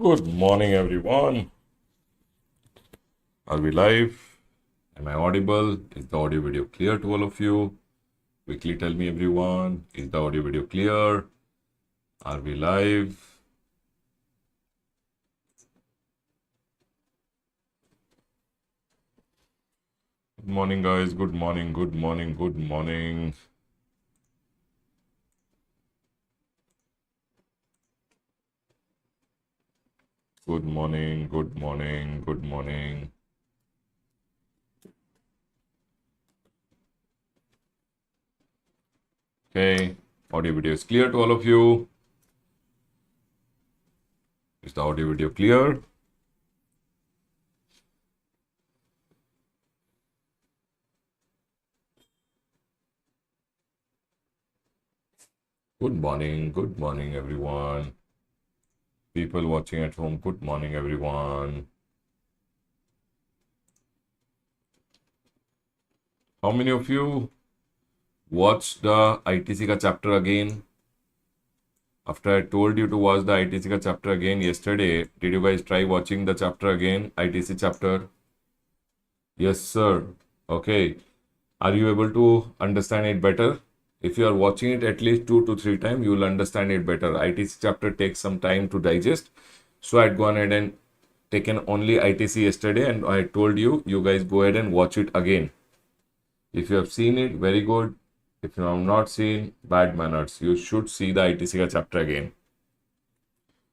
Good morning, everyone. Are we live? Am I audible? Is the audio video clear to all of you? Quickly tell me, everyone. Is the audio video clear? Are we live? Good morning, guys. Good morning, good morning, good morning. Good morning, good morning, good morning. Okay, audio video is clear to all of you. Is the audio video clear? Good morning, everyone. People watching at home, good morning, everyone. How many of you watched the ITC ka chapter again? After I told you to watch the ITC ka chapter again yesterday, did you guys try watching the chapter again, ITC chapter? Yes, sir. Okay. Are you able to understand it better? If you are watching it at least 2 to 3 times, you will understand it better. ITC chapter takes some time to digest. So I had gone ahead and taken only ITC yesterday, and I told you, you guys go ahead and watch it again. If you have seen it, very good. If you have not seen, bad manners. You should see the ITC ka chapter again.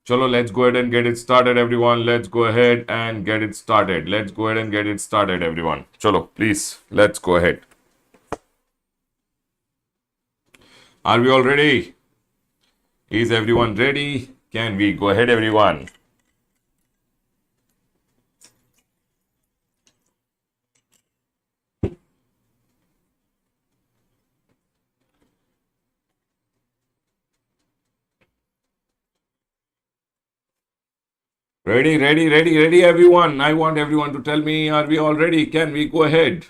Chalo, let's go ahead and get it started, everyone. Let's go ahead and get it started. Let's go ahead and get it started, everyone. Chalo, please, let's go ahead. Are we all ready? Is everyone ready? Can we go ahead, everyone? Ready, everyone. I want everyone to tell me, are we all ready? Can we go ahead?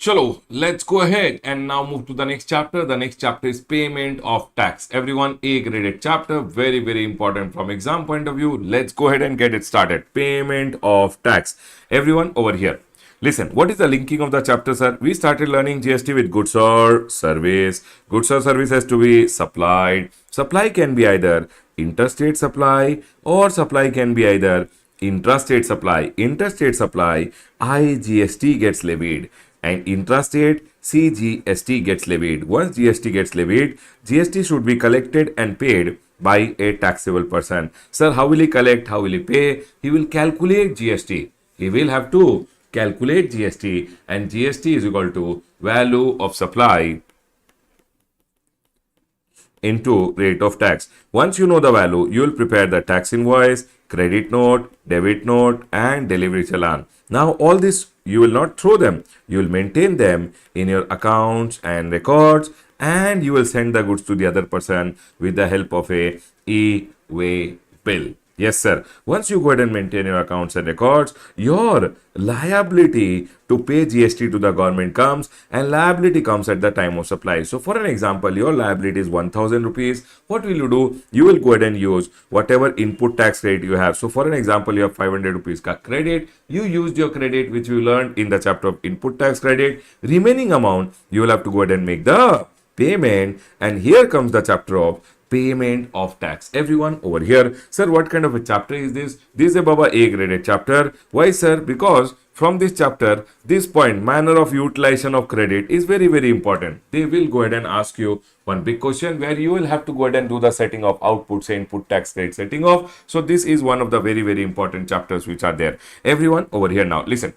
Chalo, let's go ahead and now move to the next chapter. The next chapter is payment of tax. Everyone, A graded chapter, very important from exam point of view. Let's go ahead and get it started. Payment of tax. Everyone over here. Listen, what is the linking of the chapter, sir? We started learning GST with goods or service. Goods or service has to be supplied. Supply can be either interstate supply or supply can be either intrastate supply. Interstate supply, IGST gets levied, and intrastate CGST gets levied. Once GST gets levied, GST should be collected and paid by a taxable person. Sir, how will he collect? How will he pay? He will calculate GST. He will have to calculate GST, and GST is equal to value of supply into rate of tax. Once you know the value, you will prepare the tax invoice, credit note, debit note, and delivery challan. Now, all this, you will not throw them. You will maintain them in your accounts and records, and you will send the goods to the other person with the help of a e-way bill. Yes, sir. Once you go ahead and maintain your accounts and records, your liability to pay GST to the government comes, and liability comes at the time of supply. So, for an example, your liability is 1000 rupees. What will you do? You will go ahead and use whatever input tax rate you have. So, for an example, you have 500 rupees ka credit. You used your credit, which you learned in the chapter of input tax credit. Remaining amount, you will have to go ahead and make the payment. And here comes the chapter of payment of tax. Everyone over here, sir, what kind of a chapter is this? This is a Baba A graded chapter. Why, sir? Because from this chapter, this point, manner of utilization of credit is very important. They will go ahead and ask you one big question where you will have to go ahead and do the setting of output, say input tax rate setting off. So this is one of the very important chapters which are there. Everyone over here now, listen.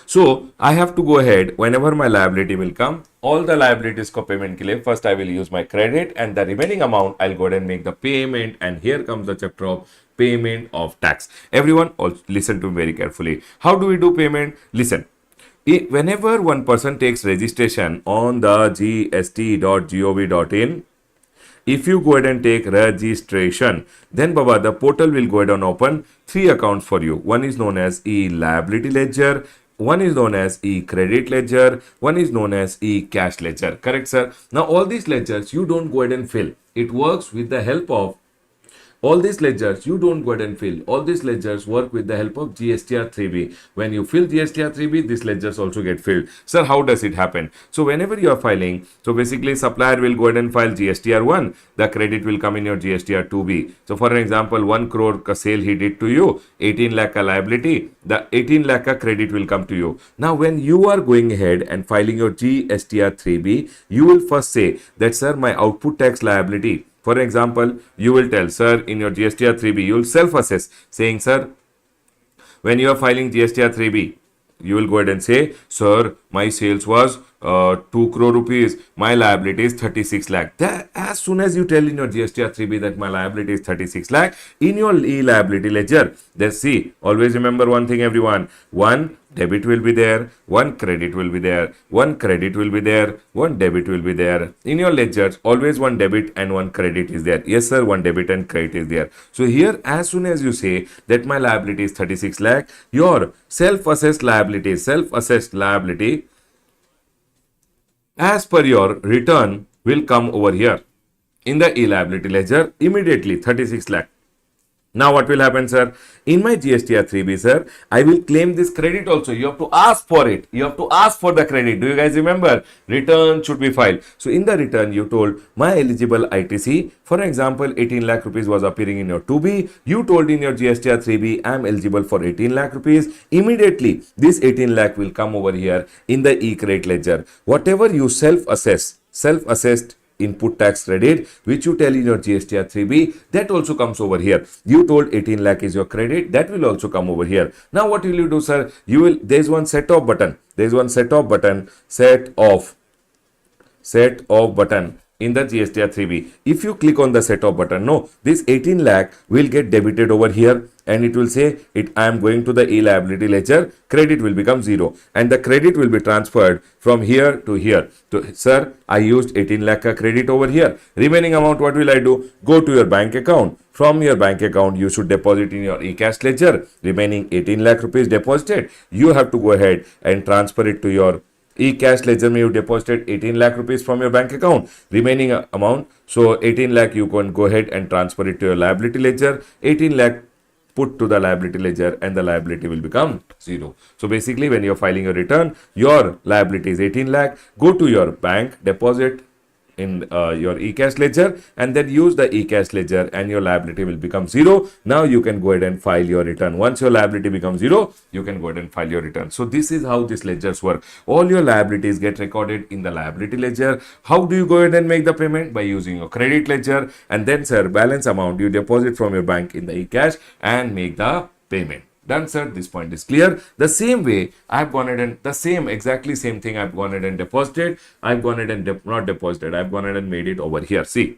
So I have to go ahead, whenever my liability will come, all the liabilities ko payment ke liye, first I will use my credit, and the remaining amount I'll go ahead and make the payment. And here comes the chapter of payment of tax. Everyone, listen to me very carefully. How do we do payment? Listen. Whenever one person takes registration on the gst.gov.in, if you go ahead and take registration, then Baba, the portal will go ahead and open 3 accounts for you. One is known as e-liability ledger, one is known as e-credit ledger, one is known as e-cash ledger. Correct, sir? Now, all these ledgers, you don't go ahead and fill. It works with the help of all these ledgers. You don't go ahead and fill. All these ledgers work with the help of GSTR 3B. When you fill GSTR 3B, these ledgers also get filled. Sir, how does it happen? So whenever you are filing, so basically supplier will go ahead and file GSTR 1. The credit will come in your GSTR 2B. So for an example, 1 crore ka sale he did to you, 18 lakh ka liability, the 18 lakh ka credit will come to you. Now when you are going ahead and filing your GSTR 3B, you will first say that, sir, my output tax liability. For example, you will tell, sir, in your GSTR 3B, you will self-assess, saying, sir, when you are filing GSTR 3B, you will go ahead and say, sir, my sales was 2 crore rupees, my liability is 36 lakh. That, as soon as you tell in your GSTR 3B that my liability is 36 lakh, in your e-liability ledger, then see, always remember one thing, everyone, one debit will be there, one credit will be there, one credit will be there, one debit will be there. In your ledgers, always one debit and one credit is there. Yes, sir, one debit and credit is there. So here, as soon as you say that my liability is 36 lakh, your self-assessed liability as per your return will come over here in the e-liability ledger immediately, 36 lakh. Now what will happen, sir? In my GSTR 3B, sir, I will claim this credit also. You have to ask for it. You have to ask for the credit. Do you guys remember? Return should be filed. So in the return, you told my eligible ITC, for example, 18 lakh rupees was appearing in your 2B. You told in your GSTR 3B, I am eligible for 18 lakh rupees. Immediately, this 18 lakh will come over here in the e-credit ledger. Whatever you self-assessed input tax credit which you tell in your GSTR 3B, that also comes over here. You told 18 lakh is your credit, that will also come over here. Now what will you do, sir? You will, there is one set off button, set off button in the GSTR 3B. If you click on the set off button, no, this 18 lakh will get debited over here and it will say I am going to the e-liability ledger, credit will become 0 and the credit will be transferred from here to here. So, sir, I used 18 lakh credit over here. Remaining amount, what will I do? Go to your bank account. From your bank account, you should deposit in your e-cash ledger. Remaining 18 lakh rupees deposited, you have to go ahead and transfer it to your e-cash ledger. You deposited 18 lakh rupees from your bank account. Remaining amount, so 18 lakh you can go ahead and transfer it to your liability ledger. 18 lakh put to the liability ledger and the liability will become 0. So basically when you're filing your return, your liability is 18 lakh. Go to your bank, deposit in your e-cash ledger and then use the e-cash ledger and your liability will become 0. Now you can go ahead and file your return. Once your liability becomes 0, you can go ahead and file your return. So this is how these ledgers work. All your liabilities get recorded in the liability ledger. How do you go ahead and make the payment? By using your credit ledger, and then, sir, balance amount you deposit from your bank in the e-cash and make the payment. Done, sir. This point is clear. The same way I've gone ahead and exactly same thing I've gone ahead and deposited. I've gone ahead and not deposited. I've gone ahead and made it over here. See,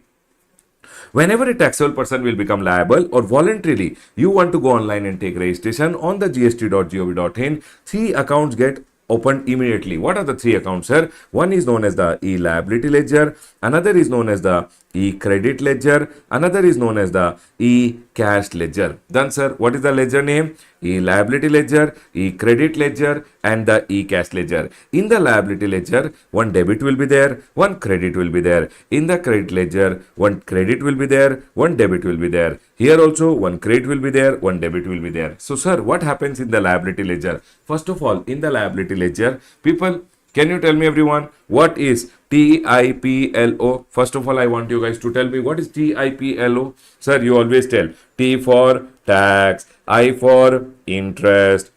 whenever a taxable person will become liable or voluntarily you want to go online and take registration on the gst.gov.in, 3 accounts get opened immediately. What are the 3 accounts, sir? One is known as the e-liability ledger, another is known as the e-credit ledger, another is known as the e-cash ledger. Done, sir. What is the ledger name? E-liability ledger, e-credit ledger and the e-cash ledger. In the liability ledger, one debit will be there, one credit will be there. In the credit ledger, one credit will be there, one debit will be there. Here also one credit will be there, one debit will be there. So, sir, what happens in the liability ledger? First of all, in the liability ledger, people, can you tell me, everyone, what is TIPLO? First of all, I want you guys to tell me what is TIPLO. Sir, you always tell T for tax, I for interest,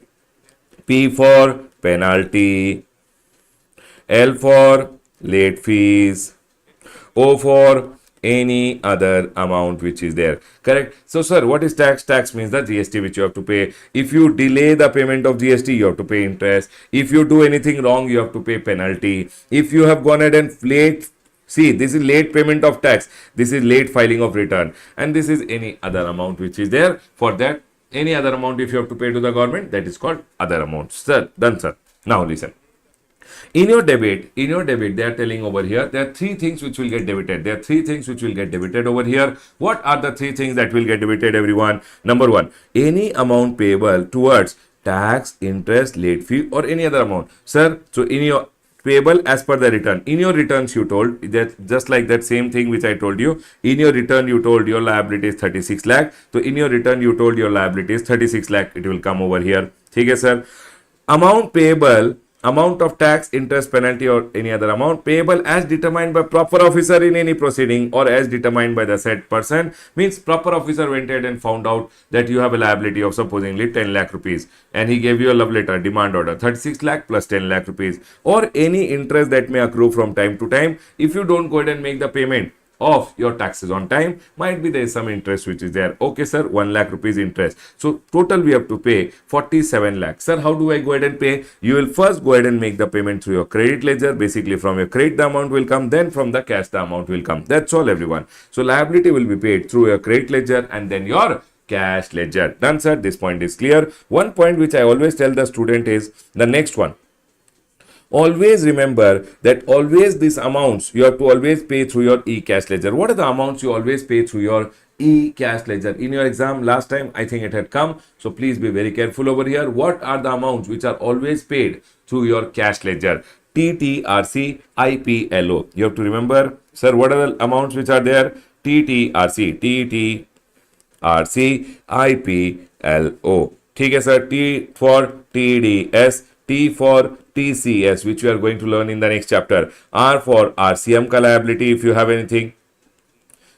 P for penalty, L for late fees, O for any other amount which is there. Correct? So, sir, what is tax? Tax means the GST which you have to pay. If you delay the payment of GST, you have to pay interest. If you do anything wrong, you have to pay penalty. If you have gone ahead and late, see, this is late payment of tax, this is late filing of return, and this is any other amount which is there. For that, any other amount if you have to pay to the government, that is called other amounts. Sir, done, sir. Now listen. In your debit, they are telling over here, there are 3 things which will get debited. There are 3 things which will get debited over here. What are the 3 things that will get debited, everyone? Number 1, any amount payable towards tax, interest, late fee, or any other amount. Sir, so in your payable as per the return. In your returns, you told that just like that same thing which I told you. In your return, you told your liability is 36 lakh. So in your return, you told your liability is 36 lakh. It will come over here. Okay, sir. Amount payable, amount of tax, interest, penalty, or any other amount payable as determined by proper officer in any proceeding or as determined by the said person, means proper officer went ahead and found out that you have a liability of supposedly 10 lakh rupees and he gave you a love letter, demand order 36 lakh plus 10 lakh rupees, or any interest that may accrue from time to time. If you don't go ahead and make the payment of your taxes on time, might be there is some interest which is there. Okay, sir, 1 lakh rupees interest. So total we have to pay 47 lakhs. Sir, how do I go ahead and pay? You will first go ahead and make the payment through your credit ledger. Basically, from your credit the amount will come, then from the cash the amount will come. That's all, everyone. So liability will be paid through your credit ledger and then your cash ledger. Done, sir. This point is clear. One point which I always tell the student is the next one. Always remember that always these amounts you have to always pay through your e-cash ledger. What are the amounts you always pay through your e-cash ledger? In your exam last time, I think it had come. So please be very careful over here. What are the amounts which are always paid through your cash ledger? TT, RC, IPLO. You have to remember, sir, what are the amounts which are there? TT, RC, IPLO. ठीक है sir. T for TDS, T for TCS, which we are going to learn in the next chapter. R for RCM ka liability, if you have anything.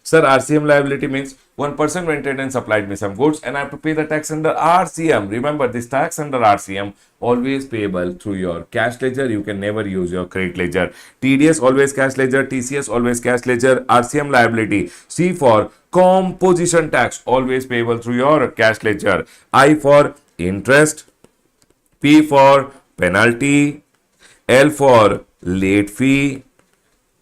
Sir, RCM liability means one person went in and supplied me some goods and I have to pay the tax under RCM. Remember, this tax under RCM always payable through your cash ledger. You can never use your credit ledger. TDS always cash ledger, TCS always cash ledger, RCM liability. C for composition tax always payable through your cash ledger. I for interest, P for penalty, L for late fee,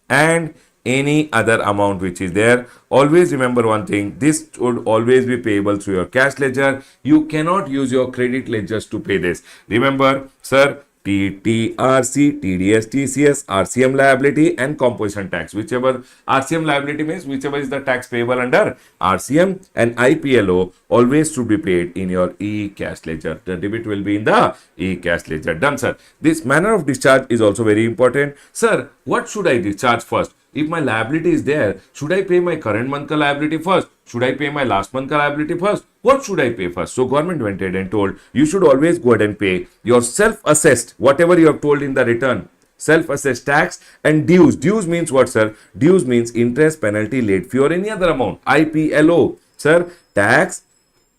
and any other amount which is there. Always remember one thing, this should always be payable through your cash ledger. You cannot use your credit ledgers to pay this. Remember, sir, TTRC, TDS, TCS, RCM liability and composition tax. Whichever RCM liability means whichever is the tax payable under RCM, and IPLO always should be paid in your e-cash ledger. The debit will be in the e-cash ledger. Done, sir. This manner of discharge is also very important. Sir, what should I discharge first? If my liability is there, should I pay my current month ka liability first? Should I pay my last month ka liability first? What should I pay first? So government went ahead and told you should always go ahead and pay your self-assessed, whatever you have told in the return, self-assessed tax and dues. Dues means what, sir? Dues means interest, penalty, late fee or any other amount. IPLO, sir, tax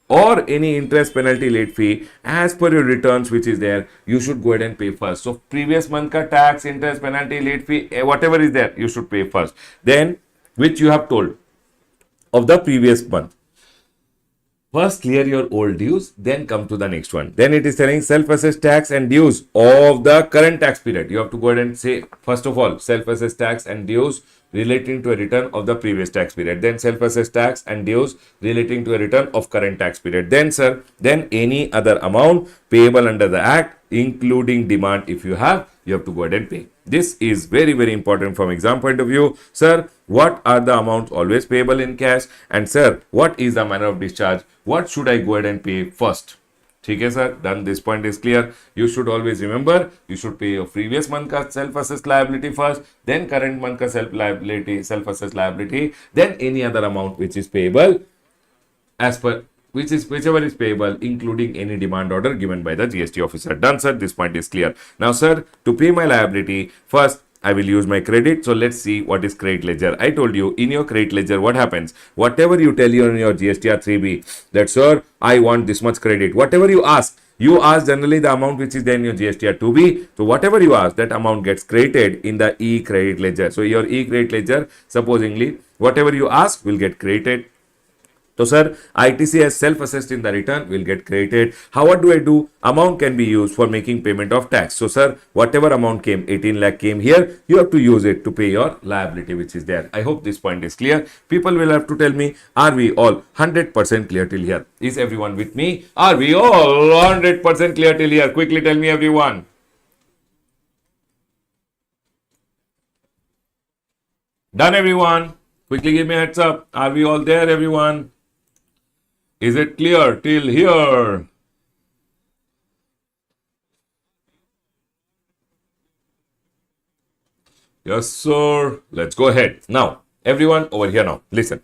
or any interest, penalty, late fee as per your returns which is there, you should go ahead and pay first. So previous month ka tax, interest, penalty, late fee, whatever is there, you should pay first. Then which you have told of the previous month. First clear your old dues, then come to the next one. Then it is telling self-assessed tax and dues of the current tax period. You have to go ahead and say, first of all, self-assessed tax and dues relating to a return of the previous tax period. Then self-assessed tax and dues relating to a return of current tax period. Then, sir, then any other amount payable under the act, including demand if you have, you have to go ahead and pay. This is very, very important from exam point of view. Sir, what are the amounts always payable in cash? And sir, what is the manner of discharge? What should I go ahead and pay first? Okay, sir, done. This point is clear. You should always remember, you should pay your previous month ka self-assessed liability first, then current month ka self-assessed liability, then any other amount which is payable as per whichever is payable, including any demand order given by the GST officer. Done, sir. This point is clear. Now, sir, to pay my liability, first I will use my credit. So let's see what is credit ledger. I told you in your credit ledger, what happens? Whatever you tell you in your GSTR 3B, that sir, I want this much credit. Whatever you ask generally the amount which is there in your GSTR 2B. So whatever you ask, that amount gets created in the e-credit ledger. So your e-credit ledger, supposingly, whatever you ask will get created. So, sir, ITC as self-assessed in the return will get created. How what do I do? Amount can be used for making payment of tax. So, sir, whatever amount came, 18 lakh came here, you have to use it to pay your liability which is there. I hope this point is clear. People will have to tell me, are we all 100% clear till here? Is everyone with me? Are we all 100% clear till here? Quickly tell me, everyone. Done, everyone? Quickly give me a heads up. Are we all there, everyone? Is it clear till here? Yes, sir. Let's go ahead. Now, everyone over here now, listen.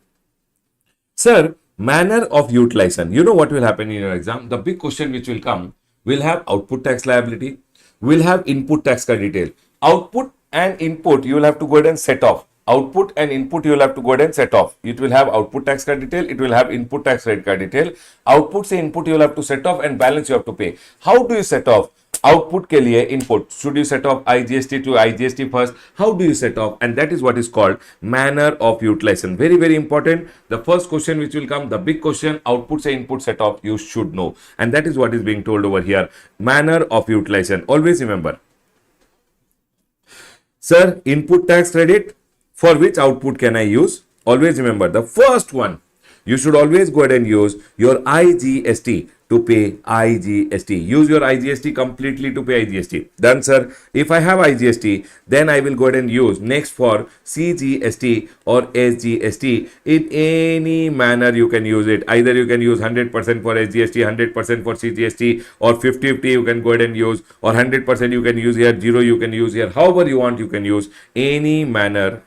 Sir, manner of utilization. You know what will happen in your exam? The big question which will come will have output tax liability, will have input tax ka detail. Output and input you will have to go ahead and set off. Output and input you will have to go ahead and set off. It will have output tax ka detail, it will have input tax rate ka detail. Output से input you will have to set off and balance you have to pay. How do you set off? Output के लिए input, should you set off IGST to IGST first? How do you set off? And that is what is called manner of utilization. Very, very important. The first question which will come, the big question, output से input set off, you should know. And that is what is being told over here. Manner of utilization. Always remember. Sir, input tax credit, for which output can I use? Always remember the first one. You should always go ahead and use your IGST to pay IGST. Use your IGST completely to pay IGST. Done, sir. If I have IGST, then I will go ahead and use next for CGST or SGST. In any manner you can use it. Either you can use 100% for SGST, 100% for CGST, or 50-50 you can go ahead and use, or 100% you can use here, 0 you can use here. However you want, you can use any manner.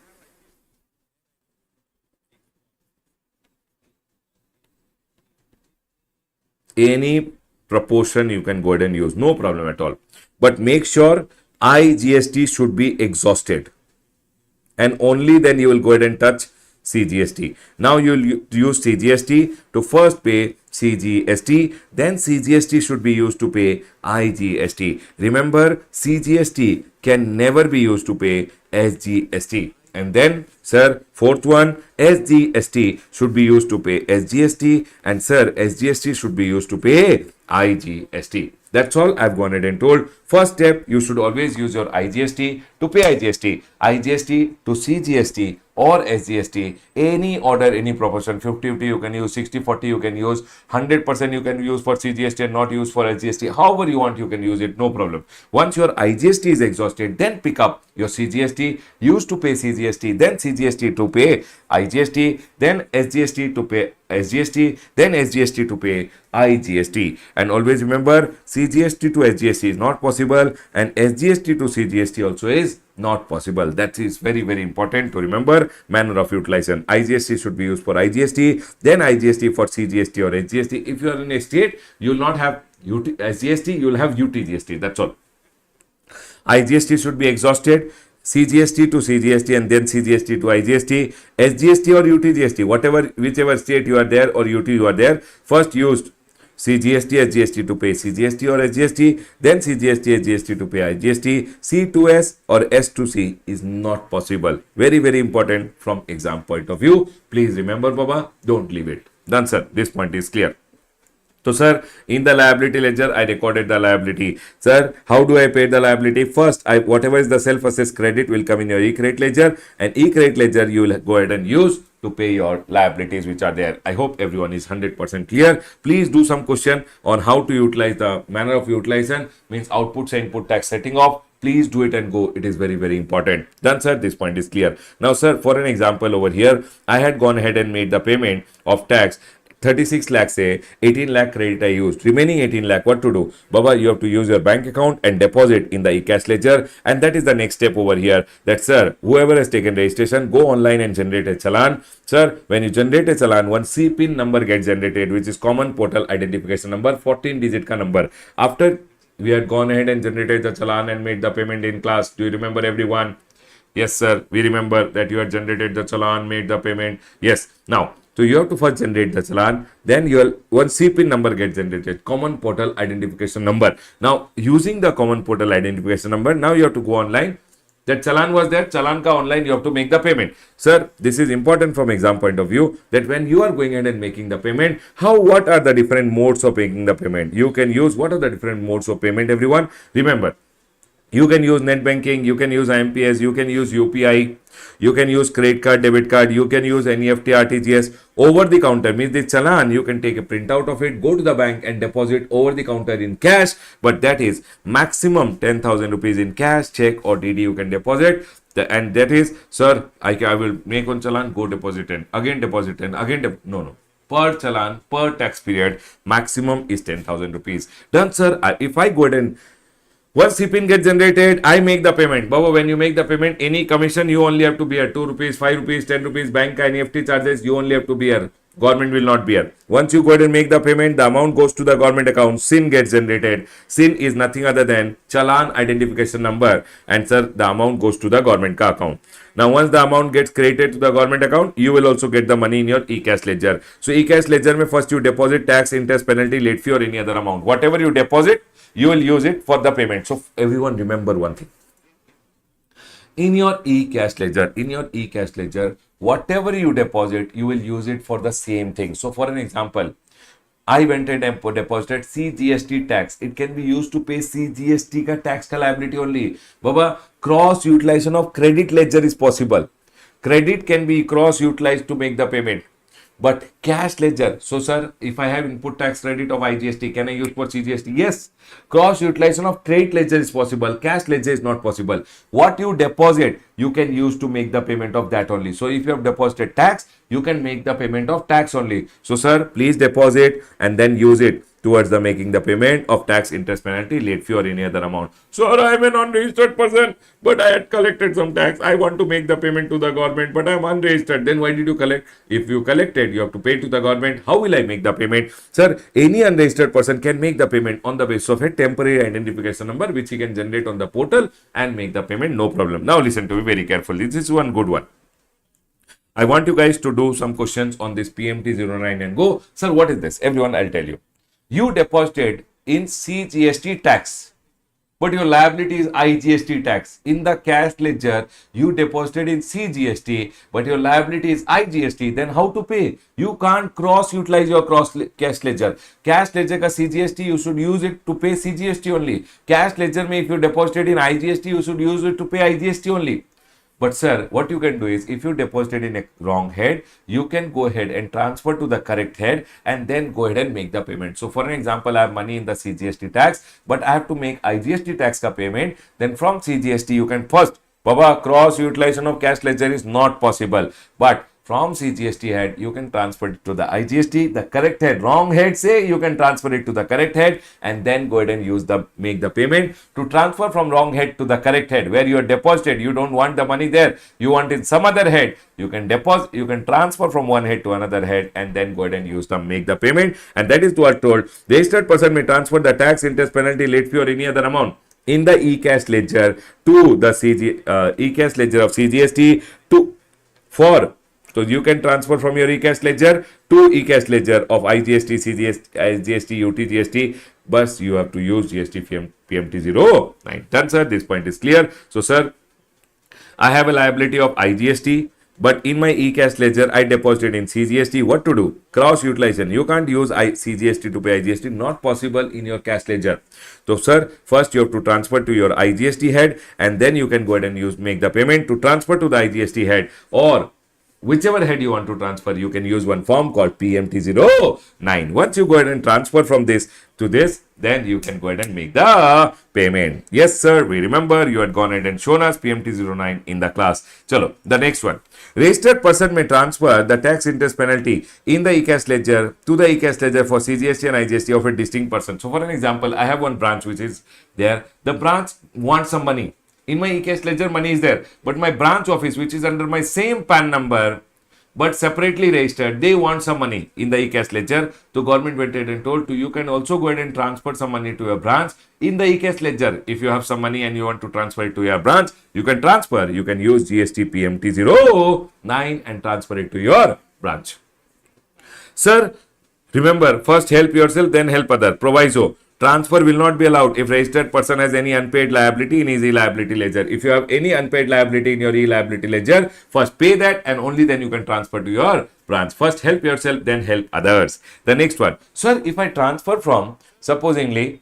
Any proportion you can go ahead and use, no problem at all. But make sure IGST should be exhausted, and only then you will go ahead and touch CGST. Now you will use CGST to first pay CGST, then CGST should be used to pay IGST. Remember, CGST can never be used to pay SGST. And then, sir, fourth one, SGST should be used to pay SGST, and sir, SGST should be used to pay IGST. That's all I've gone ahead and told. First step, you should always use your IGST to pay IGST, IGST to CGST or SGST, any order, any proportion, 50-50 you can use, 60-40 you can use, 100% you can use for CGST and not use for SGST. However you want, you can use it, no problem. Once your IGST is exhausted, then pick up your CGST, use to pay CGST, then CGST to pay IGST, then SGST to pay SGST, then SGST to pay IGST. And always remember, CGST to SGST is not possible, and SGST to CGST also is not possible. That is very, very important to remember. Manner of utilization. IGST should be used for IGST, then IGST for CGST or SGST. If you are in a state, you will not have SGST, you will have UTGST. That's all. IGST should be exhausted. CGST to CGST and then CGST to IGST, SGST or UTGST, whichever state you are there or UT you are there, first used CGST, SGST to pay CGST or SGST, then CGST, SGST to pay IGST. C to S or S to C is not possible. Very, very important from exam point of view. Please remember, Baba, don't leave it. Done, sir. This point is clear. So, sir, in the liability ledger, I recorded the liability. Sir, how do I pay the liability? First, whatever is the self-assessed credit will come in your e-credit ledger, and e-credit ledger you will go ahead and use to pay your liabilities which are there. I hope everyone is 100% clear. Please do some question on how to utilize the manner of utilization, means output and input tax setting off. Please do it and go. It is very, very important. Done, sir. This point is clear. Now, sir, for an example over here, I had gone ahead and made the payment of tax. 36 lakh say 18 lakh credit I used. Remaining 18 lakh, what to do? Baba, you have to use your bank account and deposit in the e-cash ledger. And that is the next step over here. That, sir, whoever has taken registration, go online and generate a Challan. Sir, when you generate a Challan, one CPIN number gets generated, which is common portal identification number, 14 digit ka number. After we had gone ahead and generated the Challan and made the payment in class, do you remember, everyone? Yes, sir. We remember that you had generated the Challan, made the payment. Yes. Now, so you have to first generate the Challan, then your one CPIN number gets generated, common portal identification number. Now, using the common portal identification number, now you have to go online. That Challan was there, Challan ka online, you have to make the payment. Sir, this is important from exam point of view, that when you are going ahead and making the payment, what are the different modes of making the payment? You can use, what are the different modes of payment, everyone? Remember, you can use net banking, you can use IMPS, you can use UPI, you can use credit card, debit card, you can use NEFT, RTGS. Over the counter means the Challan, you can take a printout of it, go to the bank and deposit over the counter in cash. But that is maximum 10,000 rupees in cash, check or DD you can deposit. And that is, sir, I will make one Challan, go deposit 10, again deposit 10, again no. Per Challan, per tax period, maximum is 10,000 rupees. Done, sir. If I go ahead and Once CPIN gets generated, I make the payment. Baba, when you make the payment, any commission you only have to bear 2 rupees, 5 rupees, 10 rupees, bank and EFT charges you only have to bear. Government will not bear. Once you go ahead and make the payment, the amount goes to the government account. SIN gets generated. SIN is nothing other than Challan identification number, and sir, the amount goes to the government account. Now, once the amount gets credited to the government account, you will also get the money in your e-cash ledger. So, e-cash ledger mein first you deposit tax, interest, penalty, late fee or any other amount. Whatever you deposit, you will use it for the payment. So, everyone remember one thing. In your e-cash ledger, whatever you deposit, you will use it for the same thing. So, for an example, I went and deposited CGST tax. It can be used to pay CGST ka tax ka liability only. Baba, cross utilization of credit ledger is possible. Credit can be cross utilized to make the payment. But cash ledger, so sir, if I have input tax credit of IGST, can I use for CGST? Yes. Cross utilization of credit ledger is possible. Cash ledger is not possible. What you deposit, you can use to make the payment of that only. So if you have deposited tax, you can make the payment of tax only. So sir, please deposit and then use it towards the making the payment of tax, interest, penalty, late fee or any other amount. So I am an unregistered person, but I had collected some tax. I want to make the payment to the government, but I am unregistered. Then why did you collect? If you collected, you have to pay to the government. How will I make the payment? Sir, any unregistered person can make the payment on the basis of a temporary identification number, which he can generate on the portal and make the payment, no problem. Now listen to me very carefully. This is one good one. I want you guys to do some questions on this PMT09 and go. Sir, what is this? Everyone, I'll tell you. You deposited in CGST tax, but your liability is IGST tax. In the cash ledger, you deposited in CGST, but your liability is IGST. Then how to pay? You can't cross utilize your cash ledger. Cash ledger ka CGST, you should use it to pay CGST only. Cash ledger mein if you deposited in IGST, you should use it to pay IGST only. But sir, what you can do is, if you deposited in a wrong head, you can go ahead and transfer to the correct head and then go ahead and make the payment. So for an example, I have money in the CGST tax, but I have to make IGST tax ka payment. Then from CGST, you can first, Baba, cross utilization of cash ledger is not possible. But from CGST head, you can transfer it to the IGST, the correct head. Wrong head, say you can transfer it to the correct head and then go ahead and make the payment. To transfer from wrong head to the correct head, where you are deposited, you don't want the money there, you want in some other head, you can transfer from one head to another head and then go ahead and make the payment. And that is what told. The registered person may transfer the tax, interest, penalty, late fee or any other amount in the e-cash ledger to the e-cash ledger of CGST so you can transfer from your e-cash ledger to e-cash ledger of IGST, CGST, UTGST, but you have to use GST PMT09. Done, sir. This point is clear. So, sir, I have a liability of IGST, but in my e-cash ledger, I deposited in CGST. What to do? Cross utilization. You can't use CGST to pay IGST. Not possible in your cash ledger. So, sir, first you have to transfer to your IGST head and then you can go ahead and make the payment. To transfer to the IGST head or whichever head you want to transfer, you can use one form called PMT09. Once you go ahead and transfer from this to this, then you can go ahead and make the payment. Yes, sir. We remember you had gone ahead and shown us PMT09 in the class. Chalo, the next one. Registered person may transfer the tax, interest, penalty in the e-cash ledger to the e-cash ledger for CGST and IGST of a distinct person. So, for an example, I have one branch which is there. The branch wants some money. In my e-cash ledger, money is there, but my branch office, which is under my same PAN number, but separately registered, they want some money in the e-cash ledger. So government went ahead and told you can also go ahead and transfer some money to your branch in the e-cash ledger. If you have some money and you want to transfer it to your branch, you can transfer. You can use GST PMT09 and transfer it to your branch. Sir, remember, first help yourself, then help other. Proviso. Transfer will not be allowed if registered person has any unpaid liability in his e-liability ledger. If you have any unpaid liability in your e-liability ledger, first pay that and only then you can transfer to your branch. First help yourself, then help others. The next one. Sir, if I transfer from, supposingly,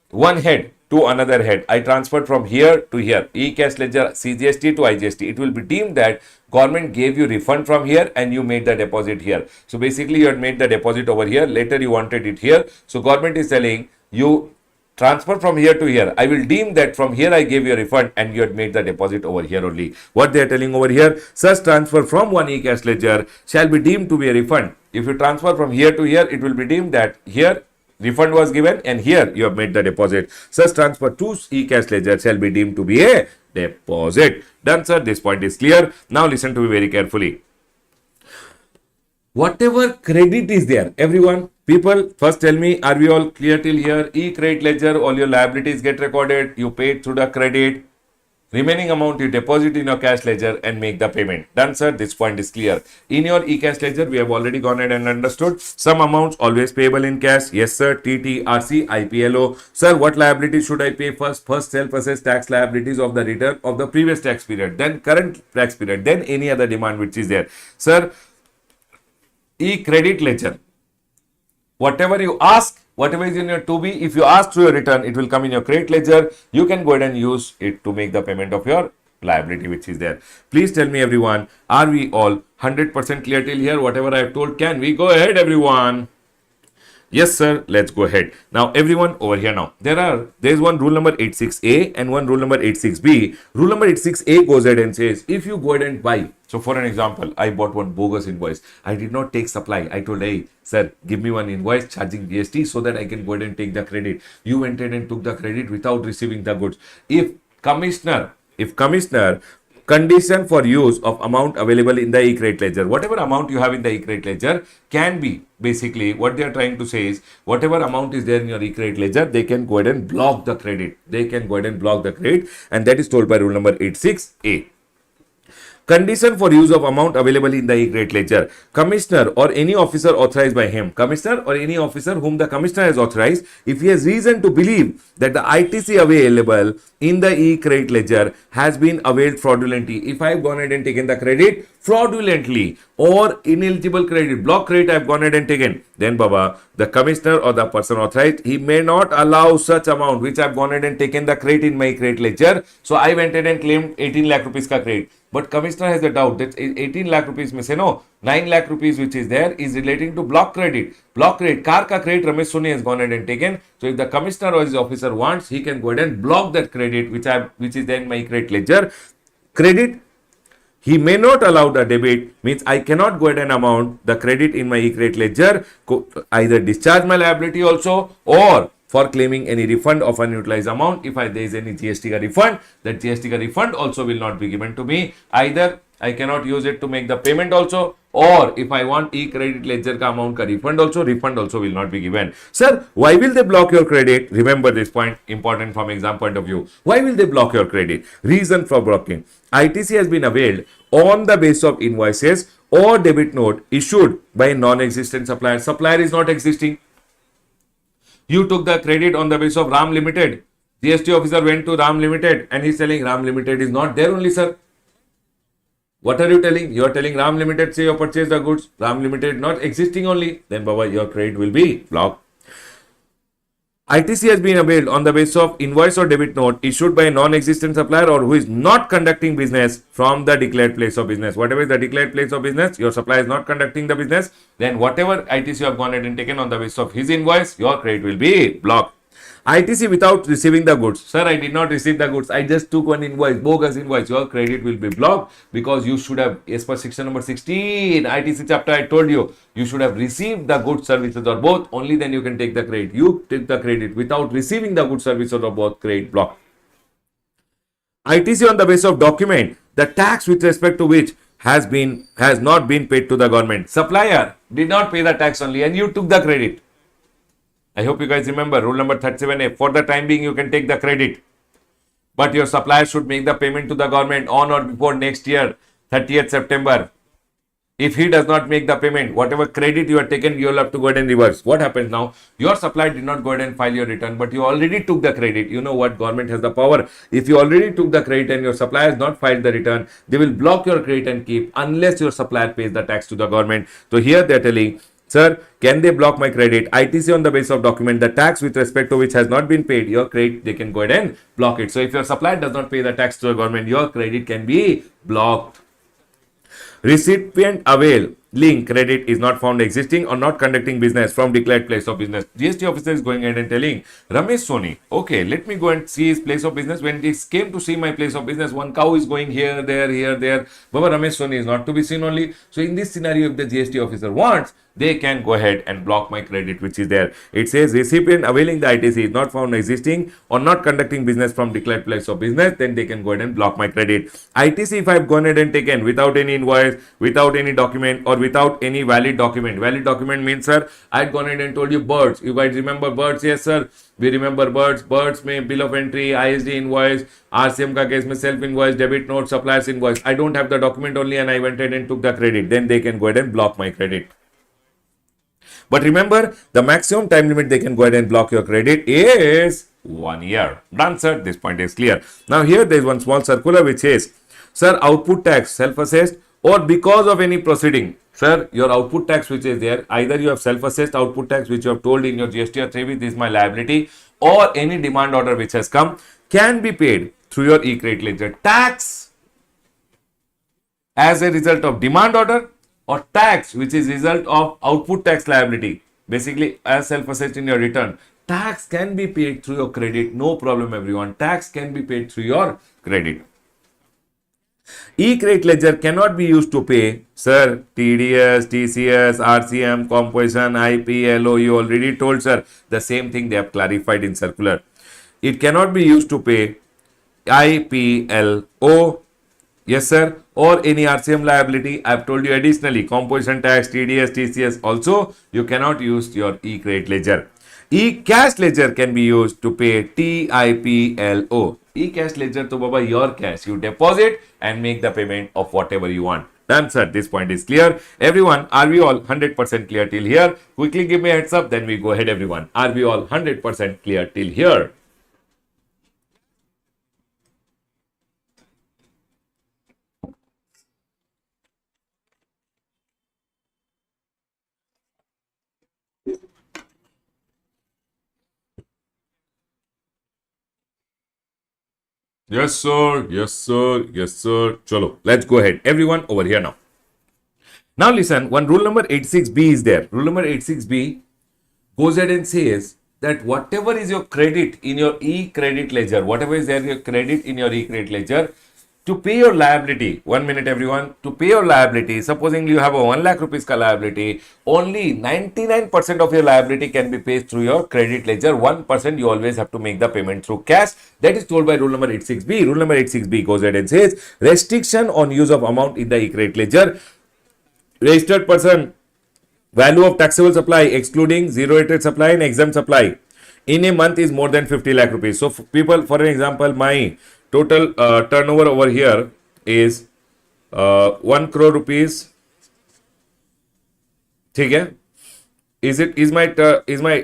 one head to another head, I transferred from here to here, e-cash ledger, CGST to IGST, it will be deemed that government gave you refund from here and you made the deposit here. So basically you had made the deposit over here, later you wanted it here. So government is telling you transfer from here to here. I will deem that from here I gave you a refund and you had made the deposit over here only. What they are telling over here, such transfer from one e-cash ledger shall be deemed to be a refund. If you transfer from here to here, it will be deemed that here refund was given, and here you have made the deposit. Such transfer to e-cash ledger shall be deemed to be a deposit. Done, sir. This point is clear. Now listen to me very carefully. Whatever credit is there, everyone, people, first tell me, are we all clear till here? E-credit ledger, all your liabilities get recorded, you paid through the credit, remaining amount you deposit in your cash ledger and make the payment. Done, sir. This point is clear. In your e-cash ledger, we have already gone ahead and understood. Some amounts always payable in cash. Yes, sir. TT, RC, IPLO. Sir, what liabilities should I pay first? First, self-assessed tax liabilities of the return of the previous tax period, then current tax period, then any other demand which is there. Sir, e-credit ledger, whatever you ask, whatever is in your to be, if you ask through your return, it will come in your credit ledger. You can go ahead and use it to make the payment of your liability which is there. Please tell me, everyone, are we all 100% clear till here? Whatever I have told, can we go ahead, everyone? Yes, sir. Let's go ahead. Now, everyone over here now. There is one rule number 86A and one rule number 86B. Rule number 86A goes ahead and says, if you go ahead and buy. So, for an example, I bought one bogus invoice. I did not take supply. I told, hey, sir, give me one invoice charging GST so that I can go ahead and take the credit. You went ahead and took the credit without receiving the goods. If commissioner, condition for use of amount available in the e-credit ledger, whatever amount you have in the e-credit ledger can be, basically what they are trying to say is, whatever amount is there in your e-credit ledger, they can go ahead and block the credit. They can go ahead and block the credit, and that is told by rule number 86A. Condition for use of amount available in the e-credit ledger. Commissioner or any officer authorized by him. Commissioner or any officer whom the commissioner has authorized, if he has reason to believe that the ITC available in the e-credit ledger has been availed fraudulently. If I have gone ahead and taken the credit fraudulently or ineligible credit, block credit I have gone ahead and taken, then Baba, the commissioner or the person authorized, he may not allow such amount which I have gone ahead and taken the credit in my credit ledger. So I went ahead and claimed 18 lakh rupees ka credit. But commissioner has a doubt that 18 lakh rupees may say no, 9 lakh rupees which is there is relating to block credit. Block credit, car ka credit Ramesh Soni has gone ahead and taken. So if the commissioner or his officer wants, he can go ahead and block that credit which is there in my credit ledger. Credit, he may not allow the debit, means I cannot go ahead and amount the credit in my e-credit ledger, either discharge my liability also, or for claiming any refund of unutilized amount. If there is any GST refund, that GST refund also will not be given to me. Either I cannot use it to make the payment also, or if I want e-credit ledger ka amount ka refund also will not be given. Sir, why will they block your credit? Remember this point, important from exam point of view. Why will they block your credit? Reason for blocking. ITC has been availed on the basis of invoices or debit note issued by a non-existent supplier. Supplier is not existing. You took the credit on the basis of Ram Limited. GST officer went to Ram Limited and he's telling Ram Limited is not there only, sir. What are you telling? You are telling Ram Limited, say you purchased the goods. Ram Limited not existing only. Then Baba, your credit will be blocked. ITC has been availed on the basis of invoice or debit note issued by a non-existent supplier or who is not conducting business from the declared place of business. Whatever is the declared place of business, your supplier is not conducting the business, then whatever ITC you have gone ahead and taken on the basis of his invoice, your credit will be blocked. ITC without receiving the goods. Sir, I did not receive the goods. I just took one invoice, bogus invoice. Your credit will be blocked because you should have, as per section number 16, ITC chapter, I told you, you should have received the goods, services or both. Only then you can take the credit. You take the credit without receiving the goods, services or both, credit blocked. ITC on the basis of document, the tax with respect to which has not been paid to the government. Supplier did not pay the tax only and you took the credit. I hope you guys remember rule number 37A. For the time being, you can take the credit. But your supplier should make the payment to the government on or before next year, 30th September. If he does not make the payment, whatever credit you have taken, you will have to go ahead and reverse. What happens now? Your supplier did not go ahead and file your return, but you already took the credit. You know what? Government has the power. If you already took the credit and your supplier has not filed the return, they will block your credit and keep unless your supplier pays the tax to the government. So here they are telling, sir, can they block my credit? ITC on the basis of document, the tax with respect to which has not been paid, your credit, they can go ahead and block it. So if your supplier does not pay the tax to the government, your credit can be blocked. Recipient avail link credit is not found existing or not conducting business from declared place of business. GST officer is going ahead and telling Ramesh Soni, okay, let me go and see his place of business. When he came to see my place of business, one cow is going here, there. Baba Ramesh Soni is not to be seen only. So in this scenario, if the GST officer wants, they can go ahead and block my credit which is there. It says recipient availing the ITC is not found existing or not conducting business from declared place of business, then they can go ahead and block my credit. ITC if I have gone ahead and taken without any invoice, without any document or without any valid document. Valid document means, sir, I had gone ahead and told you birds. You guys remember birds? Yes, sir. We remember birds. Birds may bill of entry, ISD invoice, RCM ka case mein self invoice, debit note, suppliers invoice. I don't have the document only and I went ahead and took the credit. Then they can go ahead and block my credit. But remember, the maximum time limit they can go ahead and block your credit is 1 year. Done, sir. This point is clear. Now, here there is one small circular which says, sir, output tax self-assessed or because of any proceeding. Sir, your output tax which is there, either you have self-assessed output tax which you have told in your GST or 3B, this is my liability, or any demand order which has come, can be paid through your e-credit ledger. Tax as a result of demand order or tax which is result of output tax liability, basically as self-assessed in your return, tax can be paid through your credit. No problem, everyone. Tax can be paid through your credit. E-credit ledger cannot be used to pay, sir, TDS, TCS, RCM, composition, IPLO. You already told, sir, the same thing they have clarified in circular. It cannot be used to pay IPLO, yes, sir, or any RCM liability. I have told you additionally, composition tax, TDS, TCS also, you cannot use your e-credit ledger. E-cash ledger can be used to pay TIPLO. E-cash ledger to baba your cash. You deposit and make the payment of whatever you want. Done, sir. This point is clear. Everyone, are we all 100% clear till here? Quickly give me a heads up, then we go ahead, everyone. Are we all 100% clear till here? Yes, sir. Yes, sir. Yes, sir. Chalo, let's go ahead. Everyone over here now. Now listen, one rule number 86B is there. Rule number 86B goes ahead and says that whatever is your credit in your e-credit ledger, whatever is there your credit in your e-credit ledger, to pay your liability, 1 minute everyone, to pay your liability, supposing you have a 1 lakh rupees ka liability, only 99% of your liability can be paid through your credit ledger. 1% you always have to make the payment through cash. That is told by rule number 86B. Rule number 86B goes ahead and says restriction on use of amount in the e-credit ledger. Registered person, value of taxable supply excluding zero rated supply and exempt supply in a month is more than 50 lakh rupees. So people, for an example, my total turnover over here is 1 crore rupees. Okay? Is my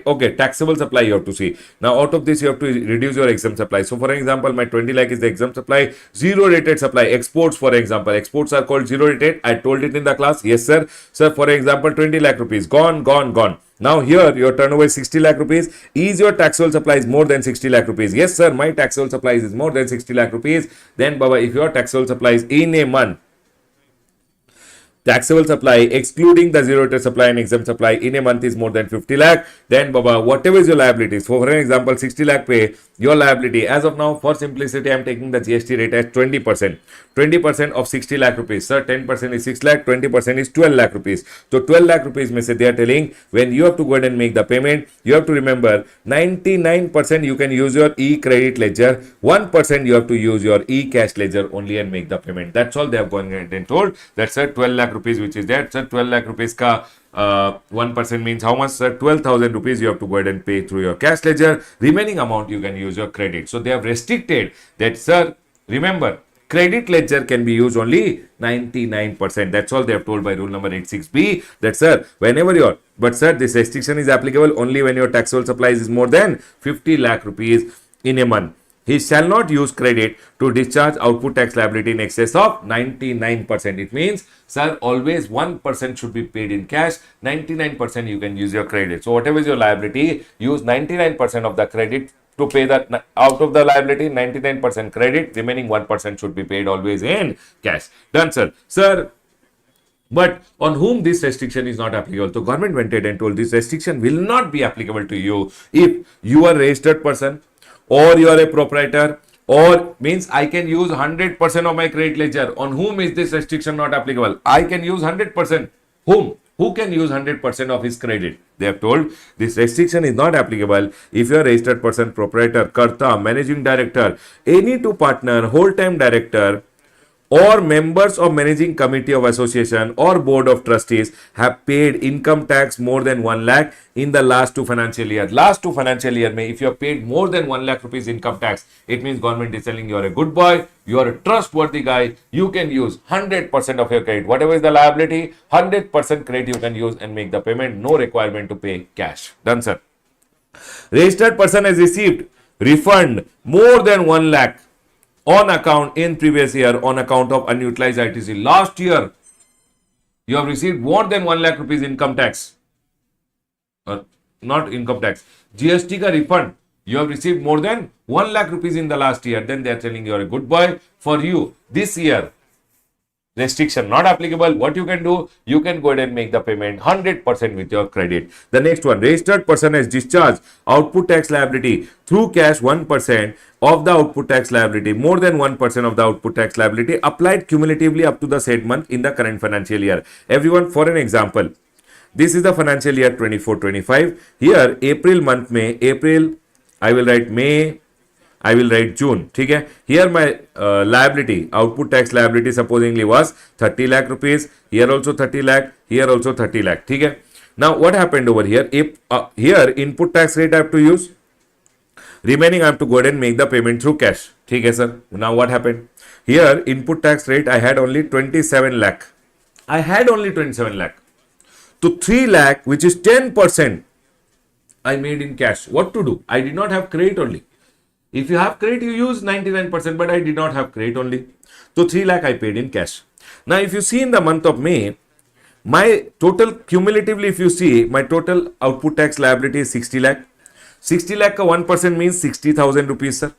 okay, taxable supply you have to see. Now out of this you have to reduce your exempt supply. So for example, my 20 lakh is the exempt supply, zero rated supply. Exports, for example, exports are called zero rated. I told it in the class. Yes, sir. Sir, for example, 20 lakh rupees gone. Now here your turnover is 60 lakh rupees. Is your taxable supply is more than 60 lakh rupees? Yes, sir. My taxable supply is more than 60 lakh rupees. Then Baba, if your taxable supply is in a month, taxable supply excluding the zero rated supply and exempt supply in a month is more than 50 lakh, then baba, whatever is your liabilities, for an example 60 lakh pay, your liability as of now, for simplicity I am taking the GST rate as 20% of 60 lakh rupees. Sir, 10% is 6 lakh, 20% is 12 lakh rupees. So 12 lakh rupees means they are telling when you have to go ahead and make the payment, you have to remember 99% you can use your e-credit ledger, 1% you have to use your e-cash ledger only and make the payment. That's all they have gone ahead and told. That's a 12 lakh rupees which is there. Sir, 12 lakh rupees ka 1% means how much, sir? 12,000 rupees you have to go ahead and pay through your cash ledger. Remaining amount you can use your credit. So they have restricted that, sir, remember, credit ledger can be used only 99%. That's all they have told by rule number 86B. That, sir, whenever your, but sir, this restriction is applicable only when your taxable supplies is more than 50 lakh rupees in a month. He shall not use credit to discharge output tax liability in excess of 99%. It means, sir, always 1% should be paid in cash, 99% you can use your credit. So whatever is your liability, use 99% of the credit to pay that out of the liability, 99% credit, remaining 1% should be paid always in cash. Done, sir. Sir, But on whom this restriction is not applicable. So government went ahead and told this restriction will not be applicable to you if you are a registered person or you are a proprietor, or means I can use 100% of my credit ledger. On whom is this restriction not applicable? I can use 100%. Whom? Who can use 100% of his credit? They have told this restriction is not applicable if you are a registered person, proprietor, karta, managing director, any two partner, whole-time director, or members of managing committee of association or board of trustees have paid income tax more than 1 lakh in the last 2 financial year. Last 2 financial year mein, if you have paid more than 1 lakh rupees income tax, it means government is telling you are a good boy, you are a trustworthy guy, you can use 100% of your credit. Whatever is the liability, 100% credit you can use and make the payment, no requirement to pay cash. Done, sir. Registered person has received refund more than 1 lakh on account in previous year on account of unutilized ITC. Last year, you have received more than 1 lakh rupees income tax. Not income tax. GST ka refund. You have received more than 1 lakh rupees in the last year. Then they are telling you are a good boy. For you, this year, restriction not applicable. What you can do, you can go ahead and make the payment 100% with your credit. The next one, registered person has discharged output tax liability through cash 1% of the output tax liability, more than 1% of the output tax liability applied cumulatively up to the said month in the current financial year. Everyone, for an example, this is the financial year 24-25. Here, April month में, April, I will write May, I will write June. ठीक है. Here my liability, output tax liability supposingly was 30 lakh rupees. Here also 30 lakh. Here also 30 lakh. ठीक है. Now what happened over here? If here input tax rate I have to use. Remaining I have to go ahead and make the payment through cash. ठीक है sir. Now what happened? Here input tax rate I had only 27 lakh. I had only 27 lakh. To 3 lakh, which is 10%, I made in cash. What to do? I did not have credit only. If you have credit, you use 99%, but I did not have credit only. So 3 lakh I paid in cash. Now, if you see in the month of May, my total cumulatively, if you see, my total output tax liability is 60 lakh. 60 lakh ka 1% means 60,000 rupees, sir.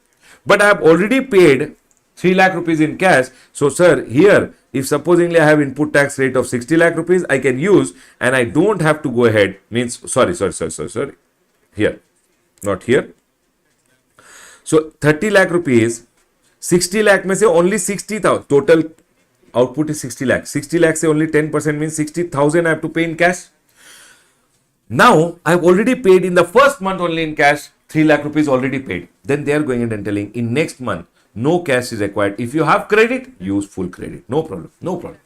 But I have already paid 3 lakh rupees in cash. So, sir, here, if supposingly I have input tax rate of 60 lakh rupees, I can use and I don't have to go ahead, means, sorry. Here, not here. So 30 lakh rupees, 60 lakh में से only 60,000 total output is 60 lakh. 60 lakh से only 10% means 60,000 I have to pay in cash. Now I have already paid in the first month only in cash 3 lakh rupees already paid. Then they are going in and telling in next month no cash is required. If you have credit, use full credit. No problem. No problem.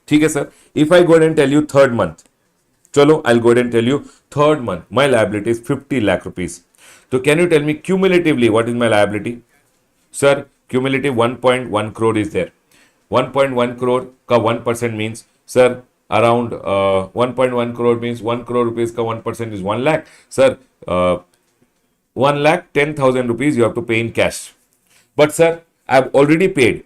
ठीक है sir. If I go ahead and tell you third month, चलो I'll go ahead and tell you third month my liability is 50 lakh rupees. So can you tell me cumulatively what is my liability? Sir, cumulative 1.1 crore is there. 1.1 crore ka 1% means, sir, around 1.1 crore means 1 crore rupees ka 1% is 1 lakh. Sir, 1 lakh 10,000 rupees you have to pay in cash. But sir, I have already paid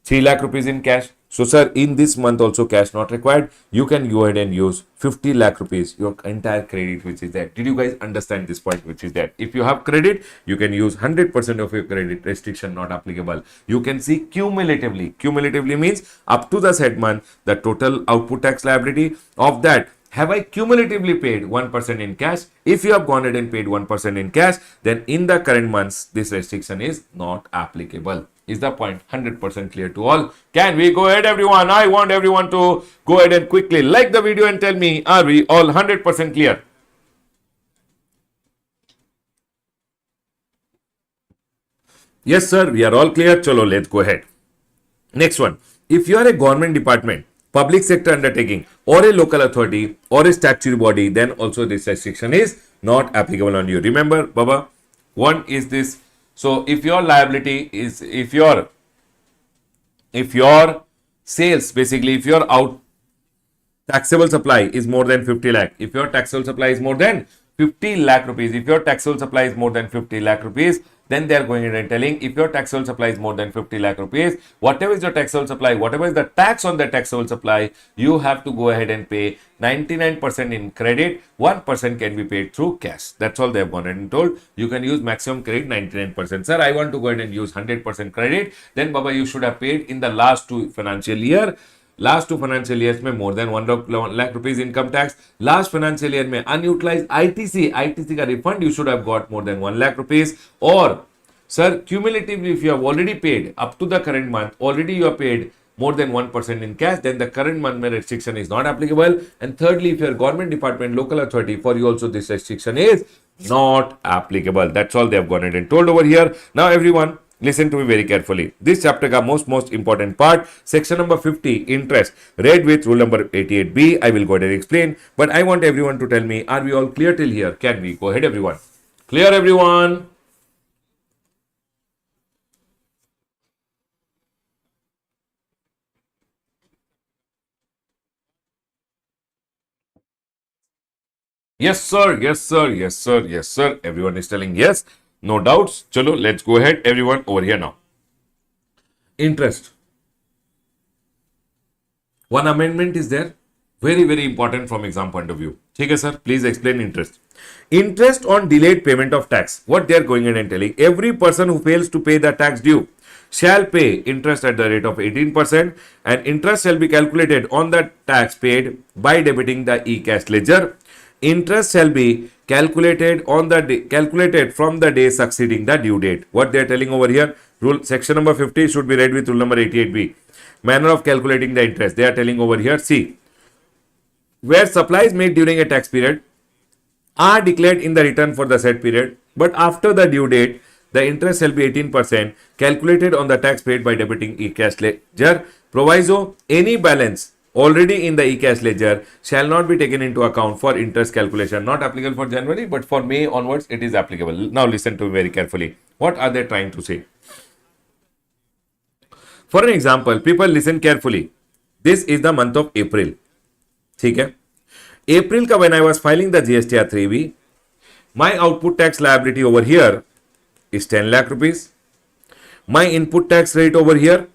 3 lakh rupees in cash. So sir, in this month also cash not required. You can go ahead and use 50 lakh rupees, your entire credit which is there. Did you guys understand this point which is there? If you have credit, you can use 100% of your credit, restriction not applicable. You can see cumulatively. Cumulatively means up to the said month, the total output tax liability of that. Have I cumulatively paid 1% in cash? If you have gone ahead and paid 1% in cash, then in the current months, this restriction is not applicable. Is the point 100% clear to all? Can we go ahead, everyone? I want everyone to go ahead and quickly like the video and tell me, are we all 100% clear? Yes, sir. We are all clear. Chalo, let's go ahead. Next one. If you are a government department, public sector undertaking, or a local authority, or a statutory body, then also this restriction is not applicable on you. Remember, Baba, one is this. So if your liability is, if your sales, basically, if your taxable supply is more than 50 lakh, if your taxable supply is more than 50 lakh rupees, if your taxable supply is more than 50 lakh rupees, then they are going and telling if your taxable supply is more than 50 lakh rupees, whatever is your taxable supply, whatever is the tax on the taxable supply, you have to go ahead and pay 99% in credit, 1% can be paid through cash. That's all they have gone and told. You can use maximum credit 99%. Sir, I want to go ahead and use 100% credit. Then Baba, you should have paid in the last 2 financial year last 2 financial years में more than 1 lakh rupees income tax, last financial year में unutilized ITC का refund you should have got more than 1 lakh rupees, और sir cumulatively if you have already paid up to the current month, already you have paid more than 1% in cash, then the current month mein restriction is not applicable. And thirdly, if you are government department, local authority, for you also this restriction is not applicable. That's all they have gone ahead and told over here. Now everyone listen to me very carefully. This chapter ka most important part, section number 50, interest, read with rule number 88B. I will go ahead and explain, but I want everyone to tell me, are we all clear till here? Can we go ahead everyone? Clear everyone? Yes, sir. Yes, sir. Yes, sir. Yes, sir. Everyone is telling yes. No doubts. Chalo, let's go ahead. Everyone over here now. Interest. One amendment is there. Very important from exam point of view. Okay, sir. Please explain interest. Interest on delayed payment of tax. What they are going in and telling. Every person who fails to pay the tax due shall pay interest at the rate of 18%, and interest shall be calculated on the tax paid by debiting the e-cash ledger. Interest shall be calculated on the calculated from the day succeeding the due date. What they are telling over here, rule section number 50 should be read with rule number 88B. Manner of calculating the interest. They are telling over here, see, where supplies made during a tax period are declared in the return for the said period, but after the due date, the interest shall be 18% calculated on the tax paid by debiting e-cash ledger. Proviso, any balance already in the e-cash ledger shall not be taken into account for interest calculation. Not applicable for January, but for May onwards it is applicable. Now listen to me very carefully. What are they trying to say? For an example, people listen carefully. This is the month of April. ठीक है, April का when I was filing the GST 3B, my output tax liability over here is 10 lakh rupees. My input tax rate over here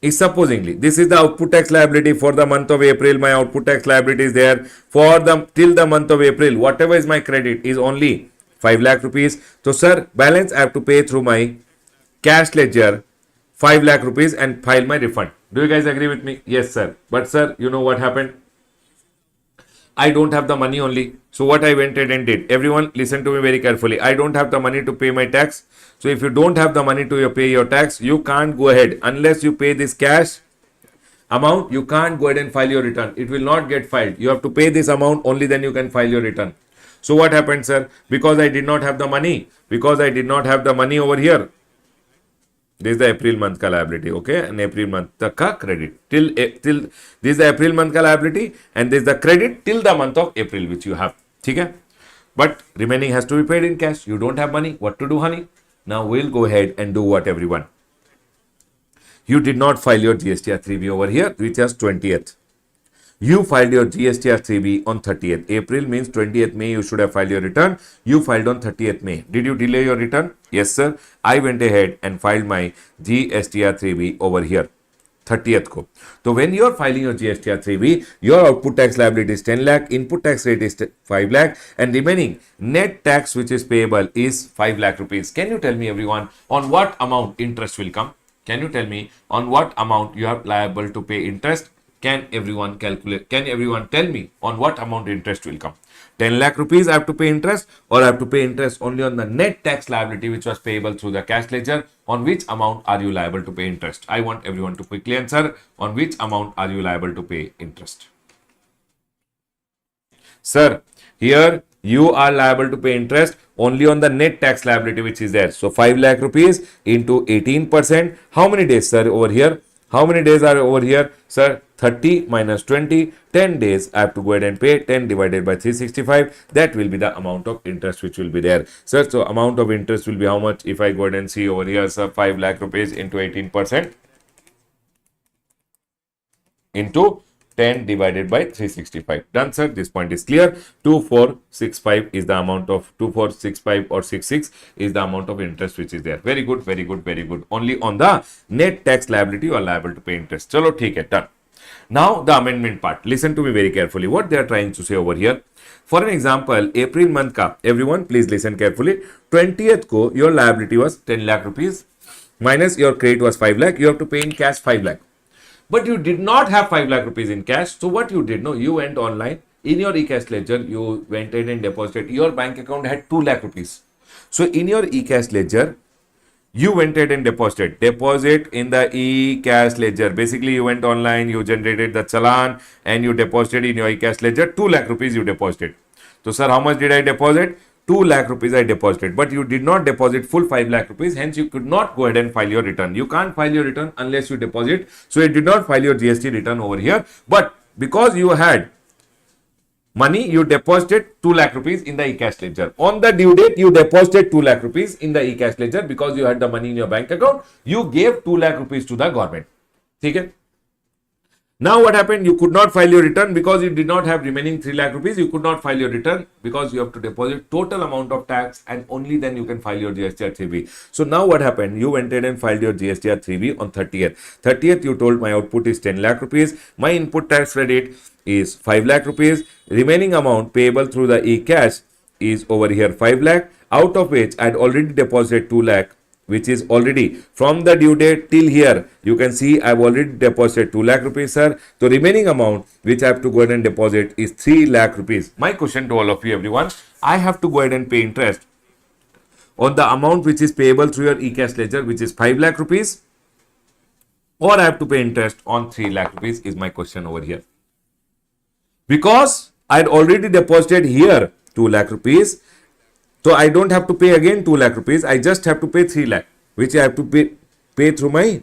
is supposingly, this is the output tax liability for the month of April. My output tax liability is there for the till the month of April. Whatever is my credit is only 5 lakh rupees. So sir, balance I have to pay through my cash ledger 5 lakh rupees and file my refund. Do you guys agree with me? Yes sir. But sir, you know what happened? I don't have the money only. So what I went ahead and did, everyone listen to me very carefully. I don't have the money to pay my tax. So if you don't have the money to pay your tax, you can't go ahead unless you pay this cash amount. You can't go ahead and file your return. It will not get filed. You have to pay this amount, only then you can file your return. So what happened, sir? Because I did not have the money, over here. This is the April month ka liability, okay? And April month ka credit till this is the April month ka liability, and this is the credit till the month of April which you have. Okay? But remaining has to be paid in cash. You don't have money. What to do, honey? Now we'll go ahead and do what, everyone? You did not file your GSTR 3B over here, which is 20th. You filed your GSTR 3B on 30th. April means 20th May you should have filed your return. You filed on 30th May. Did you delay your return? Yes, sir. I went ahead and filed my GSTR 3B over here. 30th ko. So when you are filing your GSTR 3B, your output tax liability is 10 lakh, input tax rate is 5 lakh, and remaining net tax which is payable is 5 lakh rupees. Can you tell me, everyone, on what amount interest will come? Can you tell me on what amount you are liable to pay interest? Can everyone calculate? Can everyone tell me on what amount interest will come? 10 lakh rupees I have to pay interest, or I have to pay interest only on the net tax liability which was payable through the cash ledger? On which amount are you liable to pay interest? I want everyone to quickly answer. On which amount are you liable to pay interest? Sir, here you are liable to pay interest only on the net tax liability which is there. So 5 lakh rupees into 18%. How many days, sir, over here? How many days are over here, sir? 30 minus 20, 10 days. I have to go ahead and pay 10 divided by 365. That will be the amount of interest which will be there, sir. So amount of interest will be how much? If I go ahead and see over here, sir, 5 lakh rupees into 18% into 10 divided by 365. Done, sir. This point is clear. 2465 is the amount of 2465 or 66 is the amount of interest which is there. Very good, very good, very good. Only on the net tax liability you are liable to pay interest. Chalo, theek hai, done. Now the amendment part. Listen to me very carefully. What they are trying to say over here. For an example, April month ka, everyone please listen carefully. 20th ko your liability was 10 lakh rupees minus your credit was 5 lakh. You have to pay in cash 5 lakh. but you did not have 5 lakh rupees in cash. So what you did, no, you went online in your eCash ledger, you went in and deposited. Your bank account had 2 lakh rupees. So in your eCash ledger, you went ahead and deposit in the eCash ledger. Basically, you went online, you generated the Challan and you deposited in your eCash ledger 2 lakh rupees you deposited. So, sir, how much did I deposit? 2 lakh rupees I deposited, but you did not deposit full 5 lakh rupees. Hence, you could not go ahead and file your return. You can't file your return unless you deposit. So, you did not file your GST return over here. But because you had money, you deposited 2 lakh rupees in the eCash ledger. On the due date, you deposited 2 lakh rupees in the eCash ledger because you had the money in your bank account. You gave 2 lakh rupees to the government. Okay? Now what happened? You could not file your return because you did not have remaining 3 lakh rupees. You could not file your return because you have to deposit total amount of tax and only then you can file your GSTR 3B. So now what happened? You went ahead and filed your GSTR 3B on 30th. 30th you told my output is 10 lakh rupees. My input tax credit is 5 lakh rupees. Remaining amount payable through the eCash is over here 5 lakh, out of which I had already deposited 2 lakh, which is already from the due date till here. You can see I've already deposited 2 lakh rupees, sir. The remaining amount which I have to go ahead and deposit is 3 lakh rupees. My question to all of you, everyone, I have to go ahead and pay interest on the amount which is payable through your eCash ledger, which is 5 lakh rupees, or I have to pay interest on 3 lakh rupees is my question over here. Because I had already deposited here 2 lakh rupees, so I don't have to pay again 2 lakh rupees. I just have to pay 3 lakh, which I have to pay through my,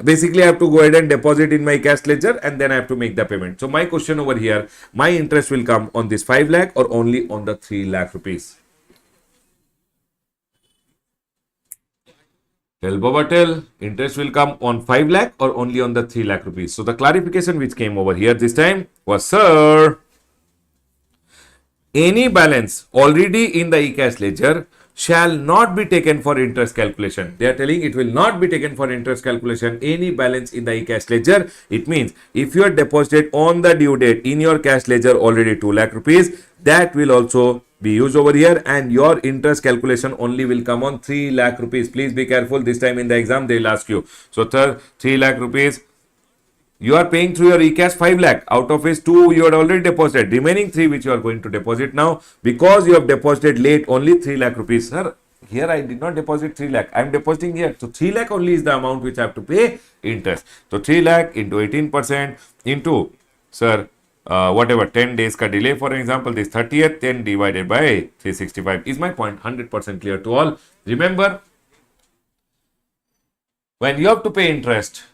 basically I have to go ahead and deposit in my cash ledger and then I have to make the payment. So my question over here, my interest will come on this 5 lakh or only on the 3 lakh rupees? Tell Baba, tell, interest will come on 5 lakh or only on the 3 lakh rupees? So the clarification which came over here this time was, sir, any balance already in the eCash ledger shall not be taken for interest calculation. They are telling it will not be taken for interest calculation. Any balance in the eCash ledger. It means if you are deposited on the due date in your cash ledger already 2 lakh rupees, that will also be used over here and your interest calculation only will come on 3 lakh rupees. Please be careful. This time in the exam they will ask you. So 3 lakh rupees. You are paying through your eCash 5 lakh, out of which 2 you had already deposited. Remaining 3 which you are going to deposit now, because you have deposited late only 3 lakh rupees. Sir, here I did not deposit 3 lakh. I am depositing here. So 3 lakh only is the amount which I have to pay interest. So 3 lakh into 18% into, sir, whatever 10 days ka delay, for example, this 30th, 10 divided by 365. Is my point 100% clear to all? Remember, when you have to pay interest,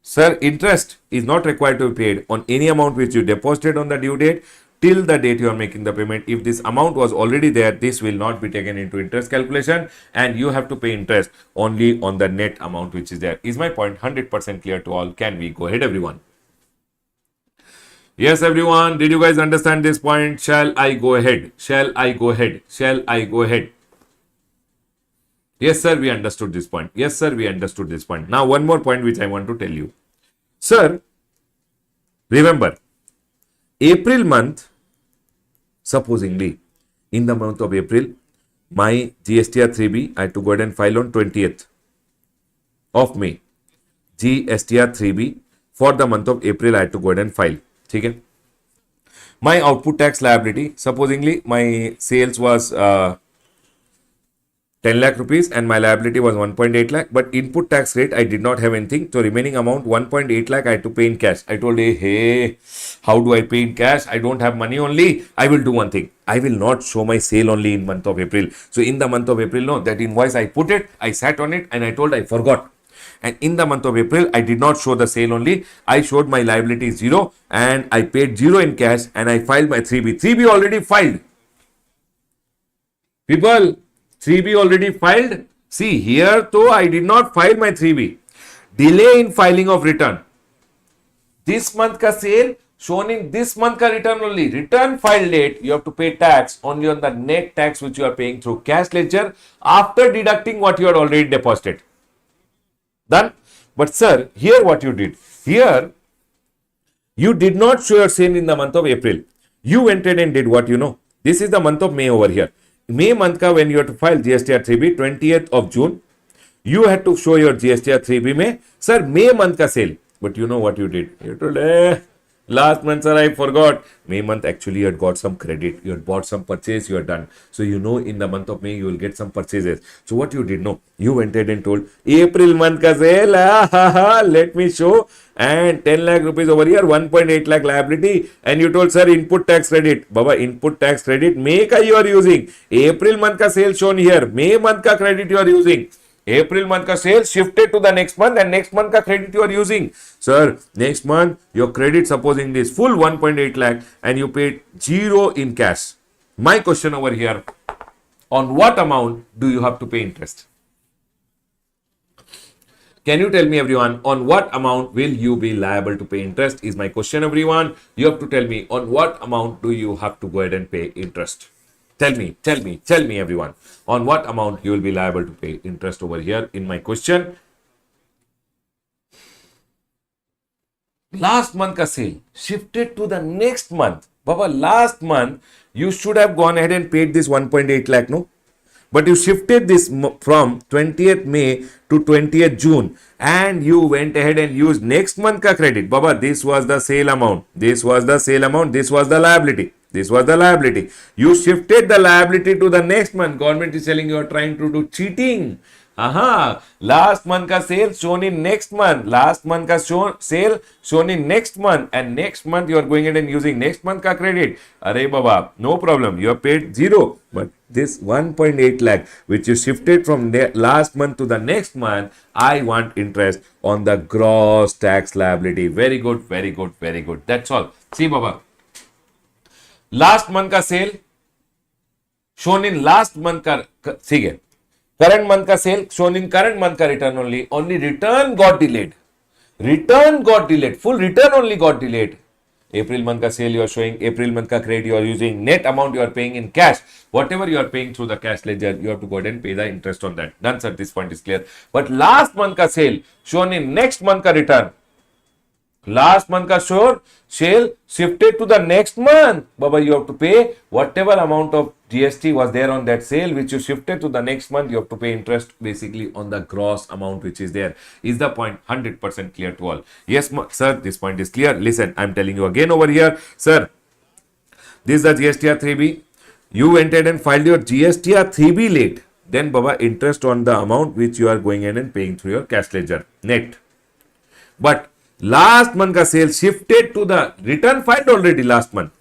sir, interest is not required to be paid on any amount which you deposited on the due date till the date you are making the payment. If this amount was already there, this will not be taken into interest calculation and you have to pay interest only on the net amount which is there. Is my point 100% clear to all? Can we go ahead, everyone? Yes, everyone. Did you guys understand this point? Shall I go ahead? Shall I go ahead? Shall I go ahead? Yes, sir, we understood this point. Yes, sir, we understood this point. Now, one more point which I want to tell you. Sir, remember, April month, supposingly, in the month of April, my GSTR 3B, I had to go ahead and file on 20th of May. GSTR 3B for the month of April, I had to go ahead and file. Okay? My output tax liability, supposingly, my sales was 10 lakh rupees and my liability was 1.8 lakh, but input tax rate I did not have anything. So remaining amount 1.8 lakh I had to pay in cash. I told hey, how do I pay in cash? I don't have money only. I will do one thing. I will not show my sale only in month of April. So in the month of April, no, that invoice I put it, I sat on it and I told I forgot. And in the month of April, I did not show the sale only. I showed my liability 0 and I paid 0 in cash and I filed my 3B. 3B already filed. People, 3B already filed. See here though I did not file my 3B. Delay in filing of return. This month ka sale shown in this month ka return only. Return filed late. You have to pay tax only on the net tax which you are paying through cash ledger after deducting what you had already deposited. Done. But sir, here what you did. Here you did not show your sale in the month of April. You went ahead and did what you know. This is the month of May over here. May month ka when you have to file GSTR 3B, 20th of June, You had to show your GST 3B में, sir, May month का sale. But you know what you did? You told, last month, sir, I forgot. May month, actually, you had got some credit. You had bought some purchase, you had done. So, you know, in the month of May, you will get some purchases. So, what you did? No, you went ahead and told, April month ka sale, let me show. And 10 lakh rupees over here, 1.8 lakh liability. And you told, sir, input tax credit. Baba, input tax credit, May ka you are using. April month ka sale shown here. May month ka credit you are using. April month ka sale shifted to the next month and next month ka credit you are using. Sir, next month your credit supposing this full 1.8 lakh and you paid 0 in cash. My question over here, on what amount do you have to pay interest? Can you tell me everyone, on what amount will you be liable to pay interest is my question everyone. You have to tell me on what amount do you have to go ahead and pay interest. Tell me everyone, on what amount you will be liable to pay interest over here in my question. Last month ka sale shifted to the next month. Baba, last month you should have gone ahead and paid this 1.8 lakh, no? But you shifted this from 20th May to 20th June and you went ahead and used next month ka credit. Baba, this was the sale amount. This was the sale amount. This was the liability. This was the liability. You shifted the liability to the next month. Government is telling you are trying to do cheating. Last month ka sale shown in next month. Last month ka sale shown in next month. And next month you are going ahead and using next month ka credit. Arey Baba, no problem. You have paid 0. But this 1.8 lakh which you shifted from last month to the next month, I want interest on the gross tax liability. Very good, very good, very good. That's all. See Baba. Last month ka sale shown in last month ka, see, current month ka sale shown in current month ka return only. Only return got delayed. Return got delayed. Full return only got delayed. April month ka sale you are showing. April month ka credit you are using. Net amount you are paying in cash. Whatever you are paying through the cash ledger, you have to go ahead and pay the interest on that. Done, sir. This point is clear. But last month ka sale shown in next month ka return. Last month ka sale shifted to the next month. Baba, you have to pay whatever amount of GST was there on that sale which you shifted to the next month. You have to pay interest basically on the gross amount which is there. Is the point 100% clear to all? Yes, sir, this point is clear. Listen, I am telling you again over here. Sir, this is the GSTR 3B. You went ahead and filed your GSTR 3B late. Then, Baba, interest on the amount which you are going ahead and paying through your cash ledger. Net. But last month ka sale shifted to the return filed already last month.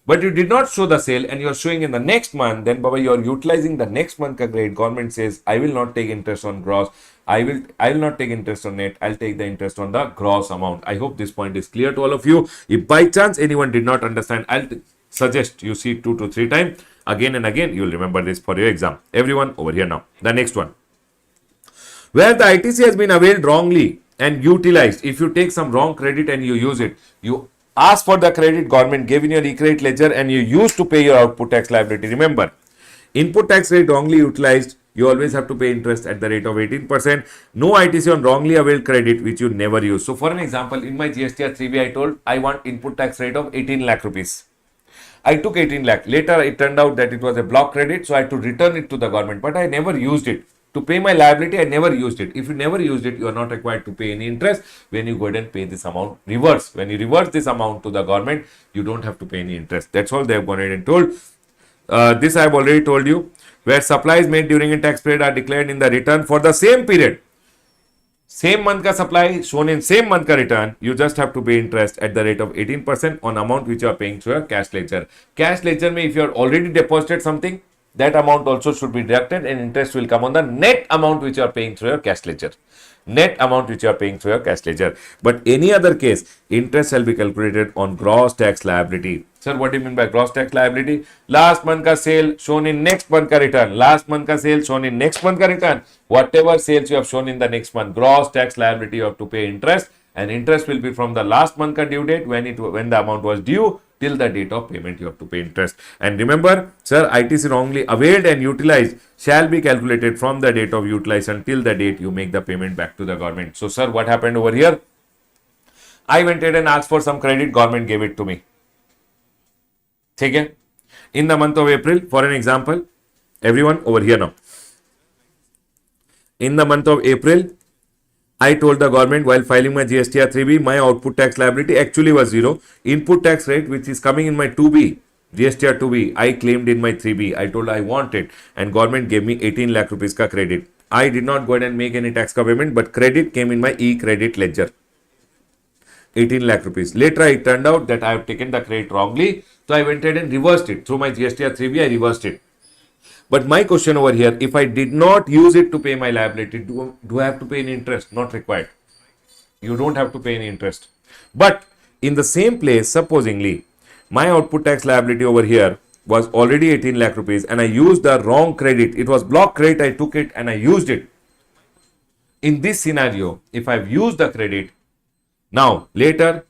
But you did not show the sale and you are showing in the next month. Then Baba, you are utilizing the next month ka grade. Government says, I will not take interest on gross. I will not take interest on net. I'll take the interest on the gross amount. I hope this point is clear to all of you. If by chance anyone did not understand, I'll suggest you see 2 to 3 times. Again and again, you will remember this for your exam. Everyone over here now. The next one. Where the ITC has been availed wrongly and utilized, if you take some wrong credit and you use it, you ask for the credit, government gave in your e-credit ledger and you used to pay your output tax liability. Remember, input tax rate wrongly utilized, you always have to pay interest at the rate of 18%. No ITC on wrongly availed credit which you never use. So for an example, in my GSTR 3B, I told I want input tax rate of 18 lakh rupees. I took 18 lakh. Later, it turned out that it was a block credit, so I had to return it to the government, but I never used it. To pay my liability, I never used it. If you never used it, you are not required to pay any interest when you go ahead and pay this amount reverse. When you reverse this amount to the government, you don't have to pay any interest. That's all they have gone ahead and told. This I have already told you. Where supplies made during a tax period are declared in the return for the same period. Same month ka supply shown in same month ka return, you just have to pay interest at the rate of 18% on amount which you are paying through your cash ledger. Cash ledger may, if you are already deposited something, that amount also should be deducted and interest will come on the net amount which you are paying through your cash ledger. Net amount which you are paying through your cash ledger. But any other case, interest shall be calculated on gross tax liability. Sir, what do you mean by gross tax liability? Last month ka sale shown in next month ka return. Last month ka sale shown in next month ka return. Whatever sales you have shown in the next month, gross tax liability you have to pay interest, and interest will be from the last month ka due date when the amount was due till the date of payment you have to pay interest. And remember, sir, ITC wrongly availed and utilized shall be calculated from the date of utilization till the date you make the payment back to the government. So, sir, what happened over here? I went ahead and asked for some credit, government gave it to me. Okay? In the month of April, for an example, everyone over here now. In the month of April, I told the government while filing my GSTR 3B, my output tax liability actually was zero. Input tax rate, which is coming in my 2B, GSTR 2B, I claimed in my 3B. I told I want it, and government gave me 18 lakh rupees ka credit. I did not go ahead and make any tax ka payment, but credit came in my e-credit ledger. 18 lakh rupees. Later, it turned out that I have taken the credit wrongly. So I went ahead and reversed it. Through my GSTR 3B, I reversed it. But my question over here, if I did not use it to pay my liability, do I have to pay any interest? Not required. You don't have to pay any interest. But in the same place, supposingly, my output tax liability over here was already 18 lakh rupees and I used the wrong credit. It was block credit. I took it and I used it. In this scenario, if I've used the credit, now later,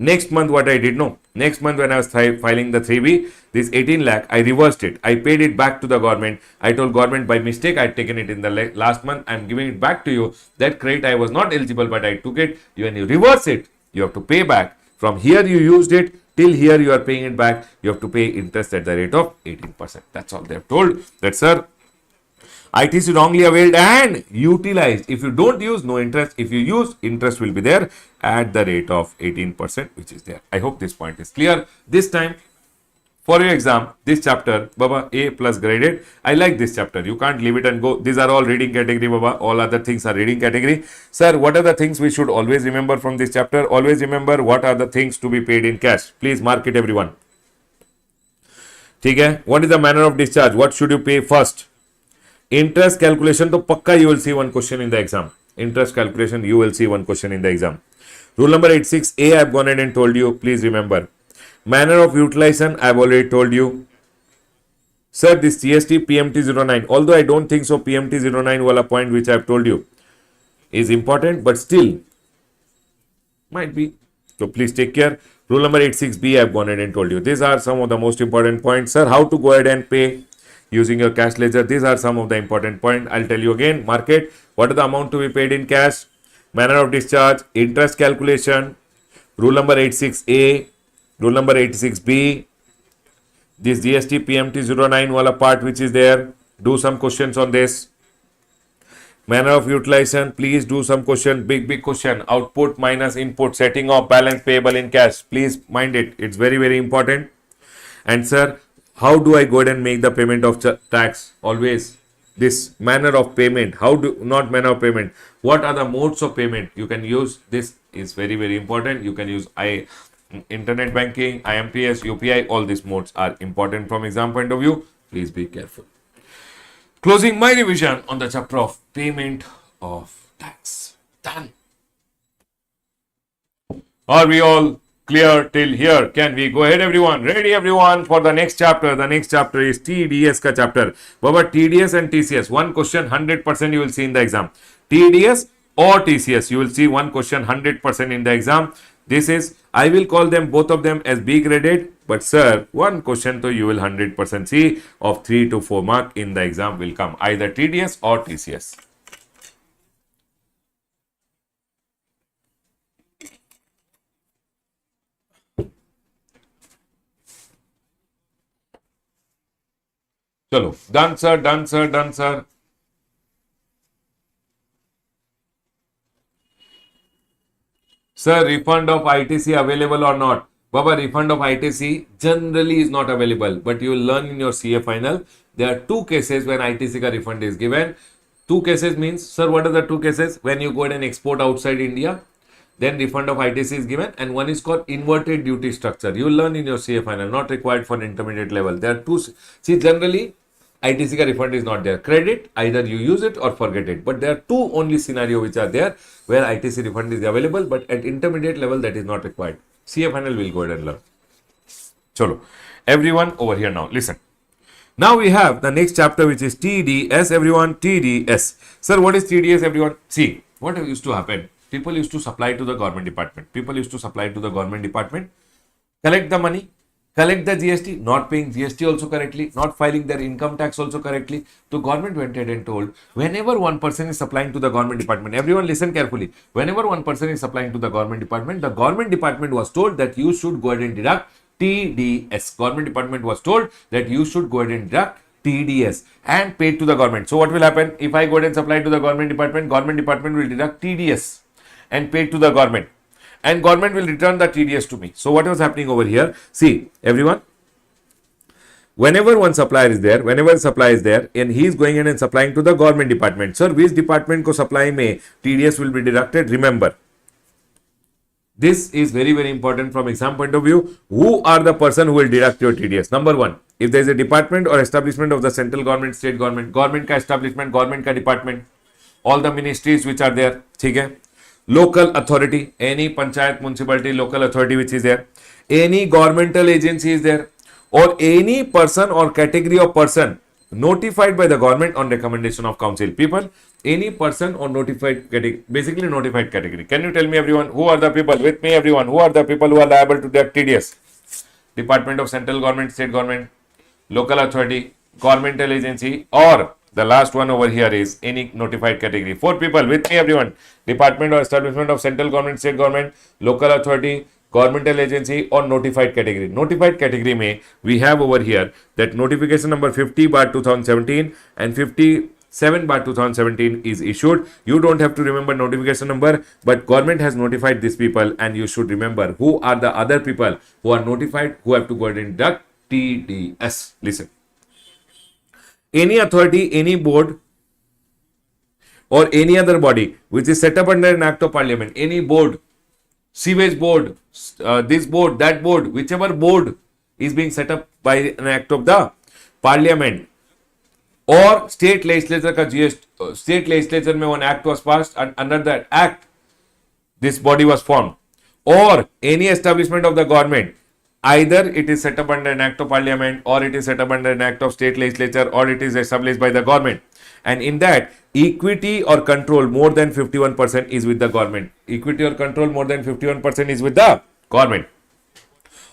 next month what I did, no. Next month when I was filing the 3B, this 18 lakh, I reversed it. I paid it back to the government. I told government by mistake, I had taken it in the last month. I'm giving it back to you. That credit I was not eligible, but I took it. When you reverse it, you have to pay back. From here you used it, till here you are paying it back. You have to pay interest at the rate of 18%. That's all they have told. That, sir, ITC wrongly availed and utilized. If you don't use, no interest. If you use, interest will be there at the rate of 18%, which is there. I hope this point is clear. This time, for your exam, this chapter, Baba, A plus graded. I like this chapter. You can't leave it and go. These are all reading category, Baba. All other things are reading category. Sir, what are the things we should always remember from this chapter? Always remember what are the things to be paid in cash. Please mark it, everyone. Okay? What is the manner of discharge? What should you pay first? Interest calculation, to pakka you will see one question in the exam. Interest calculation, you will see one question in the exam. Rule number 86A, I have gone ahead and told you. Please remember. Manner of utilization, I have already told you. Sir, this GST PMT09, although I don't think so, PMT09 wala point which I have told you is important, but still might be. So please take care. Rule number 86B, I have gone ahead and told you. These are some of the most important points. Sir, how to go ahead and pay using your cash ledger. These are some of the important points. I'll tell you again. Market. What is the amount to be paid in cash? Manner of discharge. Interest calculation. Rule number 86A. Rule number 86B. This GST PMT09 wala part which is there. Do some questions on this. Manner of utilization. Please do some question. Big question. Output minus input. Setting of balance payable in cash. Please mind it. It's very, very important. And sir, how do I go ahead and make the payment of tax? Always this manner of payment. How do, not manner of payment. What are the modes of payment? You can use, this is very, very important. You can use internet banking, IMPS, UPI. All these modes are important from exam point of view. Please be careful. Closing my revision on the chapter of payment of tax. Done. Are we all clear till here? Can we go ahead, everyone? Ready, everyone, for the next chapter? The next chapter is TDS ka chapter. Baba, TDS and TCS. One question 100% you will see in the exam. TDS or TCS, you will see one question 100% in the exam. This is, I will call them both of them as B graded, but sir, one question to you will 100% see of 3 to 4 mark in the exam will come, either TDS or TCS. Chalo, done sir, done sir, done sir. Sir, refund of ITC available or not? Baba, refund of ITC generally is not available, but you will learn in your CA final. There are two cases when ITC ka refund is given. Two cases means, sir, what are the two cases? When you go ahead and export outside India, then refund of ITC is given, and one is called inverted duty structure. You will learn in your CA final, not required for intermediate level. There are two. See, generally, ITC ka refund is not there. Credit, either you use it or forget it. But there are two only scenarios which are there where ITC refund is available, but at intermediate level that is not required. CA final will go ahead and learn. Chalo. Everyone over here now, listen. Now we have the next chapter which is TDS, everyone. TDS. Sir, what is TDS, everyone? See, what used to happen? People used to supply to the government department. Collect the money, collect the GST, not paying GST also correctly, not filing their income tax also correctly. So government went ahead and told, whenever one person is supplying to the government department, everyone listen carefully. Whenever one person is supplying to the government department was told that you should go ahead and deduct TDS. Government department was told that you should go ahead and deduct TDS and paid to the government. So what will happen if I go ahead and supply to the government department will deduct TDS and paid to the government, and government will return the TDS to me. So what was happening over here? See everyone, whenever one supplier is there, whenever supply is there and he is going in and supplying to the government department, sir which department ko supply mein TDS will be deducted? Remember, this is very very important from exam point of view. Who are the person who will deduct your TDS? Number one, if there is a department or establishment of the central government, state government, government ka establishment, government ka department, all the ministries which are there, theek hai. Local authority, any panchayat, municipality, local authority which is there, any governmental agency is there, or any person or category of person notified by the government on recommendation of council. People, any person or notified category, basically notified category. Can you tell me everyone, who are the people? With me everyone, who are the people who are liable to deduct TDS? Department of central government, state government, local authority, governmental agency, or the last one over here is any notified category. 4 people, with me everyone. Department or establishment of central government, state government, local authority, governmental agency, or notified category. Notified category may we have over here that notification number 50/2017 and 57/2017 is issued. You don't have to remember notification number, but government has notified these people, and you should remember who are the other people who are notified, who have to go ahead and deduct TDS. Listen. Any authority, any board, or any other body which is set up under an act of parliament, any board, sewage board, this board, that board, whichever board is being set up by an act of the parliament, or state legislature ka GST, state legislature mein one act was passed, and under that act this body was formed, or any establishment of the government, either it is set up under an act of parliament, or it is set up under an act of state legislature, or it is established by the government, and in that equity or control more than 51% is with the government. Equity or control more than 51% is with the government.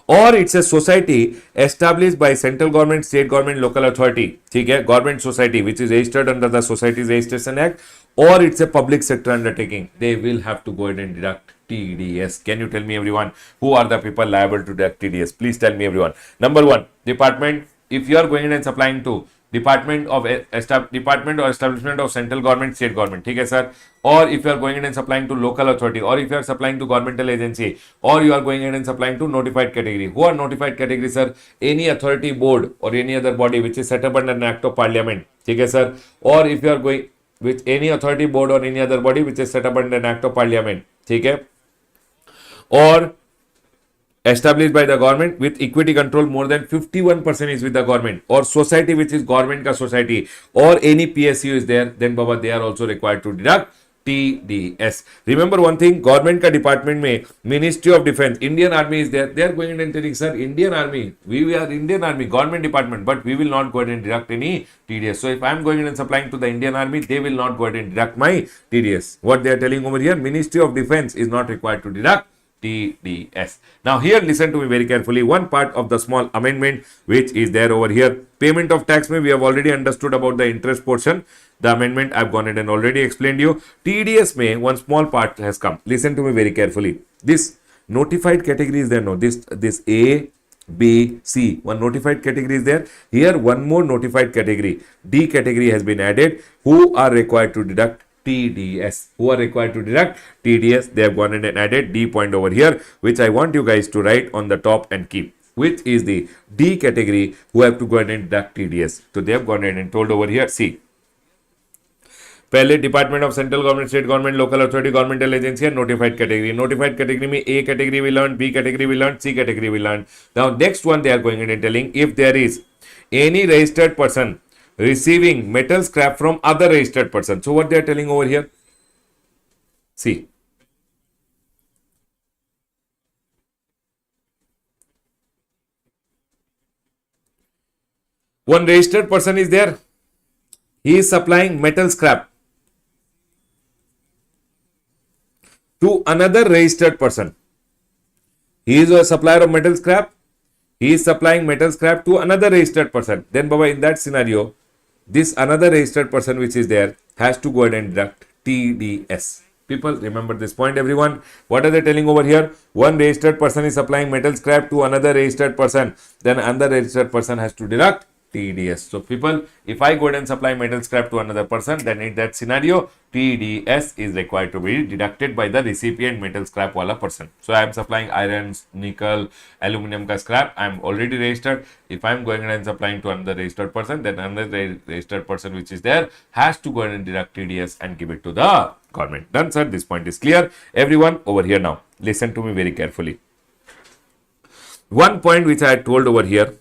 Or it's a society established by central government, state government, local authority, okay, government society which is registered under the Societies Registration Act, or it's a public sector undertaking. They will have to go ahead and deduct TDS. Can you tell me everyone, who are the people liable to deduct TDS? Please tell me everyone. Number one, department. If you are going in and supplying to department or establishment of central government, state government, okay sir, or if you are going in and supplying to local authority, or if you are supplying to governmental agency, or you are going in and supplying to notified category. Who are notified category, sir? Any authority, board, or any other body which is set up under an act of parliament, okay sir, or if you are going with any authority, board, or any other body which is set up under an act of parliament, okay, or established by the government with equity control more than 51% is with the government, or society which is government ka society, or any PSU is there, then baba they are also required to deduct TDS. Remember one thing, government ka department mein Ministry of Defense, Indian Army is there. They are going and telling, sir, Indian Army, we are Indian Army, government department, but we will not go ahead and deduct any TDS. So if I am going in and supplying to the Indian Army, they will not go ahead and deduct my TDS. What they are telling over here, Ministry of Defense is not required to deduct TDS. Now here listen to me very carefully. One part of the small amendment which is there over here. Payment of tax may we have already understood about the interest portion. The amendment I've gone ahead and already explained you. TDS may one small part has come. Listen to me very carefully. This notified category is there. No, this A, B, C. One notified category is there. Here one more notified category. D category has been added. Who are required to deduct TDS? Who are required to deduct TDS? They have gone in and added D point over here, which I want you guys to write on the top and keep, which is the D category who have to go ahead and deduct TDS. So they have gone in and told over here, see, पहले department of central government, state government, local authority, governmental agency and notified category. Notified category में A category we learn, B category we learn, C category we learn. Now next one they are going and telling if there is any registered person receiving metal scrap from other registered person. So what they are telling over here, see, one registered person is there, he is supplying metal scrap to another registered person. He is a supplier of metal scrap, he is supplying metal scrap to another registered person. Then baba, in that scenario, this another registered person which is there has to go ahead and deduct TDS. People remember this point everyone. What are they telling over here? One registered person is supplying metal scrap to another registered person, then another registered person has to deduct TDS. So people, if I go ahead and supply metal scrap to another person, then in that scenario, TDS is required to be deducted by the recipient metal scrap wala person. So I am supplying irons, nickel, aluminum ka scrap. I am already registered. If I am going ahead and supplying to another registered person, then another registered person which is there has to go ahead and deduct TDS and give it to the government. Done, sir. This point is clear. Everyone over here now, listen to me very carefully. One point which I had told over here,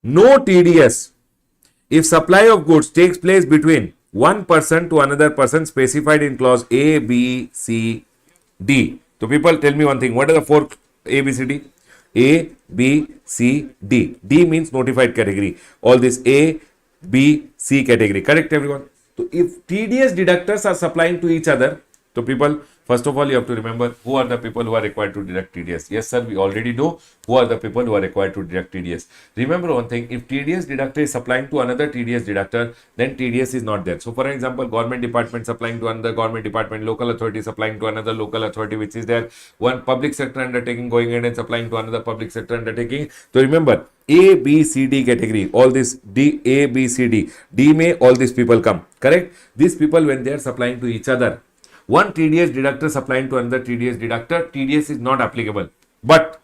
no TDS if supply of goods takes place between one person to another person specified in clause A, B, C, D. So people, tell me one thing. What are the four A, B, C, D? A, B, C, D. D means notified category. All this A, B, C category. Correct, everyone? So if TDS deductors are supplying to each other, so people, first of all, you have to remember who are the people who are required to deduct TDS. Yes, sir, we already know who are the people who are required to deduct TDS. Remember one thing, if TDS deductor is supplying to another TDS deductor, then TDS is not there. So, for example, government department supplying to another government department, local authority supplying to another local authority, which is there, one public sector undertaking going in and supplying to another public sector undertaking. So, remember, A, B, C, D category, all this D, A, B, C, D. D may all these people come, correct? These people, when they are supplying to each other, one TDS deductor supplying to another TDS deductor, TDS is not applicable. But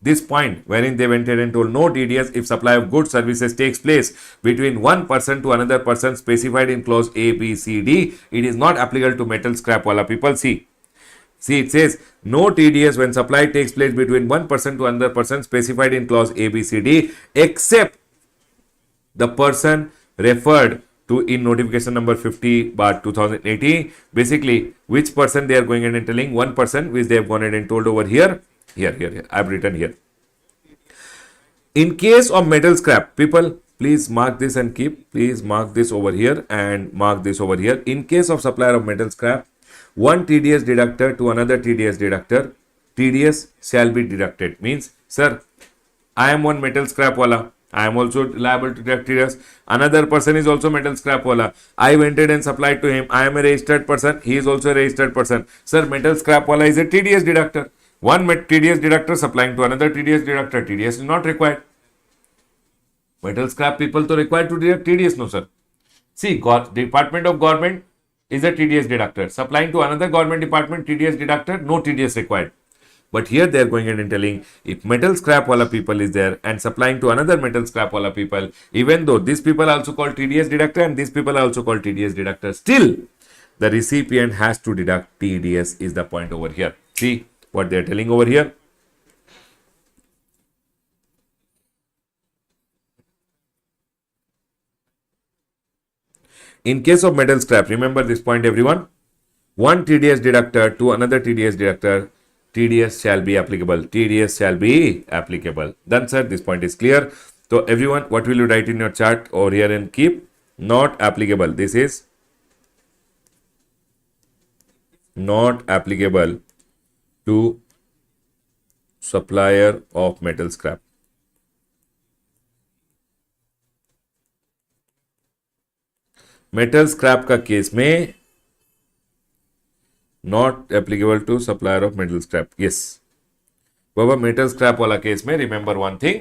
this point wherein they went ahead and told no TDS if supply of goods services takes place between one person to another person specified in clause A, B, C, D, it is not applicable to metal scrap wala people. See, it says no TDS when supply takes place between one person to another person specified in clause A, B, C, D, except the person referred to in notification number 50/2018. Basically, which person they are going in and telling? One person which they have gone in and told over here. Here. I have written here. In case of metal scrap, people, please mark this and keep. Please mark this over here and mark this over here. In case of supplier of metal scrap, one TDS deductor to another TDS deductor, TDS shall be deducted. Means, sir, I am one metal scrap wala. I am also liable to deduct TDS. Another person is also metal scrap wala. I went in and supplied to him. I am a registered person. He is also a registered person. Sir, metal scrap wala is a TDS deductor. One TDS deductor supplying to another TDS deductor. TDS is not required. Metal scrap people to required to deduct TDS, no sir. See, Department of Government is a TDS deductor. Supplying to another government department, TDS deductor, no TDS required. But here they are going in and telling if metal scrap wala people is there and supplying to another metal scrap wala people, even though these people are also called TDS deductor and these people are also called TDS deductor, still the recipient has to deduct TDS is the point over here. See what they are telling over here. In case of metal scrap, remember this point everyone, one TDS deductor to another TDS deductor, TDS shall be applicable. TDS shall be applicable. Done, sir. This point is clear. So, everyone, what will you write in your chart over here and keep? Not applicable. This is not applicable to supplier of metal scrap. Metal scrap का case में not applicable to supplier of metal scrap. Yes बाबा, metal scrap वाला case में remember one thing,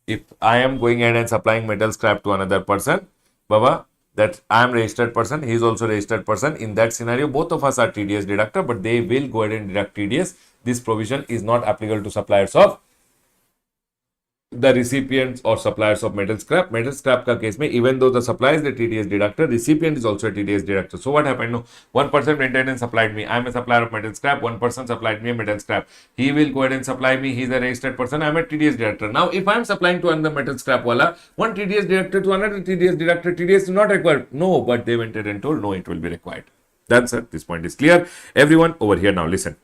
if I am going ahead and supplying metal scrap to another person, baba, that I am registered person, he is also registered person. In that scenario, both of us are TDS deductor, but they will go ahead and deduct TDS. This provision is not applicable to suppliers of the recipients or suppliers of metal scrap. Metal scrap ka case mein, even though the supplier is the TDS deductor, recipient is also a TDS deductor. So what happened? No, one person went ahead and supplied me. I am a supplier of metal scrap. One person supplied me a metal scrap. He will go ahead and supply me. He is a registered person. I am a TDS deductor. Now, if I am supplying to another metal scrap wala, one TDS deductor to another TDS deductor, TDS is not required. No, but they went ahead and told no, it will be required. That's it. This point is clear. Everyone over here now listen.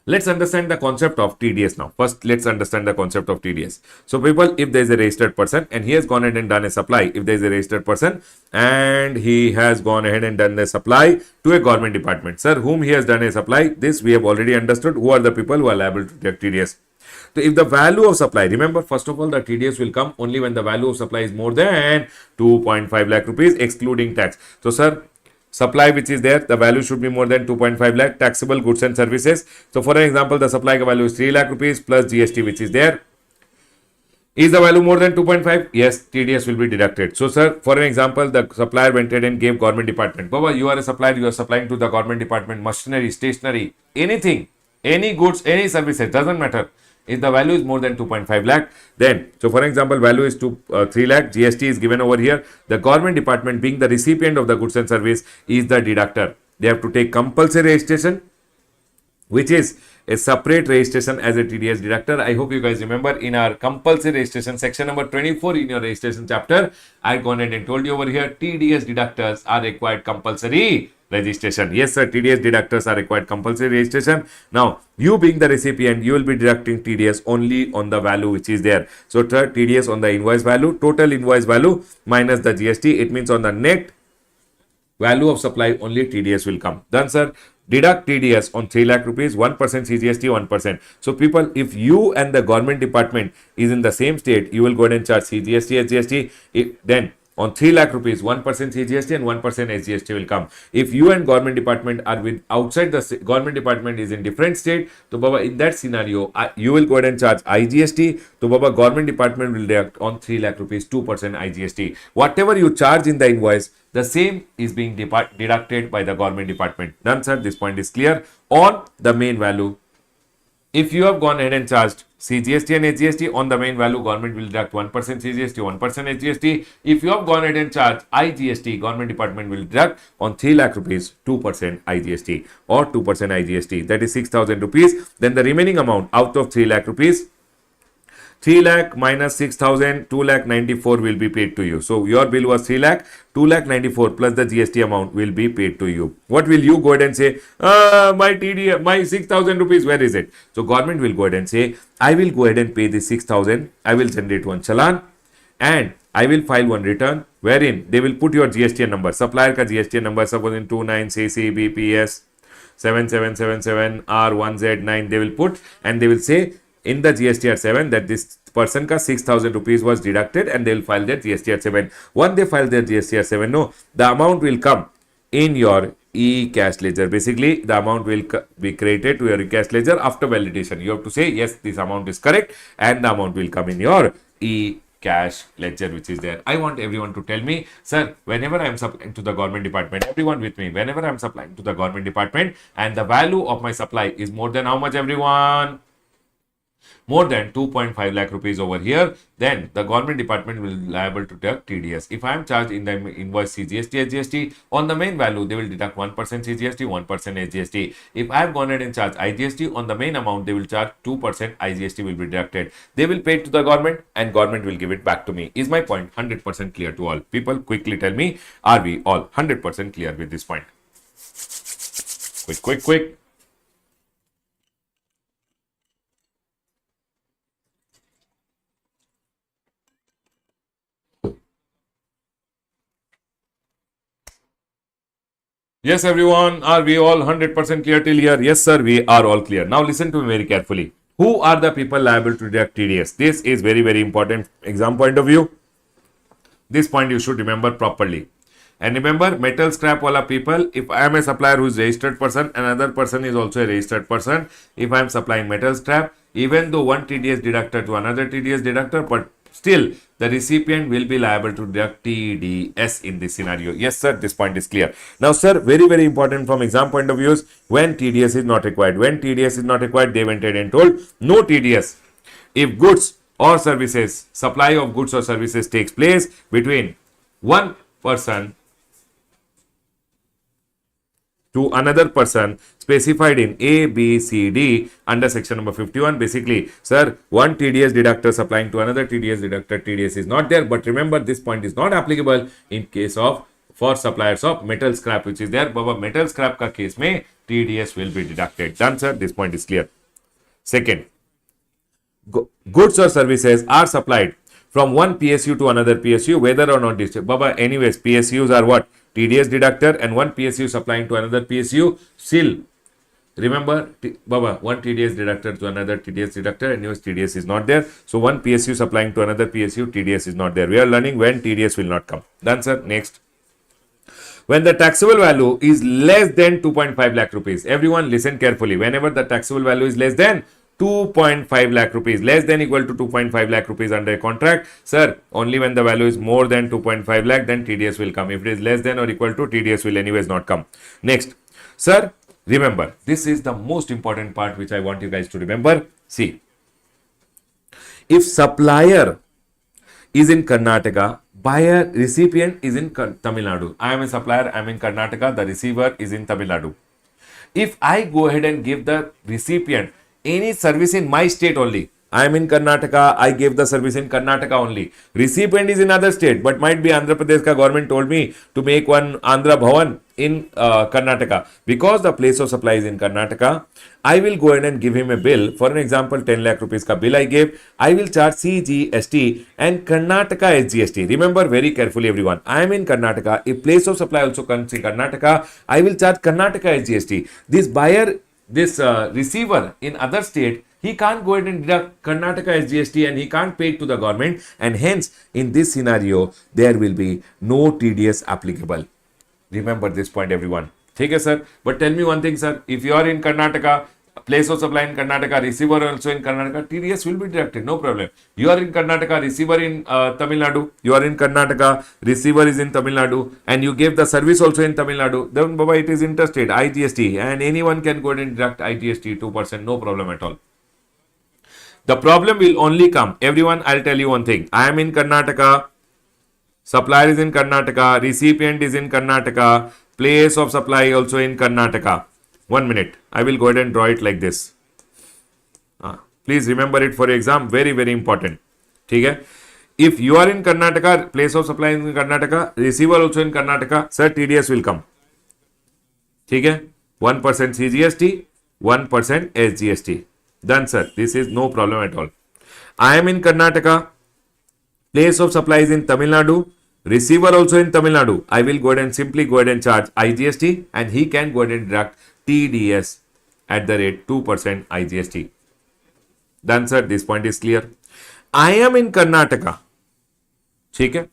Let's understand the concept of TDS now. First, let's understand the concept of TDS. So, people, if there is a registered person and he has gone ahead and done a supply, if there is a registered person and he has gone ahead and done a supply to a government department, sir, whom he has done a supply, this we have already understood. Who are the people who are liable to deduct TDS? So, if the value of supply, remember, first of all, the TDS will come only when the value of supply is more than 2.5 lakh rupees, excluding tax. So, sir, supply which is there, the value should be more than 2.5 lakh. Taxable goods and services. So for an example, the supply value is 3 lakh rupees plus GST which is there. Is the value more than 2.5? Yes, TDS will be deducted. So, sir, for an example, the supplier went ahead and gave government department. Baba, you are a supplier, you are supplying to the government department, machinery, stationery, anything, any goods, any services, doesn't matter. If the value is more than 2.5 lakh, then, so for example, value is 3 lakh, GST is given over here. The government department, being the recipient of the goods and service, is the deductor. They have to take compulsory registration, which is a separate registration as a TDS deductor. I hope you guys remember in our compulsory registration section number 24 in your registration chapter, I gone ahead and told you over here, TDS deductors are required compulsory registration. Yes, sir, TDS deductors are required compulsory registration. Now, you being the recipient, you will be deducting TDS only on the value which is there. So, TDS on the invoice value, total invoice value minus the GST. It means on the net value of supply only TDS will come. Done, sir. Deduct TDS on 3 lakh rupees, 1% CGST, 1%. So people, if you and the government department is in the same state, you will go ahead and charge CGST, SGST. Then on 3 lakh rupees, 1% CGST and 1% SGST will come. If you and government department are with outside the government department is in different state, so Baba, in that scenario, you will go ahead and charge IGST. So Baba, government department will deduct on 3 lakh rupees, 2% IGST. Whatever you charge in the invoice, the same is being deducted by the government department. Done, sir. This point is clear. On the main value, if you have gone ahead and charged CGST and HGST on the main value, government will deduct 1% CGST, 1% HGST. If you have gone ahead and charged IGST, government department will deduct on 3 lakh rupees, 2% IGST or 2% IGST. That is 6,000 rupees. Then the remaining amount out of 3 lakh rupees, 3 lakh minus 6,000, 2 lakh 94 will be paid to you. So your bill was 3 lakh, 2 lakh 94 plus the GST amount will be paid to you. What will you go ahead and say? My TD, my 6,000 rupees, where is it? So government will go ahead and say, I will go ahead and pay the 6,000. I will generate one challan and I will file one return wherein they will put your GST number, supplier ka GST number, suppose in 29CC 7777 R1Z9 they will put, and they will say in the GSTR 7 that this person ka 6,000 rupees was deducted and they will file their GSTR 7. Once they file their GSTR 7, no, the amount will come in your e-cash ledger. Basically, the amount will be created to your e-cash ledger after validation. You have to say, yes, this amount is correct and the amount will come in your e-cash ledger which is there. I want everyone to tell me, sir, whenever I am supplying to the government department, everyone with me, whenever I am supplying to the government department and the value of my supply is more than how much, everyone? More than 2.5 lakh rupees over here, then the government department will be liable to deduct TDS. If I am charged in the invoice CGST, SGST, on the main value, they will deduct 1% CGST, 1% SGST. If I have gone ahead and charged IGST, on the main amount, they will charge 2% IGST will be deducted. They will pay it to the government and government will give it back to me. Is my point 100% clear to all? People, quickly tell me, are we all 100% clear with this point? Quick. Yes, everyone, are we all 100% clear till here? Yes, sir, we are all clear. Now, listen to me very carefully. Who are the people liable to deduct TDS? This is very, very important exam point of view. This point you should remember properly. And remember, metal scrap wala people, if I am a supplier who is registered person, another person is also a registered person. If I am supplying metal scrap, even though one TDS deductor to another TDS deductor, but still, the recipient will be liable to deduct TDS in this scenario. Yes, sir, this point is clear. Now, sir, very, very important from exam point of view is when TDS is not required. When TDS is not required, they went ahead and told no TDS. If goods or services, supply of goods or services takes place between one person to another person specified in A, B, C, D under section number 51. Basically, sir, one TDS deductor supplying to another TDS deductor, TDS is not there. But remember, this point is not applicable in case of for suppliers of metal scrap which is there. Baba, metal scrap ka case mein TDS will be deducted. Done, sir. This point is clear. Second, goods or services are supplied from one PSU to another PSU, whether or not discharged. Baba, anyways, PSUs are what? TDS deductor, and one PSU supplying to another PSU. Still, remember, Baba, one TDS deductor to another TDS deductor, and yours TDS is not there. So, one PSU supplying to another PSU, TDS is not there. We are learning when TDS will not come. Done, sir. Next. When the taxable value is less than 2.5 lakh rupees, everyone listen carefully. Whenever the taxable value is less than 2.5 lakh rupees, less than equal to 2.5 lakh rupees under a contract, sir, only when the value is more than 2.5 lakh, then TDS will come. If it is less than or equal to, TDS will anyways not come. Next, sir, remember, this is the most important part which I want you guys to remember. See, if supplier is in Karnataka, buyer, recipient is in Tamil Nadu. I am a supplier, I am in Karnataka, the receiver is in Tamil Nadu. If I go ahead and give the recipient any service in my state only, I am in Karnataka, I gave the service in Karnataka only. Recipient is in other state, but might be Andhra Pradesh ka government told me to make one Andhra Bhavan in Karnataka. Because the place of supply is in Karnataka, I will go ahead and give him a bill. For an example, 10 lakh rupees ka bill I gave. I will charge CGST and Karnataka SGST. Remember very carefully everyone. I am in Karnataka. If place of supply also comes in Karnataka, I will charge Karnataka SGST. This buyer, this receiver in other state, he can't go ahead and deduct Karnataka SGST and he can't pay it to the government, and hence in this scenario there will be no TDS applicable. Remember this point everyone. Okay, sir. But tell me one thing, sir. If you are in Karnataka, place of supply in Karnataka, receiver also in Karnataka, TDS will be deducted. No problem. You are in Karnataka, receiver in Tamil Nadu. You are in Karnataka, receiver is in Tamil Nadu, and you gave the service also in Tamil Nadu. Then, Baba, it is interstate, IGST, and anyone can go ahead and deduct IGST 2%. No problem at all. The problem will only come. Everyone, I'll tell you one thing. I am in Karnataka. Supplier is in Karnataka. Recipient is in Karnataka. Place of supply also in Karnataka. 1 minute. I will go ahead and draw it like this. Please remember it for exam. Very, very important. Okay? If you are in Karnataka, place of supply in Karnataka, receiver also in Karnataka, sir, TDS will come. Okay? 1% CGST, 1% SGST. Done, sir. This is no problem at all. I am in Karnataka. Place of supply is in Tamil Nadu. Receiver also in Tamil Nadu. I will go ahead and simply go ahead and charge IGST, and he can go ahead and deduct TDS at the rate 2% IGST. Done, sir. This point is clear. I am in Karnataka. Okay?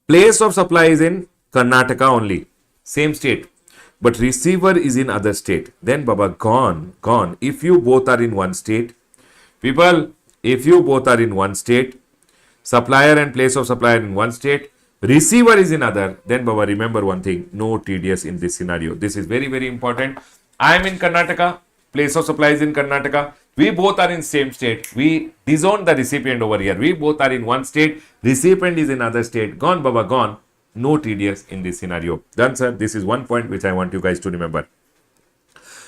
Place of supply is in Karnataka only. Same state. But receiver is in other state. Then, Baba, gone. If you both are in one state, people, if you both are in one state, supplier and place of supplier in one state, receiver is in other, then, Baba, remember one thing, no TDS in this scenario. This is very, very important. I am in Karnataka, place of supply is in Karnataka. We both are in same state. We disowned the recipient over here. We both are in one state. Recipient is in other state. Gone, Baba, gone. No TDS in this scenario. Done, sir. This is one point which I want you guys to remember.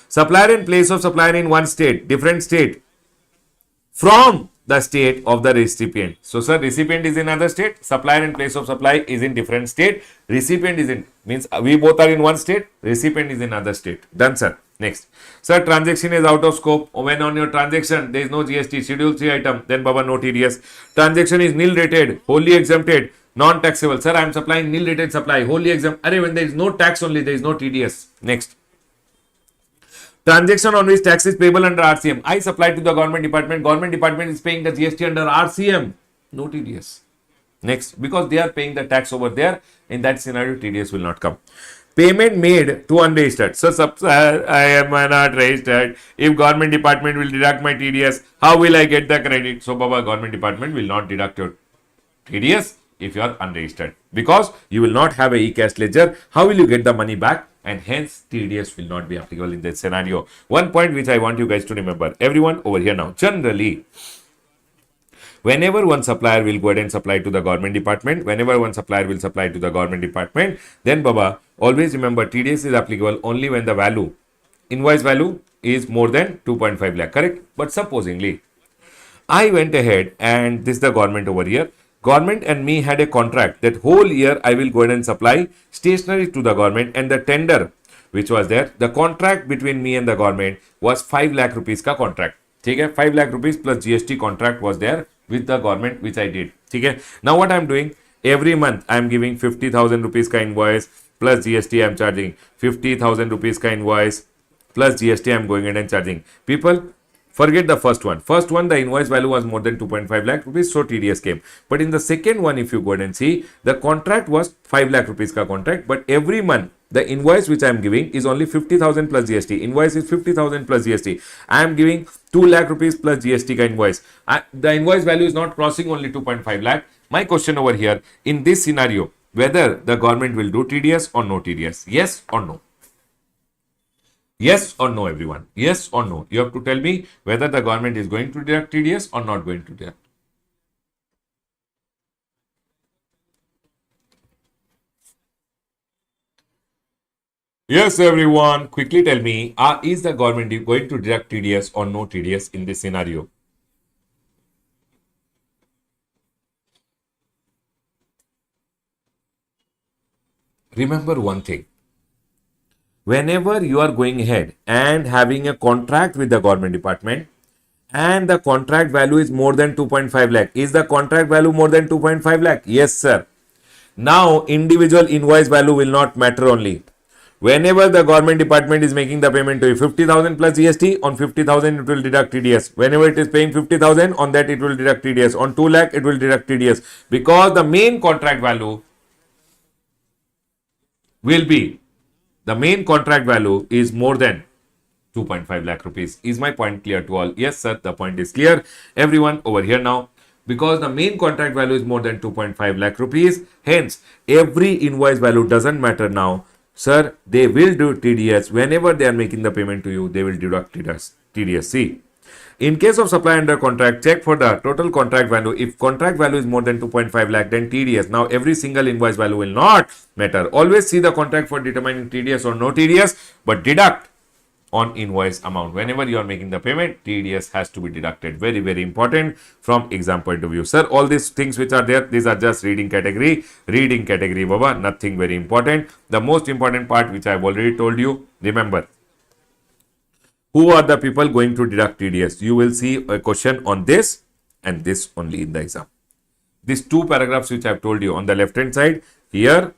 Supplier and place of supplier in one state, different state from the state of the recipient. So, sir, recipient is in other state, supplier and place of supply is in different state, recipient is in, means we both are in one state, recipient is in other state. Done, sir. Next. Sir, transaction is out of scope. When on your transaction, there is no GST, schedule 3 item, then, Baba, no TDS. Transaction is nil rated, wholly exempted, non-taxable. Sir, I am supplying nil rated supply, wholly exempt. When there is no tax only, there is no TDS. Next. Transaction on which tax is payable under RCM. I supply to the government department. Government department is paying the GST under RCM. No TDS. Next. Because they are paying the tax over there. In that scenario, TDS will not come. Payment made to unregistered. So, I am not registered. If government department will deduct my TDS, how will I get the credit? So, Baba, government department will not deduct your TDS if you are unregistered. Because you will not have a e-cash ledger. How will you get the money back? And hence TDS will not be applicable in this scenario. One point which I want you guys to remember. Everyone over here now. Generally, whenever one supplier will go ahead and supply to the government department, then, Baba, always remember TDS is applicable only when the value, invoice value is more than 2.5 lakh, correct? But supposingly, I went ahead and this is the government over here. Government and me had a contract that whole year I will go ahead and supply stationery to the government, and the tender which was there, the contract between me and the government was 5 lakh rupees ka contract. Okay? 5 lakh rupees plus GST contract was there with the government which I did. Okay? Now what I am doing, every month I am giving 50,000 rupees ka invoice plus GST I am charging. 50,000 rupees ka invoice plus GST I am going ahead and charging. People, Forget the first one. First one, the invoice value was more than 2.5 lakh rupees, so TDS came. But in the second one, if you go ahead and see, the contract was 5 lakh rupees ka contract, but every month, the invoice which I am giving is only 50,000 plus GST. Invoice is 50,000 plus GST. I am giving 2 lakh rupees plus GST ka invoice. The invoice value is not crossing only 2.5 lakh. My question over here, in this scenario, whether the government will do TDS or no TDS? Yes or no? Yes or no, everyone? Yes or no? You have to tell me whether the government is going to deduct TDS or not going to deduct. Yes, everyone. Quickly tell me, is the government going to deduct TDS or no TDS in this scenario? Remember one thing. Whenever you are going ahead and having a contract with the government department and the contract value is more than 2.5 lakh, is the contract value more than 2.5 lakh? Yes, sir. Now, individual invoice value will not matter only. Whenever the government department is making the payment to you, 50,000 plus GST, on 50,000 it will deduct TDS. Whenever it is paying 50,000, on that it will deduct TDS. On 2 lakh, it will deduct TDS. Because the main contract value will be, the main contract value is more than 2.5 lakh rupees. Is my point clear to all? Yes, sir, the point is clear. Everyone over here now, because the main contract value is more than 2.5 lakh rupees, hence every invoice value doesn't matter now. Sir, they will do TDS. Whenever they are making the payment to you, they will deduct TDS. See, in case of supply under contract, check for the total contract value. If contract value is more than 2.5 lakh, then TDS. Now, every single invoice value will not matter. Always see the contract for determining TDS or no TDS, but deduct on invoice amount. Whenever you are making the payment, TDS has to be deducted. Very, very important from exam point of view. Sir, all these things which are there, these are just reading category. Reading category, Baba, nothing very important. The most important part which I have already told you, remember, who are the people going to deduct TDS? You will see a question on this and this only in the exam. These two paragraphs which I have told you on the left hand side, here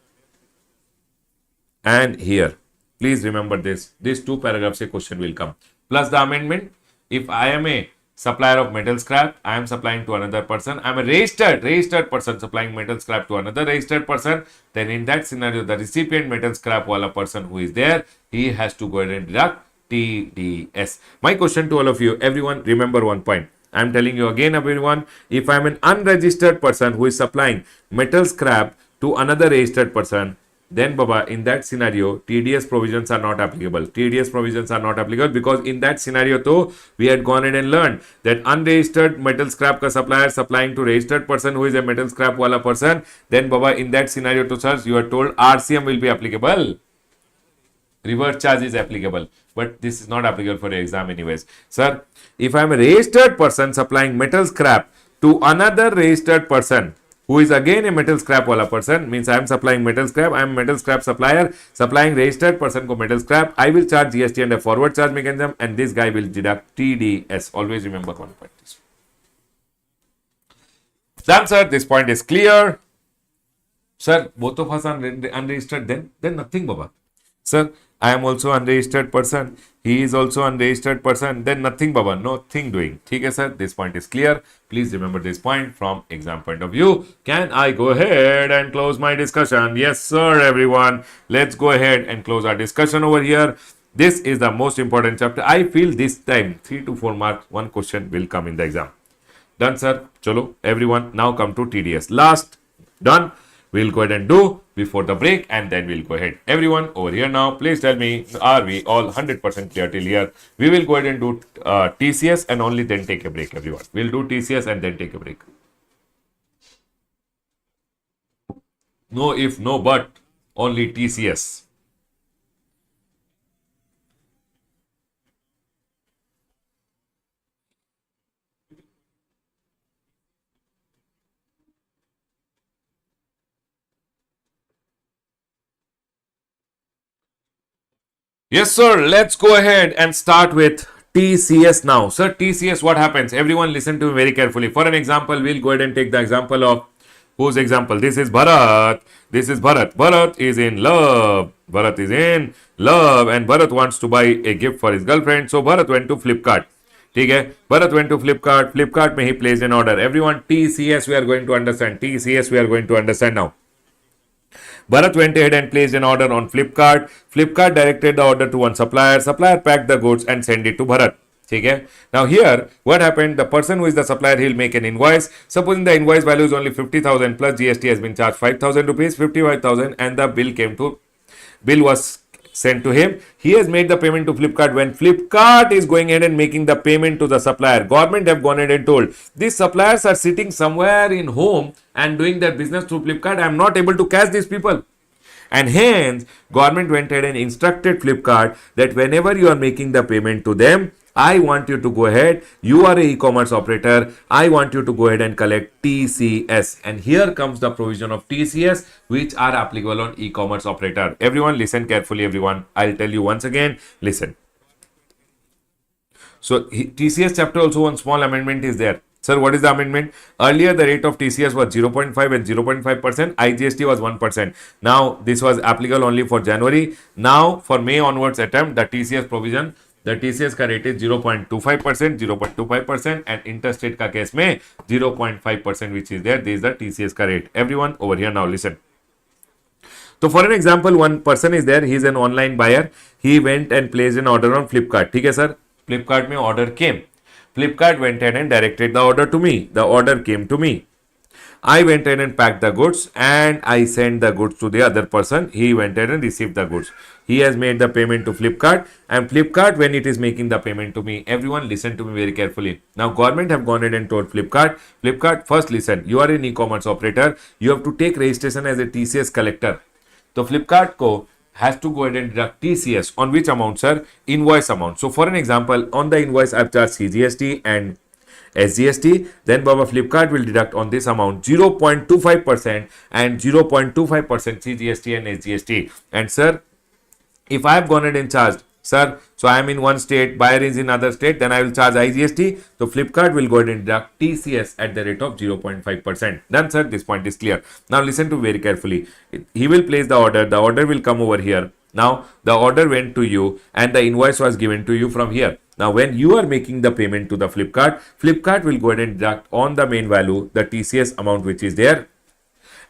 and here. Please remember this. These two paragraphs a question will come. Plus the amendment. If I am a supplier of metal scrap, I am supplying to another person. I am a registered person supplying metal scrap to another registered person. Then in that scenario, the recipient metal scrap wala person who is there, he has to go ahead and deduct TDS. My question to all of you, everyone, remember one point. I am telling you again, everyone, if I am an unregistered person who is supplying metal scrap to another registered person, then Baba, in that scenario, TDS provisions are not applicable. TDS provisions are not applicable because in that scenario, though, we had gone in and learned that unregistered metal scrap ka supplier supplying to registered person who is a metal scrap wala person, then Baba, in that scenario to search, you are told RCM will be applicable. Reverse charge is applicable, but this is not applicable for the exam anyways. Sir, if I am a registered person supplying metal scrap to another registered person, who is again a metal scrap wala person, means I am supplying metal scrap, I am metal scrap supplier, supplying registered person ko metal scrap, I will charge GST and a forward charge mechanism and this guy will deduct TDS. Always remember one point. Done, sir. This point is clear. Sir, both of us are unregistered, then nothing, Baba. Sir, I am also unregistered person. He is also unregistered person. Then nothing, Baba. Nothing doing. Okay, sir. This point is clear. Please remember this point from exam point of view. Can I go ahead and close my discussion? Yes, sir, everyone. Let's go ahead and close our discussion over here. This is the most important chapter. I feel this time 3 to 4 marks, one question will come in the exam. Done, sir. Chalo, everyone. Now come to TDS. Last. Done. We'll go ahead and do before the break and then we'll go ahead. Everyone over here now, please tell me, are we all 100% clear till here? We will go ahead and do TCS and only then take a break, everyone. We'll do TCS and then take a break. No if, no but, only TCS. Yes, sir. Let's go ahead and start with TCS now. Sir, TCS, what happens? Everyone listen to me very carefully. For an example, we'll go ahead and take the example of whose example? This is Bharat. This is Bharat. Bharat is in love. Bharat is in love and Bharat wants to buy a gift for his girlfriend. So Bharat went to Flipkart. ठीक है. Bharat went to Flipkart. Flipkart में he placed an order. Everyone, TCS we are going to understand. TCS we are going to understand now. Bharat went ahead and placed an order on Flipkart. Flipkart directed the order to one supplier. Supplier packed the goods and sent it to Bharat. Okay. Now here, what happened? The person who is the supplier, he'll make an invoice. Supposing the invoice value is only 50,000 plus GST has been charged 5,000 rupees, 55,000, and the bill was sent to him. He has made the payment to Flipkart. When Flipkart is going ahead and making the payment to the supplier, government have gone ahead and told these suppliers are sitting somewhere in home and doing their business through Flipkart. I am not able to catch these people. And hence, government went ahead and instructed Flipkart that whenever you are making the payment to them, I want you to go ahead, you are a e-commerce operator, I want you to go ahead and collect TCS. And here comes the provision of TCS which are applicable on e-commerce operator. Everyone listen carefully, everyone. I'll tell you once again, listen. So TCS chapter also one small amendment is there. Sir, what is the amendment? Earlier, the rate of TCS was 0.5 and 0.5%. IGST was 1%. Now, this was applicable only for January. Now, for May onwards attempt, the TCS provision, the TCS का rate is 0.25%, 0.25%, and interstate का case में 0.5% which is there. This is the TCS का rate. Everyone over here now listen. So for an example, one person is there. He is an online buyer. He went and placed an order on Flipkart. ठीक है sir? Flipkart में order came. Flipkart went ahead and directed the order to me. The order came to me. I went ahead and packed the goods and I sent the goods to the other person. He went ahead and received the goods. He has made the payment to Flipkart, and Flipkart, when it is making the payment to me, everyone listen to me very carefully. Now government have gone ahead and told Flipkart, first listen, you are an e-commerce operator. You have to take registration as a TCS collector. So Flipkart ko has to go ahead and deduct TCS on which amount, sir? Invoice amount. So for an example, on the invoice I've charged CGST and SGST, then Baba Flipkart will deduct on this amount 0.25% and 0.25% CGST and SGST. And sir, if I have gone ahead and charged, sir, so I am in one state, buyer is in other state, then I will charge IGST. So Flipkart will go ahead and deduct TCS at the rate of 0.5%. Done, sir. This point is clear. Now listen to very carefully. He will place the order will come over here. Now the order went to you and the invoice was given to you from here. Now when you are making the payment to the Flipkart will go ahead and deduct on the main value the TCS amount which is there,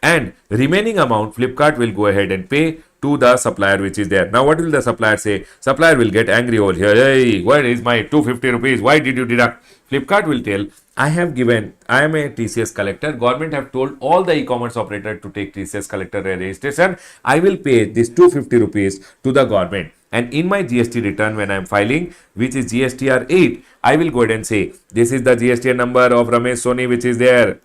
and remaining amount Flipkart will go ahead and pay to the supplier which is there. Now what will the supplier say? Supplier will get angry over here. Hey, where is my 250 rupees? Why did you deduct? Flipkart will tell, I am a TCS collector. Government have told all the e-commerce operator to take TCS collector registration. I will pay this 250 rupees to the government. And in my GST return when I am filing, which is GSTR 8, I will go ahead and say, this is the GST number of Ramesh Soni which is there.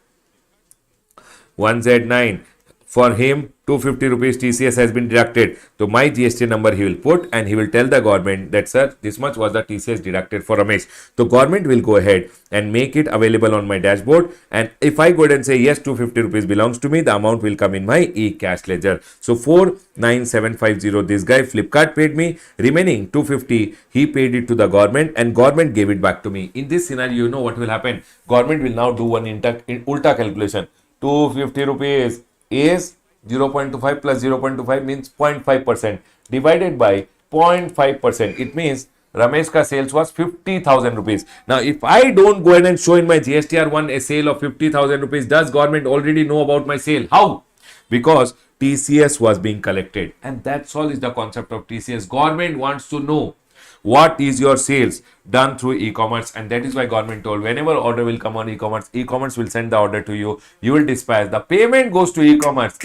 1Z9. For him, 250 rupees TCS has been deducted. So my GST number he will put and he will tell the government that, sir, this much was the TCS deducted for Ramesh. So government will go ahead and make it available on my dashboard. And if I go ahead and say, yes, 250 rupees belongs to me, the amount will come in my e-cash ledger. So 49750, this guy Flipkart paid me. Remaining 250, he paid it to the government and government gave it back to me. In this scenario, you know what will happen? Government will now do one ulta calculation. 250 rupees is 0.25 plus 0.25 means 0.5% divided by 0.5%. It means Ramesh ka sales was 50,000 rupees. Now, if I don't go ahead and show in my GSTR1 a sale of 50,000 rupees, does government already know about my sale? How? Because TCS was being collected, and that's all is the concept of TCS. Government wants to know what is your sales done through e-commerce, and that is why government told whenever order will come on e-commerce will send the order to you, you will dispatch, the payment goes to e-commerce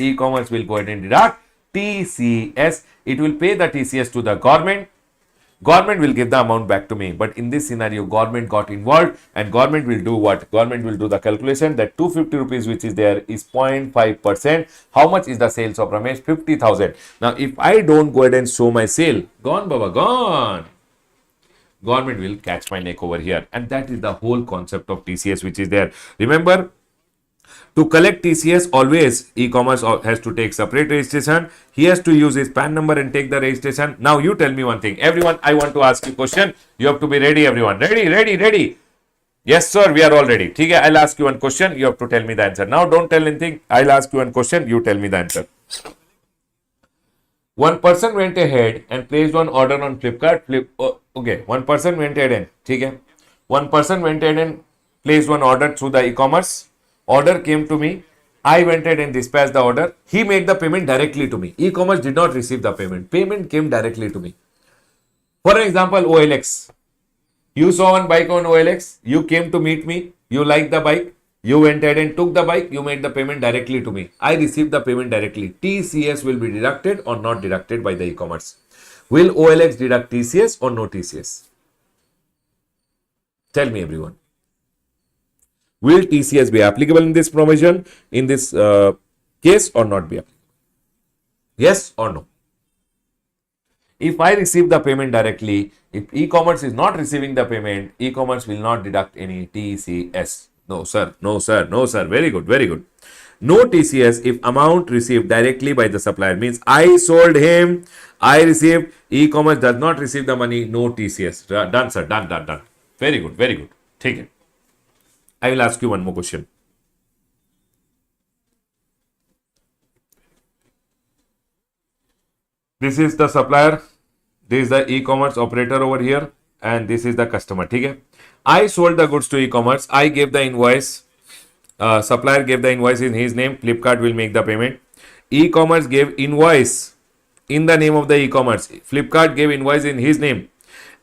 will go ahead and deduct TCS, it will pay the TCS to the government will give the amount back to me. But in this scenario, government got involved and government will do what? Government will do the calculation that 250 rupees which is there is 0.5%. How much is the sales of Ramesh? 50,000. Now, if I don't go ahead and show my sale, gone Baba, gone. Government will catch my neck over here. And that is the whole concept of TCS which is there. Remember, to collect TCS, always e-commerce has to take separate registration. He has to use his PAN number and take the registration. Now you tell me one thing. Everyone, I want to ask you a question. You have to be ready, everyone. Ready. Yes, sir, we are all ready. Okay, I'll ask you one question. You have to tell me the answer. Now don't tell anything. I'll ask you one question. You tell me the answer. One person went ahead and placed one order on Flipkart. Okay, one person went ahead and, okay. One person went ahead and placed one order through the e-commerce. Order came to me. I went ahead and dispatched the order. He made the payment directly to me. E-commerce did not receive the payment. Payment came directly to me. For example, OLX. You saw one bike on OLX. You came to meet me. You liked the bike. You went ahead and took the bike. You made the payment directly to me. I received the payment directly. TCS will be deducted or not deducted by the e-commerce. Will OLX deduct TCS or no TCS? Tell me, everyone. Will TCS be applicable in this provision, in this case, or not be applicable? Yes or no? If I receive the payment directly, if e-commerce is not receiving the payment, e-commerce will not deduct any TCS. No, sir. No, sir. No, sir. Very good. Very good. No TCS if amount received directly by the supplier. Means I sold him, I received, e-commerce does not receive the money, no TCS. Done, sir. Done, done, done. Very good. Very good. Take it. I will ask you one more question. This is the supplier, this is the e-commerce operator over here, and this is the customer. Okay? I sold the goods to e-commerce. I gave the invoice. Supplier gave the invoice in his name. Flipkart will make the payment. E-commerce gave invoice in the name of the e-commerce. Flipkart gave invoice in his name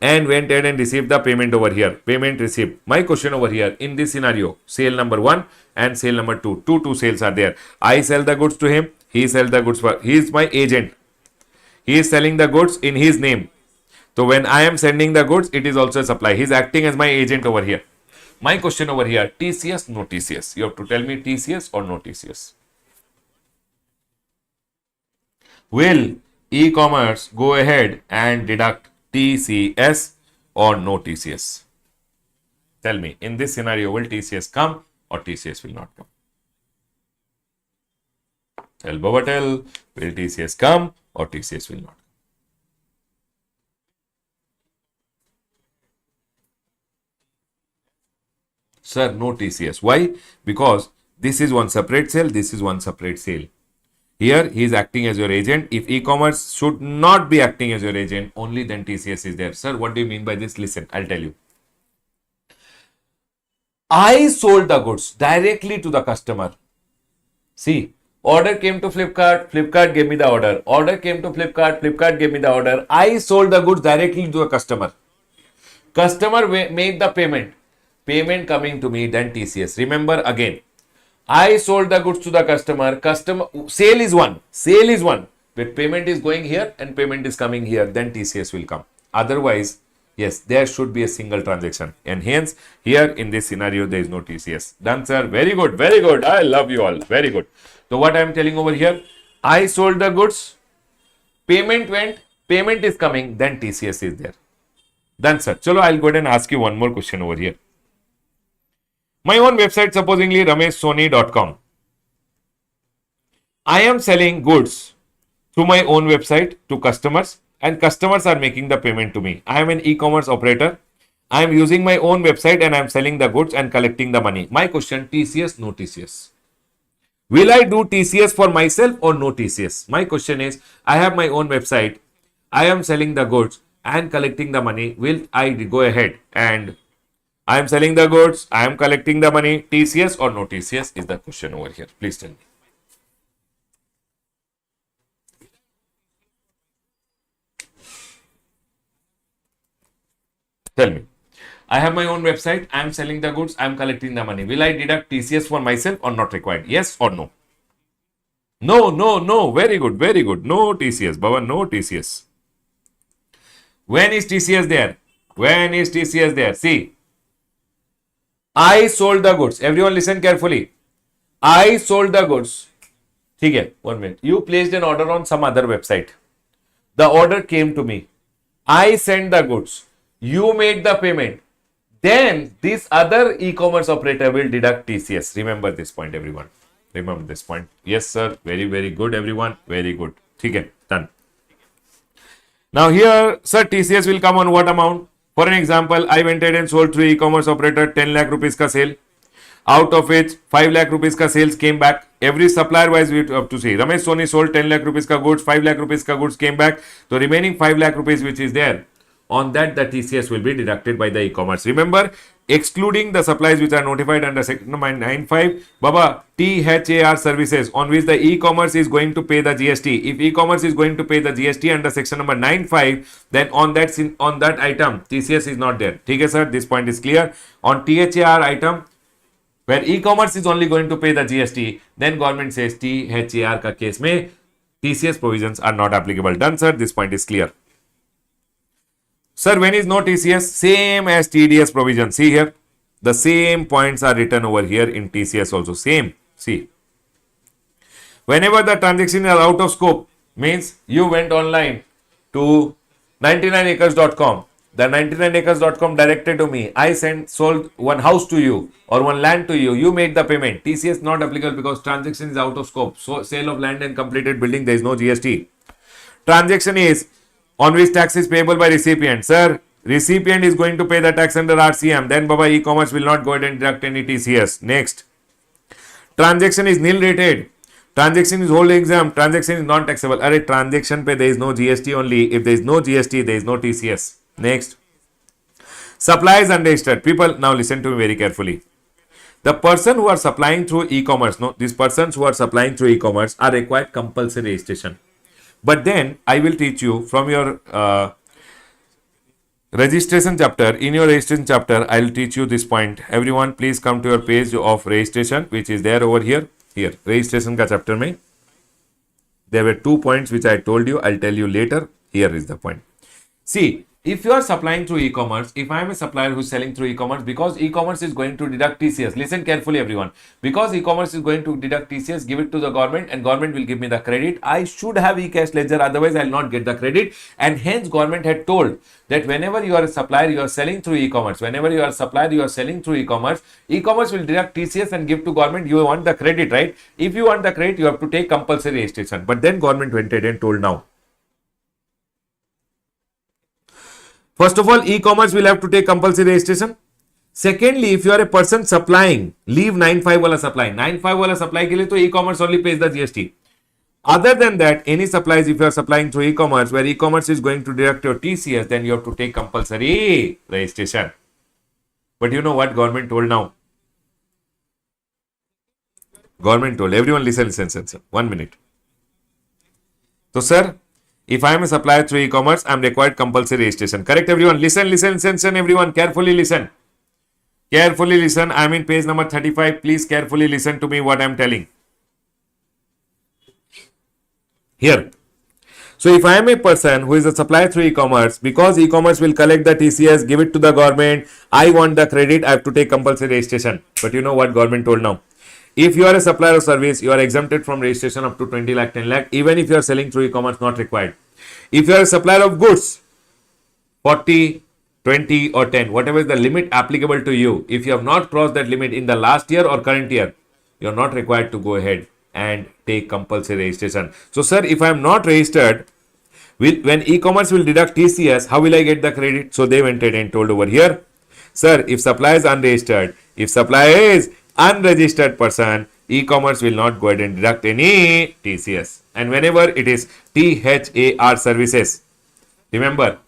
and went ahead and received the payment over here. Payment received. My question over here, in this scenario, sale number 1 and sale number 2. Two sales are there. I sell the goods to him. He sells the goods for. He is my agent. He is selling the goods in his name. So when I am sending the goods, it is also a supply. He is acting as my agent over here. My question over here, TCS, no TCS. You have to tell me TCS or no TCS. Will e-commerce go ahead and deduct TCS or no TCS? Tell me, in this scenario, will TCS come or TCS will not come? Tell Baba, tell, will TCS come or TCS will not? Sir, no TCS. Why? Because this is one separate sale, this is one separate sale. Here, he is acting as your agent. If e-commerce should not be acting as your agent, only then TCS is there. Sir, what do you mean by this? Listen, I'll tell you. I sold the goods directly to the customer. See, order came to Flipkart, Flipkart gave me the order. Order came to Flipkart, Flipkart gave me the order. I sold the goods directly to a customer. Customer made the payment. Payment coming to me, then TCS. Remember again, I sold the goods to the customer. Sale is one. Sale is one. But payment is going here and payment is coming here. Then TCS will come. Otherwise, yes, there should be a single transaction. And hence, here in this scenario, there is no TCS. Done, sir. Very good. Very good. I love you all. Very good. So what I am telling over here, I sold the goods. Payment went. Payment is coming. Then TCS is there. Done, sir. Chalo, I'll go ahead and ask you one more question over here. My own website, supposingly rameshsoni.com. I am selling goods through my own website to customers and customers are making the payment to me. I am an e-commerce operator. I am using my own website and I am selling the goods and collecting the money. My question, TCS, no TCS. Will I do TCS for myself or no TCS? My question is, I have my own website. I am selling the goods and collecting the money. Will I go ahead and I am selling the goods, I am collecting the money, TCS or no TCS is the question over here. Please tell me. Tell me. I have my own website, I am selling the goods, I am collecting the money. Will I deduct TCS for myself or not required? Yes or no? No, no, no. Very good, very good. No TCS, Baba, no TCS. When is TCS there? When is TCS there? See. I sold the goods. Everyone listen carefully. I sold the goods. Okay, 1 minute. You placed an order on some other website. The order came to me. I sent the goods. You made the payment. Then this other e-commerce operator will deduct TCS. Remember this point, everyone. Remember this point. Yes, sir. Very, very good, everyone. Very good. Okay, done. Now here, sir, TCS will come on what amount? For an example, I went ahead and sold through e-commerce operator 10 lakh rupees ka sale. Out of which 5 lakh rupees ka sales came back. Every supplier wise we have to see. Ramesh Soni sold 10 lakh rupees ka goods, 5 lakh rupees ka goods came back. So remaining 5 lakh rupees which is there, on that the TCS will be deducted by the e-commerce. Remember, excluding the supplies which are notified under section number 95. Baba, THAR services on which the e-commerce is going to pay the GST. If e-commerce is going to pay the GST under section number 95, then on that item TCS is not there. Okay, sir, this point is clear. On THAR item, where e-commerce is only going to pay the GST, then government says THAR ka case mein TCS provisions are not applicable. Done, sir. This point is clear. Sir, when is no TCS? Same as TDS provision. See here, the same points are written over here in TCS also. Same. See, whenever the transaction is out of scope, means you went online to 99acres.com. The 99acres.com directed to me. I sold one house to you or one land to you. You made the payment. TCS not applicable because transaction is out of scope. So sale of land and completed building, there is no GST. Transaction is on which tax is payable by recipient. Sir, recipient is going to pay the tax under RCM. Then Baba, e-commerce will not go ahead and deduct any TCS. Next. Transaction is nil rated. Transaction is whole exempt. Transaction is non-taxable. Array, transaction pe there is no GST only. If there is no GST, there is no TCS. Next. Supply is unregistered. People, now listen to me very carefully. The person who are supplying through e-commerce, no, these persons who are supplying through e-commerce are required compulsory registration. But then I will teach you from your registration chapter. In your registration chapter, I will teach you this point. Everyone, please come to your page of registration, which is there over here. Here, registration ka chapter mein. There were 2 points which I told you. I'll tell you later. Here is the point. See, if you are supplying through e-commerce, if I am a supplier who is selling through e-commerce, because e-commerce is going to deduct TCS, listen carefully everyone, because e-commerce is going to deduct TCS, give it to the government and government will give me the credit. I should have e-cash ledger, otherwise I will not get the credit, and hence government had told that whenever you are a supplier, you are selling through e-commerce, whenever you are a supplier, you are selling through e-commerce, e-commerce will deduct TCS and give to government. You want the credit, right? If you want the credit, you have to take compulsory registration. But then government went ahead and told now, first of all, e-commerce will have to take compulsory registration. Secondly, if you are a person supplying, leave 95 wala supply. 95 wala supply ke liye to e-commerce only pays the GST. Other than that, any supplies, if you are supplying through e-commerce, where e-commerce is going to deduct your TCS, then you have to take compulsory registration. But you know what government told now? Government told, everyone listen. 1 minute. So, sir, if I am a supplier through e-commerce, I am required compulsory registration. Correct, everyone? Listen, everyone. Carefully listen. Carefully listen. I am in page number 35. Please carefully listen to me what I am telling. Here. So, if I am a person who is a supplier through e-commerce, because e-commerce will collect the TCS, give it to the government, I want the credit, I have to take compulsory registration. But you know what government told now? If you are a supplier of service, you are exempted from registration up to 20 lakh, 10 lakh, even if you are selling through e-commerce, not required. If you are a supplier of goods, 40, 20 or 10, whatever is the limit applicable to you, if you have not crossed that limit in the last year or current year, you are not required to go ahead and take compulsory registration. So, sir, if I am not registered, when e-commerce will deduct TCS, how will I get the credit? So, they went ahead and told over here, sir, if supply is unregistered, if supply is unregistered person, e-commerce will not go ahead and deduct any TCS. And whenever it is THAR services, remember,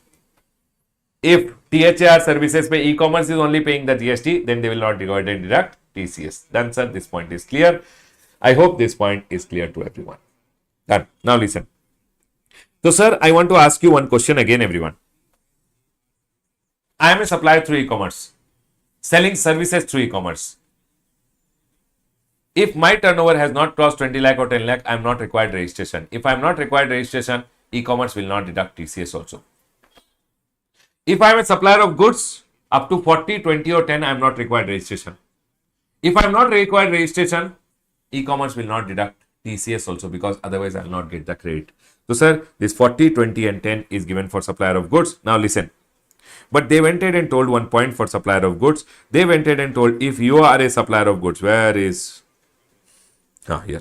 if THAR services pay, e-commerce is only paying the GST, then they will not go ahead and deduct TCS. Done, sir. This point is clear. I hope this point is clear to everyone. Done. Now listen. So, sir, I want to ask you one question again, everyone. I am a supplier through e-commerce, selling services through e-commerce. If my turnover has not crossed 20 lakh or 10 lakh, I am not required registration. If I am not required registration, e-commerce will not deduct TCS also. If I am a supplier of goods up to 40, 20 or 10, I am not required registration. If I am not required registration, e-commerce will not deduct TCS also, because otherwise I will not get the credit. So, sir, this 40, 20 and 10 is given for supplier of goods. Now listen. But they went ahead and told one point for supplier of goods. They went ahead and told, if you are a supplier of goods, where is... here.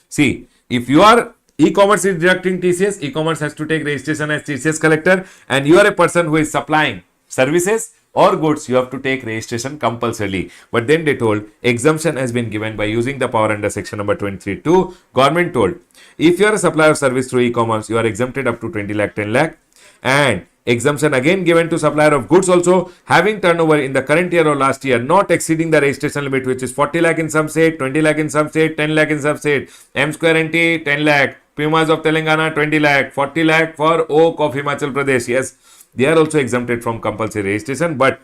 See, if you are e-commerce is deducting TCS, e-commerce has to take registration as TCS collector, and you are a person who is supplying services or goods, you have to take registration compulsorily. But then they told exemption has been given by using the power under section number 23(2). Government told, if you are a supplier of service through e-commerce, you are exempted up to 20 lakh, 10 lakh. And exemption again given to supplier of goods also having turnover in the current year or last year not exceeding the registration limit, which is 40 lakh in some state, 20 lakh in some state, 10 lakh in some state. M Square NT 10 lakh, Pumas of Telangana 20 lakh, 40 lakh for Oak of Himachal Pradesh. Yes, they are also exempted from compulsory registration. But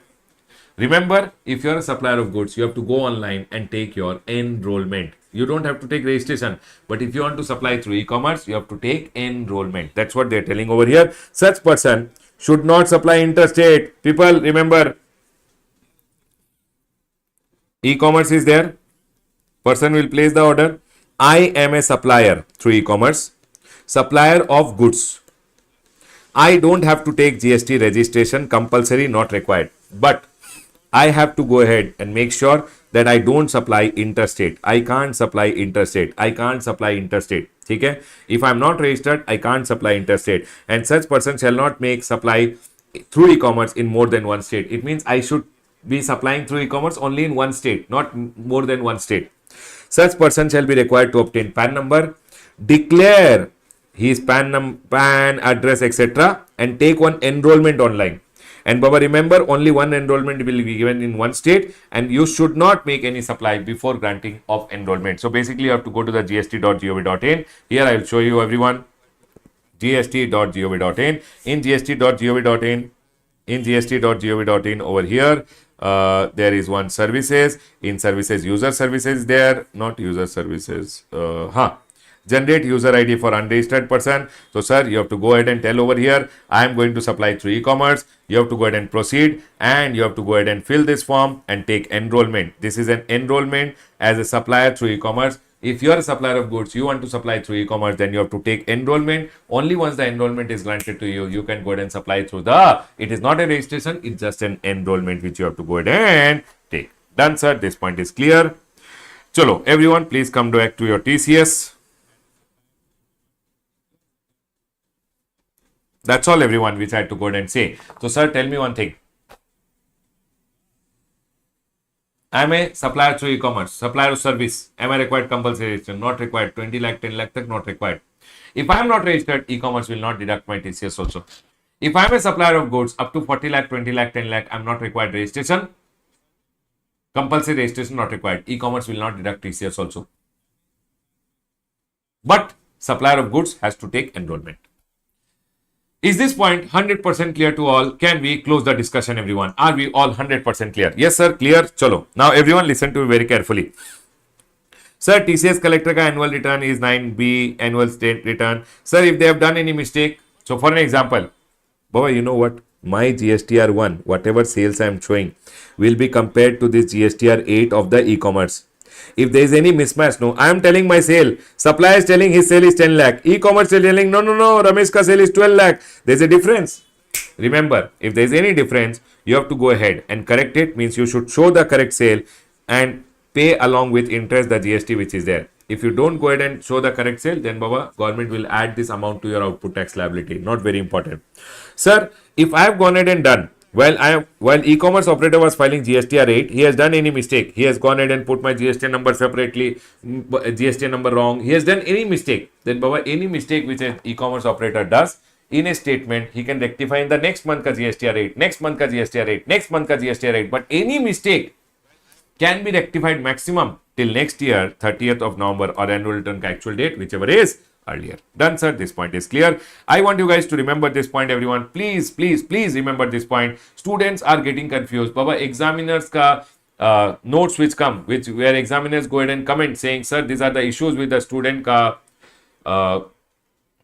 remember, if you are a supplier of goods, you have to go online and take your enrollment. You don't have to take registration, but if you want to supply through e-commerce, you have to take enrollment. That's what they're telling over here. Such person should not supply interstate. People, remember, e-commerce is there. Person will place the order. I am a supplier through e-commerce. Supplier of goods. I don't have to take GST registration, compulsory, not required. But I have to go ahead and make sure that I don't supply interstate. I can't supply interstate. I can't supply interstate. Okay? If I'm not registered, I can't supply interstate. And such person shall not make supply through e-commerce in more than one state. It means I should be supplying through e-commerce only in one state, not more than one state. Such person shall be required to obtain PAN number, declare his PAN address, etc. and take one enrollment online. And Baba, remember, only one enrollment will be given in one state, and you should not make any supply before granting of enrollment. So basically, you have to go to the gst.gov.in. Here I will show you everyone. gst.gov.in. In gst.gov.in over here, there is one services. In services, user services there, not user services. Generate user ID for unregistered person. So, sir, you have to go ahead and tell over here, I am going to supply through e-commerce. You have to go ahead and proceed, and you have to go ahead and fill this form and take enrollment. This is an enrollment as a supplier through e-commerce. If you are a supplier of goods, you want to supply through e-commerce, then you have to take enrollment. Only once the enrollment is granted to you, you can go ahead and supply through it is not a registration, it's just an enrollment which you have to go ahead and take. Done, sir. This point is clear. Chalo, everyone, please come back to your TCS. That's all, everyone, which I had to go ahead and say. So, sir, tell me one thing. I am a supplier through e-commerce, supplier of service. Am I required compulsory registration? Not required. 20 lakh, 10 lakh, not required. If I am not registered, e-commerce will not deduct my TCS also. If I am a supplier of goods up to 40 lakh, 20 lakh, 10 lakh, I am not required registration. Compulsory registration not required. E-commerce will not deduct TCS also. But supplier of goods has to take enrollment. Is this point 100% clear to all? Can we close the discussion, everyone? Are we all 100% clear? Yes, sir. Clear. Chalo. Now, everyone listen to me very carefully. Sir, TCS collector ka annual return is 9B, annual state return. Sir, if they have done any mistake, so for an example, Baba, you know what? My GSTR 1, whatever sales I am showing, will be compared to this GSTR 8 of the e-commerce. If there is any mismatch, no, I am telling my sale. Supplier is telling his sale is 10 lakh. E-commerce is telling, no, Ramesh ka sale is 12 lakh. There is a difference. Remember, if there is any difference, you have to go ahead and correct it. Means you should show the correct sale and pay along with interest the GST which is there. If you don't go ahead and show the correct sale, then Baba, government will add this amount to your output tax liability. Not very important. Sir, if I have gone ahead and done, while e-commerce operator was filing GSTR 8, he has done any mistake. He has gone ahead and put my GST number separately, GST number wrong. He has done any mistake. Then Baba, any mistake which an e-commerce operator does in a statement, he can rectify in the next month ka GSTR 8, next month ka GSTR 8, next month ka GSTR 8. But any mistake can be rectified maximum till next year, 30th of November or annual return ka actual date, whichever is earlier. Done, sir. This point is clear. I want you guys to remember this point, everyone. Please remember this point. Students are getting confused. Baba, examiners ka notes which come, where examiners go ahead and comment saying, sir, these are the issues with the student ka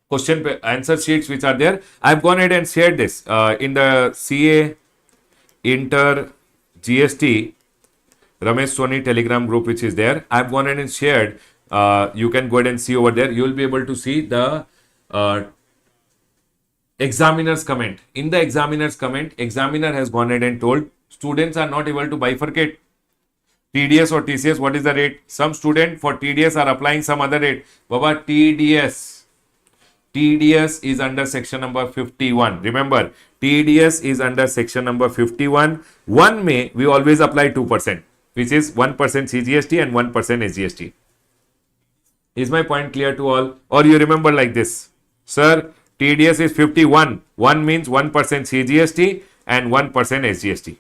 question answer sheets which are there. I've gone ahead and shared this in the CA Inter GST Ramesh Soni Telegram group which is there. I've gone ahead and shared. You can go ahead and see over there. You will be able to see the examiner's comment. In the examiner's comment, examiner has gone ahead and told students are not able to bifurcate TDS or TCS. What is the rate? Some student for TDS are applying some other rate. Baba, TDS is under section number 51. Remember, TDS is under section number 51. 1 May, we always apply 2%, which is 1% CGST and 1% SGST. Is my point clear to all? Or you remember like this? Sir, TDS is 51. 1 means 1% CGST and 1% SGST.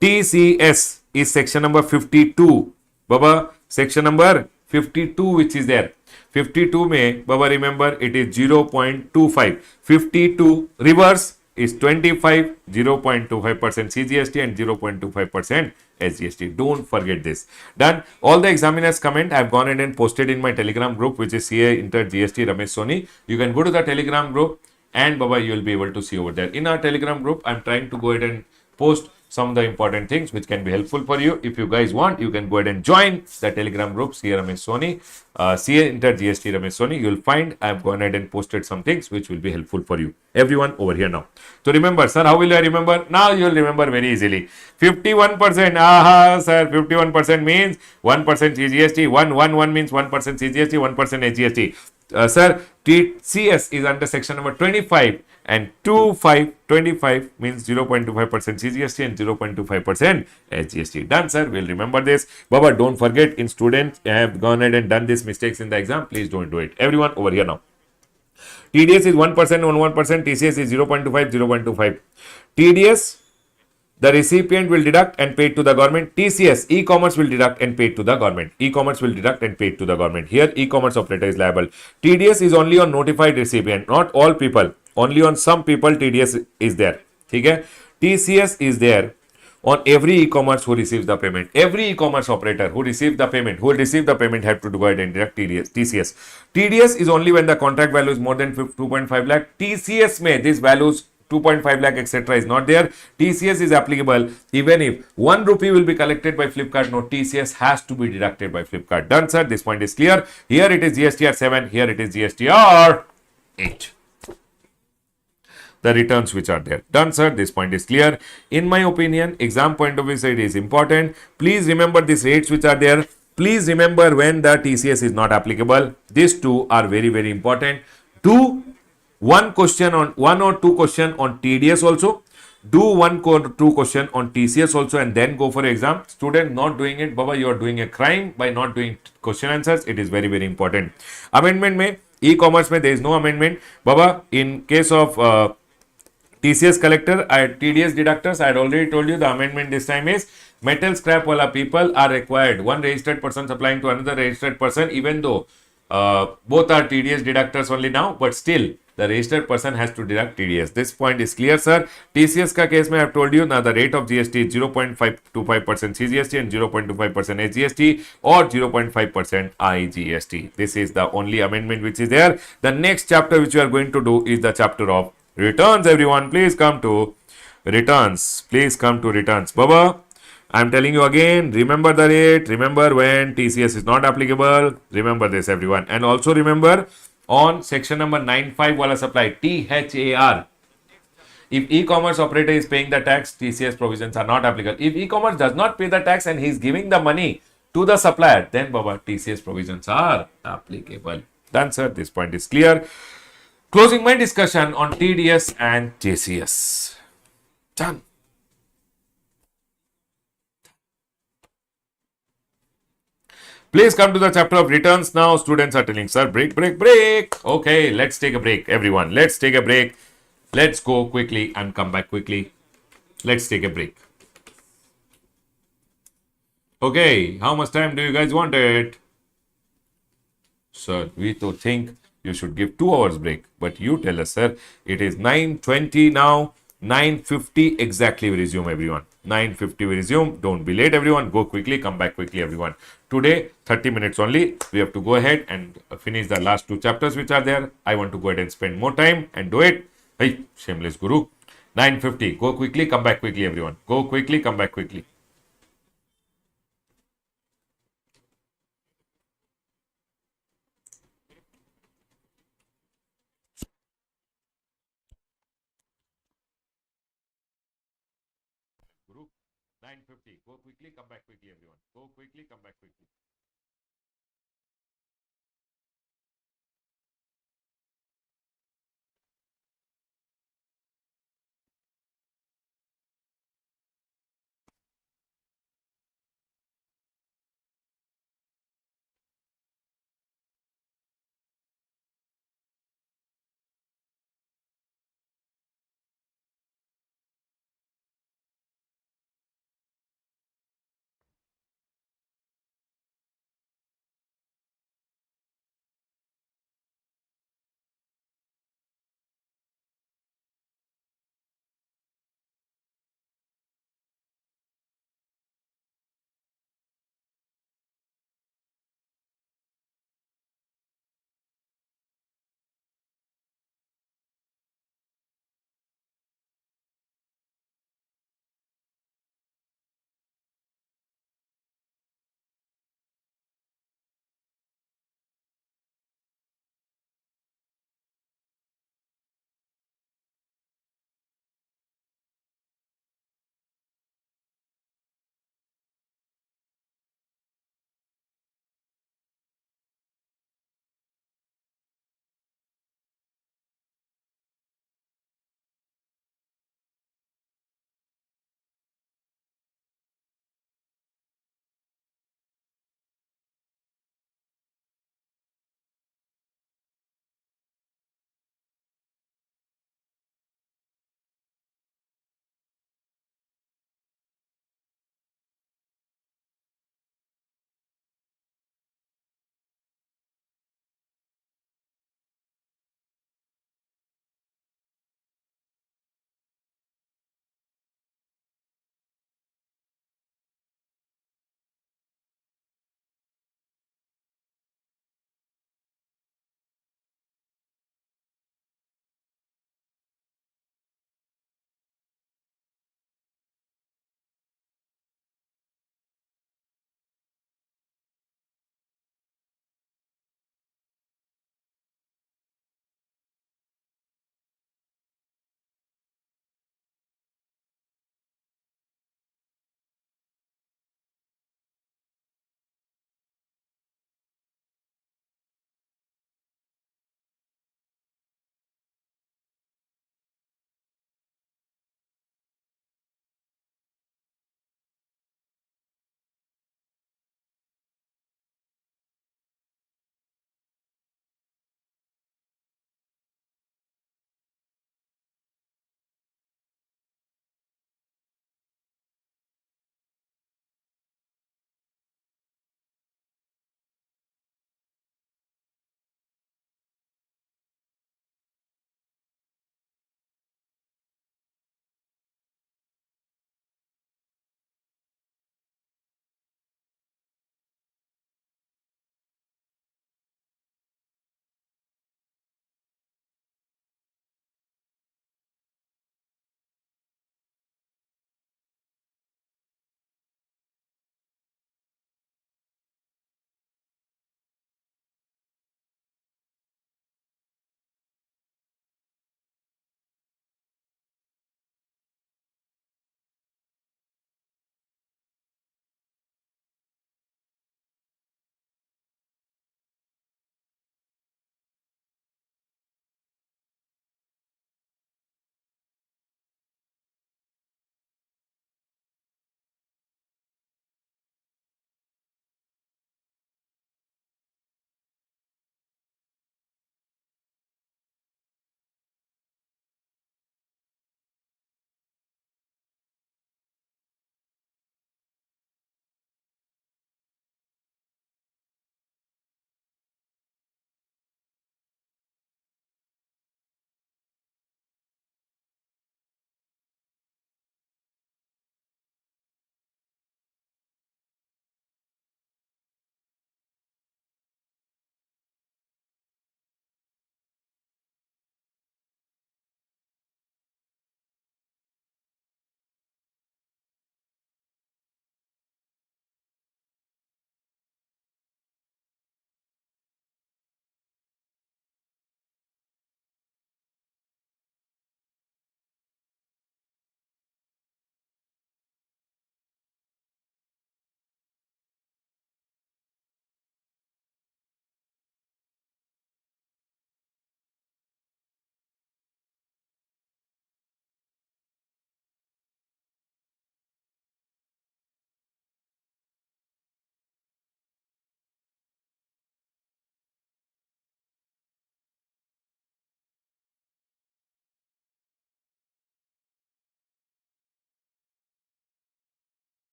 TCS is section number 52. Baba, section number 52 which is there. 52 में Baba remember it is 0.25. 52 reverse is 25, 0.25% CGST and 0.25% SGST. Don't forget this. Done. All the examiners comment I have gone ahead and posted in my Telegram group, which is CA Inter GST Ramesh Soni. You can go to the Telegram group and Baba, you will be able to see over there. In our Telegram group, I'm trying to go ahead and post some of the important things which can be helpful for you. If you guys want, you can go ahead and join the Telegram group, CA Ramesh Soni, CA Inter GST Ramesh Soni. You'll find I've gone ahead and posted some things which will be helpful for you. Everyone over here now. So remember, sir, how will I remember? Now you'll remember very easily. 51%. Aha, sir, 51% means 1% CGST. 1 means 1% CGST, 1% SGST. Sir, TCS is under section number 25 and 25 means 0.25% CGST and 0.25% SGST. Done, sir. We'll remember this. Baba, don't forget, in students have gone ahead and done these mistakes in the exam. Please don't do it. Everyone over here now. TDS is 1% on 1%. TCS is 0.25, 0.25. TDS, the recipient will deduct and pay to the government. TCS, e-commerce will deduct and pay to the government. E-commerce will deduct and pay to the government. Here, e-commerce operator is liable. TDS is only on notified recipient, not all people. Only on some people TDS is there. Okay? TCS is there on every e-commerce who receives the payment. Every e-commerce operator who receives the payment, have to go ahead and deduct TCS. TDS is only when the contract value is more than 2.5 lakh. TCS may, these values 2.5 lakh etc. is not there. TCS is applicable even if 1 rupee will be collected by Flipkart. No, TCS has to be deducted by Flipkart. Done, sir. This point is clear. Here it is GSTR 7. Here it is GSTR 8. The returns which are there. Done, sir. This point is clear. In my opinion, exam point of view, it is important. Please remember these rates which are there. Please remember when the TCS is not applicable. These two are very, very important. Do one or two question on TDS also. Do 1 or 2 question on TCS also and then go for exam. Student not doing it, Baba, you are doing a crime by not doing question answers. It is very, very important. Amendment में, e-commerce में there is no amendment. Baba, in case of TCS collector, TDS deductors, I had already told you the amendment this time is metal scrap wala people are required. One registered person supplying to another registered person, even though both are TDS deductors only now, but still the registered person has to deduct TDS. This point is clear, sir. TCS ka case mein I have told you now the rate of GST is 0.525% CGST and 0.25% SGST or 0.5% IGST. This is the only amendment which is there. The next chapter which we are going to do is the chapter of returns. Everyone, please come to returns. Please come to returns. Baba, I'm telling you again, remember the rate, remember when TCS is not applicable, remember this everyone. And also remember on section number 95 wala supply, THAR. If e-commerce operator is paying the tax, TCS provisions are not applicable. If e-commerce does not pay the tax and he is giving the money to the supplier, then Baba, TCS provisions are applicable. Done, sir. This point is clear. Closing my discussion on TDS and TCS. Done. Please come to the chapter of returns now. Students are telling, sir, break. Okay, let's take a break, everyone. Let's take a break. Let's go quickly and come back quickly. Let's take a break. Okay, how much time do you guys want it? Sir, we to think you should give 2 hours break, but you tell us, sir. It is 9:20 now. 9:50 exactly we resume, everyone. 9:50 we resume. Don't be late, everyone. Go quickly, come back quickly, everyone. Today, 30 minutes only. We have to go ahead and finish the last 2 chapters which are there. I want to go ahead and spend more time and do it. Hey, shameless guru. 9:50. Go quickly, come back quickly, everyone. Go quickly, come back quickly. Guru, 9:50. Go quickly, come back quickly, everyone. Go quickly, come back quickly.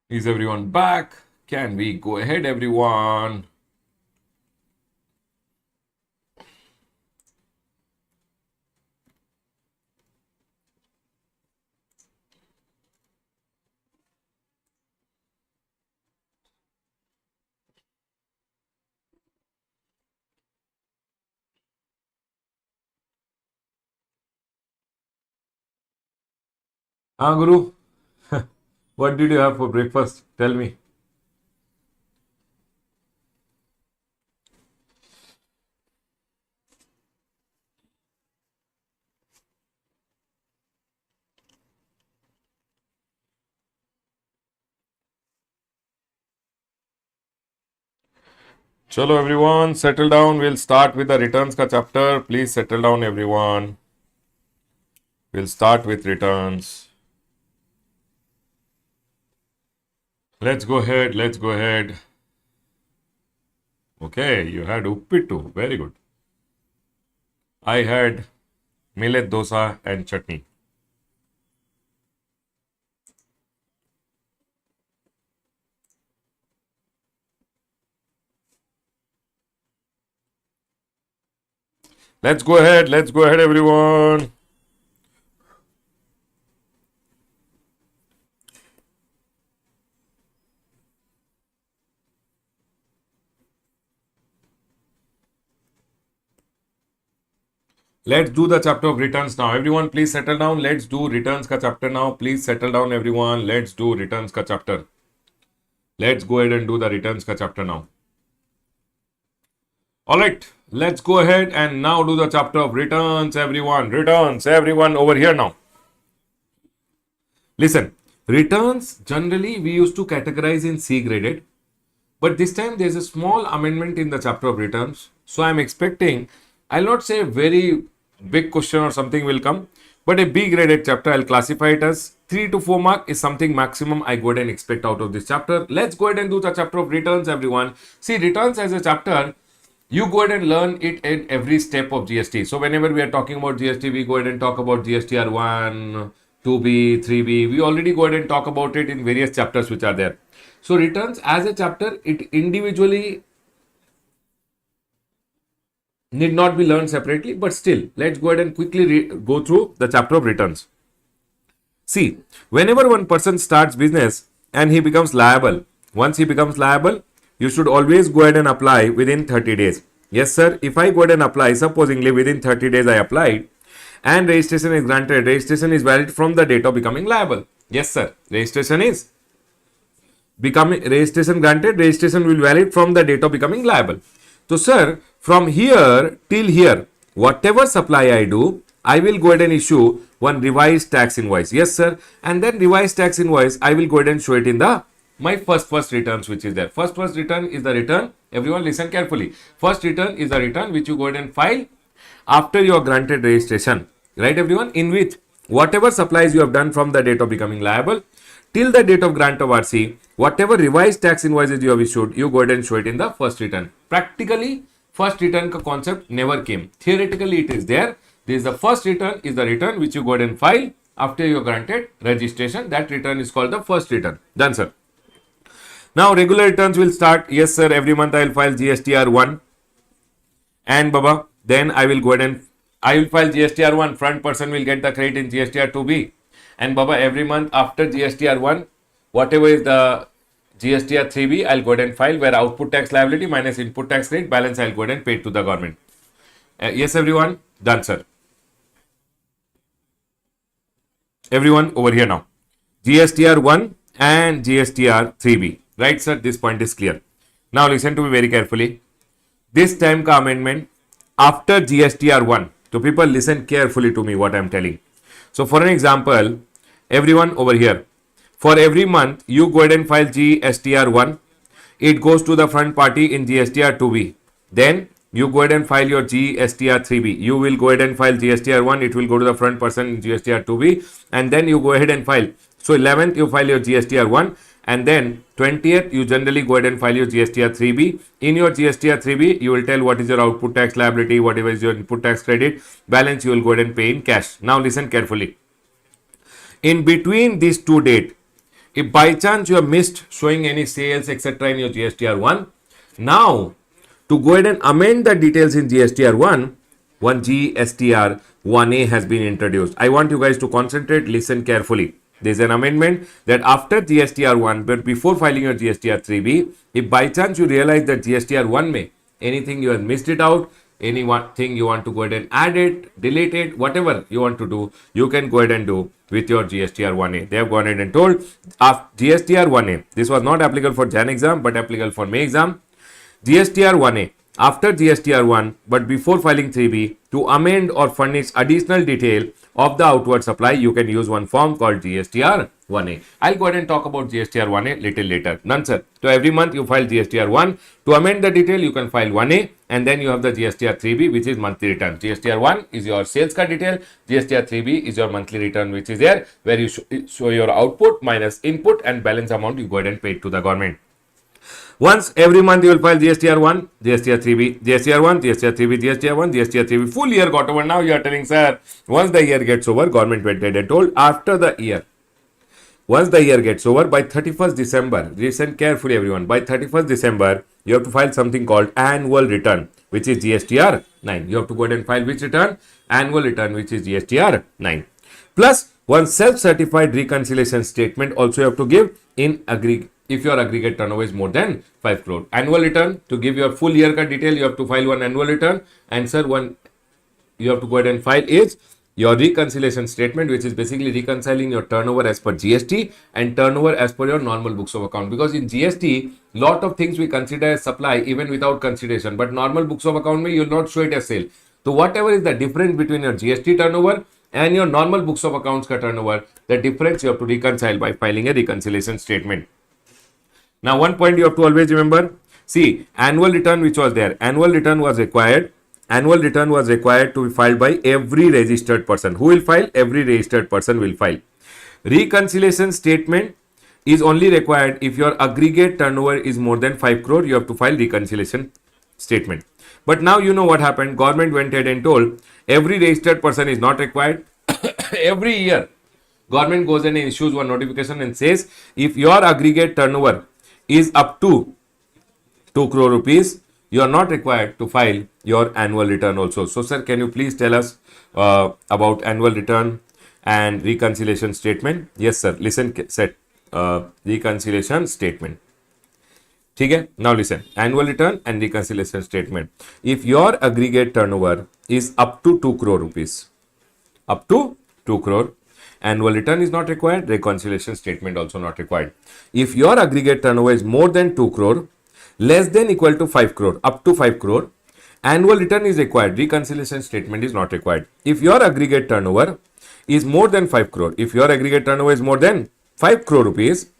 Is everyone back? Can we go ahead, everyone? Guru, what did you have for breakfast? Tell me. Chalo everyone, settle down. We'll start with the returns ka chapter. Please settle down everyone. We'll start with returns. Let's go ahead. Let's go ahead. Okay, you had uppittu. Very good. I had millet dosa and chutney. Let's go ahead. Let's go ahead, everyone. Let's do the chapter of returns now. Everyone, please settle down. Let's do returns ka chapter now. Please settle down, everyone. Let's do returns ka chapter. Let's go ahead and do the returns ka chapter now. All right, let's go ahead and now do the chapter of returns, everyone. Returns, everyone over here now. Listen, returns generally we used to categorize in C graded, but this time there's a small amendment in the chapter of returns. So I'm expecting, I'll not say very big question or something will come, but a B graded chapter. I'll classify it as 3 to 4 mark is something maximum I go ahead and expect out of this chapter. Let's go ahead and do the chapter of returns, everyone. See, returns as a chapter, you go ahead and learn it at every step of GST. So whenever we are talking about GST, we go ahead and talk about GSTR 1, 2B, 3B. We already go ahead and talk about it in various chapters which are there. So returns as a chapter, it individually need not be learned separately, but still, let's go ahead and quickly go through the chapter of returns. See, whenever one person starts business and he becomes liable, once he becomes liable, you should always go ahead and apply within 30 days. Yes, sir. If I go ahead and apply, supposingly within 30 days I applied and registration is granted, registration is valid from the date of becoming liable. Yes, sir. Registration granted, registration will valid from the date of becoming liable. So, sir, from here till here, whatever supply I do, I will go ahead and issue one revised tax invoice. Yes, sir. And then revised tax invoice, I will go ahead and show it in the my first returns which is there. First return is the return. Everyone listen carefully. First return is the return which you go ahead and file after your granted registration. Right, everyone? In which whatever supplies you have done from the date of becoming liable till the date of grant of RC, whatever revised tax invoices you have issued, you go ahead and show it in the first return. Practically, first return concept never came. Theoretically, it is there. This is the first return is the return which you go ahead and file after your granted registration. That return is called the first return. Done, sir. Now, regular returns will start. Yes, sir. Every month I will file GSTR 1 and Baba. Then I will go ahead and I will file GSTR 1. Front person will get the credit in GSTR 2B. And Baba, every month after GSTR 1, whatever is the GSTR 3B, I'll go ahead and file where output tax liability minus input tax credit balance I'll go ahead and pay to the government. Yes, everyone. Done, sir. Everyone over here now. GSTR 1 and GSTR 3B. Right, sir? This point is clear. Now listen to me very carefully. This time ka amendment after GSTR 1. So people listen carefully to me what I am telling. So for an example, everyone over here, for every month you go ahead and file GSTR 1. It goes to the front party in GSTR 2B. Then you go ahead and file your GSTR 3B. You will go ahead and file GSTR 1. It will go to the front person in GSTR 2B. And then you go ahead and file. So 11th you file your GSTR 1. And then 20th you generally go ahead and file your GSTR 3B. In your GSTR 3B, you will tell what is your output tax liability, whatever is your input tax credit, balance you will go ahead and pay in cash. Now listen carefully. In between these two dates, If by chance you have missed showing any sales, etc. in your GSTR1, now to go ahead and amend the details in GSTR1, one GSTR1A has been introduced. I want you guys to concentrate, listen carefully. There is an amendment that after GSTR1, but before filing your GSTR3B, if by chance you realize that GSTR1 may, anything you have missed it out, any one thing you want to go ahead and add it, delete it, whatever you want to do, you can go ahead and do with your GSTR1A. They have gone ahead and told GSTR1A, this was not applicable for Jan exam, but applicable for May exam. GSTR1A, after GSTR1 but before filing 3B, to amend or furnish additional detail of the outward supply, you can use one form called GSTR1A. I'll go ahead and talk about GSTR1A little later. None, sir. So every month you file GSTR1. To amend the detail, you can file 1A, and then you have the GSTR3B, which is monthly return. GSTR1 is your sales card detail. GSTR3B is your monthly return, which is there where you show your output minus input and balance amount you go ahead and pay it to the government. Once every month you will file GSTR1, GSTR3B, GSTR1, GSTR3B, GSTR1, GSTR3B. Full year got over. Now you are telling, sir, once the year gets over, government went ahead and told after the year. Once the year gets over, by 31st December, listen carefully everyone, by 31st December, you have to file something called annual return, which is GSTR9. You have to go ahead and file which return? Annual return, which is GSTR9. Plus, one self-certified reconciliation statement also you have to give in aggregate. If your aggregate turnover is more than 5 crore. Annual return, to give your full year cut detail, you have to file one annual return. And sir, one you have to go ahead and file is your reconciliation statement, which is basically reconciling your turnover as per GST and turnover as per your normal books of account. Because in GST, lot of things we consider as supply even without consideration. But normal books of account, you will not show it as sale. So whatever is the difference between your GST turnover and your normal books of accounts ka turnover, the difference you have to reconcile by filing a reconciliation statement. Now, one point you have to always remember, see, annual return which was there, annual return was required to be filed by every registered person. Who will file? Every registered person will file. Reconciliation statement is only required if your aggregate turnover is more than 5 crore, you have to file reconciliation statement. But now you know what happened, government went ahead and told every registered person is not required. Every year, government goes and issues one notification and says, if your aggregate turnover is up to 2 crore rupees, you are not required to file your annual return also. So, sir, can you please tell us about annual return and reconciliation statement? Yes, sir. Listen, set reconciliation statement. Okay? Now listen, annual return and reconciliation statement. If your aggregate turnover is up to 2 crore rupees, up to 2 crore, annual return is not required, reconciliation statement also not required. If your aggregate turnover is more than 2 crore, less than equal to 5 crore, up to 5 crore, annual return is required, reconciliation statement is not required. If your aggregate turnover is more than 5 crore, if your aggregate turnover is more than 5 crore rupees,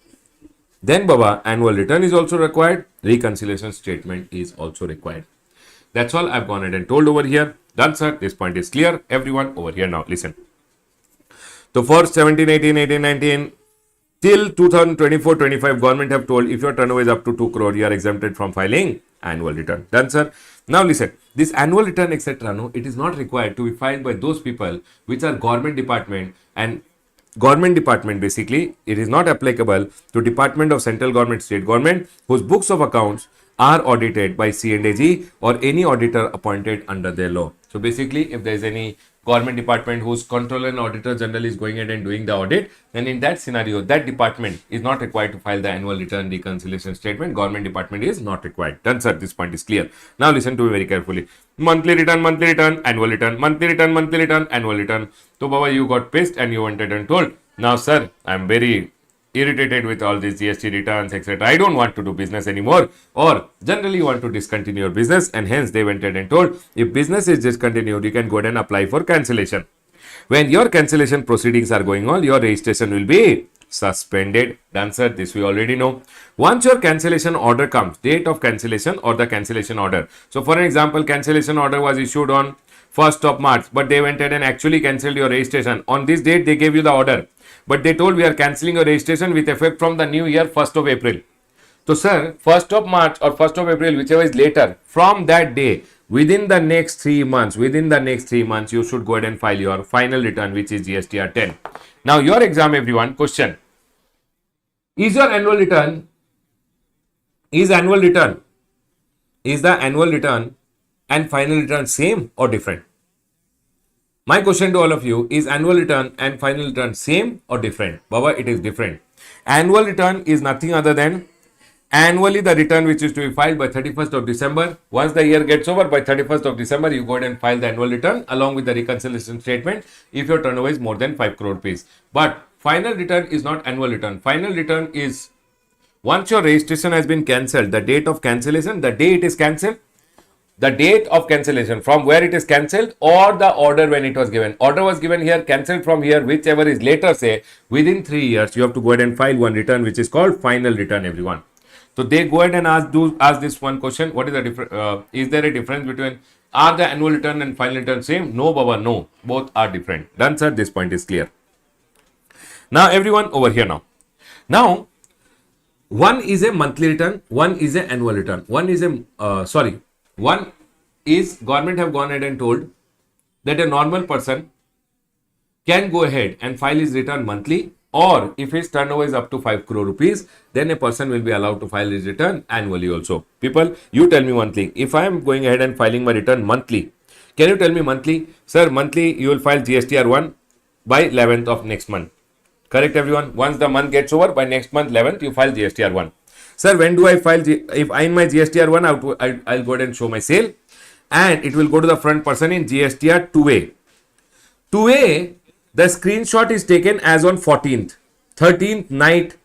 then Baba, annual return is also required, reconciliation statement is also required. That's all I've gone ahead and told over here. Done, sir. This point is clear. Everyone over here now, listen. So for 17, 18, 18, 19, till 2024-25, government have told if your turnover is up to 2 crore, you are exempted from filing annual return. Done, sir. Now listen, this annual return, etc. No, it is not required to be filed by those people which are government department, and government department basically, it is not applicable to Department of Central Government, State Government, whose books of accounts are audited by C&AG or any auditor appointed under their law. So basically, if there is any government department whose controller and auditor general is going ahead and doing the audit, then in that scenario, that department is not required to file the annual return reconciliation statement. Government department is not required. Done, sir. This point is clear. Now listen to me very carefully. Monthly return, annual return, monthly return, annual return. So Baba, you got pissed and you went ahead and told, now sir, I am very irritated with all these GST returns, etc. I don't want to do business anymore, or generally you want to discontinue your business, and hence they went ahead and told if business is discontinued, you can go ahead and apply for cancellation. When your cancellation proceedings are going on, your registration will be suspended. Done, sir. This we already know. Once your cancellation order comes, date of cancellation or the cancellation order. So for an example, cancellation order was issued on 1st of March, but they went ahead and actually cancelled your registration. On this date, they gave you the order, but they told we are cancelling your registration with effect from the new year, 1st of April. So sir, 1st of March or 1st of April, whichever is later, from that day, within the next 3 months, you should go ahead and file your final return, which is GSTR 10. Now your exam, everyone, question. Is your annual return, is annual return, is the annual return and final return same or different? My question to all of you, is annual return and final return same or different? Baba, it is different. Annual return is nothing other than annually the return which is to be filed by 31st of December. Once the year gets over, by 31st of December, you go ahead and file the annual return along with the reconciliation statement if your turnover is more than 5 crore rupees. But final return is not annual return. Final return is once your registration has been cancelled, the date of cancellation, the day it is cancelled, the date of cancellation from where it is cancelled, or the order when it was given. Order was given here, cancelled from here, whichever is later, say within 3 years, you have to go ahead and file one return which is called final return, everyone. So they go ahead and ask this one question: what is the difference? Is there a difference between, are the annual return and final return same? No, Baba, no. Both are different. Done, sir. This point is clear. Now, everyone over here now. Now, one is a monthly return, one is an annual return. One is one is government have gone ahead and told that a normal person can go ahead and file his return monthly, or if his turnover is up to 5 crore rupees, then a person will be allowed to file his return annually also. People, you tell me one thing. If I am going ahead and filing my return monthly, can you tell me monthly? Sir, monthly you will file GSTR1 by 11th of next month. Correct, everyone? Once the month gets over, by next month 11th, you file GSTR1. Sir, when do I file? If I in my GSTR1, I'll go ahead and show my sale, and it will go to the front person in GSTR 2A. 2A, the screenshot is taken as on 14th. 13th night,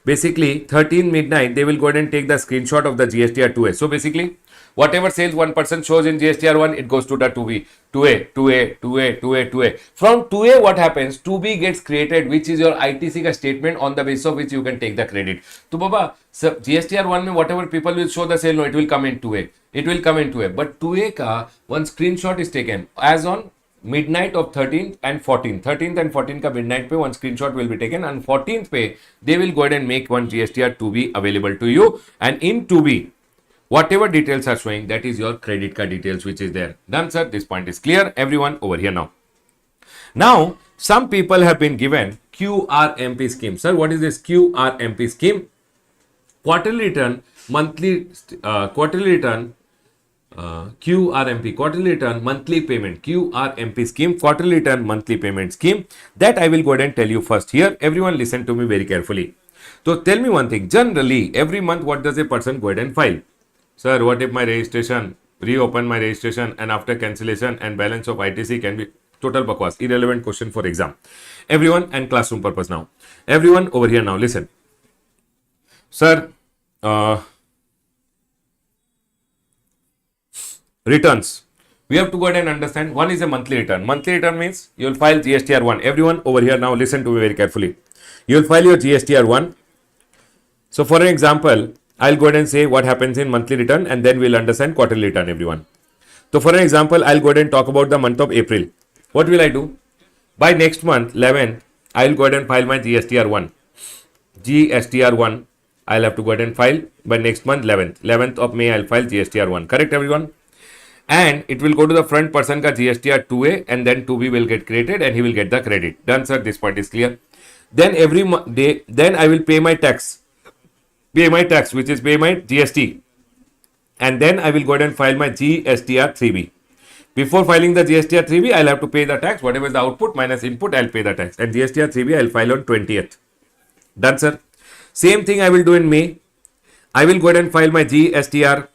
basically 13th midnight, they will go ahead and take the screenshot of the GSTR 2A. So basically, whatever sales one person shows in GSTR 1, it goes to the 2B, 2A, 2A, 2A, 2A, 2A. From 2A, what happens? 2B gets created, which is your ITC ka statement on the basis of which you can take the credit. So, Baba, GSTR 1 mein whatever people will show the sale, no, it will come in 2A. It will come in 2A. But 2A ka one screenshot is taken as on midnight of 13th and 14th. 13th and 14th ka midnight pe one screenshot will be taken, and 14th pe they will go ahead and make one GSTR 2B available to you, and in 2B, whatever details are showing, that is your credit card details which is there. Done, sir. This point is clear. Everyone over here now. Now, some people have been given QRMP scheme. Sir, what is this QRMP scheme? Quarterly return, monthly, quarterly return, QRMP, quarterly return, monthly payment, QRMP scheme, quarterly return, monthly payment scheme. That I will go ahead and tell you first here. Everyone listen to me very carefully. So, tell me one thing. Generally, every month, what does a person go ahead and file? Sir, what if my registration, reopen my registration, and after cancellation and balance of ITC can be total bakwas, irrelevant question for exam. Everyone, and classroom purpose now. Everyone over here now, listen. Sir, returns. We have to go ahead and understand. One is a monthly return. Monthly return means you will file GSTR1. Everyone over here now, listen to me very carefully. You will file your GSTR1. So, for an example, I'll go ahead and say what happens in monthly return, and then we'll understand quarterly return, everyone. So, for an example, I'll go ahead and talk about the month of April. What will I do? By next month, 11th, I'll go ahead and file my GSTR1. GSTR1, I'll have to go ahead and file by next month, 11th. 11th of May, I'll file GSTR1. Correct, everyone? And it will go to the front person ka GSTR 2A, and then 2B will get created and he will get the credit. Done, sir. This point is clear. Then every day, then I will pay my tax. Pay my tax, which is pay my GST, and then I will go ahead and file my GSTR 3B. Before filing the GSTR 3B, I'll have to pay the tax. Whatever is the output minus input, I'll pay the tax. And GSTR 3B, I'll file on 20th. Done, sir. Same thing I will do in May. I will go ahead and file my GSTR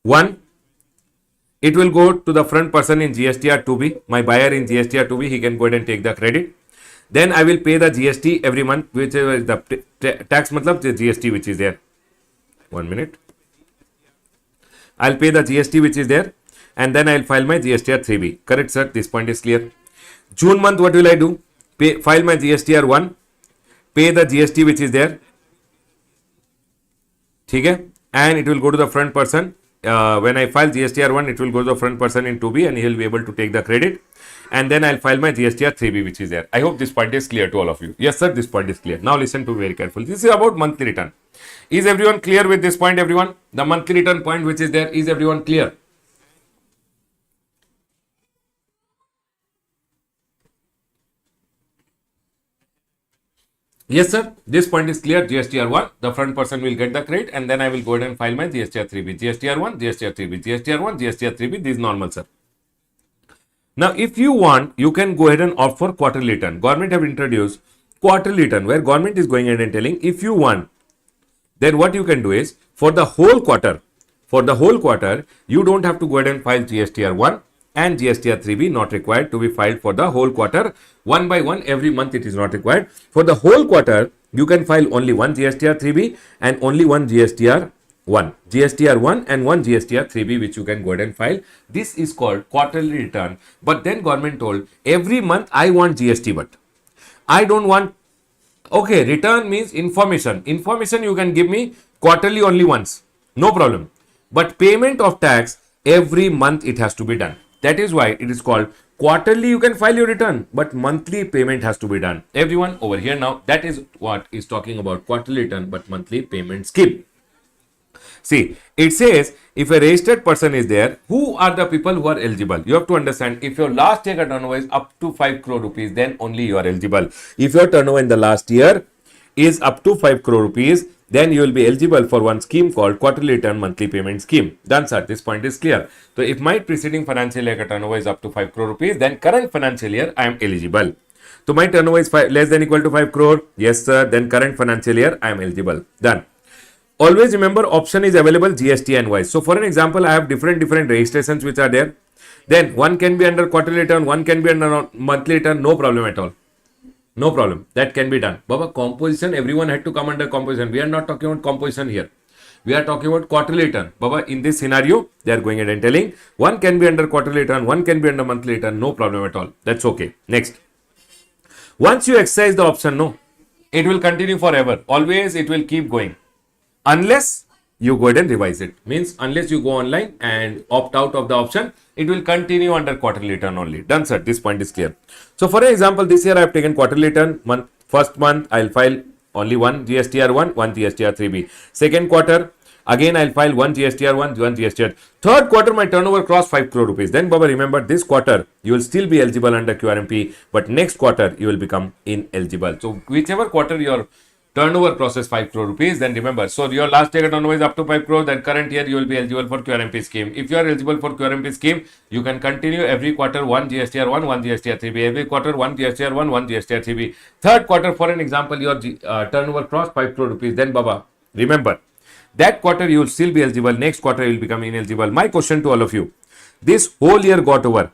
1. It will go to the front person in GSTR 2B. My buyer in GSTR 2B, he can go ahead and take the credit. Then I will pay the GST every month, which is the tax matlab the GST which is there. 1 minute. I'll pay the GST which is there, and then I'll file my GSTR 3B. Correct, sir? This point is clear. June month, what will I do? File my GSTR 1, pay the GST which is there. Okay? And it will go to the front person. When I file GSTR 1, it will go to the front person in 2B, and he will be able to take the credit. And then I'll file my GSTR 3B which is there. I hope this point is clear to all of you. Yes, sir, this point is clear. Now listen to very carefully. This is about monthly return. Is everyone clear with this point, everyone? The monthly return point which is there, is everyone clear? Yes, sir. This point is clear. GSTR1, the front person will get the credit, and then I will go ahead and file my GSTR3B. GSTR1, GSTR3B, GSTR1, GSTR3B. This is normal, sir. Now, if you want, you can go ahead and opt for quarterly return. Government have introduced quarterly return, where government is going ahead and telling, if you want, then what you can do is for the whole quarter, you don't have to go ahead and file GSTR1 and GSTR3B, not required to be filed for the whole quarter. One by one, every month it is not required. For the whole quarter, you can file only one GSTR3B and only one GSTR1 and one GSTR3B, which you can go ahead and file. This is called quarterly return. But then government told, every month I want GST, but I don't want. Okay, return means information. Information you can give me quarterly only once. No problem. But payment of tax, every month it has to be done. That is why it is called quarterly. You can file your return, but monthly payment has to be done. Everyone over here now, that is what is talking about quarterly return, but monthly payment scheme. See, it says if a registered person is there, who are the people who are eligible? You have to understand, if your last year turnover is up to 5 crore rupees, then only you are eligible. If your turnover in the last year is up to 5 crore rupees, then you will be eligible for one scheme called quarterly return monthly payment scheme. Done, sir. This point is clear. So, if my preceding financial year turnover is up to 5 crore rupees, then current financial year I am eligible. So, my turnover is less than equal to 5 crore. Yes, sir. Then current financial year I am eligible. Done. Always remember, option is available GST and wise. So, for an example, I have different registrations which are there. Then one can be under quarterly return, one can be under monthly return. No problem at all. No problem. That can be done. Baba, composition, everyone had to come under composition. We are not talking about composition here. We are talking about quarterly return. Baba, in this scenario, they are going ahead and telling one can be under quarterly return, one can be under monthly return. No problem at all. That's okay. Next. Once you exercise the option, no, it will continue forever. Always it will keep going. Unless you go ahead and revise it. Means unless you go online and opt out of the option, it will continue under quarterly return only. Done, sir. This point is clear. So, for example, this year I have taken quarterly return. First month, I'll file only one GSTR1, one GSTR3B. Second quarter, again I'll file one GSTR1, one GSTR. Third quarter, my turnover crossed 5 crore rupees. Then, Baba, remember, this quarter, you will still be eligible under QRMP, but next quarter, you will become ineligible. So, whichever quarter your turnover crosses 5 crore rupees, then remember, so your last year turnover is up to 5 crore, then current year you will be eligible for QRMP scheme. If you are eligible for QRMP scheme, you can continue every quarter one GSTR1, one GSTR3B, every quarter one GSTR1, one GSTR3B. Third quarter, for an example, your turnover crossed 5 crore rupees, then Baba, remember, that quarter you will still be eligible, next quarter you will become ineligible. My question to all of you, this whole year got over,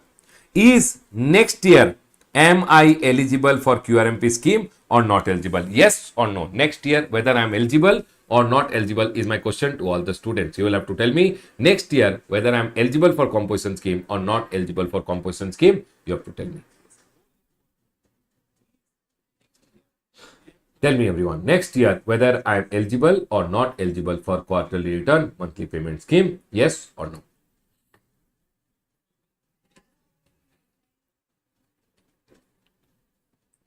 is next year, am I eligible for QRMP scheme or not eligible? Yes or no? Next year, whether I am eligible or not eligible is my question to all the students. You will have to tell me next year whether I am eligible for composition scheme or not eligible for composition scheme. You have to tell me. Tell me, everyone, next year whether I am eligible or not eligible for quarterly return monthly payment scheme. Yes or no?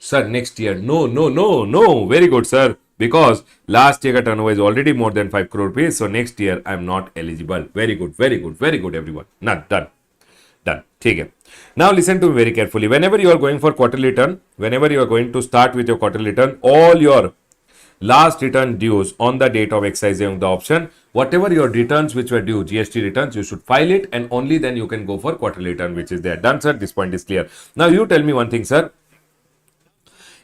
Sir, next year. No. Very good, sir. Because last year turnover is already more than 5 crore rupees. So next year I am not eligible. Very good, everyone. Not done. Okay. Now listen to me very carefully. Whenever you are going for quarterly return, whenever you are going to start with your quarterly return, all your last return dues on the date of exercising the option, whatever your returns which were due, GST returns, you should file it, and only then you can go for quarterly return which is there. Done, sir. This point is clear. Now you tell me one thing, sir.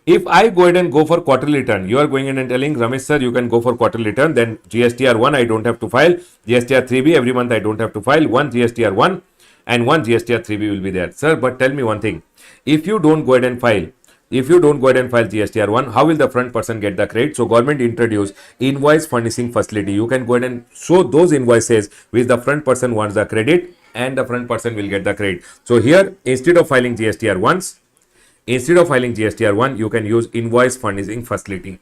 If I go ahead and go for quarterly return, you are going in and telling Ramesh sir, you can go for quarterly return. Then GSTR1 I don't have to file. GSTR3B every month I don't have to file. One GSTR1 and one GSTR3B will be there, sir. But tell me one thing: if you don't go ahead and file, GSTR1, how will the front person get the credit? So government introduced invoice furnishing facility. You can go ahead and show those invoices which the front person wants the credit, and the front person will get the credit. So here, instead of filing GSTR1, you can use invoice furnishing facility.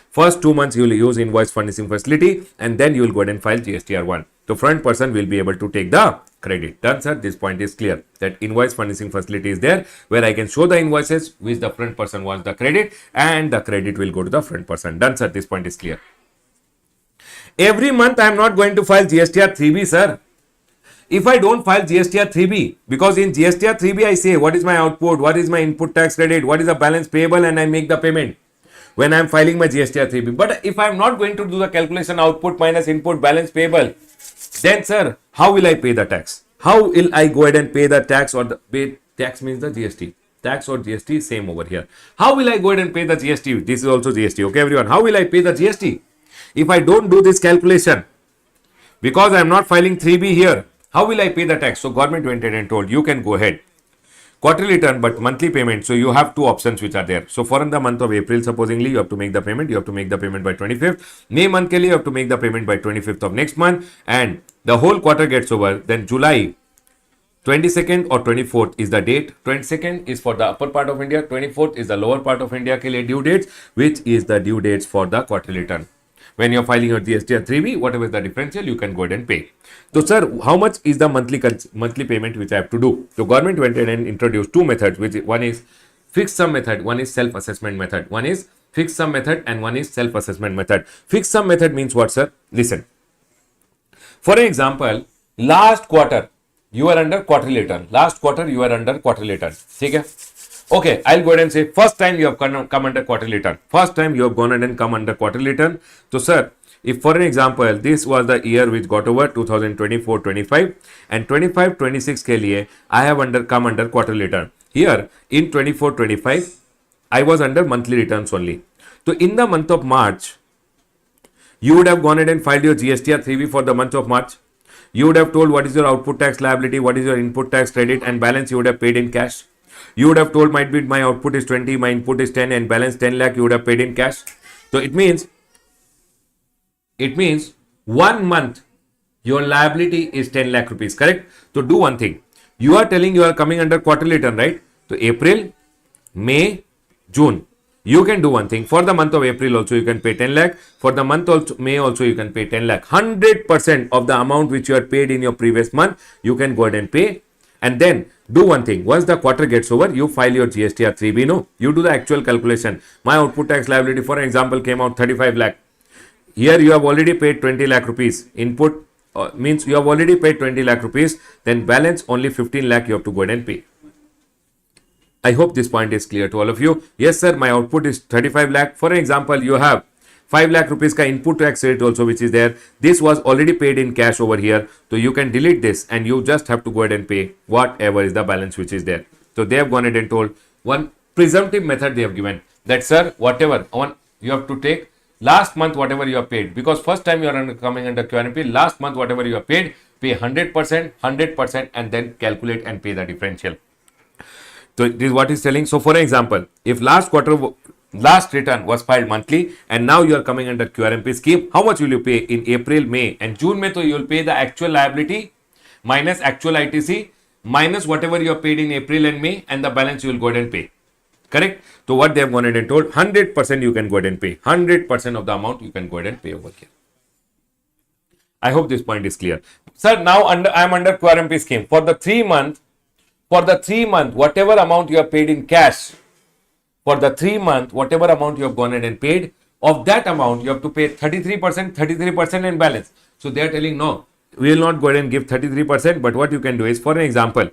First 2 months you will use invoice furnishing facility, and then you will go ahead and file GSTR1. The front person will be able to take the credit. Done, sir. This point is clear, that invoice furnishing facility is there, where I can show the invoices which the front person wants the credit, and the credit will go to the front person. Done, sir. This point is clear. Every month I am not going to file GSTR3B, sir. If I don't file GSTR3B, because in GSTR3B I say what is my output, what is my input tax credit, what is the balance payable, and I make the payment. when I am filing my GSTR 3B. But if I am not going to do the calculation output minus input balance payable, then sir, how will I pay the tax? How will I go ahead and pay the tax, or the pay tax means the GST. Tax or GST same over here. How will I go ahead and pay the GST? This is also GST. Okay, everyone. How will I pay the GST? If I don't do this calculation, because I am not filing 3B here, how will I pay the tax? So government went ahead and told you can go ahead. Quarterly return, but monthly payment. So you have two options which are there. So for the month of April, supposingly, you have to make the payment. You have to make the payment by 25th. May month ke liye, you have to make the payment by 25th of next month. And the whole quarter gets over. Then July 22nd or 24th is the date. 22nd is for the upper part of India. 24th is the lower part of India ke liye due dates, which is the due dates for the quarterly return. When you're filing your GST or 3B, whatever is the differential, you can go ahead and pay. So, sir, how much is the monthly payment which I have to do? So, government went ahead and introduced two methods, which one is fixed sum method, one is self-assessment method. One is fixed sum method and one is self-assessment method. Fixed sum method means what, sir? Listen. For example, last quarter, you are under quarterly return. Last quarter, you are under quarterly return. Okay? Okay, I'll go ahead and say first time you have come under quarterly return. First time you have gone ahead and come under quarterly return. So, sir, if for an example, this was the year which got over 2024-25 and 25-26 ke liye, I have come under quarterly return. Here in 24-25, I was under monthly returns only. So, in the month of March, you would have gone ahead and filed your GST or 3B for the month of March. You would have told what is your output tax liability, what is your input tax credit, and balance you would have paid in cash. You would have told might be my output is 20, my input is 10 and balance 10 lakh you would have paid in cash. So it means 1 month your liability is 10 lakh rupees, correct? So do one thing. You are telling you are coming under quarterly return, right? So April, May, June. You can do one thing. For the month of April also you can pay 10 lakh. For the month of May also you can pay 10 lakh. 100% of the amount which you are paid in your previous month, you can go ahead and pay. And then do one thing. Once the quarter gets over, you file your GST or 3B. No, you do the actual calculation. My output tax liability, for example, came out 35 lakh. Here you have already paid 20 lakh rupees. Input means you have already paid 20 lakh rupees. Then balance only 15 lakh you have to go ahead and pay. I hope this point is clear to all of you. Yes, sir, my output is 35 lakh. For example, you have 5 lakh rupees ka input tax rate also which is there. This was already paid in cash over here. So you can delete this and you just have to go ahead and pay whatever is the balance which is there. So they have gone ahead and told one presumptive method they have given that, sir, whatever on you have to take last month whatever you have paid, because first time you are coming under QRMP, last month whatever you have paid, pay 100% and then calculate and pay the differential. So this is what is telling. So for example, if last return was filed monthly and now you are coming under QRMP scheme, how much will you pay in April, May and June? So you will pay the actual liability minus actual ITC minus whatever you have paid in April and May, and the balance you will go ahead and pay. Correct? So what they have gone ahead and told, 100% you can go ahead and pay. 100% of the amount you can go ahead and pay over here. I hope this point is clear. Sir, now I am under QRMP scheme. For the 3 month, whatever amount you have paid in cash, for the 3 month, whatever amount you have gone ahead and paid, of that amount you have to pay 33% in balance. So they are telling no, we will not go ahead and give 33%, but what you can do is, for an example,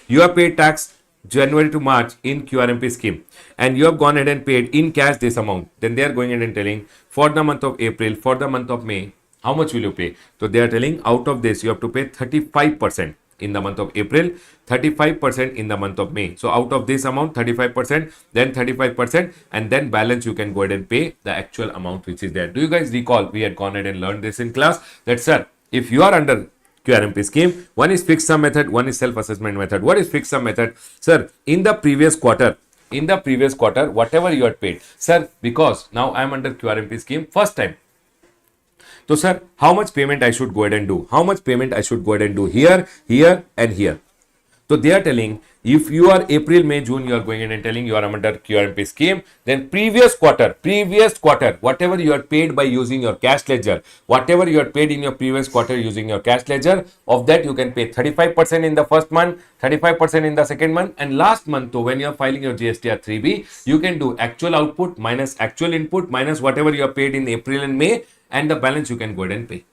you have paid tax January to March in QRMP scheme and you have gone ahead and paid in cash this amount. Then they are going ahead and telling for the month of April, for the month of May, how much will you pay? So they are telling out of this you have to pay 35% in the month of April, 35% in the month of May. So out of this amount, 35%, then 35%, and then balance you can go ahead and pay the actual amount which is there. Do you guys recall we had gone ahead and learned this in class that, sir, if you are under QRMP scheme, one is fixed sum method, one is self-assessment method. What is fixed sum method? Sir, in the previous quarter, whatever you had paid, sir, because now I am under QRMP scheme first time. So, sir, how much payment I should go ahead and do? How much payment I should go ahead and do here, here and here? So, they are telling if you are April, May, June, you are going in and telling you are under QRMP scheme, then previous quarter, whatever you are paid by using your cash ledger, whatever you are paid in your previous quarter using your cash ledger, of that you can pay 35% in the first month, 35% in the second month, and last month, so when you are filing your GST or 3B, you can do actual output minus actual input minus whatever you are paid in April and May, and the balance you can go ahead and pay.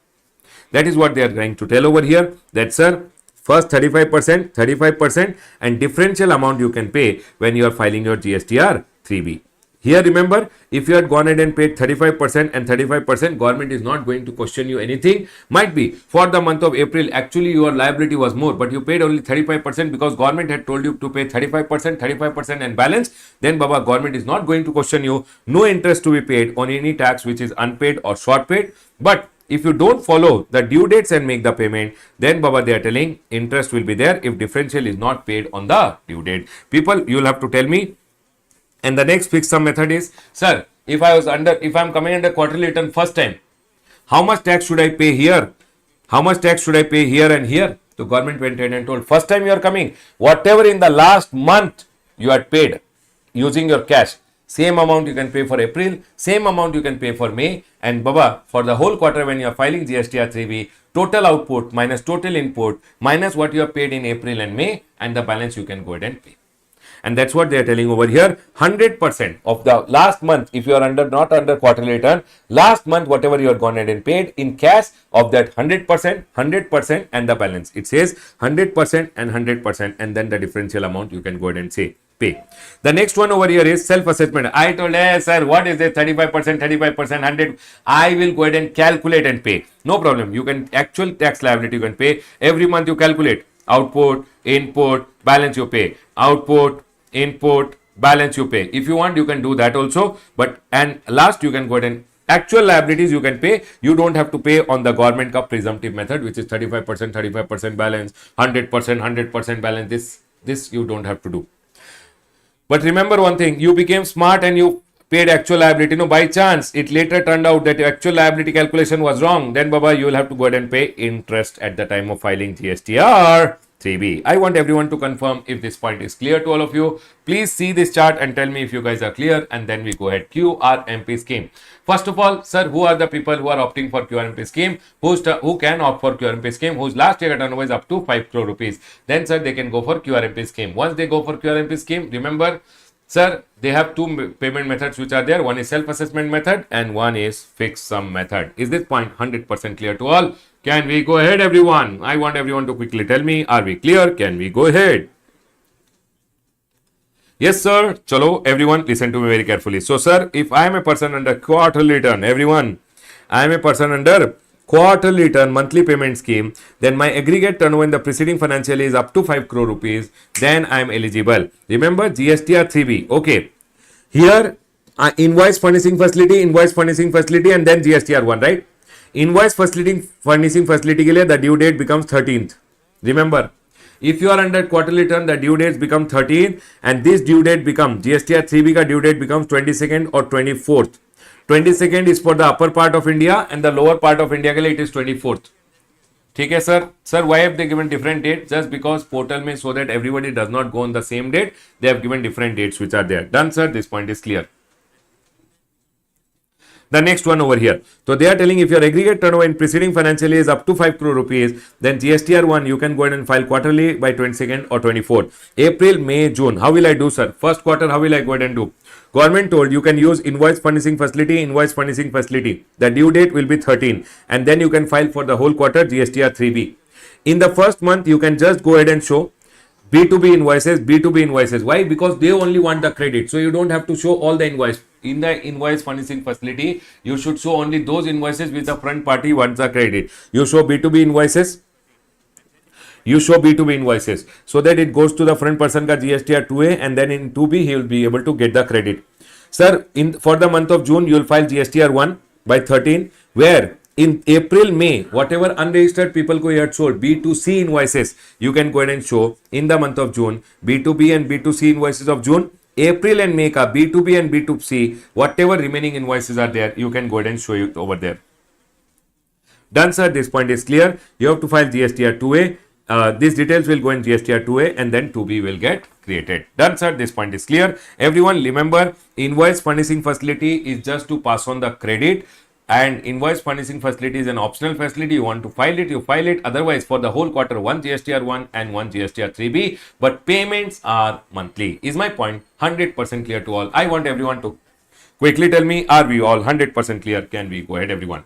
That is what they are trying to tell over here, that, sir, first 35% and differential amount you can pay when you are filing your GSTR 3B. Here remember, if you had gone ahead and paid 35% and 35%, government is not going to question you anything. Might be for the month of April, actually your liability was more, but you paid only 35% because government had told you to pay 35% and balance. Then Baba, government is not going to question you. No interest to be paid on any tax which is unpaid or short paid. But if you don't follow the due dates and make the payment, then Baba, they are telling interest will be there if differential is not paid on the due date. People, you will have to tell me. And the next fixed sum method is, sir, if I'm coming under quarterly return first time, how much tax should I pay here? How much tax should I pay here and here? The government went ahead and told, first time you are coming, whatever in the last month you had paid using your cash, same amount you can pay for April, same amount you can pay for May, and Baba, for the whole quarter when you are filing GST 3B, total output minus total input minus what you have paid in April and May, and the balance you can go ahead and pay. And that's what they are telling over here. 100% of the last month, if you are not under quarterly return, last month whatever you have gone ahead and paid in cash, of that 100% and the balance. It says 100% and 100%, and then the differential amount you can go ahead and say pay. The next one over here is self-assessment. I told, hey sir, what is it? 35%, 100. I will go ahead and calculate and pay. No problem. You can actual tax liability you can pay. Every month you calculate output, input, balance you pay. Output, input, balance you pay. If you want, you can do that also. But and last, you can go ahead and actual liabilities you can pay. You don't have to pay on the government ka presumptive method, which is 35% balance, 100% balance. This you don't have to do. But remember one thing, you became smart and you paid actual liability. No, by chance, it later turned out that your actual liability calculation was wrong. Then, Baba, you will have to go ahead and pay interest at the time of filing GSTR 3B. I want everyone to confirm if this point is clear to all of you. Please see this chart and tell me if you guys are clear, and then we go ahead. QRMP scheme. First of all, sir, who are the people who are opting for QRMP scheme? Who can opt for QRMP scheme? Whose last year turnover is up to 5 crore rupees? Then, sir, they can go for QRMP scheme. Once they go for QRMP scheme, remember, sir, they have two payment methods which are there. One is self-assessment method and one is fixed sum method. Is this point 100% clear to all? Can we go ahead, everyone? I want everyone to quickly tell me, are we clear? Can we go ahead? Yes, sir. Chalo, everyone, listen to me very carefully. So, sir, if I am a person under quarterly return, everyone, I am a person under quarterly return monthly payment scheme, then my aggregate turnover in the preceding financial year is up to 5 crore rupees, then I am eligible. Remember GSTR 3B. Okay. Here, invoice furnishing facility, and then GSTR 1, right? Invoice furnishing facility के लिए the due date becomes 13th. Remember, if you are under quarterly return, the due dates become 13th, and this due date becomes GSTR 3B का due date becomes 22nd or 24th. 22nd is for the upper part of India and the lower part of India के लिए it is 24th. ठीक है sir? Sir, why have they given different dates? Just because portal में so that everybody does not go on the same date, they have given different dates which are there. Done, sir? This point is clear. The next one over here. So they are telling if your aggregate turnover in preceding financial year is up to 5 crore rupees, then GSTR 1 you can go ahead and file quarterly by 22nd or 24th. April, May, June. How will I do, sir? First quarter, how will I go ahead and do? Government told you can use invoice furnishing facility. The due date will be 13, and then you can file for the whole quarter GSTR 3B. In the first month, you can just go ahead and show B2B invoices. Why? Because they only want the credit. So you don't have to show all the invoice. In the invoice furnishing facility, you should show only those invoices which the front party wants the credit. You show B2B invoices. So that it goes to the front person ka GSTR 2A, and then in 2B he will be able to get the credit. Sir, for the month of June, you will file GSTR 1 by 13, where in April, May, whatever unregistered people ko you had sold, B2C invoices, you can go ahead and show in the month of June, B2B and B2C invoices of June. April and May ka B2B and B2C, whatever remaining invoices are there, you can go ahead and show it over there. Done, sir. This point is clear. You have to file GSTR 2A. These details will go in GSTR 2A, and then 2B will get created. Done, sir. This point is clear. Everyone remember, invoice furnishing facility is just to pass on the credit, and invoice furnishing facility is an optional facility. You want to file it, you file it. Otherwise, for the whole quarter, one GSTR 1 and one GSTR 3B, but payments are monthly. Is my point 100% clear to all? I want everyone to quickly tell me, are we all 100% clear? Can we go ahead, everyone?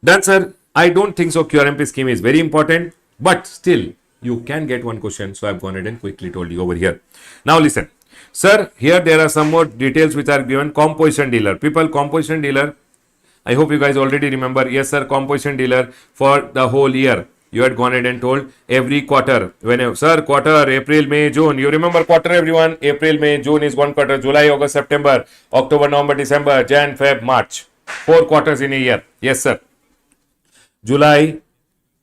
Done, sir. I don't think so. QRMP scheme is very important, but still you can get one question. So I've gone ahead and quickly told you over here. Now listen. Sir, here there are some more details which are given. Composition dealer. People, composition dealer. I hope you guys already remember. Yes, sir, composition dealer for the whole year. You had gone ahead and told every quarter. Whenever, sir, quarter, April, May, June. You remember quarter, everyone? April, May, June is one quarter. July, August, September, October, November, December, Jan, Feb, March. 4 quarters in a year. Yes, sir. July,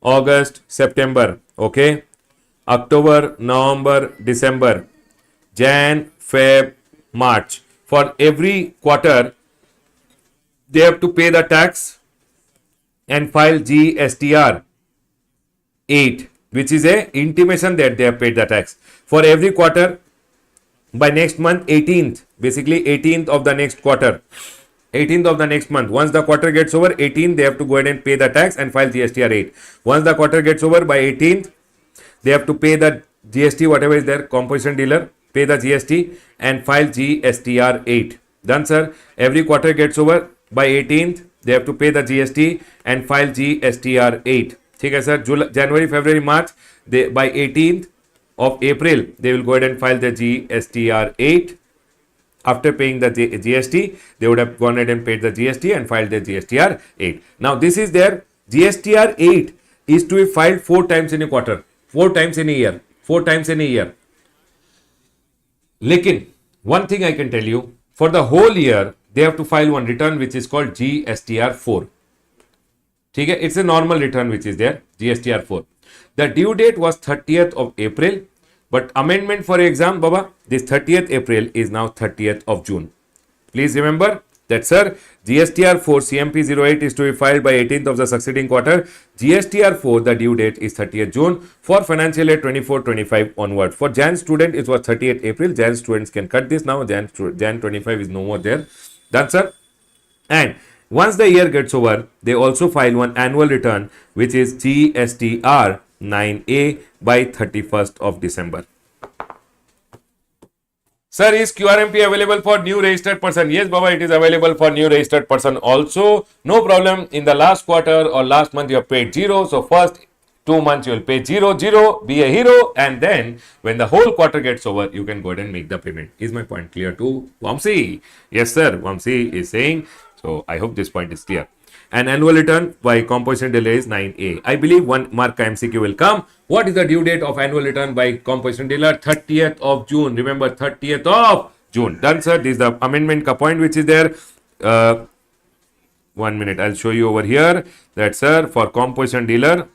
August, September. Okay. October, November, December, Jan, Feb, March. For every quarter, they have to pay the tax and file GSTR 8, which is a intimation that they have paid the tax. For every quarter, by next month, 18th, basically 18th of the next quarter, 18th of the next month. Once the quarter gets over, 18th, they have to go ahead and pay the tax and file GSTR 8. Once the quarter gets over, by 18th, they have to pay the GST, whatever is their composition dealer, pay the GST and file GSTR 8. Done, sir. Every quarter gets over, by 18th, they have to pay the GST and file GSTR 8. Okay, sir. January, February, March, they, by 18th of April, they will go ahead and file the GSTR 8. After paying the GST, they would have gone ahead and paid the GST and filed the GSTR 8. Now, this is their GSTR 8 is to be filed 4 times in a quarter, 4 times in a year, 4 times in a year. Lekin, one thing I can tell you, for the whole year, they have to file one return which is called GSTR 4. Okay, it's a normal return which is there, GSTR 4. The due date was 30th of April, but amendment for exam, Baba, this 30th April is now 30th of June. Please remember that, sir, GSTR 4 CMP 08 is to be filed by 18th of the succeeding quarter. GSTR 4, the due date is 30th June for financial year 24-25 onward. For Jan student, it was 30th April. Jan students can cut this now. Jan 25 is no more there. Done, sir. And once the year gets over, they also file one annual return, which is GSTR 9A by 31st of December. Sir, is QRMP available for new registered person? Yes, Baba, it is available for new registered person also. No problem. In the last quarter or last month, you have paid 0. So, first 2 months, you will pay 0, 0, be a hero. And then, when the whole quarter gets over, you can go ahead and make the payment. Is my point clear to Vamsi? Yes, sir. Vamsi is saying. So, I hope this point is clear. An annual return by composition delay is 9A. I believe one mark MCQ will come. What is the due date of annual return by composition dealer? 30th of June. Remember, 30th of June. Done, sir. This is the amendment point which is there. 1 minute. I'll show you over here that, sir, for composition dealer.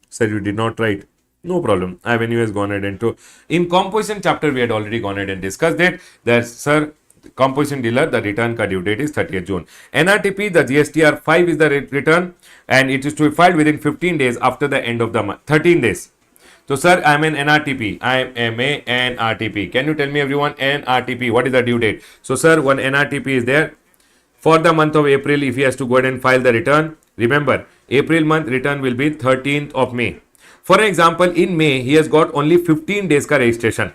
Sir, you did not write. No problem. I have anyways gone ahead and to. In composition chapter, we had already gone ahead and discussed it. That, sir, composition dealer, the return due date is 30th June. NRTP, the GSTR 5 is the return and it is to be filed within 15 days after the end of the month. 13 days. So, sir, I am an NRTP. I am a NRTP. Can you tell me, everyone, NRTP, what is the due date? So, sir, one NRTP is there. For the month of April, if he has to go ahead and file the return, remember, April month return will be 13th of May. For example, in May, he has got only 15 days ka registration.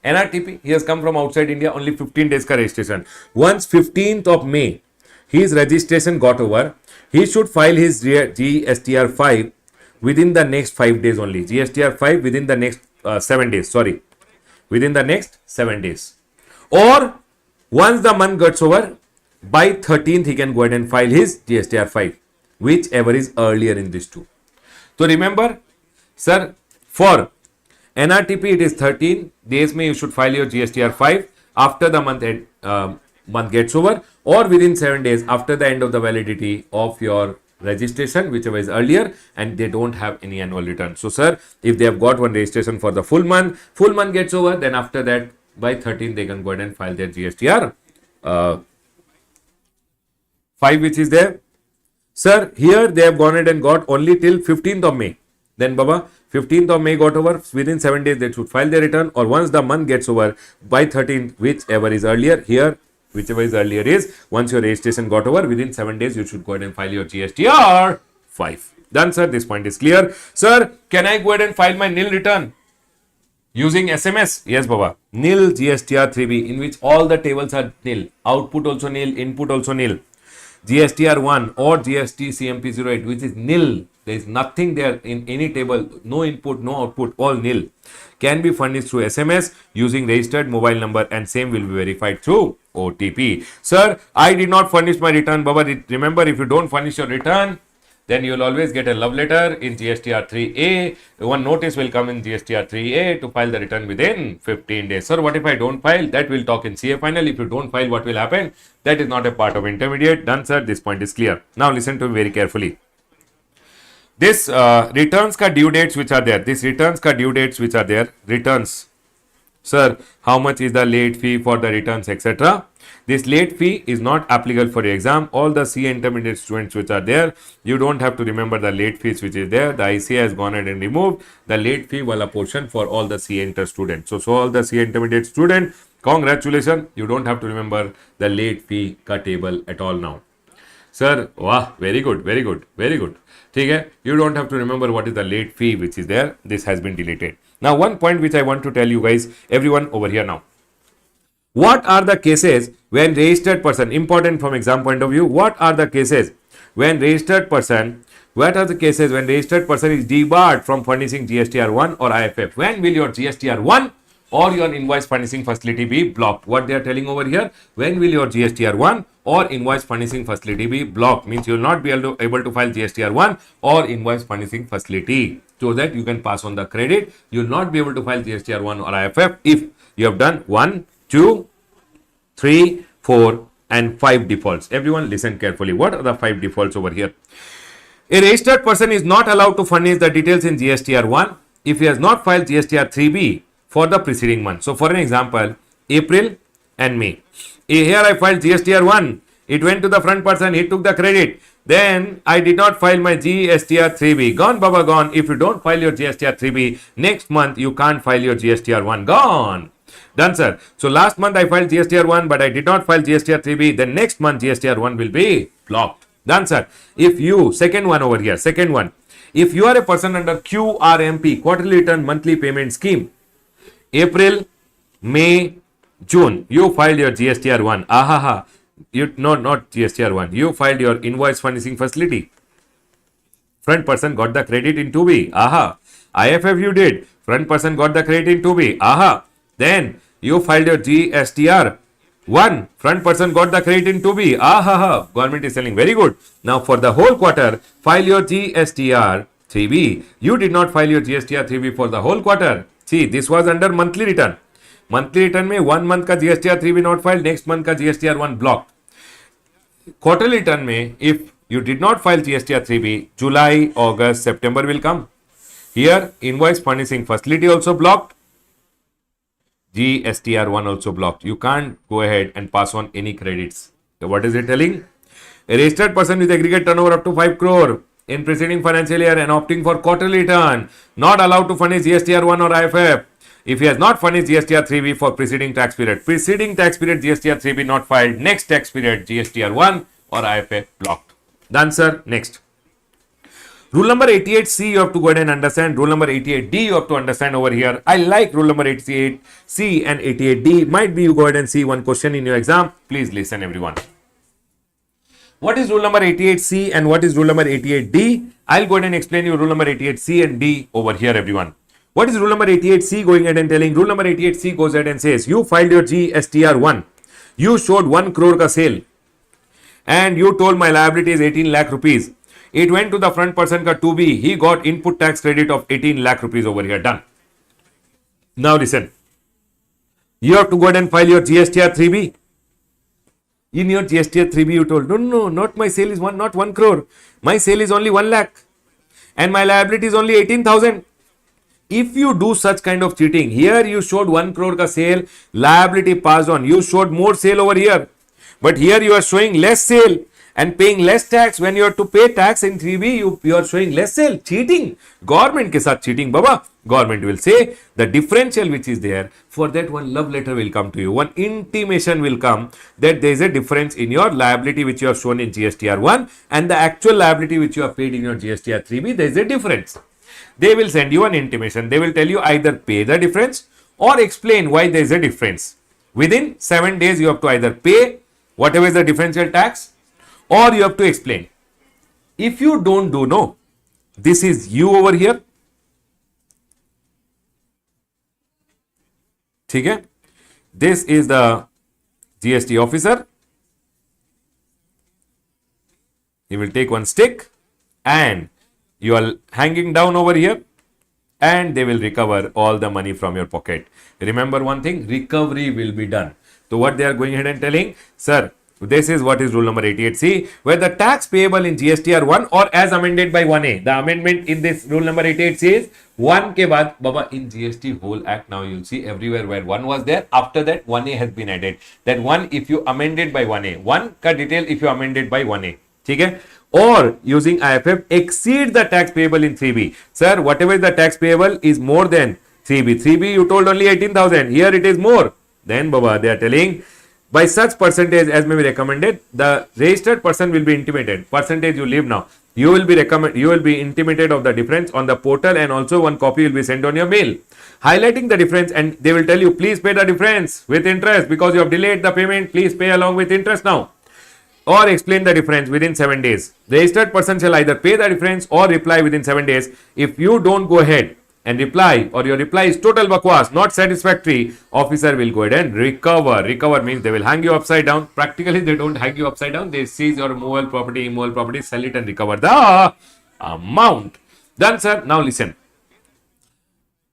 NRTP, he has come from outside India, only 15 days ka registration. Once 15th of May, his registration got over, he should file his GSTR 5 within the next 5 days only. GSTR 5 within the next 7 days, sorry. Within the next 7 days. Or, once the month gets over, by 13th, he can go ahead and file his GSTR 5, whichever is earlier in these two. So, remember, sir, for NRTP, it is 13 days. May you should file your GSTR 5 after the month gets over, or within 7 days after the end of the validity of your registration, whichever is earlier, and they don't have any annual return. So, sir, if they have got one registration for the full month gets over, then after that, by 13, they can go ahead and file their GSTR 5, which is there. Sir, here they have gone ahead and got only till 15th of May. Then, Baba, 15th of May got over, within 7 days they should file their return, or once the month gets over, by 13th, whichever is earlier, here, whichever is earlier is, once your registration got over, within 7 days, you should go ahead and file your GSTR 5. Done, sir. This point is clear. Sir, can I go ahead and file my nil return using SMS? Yes, Baba. Nil GSTR 3B, in which all the tables are nil. Output also nil, input also nil. GSTR 1 or GST CMP 08, which is nil. There is nothing there in any table, no input, no output, all nil. Can be furnished through SMS using registered mobile number and same will be verified through OTP. Sir, I did not furnish my return. Baba, remember, if you don't furnish your return, then you will always get a love letter in GSTR 3A. One notice will come in GSTR 3A to file the return within 15 days. Sir, what if I don't file? That will talk in CA final. If you don't file, what will happen? That is not a part of intermediate. Done, sir. This point is clear. Now listen to me very carefully. This returns ka due dates which are there. This returns ka due dates which are there. Returns. Sir, how much is the late fee for the returns, etc. This late fee is not applicable for your exam. All the CA intermediate students which are there, you don't have to remember the late fees which is there. The ICA has gone ahead and removed the late fee wala portion for all the CA inter students. So all the CA intermediate student, congratulations, you don't have to remember the late fee ka table at all now. Sir, wow, very good, very good, very good. Okay, you don't have to remember what is the late fee which is there. This has been deleted. Now, one point which I want to tell you guys, everyone over here now. What are the cases when registered person, important from exam point of view, what are the cases when registered person, what are the cases when registered person is debarred from furnishing GSTR 1 or IFF? When will your GSTR 1 or your invoice furnishing facility be blocked? What they are telling over here, when will your GSTR 1 or invoice furnishing facility be blocked? Means you will not be able to file GSTR 1 or invoice furnishing facility, so that you can pass on the credit. You will not be able to file GSTR 1 or IFF if you have done 1, 2, 3, 4 and 5 defaults. Everyone listen carefully. What are the 5 defaults over here? A registered person is not allowed to furnish the details in GSTR 1 if he has not filed GSTR 3B for the preceding month. So for an example, April and May. Here I filed GSTR 1. It went to the front person. He took the credit. Then I did not file my GSTR 3B. Gone, Baba, gone. If you don't file your GSTR 3B, next month you can't file your GSTR 1. Gone. Done, sir. So last month I filed GSTR 1, but I did not file GSTR 3B. Then next month GSTR 1 will be blocked. Done, sir. If you, second one over here, second one. If you are a person under QRMP, quarterly return monthly payment scheme, April, May, June, you filed your GSTR 1. Ahaha. You, no, not GSTR 1. You filed your invoice furnishing facility. Front person got the credit in 2B. Aha. IFF you did. Front person got the credit in 2B. Aha. Then you filed your GSTR 1. Front person got the credit in 2B. Aha. Government is telling very good. Now for the whole quarter, file your GSTR 3B. You did not file your GSTR 3B for the whole quarter. See, this was under monthly return. Monthly return में 1 month का GSTR 3B not filed, next month का GSTR 1 blocked. Quarterly return में, if you did not file GSTR 3B, July, August, September will come. Here, invoice furnishing facility also blocked. GSTR 1 also blocked. You can't go ahead and pass on any credits. So what is it telling? A registered person with aggregate turnover up to 5 crore in preceding financial year and opting for quarterly return, not allowed to furnish GSTR 1 or IFF. If he has not furnished GSTR 3B for preceding tax period, GSTR 3B not filed, next tax period GSTR 1 or IFF blocked. Done, sir. Next. Rule number 88C you have to go ahead and understand. Rule number 88D you have to understand over here. I like rule number 88C and 88D. Might be you go ahead and see one question in your exam. Please listen, everyone. What is rule number 88C and what is rule number 88D? I'll go ahead and explain you rule number 88C and D over here, everyone. What is rule number 88C going ahead and telling? Rule number 88C goes ahead and says, you filed your GSTR 1. You showed 1 crore ka sale. And you told my liability is 18 lakh rupees. It went to the front person ka 2B. He got input tax credit of 18 lakh rupees over here. Done. Now listen. You have to go ahead and file your GSTR 3B. In your GSTR 3B you told, no, not my sale is not 1 crore. My sale is only 1 lakh. And my liability is only 18,000. If you do such kind of cheating, here you showed 1 crore ka sale, liability passed on. You showed more sale over here. But here you are showing less sale and paying less tax. When you have to pay tax in 3B, you are showing less sale. Cheating. Government ke saath cheating, baba. Government will say the differential which is there, for that one love letter will come to you. One intimation will come that there is a difference in your liability which you have shown in GSTR 1 and the actual liability which you have paid in your GSTR 3B. There is a difference. They will send you an intimation. They will tell you either pay the difference or explain why there is a difference. Within 7 days, you have to either pay whatever is the differential tax or you have to explain. If you don't do no, This is you over here. ठीक है? This is the GST officer. He will take one stick and you are hanging down over here and they will recover all the money from your pocket. Remember one thing, recovery will be done. So what they are going ahead and telling, sir, this is what is rule number 88C, where the tax payable in GST are 1 or as amended by 1A. The amendment in this rule number 88C is 1 ke baad, Baba, in GST whole act, now you'll see everywhere where 1 was there, after that 1A has been added. That 1 if you amended by 1A, 1 ka detail if you amended by 1A. ठीक है? Or using IFF exceed the tax payable in 3B. Sir, whatever the tax payable is more than 3B. 3B you told only 18,000. Here it is more. Then Baba, they are telling by such percentage as may be recommended, the registered person will be intimated. Percentage you leave now. You will be intimated of the difference on the portal and also one copy will be sent on your mail. Highlighting the difference and they will tell you please pay the difference with interest because you have delayed the payment. Please pay along with interest now. Or explain the difference within 7 days. The registered person shall either pay the difference or reply within 7 days. If you don't go ahead and reply or your reply is total bakwas, not satisfactory, officer will go ahead and recover. Recover means they will hang you upside down. Practically they don't hang you upside down. They seize your movable property, immovable property, sell it and recover the amount. Done, sir. Now listen.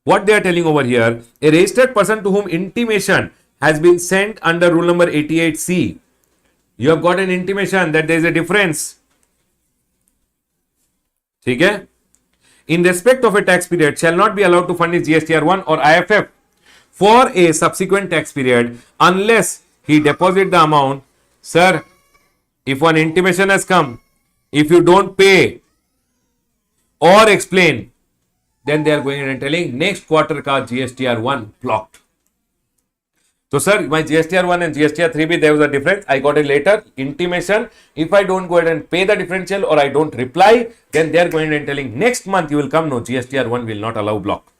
What they are telling over here, a registered person to whom intimation has been sent under rule number 88C. You have got an intimation that there is a difference. ठीक है? In respect of a tax period, shall not be allowed to furnish GSTR1 or IFF for a subsequent tax period unless he deposit the amount. Sir, if one intimation has come, if you don't pay or explain, then they are going and telling next quarter ka GSTR1 blocked. So, sir, my GSTR1 and GSTR3B, there was a difference. I got a letter, intimation. If I don't go ahead and pay the differential or I don't reply, then they are going and telling next month you will come. No, GSTR1 will not allow block.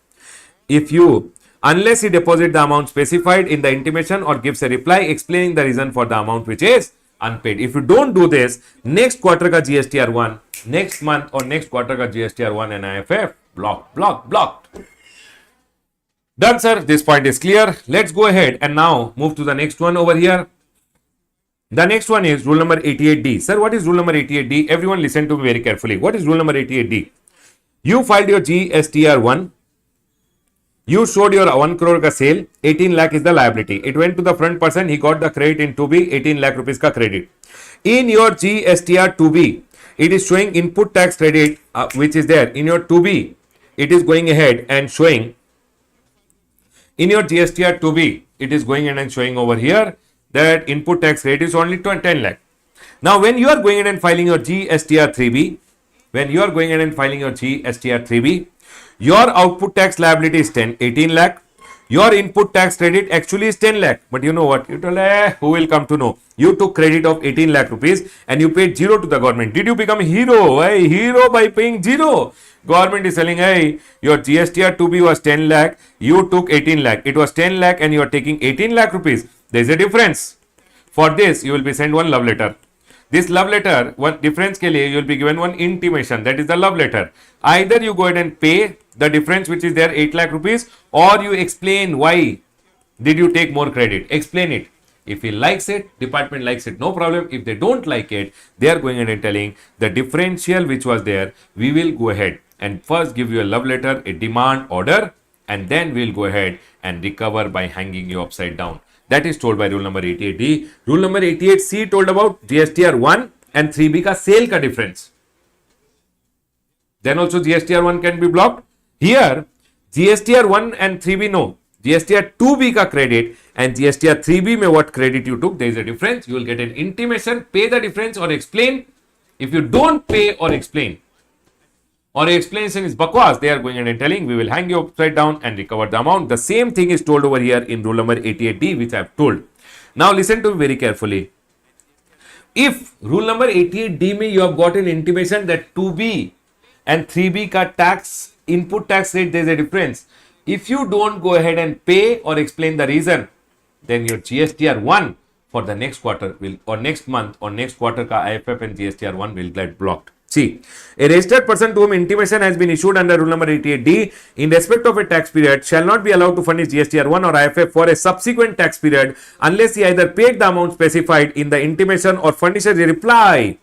If you, unless he deposit the amount specified in the intimation or gives a reply explaining the reason for the amount which is unpaid. If you don't do this, next quarter ka GSTR1, next month or next quarter ka GSTR1 and IFF, blocked. Done, sir. This point is clear. Let's go ahead and now move to the next one over here. The next one is rule number 88D. Sir, what is rule number 88D? Everyone listen to me very carefully. What is rule number 88D? You filed your GSTR1. You showed your 1 crore ka sale. 18 lakh is the liability. It went to the front person. He got the credit in 2B. 18 lakh rupees ka credit. In your GSTR 2B, it is showing input tax credit which is there. In your 2B, it is going ahead and showing. In your GSTR 2B, it is going in and showing over here that input tax rate is only 10 lakh. Now, when you are going in and filing your GSTR 3B, your output tax liability is 18 lakh. Your input tax credit actually is 10 lakh. But you know what? You told, who will come to know? You took credit of 18 lakh rupees and you paid 0 to the government. Did you become a hero? Hey, hero by paying 0. Government is telling, hey, your GSTR 2B was 10 lakh. You took 18 lakh. It was 10 lakh and you are taking 18 lakh rupees. There is a difference. For this, you will be sent one love letter. This love letter, one difference ke liye, you will be given one intimation. That is the love letter. Either you go ahead and pay the difference which is there 8 lakh rupees or you explain why did you take more credit. Explain it. If he likes it, department likes it, no problem. If they don't like it, they are going ahead and telling the differential which was there, we will go ahead and first give you a love letter, a demand order, and then we'll go ahead and recover by hanging you upside down. That is told by rule number 88D. Rule number 88C told about GSTR 1 and 3B ka sale ka difference. Then also GSTR 1 can be blocked. Here, GSTR 1 and 3B no. GSTR 2B ka credit and GSTR 3B mein what credit you took, there is a difference. You will get an intimation, pay the difference or explain. If you don't pay or explain, or explanation is bakwas, they are going and telling we will hang you upside down and recover the amount. The same thing is told over here in rule number 88D which I have told. Now listen to me very carefully. If rule number 88D mein you have got an intimation that 2B and 3B ka tax, input tax rate, there is a difference. If you don't go ahead and pay or explain the reason, then your GSTR 1 for the next quarter will, or next month or next quarter ka IFF and GSTR 1 will get blocked. See, a registered person to whom intimation has been issued under rule number 88D in respect of a tax period shall not be allowed to furnish GSTR1 or IFF for a subsequent tax period unless he either paid the amount specified in the intimation or furnishes a reply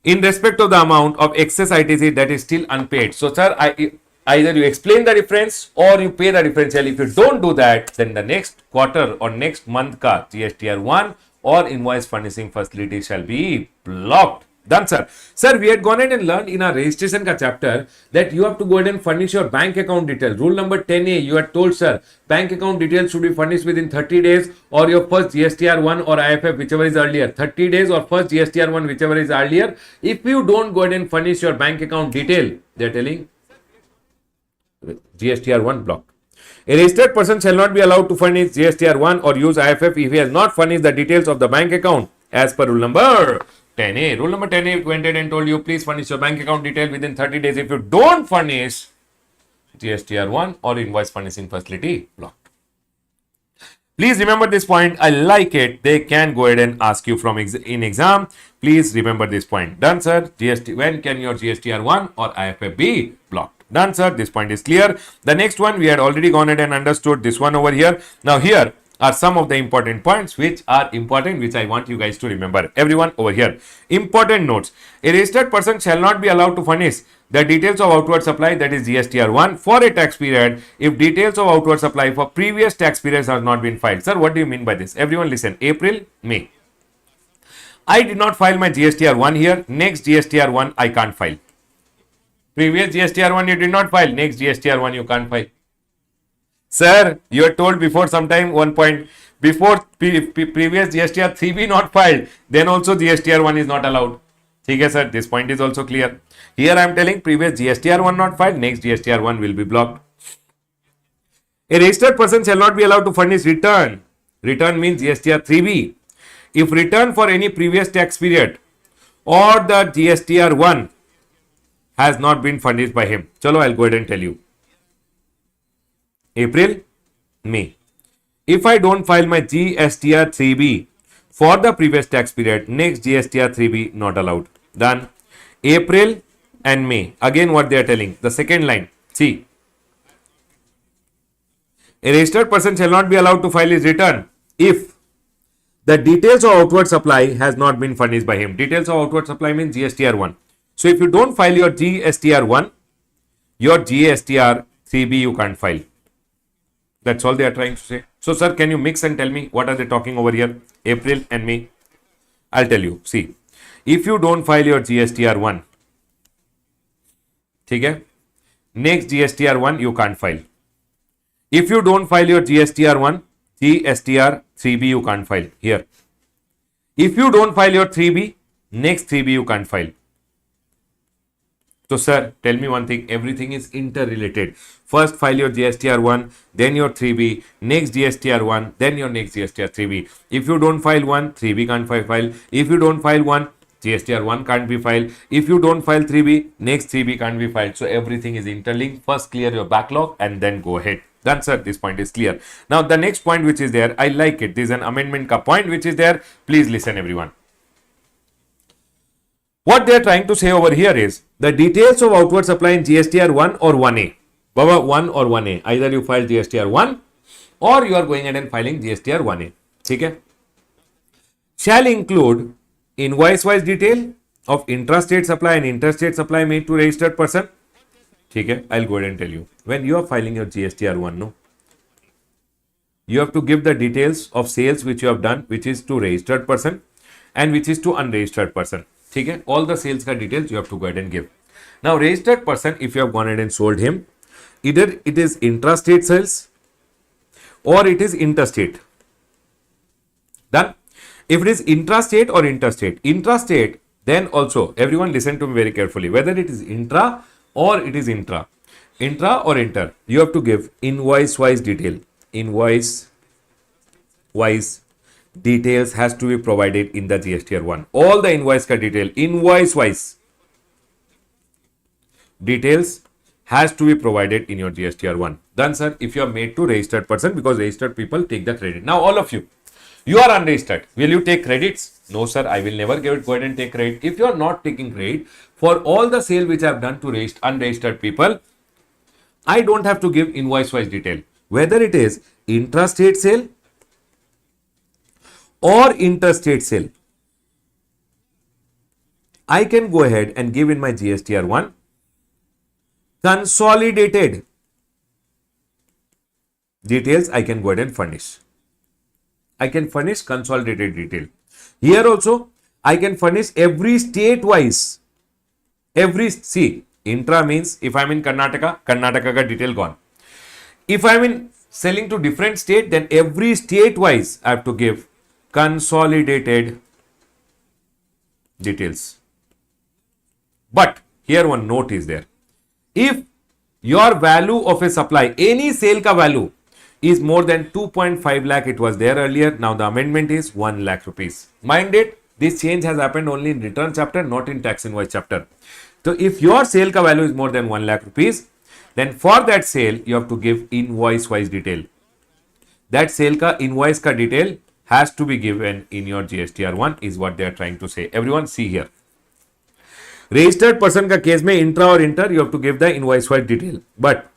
in respect of the amount of excess ITC that is still unpaid. So, sir, either you explain the difference or you pay the differential. If you don't do that, then the next quarter or next month ka GSTR1 or invoice furnishing facility shall be blocked. Done, sir. Sir, we had gone ahead and learned in our registration ka chapter that you have to go ahead and furnish your bank account detail. Rule number 10A, you had told, sir, bank account details should be furnished within 30 days or your first GSTR1 or IFF, whichever is earlier. 30 days or first GSTR1, whichever is earlier. If you don't go ahead and furnish your bank account detail, they are telling GSTR1 blocked. A registered person shall not be allowed to furnish GSTR1 or use IFF if he has not furnished the details of the bank account as per rule number 10A. Rule number 10A went ahead and told you, please furnish your bank account detail within 30 days. If you don't furnish GSTR1 or invoice furnishing facility, blocked. Please remember this point. I like it. They can go ahead and ask you from in exam. Please remember this point. Done, sir. GST. When can your GSTR1 or IFF be blocked? Done, sir. This point is clear. The next one we had already gone ahead and understood this one over here. Now here are some of the important points which are important, which I want you guys to remember. Everyone over here. Important notes. A registered person shall not be allowed to furnish the details of outward supply, that is GSTR1, for a tax period if details of outward supply for previous tax periods have not been filed. Sir, what do you mean by this? Everyone listen. April, May. I did not file my GSTR1 here. Next GSTR1 I can't file. Previous GSTR1 you did not file. Next GSTR1 you can't file. Sir, you are told before sometime one point, before previous GSTR 3B not filed, then also GSTR1 is not allowed. Okay, sir, this point is also clear. Here I am telling previous GSTR1 not filed, next GSTR1 will be blocked. A registered person shall not be allowed to furnish return. Return means GSTR 3B. If return for any previous tax period or the GSTR1 has not been furnished by him. Chalo, I'll go ahead and tell you. April, May. If I don't file my GSTR 3B for the previous tax period, next GSTR 3B not allowed. Done. April and May. Again what they are telling. The second line. See. A registered person shall not be allowed to file his return if the details of outward supply has not been furnished by him. Details of outward supply means GSTR1. So if you don't file your GSTR1, your GSTR 3B you can't file. That's all they are trying to say. So, sir, can you mix and tell me what are they talking over here? April and May. I'll tell you. See, if you don't file your GSTR1, okay, next GSTR1 you can't file. If you don't file your GSTR1, GSTR 3B you can't file. Here. If you don't file your 3B, next 3B you can't file. So, sir, tell me one thing, everything is interrelated. First file your GSTR1, then your 3B, next GSTR1, then your next GSTR 3B. If you don't file one, 3B can't file. If you don't file one, GSTR1 can't be filed. If you don't file 3B, next 3B can't be filed. So, everything is interlinked. First clear your backlog and then go ahead. Done, sir. This point is clear. Now, the next point which is there, I like it. This is an amendment ka point which is there. Please listen, everyone. What they are trying to say over here is the details of outward supply in GSTR 1 or 1A. Baba, 1 or 1A. Either you file GSTR 1 or you are going ahead and filing GSTR 1A. Okay? Shall include invoice-wise detail of intrastate supply and interstate supply made to registered person. Okay? I'll go ahead and tell you. When you are filing your GSTR 1, no? You have to give the details of sales which you have done, which is to registered person and which is to unregistered person. Okay? All the sales ka details you have to go ahead and give. Now, registered person, if you have gone ahead and sold him, either it is intrastate sales or it is interstate. Done? If it is intrastate or interstate, then also, everyone listen to me very carefully, whether it is intra or it is intra or inter, you have to give invoice-wise detail. Invoice-wise details has to be provided in the GSTR 1. All the invoice ka detail, invoice-wise details has to be provided in your GSTR 1. Done, sir, if you are made to registered person, because registered people take the credit. Now, all of you, you are unregistered. Will you take credits? No, sir, I will never go ahead and take credit. If you are not taking credit for all the sale which I have done to unregistered people, I don't have to give invoice wise detail. Whether it is intrastate sale or interstate sale, I can go ahead and give in my GSTR1 consolidated details. I can go ahead and furnish. I can furnish consolidated detail. Here also, I can furnish every state wise. See, intra means if I'm in Karnataka, Karnataka ka detail gone. If I'm in selling to different state, then every state wise I have to give consolidated details. But here one note is there. If your value of a supply, any sale ka value is more than 2.5 lakh, it was there earlier. Now the amendment is 1 lakh rupees. Mind it, this change has happened only in return chapter, not in tax invoice chapter. So if your sale ka value is more than 1 lakh rupees, then for that sale, you have to give invoice wise detail. That sale ka invoice ka detail has to be given in your GSTR1 is what they are trying to say. Everyone see here. Registered person ka case mein intra or inter, you have to give the invoice wise detail. But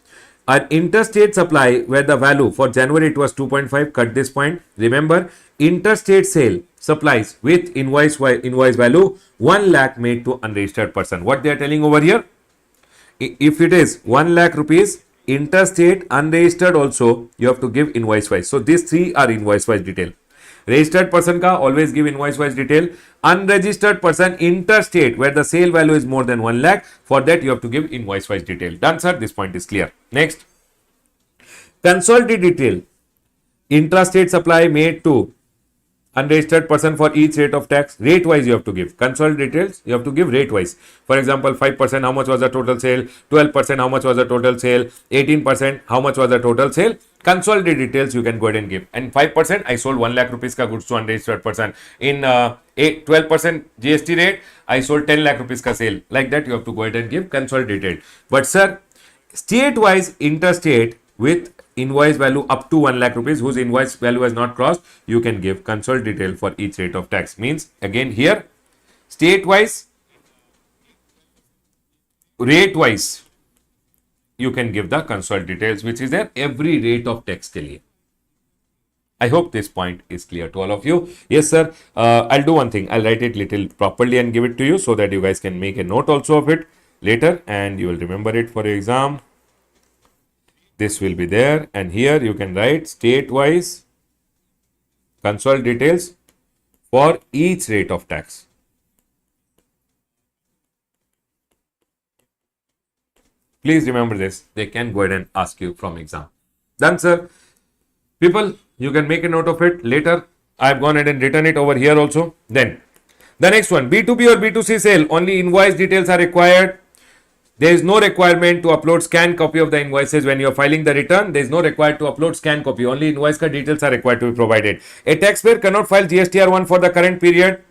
an interstate supply where the value for January it was 2.5, cut this point. Remember, interstate sale supplies with invoice value 1 lakh made to unregistered person. What they are telling over here? If it is 1 lakh rupees, interstate, unregistered also, you have to give invoice wise. So these three are invoice wise detail. Registered person ka always give invoice wise detail. Unregistered person interstate where the sale value is more than 1 lakh. For that you have to give invoice wise detail. Done, sir. This point is clear. Next, consolidated detail. Intrastate supply made to unregistered person for each rate of tax. Rate wise you have to give. Consolidated details you have to give rate wise. For example, 5% how much was the total sale, 12% how much was the total sale, 18% how much was the total sale. Consolidated details you can go ahead and give. And 5% I sold 1 lakh rupees ka goods to unregistered person. In 12% GST rate I sold 10 lakh rupees ka sale. Like that you have to go ahead and give consolidated. But sir, state wise interstate with invoice value up to 1 lakh rupees whose invoice value has not crossed, you can give consolidated detail for each rate of tax. Means again here state wise, rate wise you can give the consolidated details which is there every rate of tax ke liye. I hope this point is clear to all of you. Yes sir, I'll do one thing. I'll write it little properly and give it to you so that you guys can make a note also of it later and you will remember it for your exam. This will be there and here you can write state wise consolidated details for each rate of tax. Please remember this. They can go ahead and ask you from exam. Done, sir. People, you can make a note of it later. I've gone ahead and written it over here also. Then the next one, B2B or B2C sale, only invoice details are required. There is no requirement to upload scanned copy of the invoices when you are filing the return. There is no required to upload scanned copy. Only invoice ka details are required to be provided. A taxpayer cannot file GSTR1 for the current period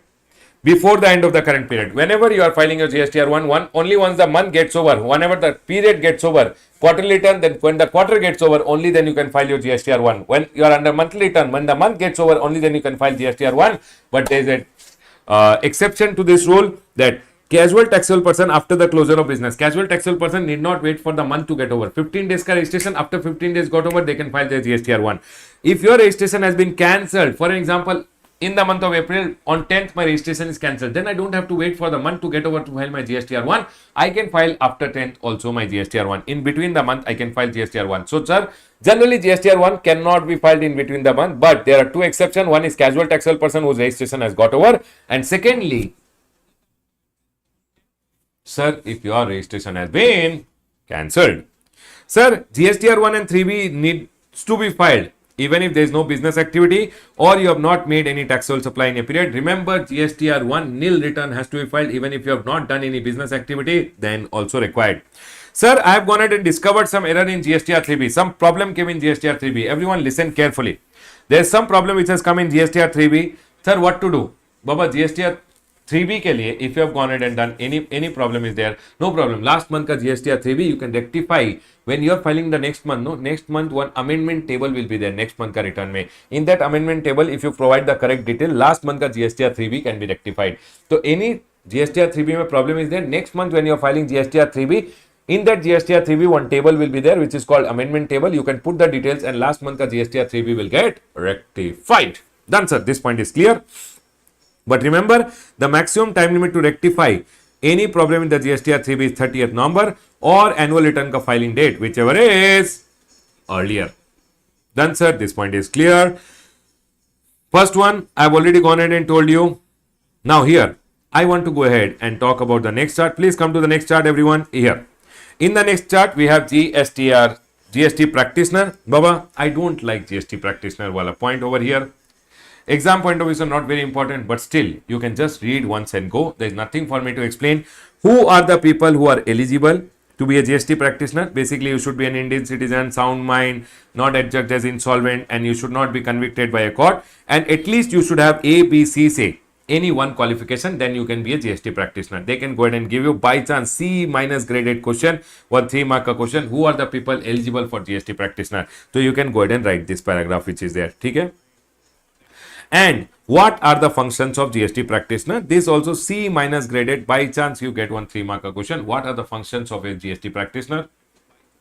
before the end of the current period. Whenever you are filing your GSTR1, only once the month gets over, whenever the period gets over, quarterly return, then when the quarter gets over, only then you can file your GSTR1. When you are under monthly return, when the month gets over, only then you can file GSTR1. But there is an exception to this rule that casual taxable person after the closure of business. Casual taxable person need not wait for the month to get over. 15 days ka registration, after 15 days got over, they can file their GSTR1. If your registration has been cancelled, for example, in the month of April, on 10th, my registration is cancelled. Then I don't have to wait for the month to get over to file my GSTR1. I can file after 10th also my GSTR1. In between the month, I can file GSTR1. So, sir, generally GSTR1 cannot be filed in between the month, but there are two exceptions. One is casual taxable person whose registration has got over. And secondly, sir, if your registration has been cancelled. Sir, GSTR1 and 3B needs to be filed even if there is no business activity or you have not made any taxable supply in a period. Remember, GSTR1 nil return has to be filed even if you have not done any business activity, then also required. Sir, I have gone ahead and discovered some error in GSTR3B. Some problem came in GSTR3B. Everyone listen carefully. There is some problem which has come in GSTR3B. Sir, what to do? Baba, GSTR 3B के लिए if you have gone ahead and done any problem is there, no problem. Last month का GST or 3B you can rectify when you are filing the next month. No, next month one amendment table will be there next month का return में. In that amendment table, if you provide the correct detail, last month का GST or 3B can be rectified. So any GST or 3B में problem is there, next month when you are filing GST or 3B, in that GST or 3B one table will be there which is called amendment table. You can put the details and last month का GST or 3B will get rectified. Done, sir. This point is clear. But remember, the maximum time limit to rectify any problem in the GST or 3B is 30th November or annual return ka filing date, whichever is earlier. Done, sir. This point is clear. First one, I've already gone ahead and told you. Now here, I want to go ahead and talk about the next chart. Please come to the next chart, everyone. Here. In the next chart, we have GST practitioner. Baba, I don't like GST practitioner wala point over here. Exam point of view is not very important, but still you can just read once and go. There is nothing for me to explain. Who are the people who are eligible to be a GST practitioner? Basically, you should be an Indian citizen, sound mind, not adjudged as insolvent, and you should not be convicted by a court. And at least you should have A, B, C, say any one qualification. Then you can be a GST practitioner. They can go ahead and give you by chance C minus graded question, 3 mark question. Who are the people eligible for GST practitioner? So you can go ahead and write this paragraph which is there. Okay? And what are the functions of GST practitioner? This also C minus graded. By chance you get 3 mark question. What are the functions of a GST practitioner?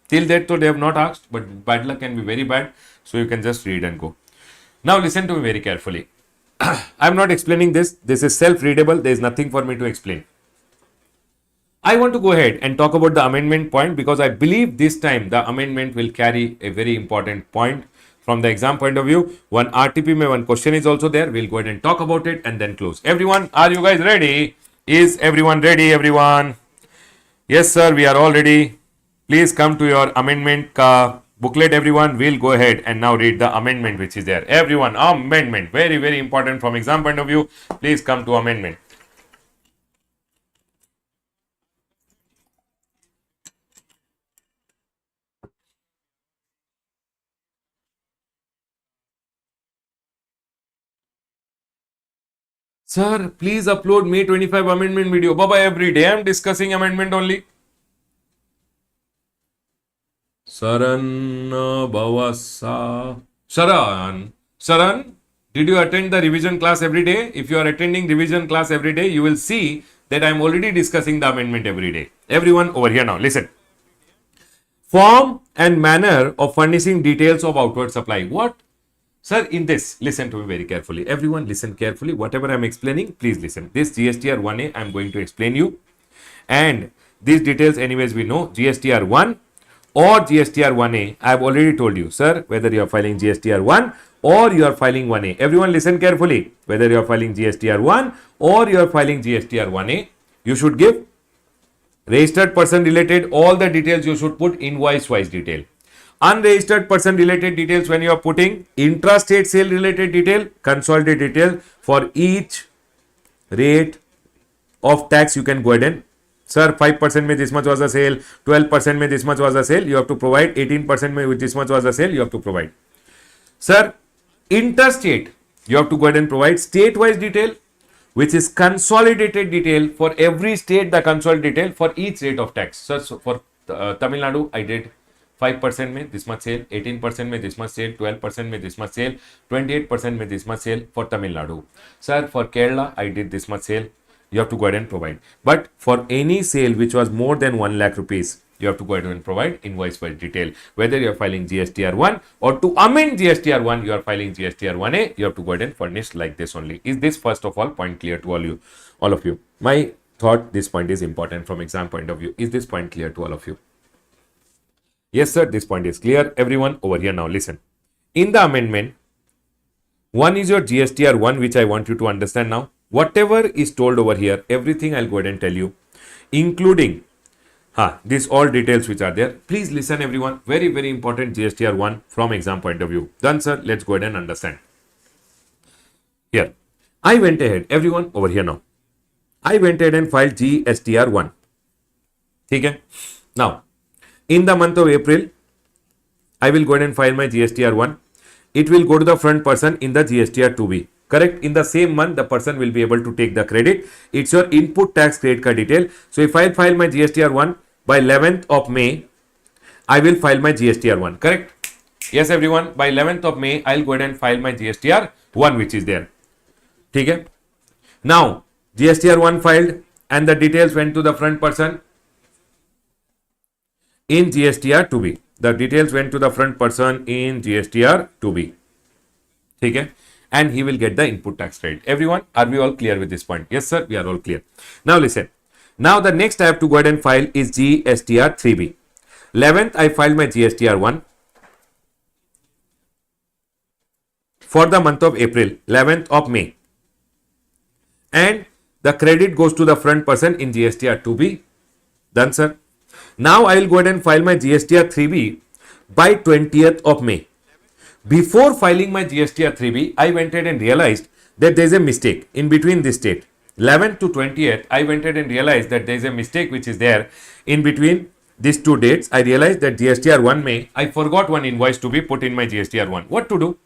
Till that though they have not asked, but bad luck can be very bad. So you can just read and go. Now listen to me very carefully. I am not explaining this. This is self-readable. There is nothing for me to explain. I want to go ahead and talk about the amendment point because I believe this time the amendment will carry a very important point. From the exam point of view, one RTP mein one question is also there. We'll go ahead and talk about it and then close. Everyone, are you guys ready? Is everyone ready, everyone? Yes, sir, we are all ready. Please come to your amendment ka booklet, everyone. We'll go ahead and now read the amendment which is there. Everyone, amendment. Very, very important from exam point of view. Please come to amendment. Sir, please upload May 25 amendment video. Baba, every day I'm discussing amendment only. Saran Bhavasa. Saran, did you attend the revision class every day? If you are attending revision class every day, you will see that I'm already discussing the amendment every day. Everyone over here now, listen. Form and manner of furnishing details of outward supply. What? Sir, in this, listen to me very carefully. Everyone listen carefully. Whatever I am explaining, please listen. This GSTR 1A, I am going to explain you. And these details, anyways, we know. GSTR 1 or GSTR 1A, I have already told you, sir, whether you are filing GSTR 1 or you are filing 1A. Everyone listen carefully. Whether you are filing GSTR 1 or you are filing GSTR 1A, you should give registered person related, all the details you should put invoice-wise detail. Unregistered person related details when you are putting intrastate sale related detail, consolidated detail for each rate of tax you can go ahead and, sir, 5% में this much was the sale, 12% में this much was the sale, you have to provide, 18% में this much was the sale, you have to provide. Sir, interstate, you have to go ahead and provide state-wise detail, which is consolidated detail for every state, the consolidated detail for each rate of tax. So for Tamil Nadu, I did 5% में this much sale, 18% में this much sale, 12% में this much sale, 28% में this much sale for Tamil Nadu. Sir, for Kerala, I did this much sale. You have to go ahead and provide. But for any sale which was more than 1 lakh rupees, you have to go ahead and provide invoice-wise detail. Whether you are filing GSTR 1 or to amend GSTR 1, you are filing GSTR 1A, you have to go ahead and furnish like this only. Is this first of all point clear to all of you? My thought, this point is important from exam point of view. Is this point clear to all of you? Yes, sir, this point is clear. Everyone over here now, listen. In the amendment, one is your GSTR 1, which I want you to understand now. Whatever is told over here, everything I'll go ahead and tell you, including these all details which are there. Please listen, everyone. Very, very important GSTR 1 from exam point of view. Done, sir. Let's go ahead and understand. Here, I went ahead. Everyone over here now. I went ahead and filed GSTR 1. Okay? Now, in the month of April, I will go ahead and file my GSTR 1. It will go to the front person in the GSTR 2B. Correct? In the same month, the person will be able to take the credit. It's your input tax credit card detail. So if I file my GSTR1 by 11th of May, I will file my GSTR1. Correct? Yes, everyone. By 11th of May, I'll go ahead and file my GSTR1, which is there. Okay? Now, GSTR1 filed and the details went to the front person in GSTR2B. The details went to the front person in GSTR2B. Okay? And he will get the input tax credit. Everyone, are we all clear with this point? Yes, sir, we are all clear. Now, listen. Now, the next I have to go ahead and file is GSTR3B. 11th, I filed my GSTR1 for the month of April, 11th of May. And the credit goes to the front person in GSTR2B. Done, sir. Now, I will go ahead and file my GSTR3B by 20th of May. Before filing my GSTR3B, I went ahead and realized that there is a mistake in between this date. 11th to 20th, I went ahead and realized that there is a mistake which is there in between these two dates. I realized that GSTR1 May, I forgot one invoice to be put in my GSTR1. What to do?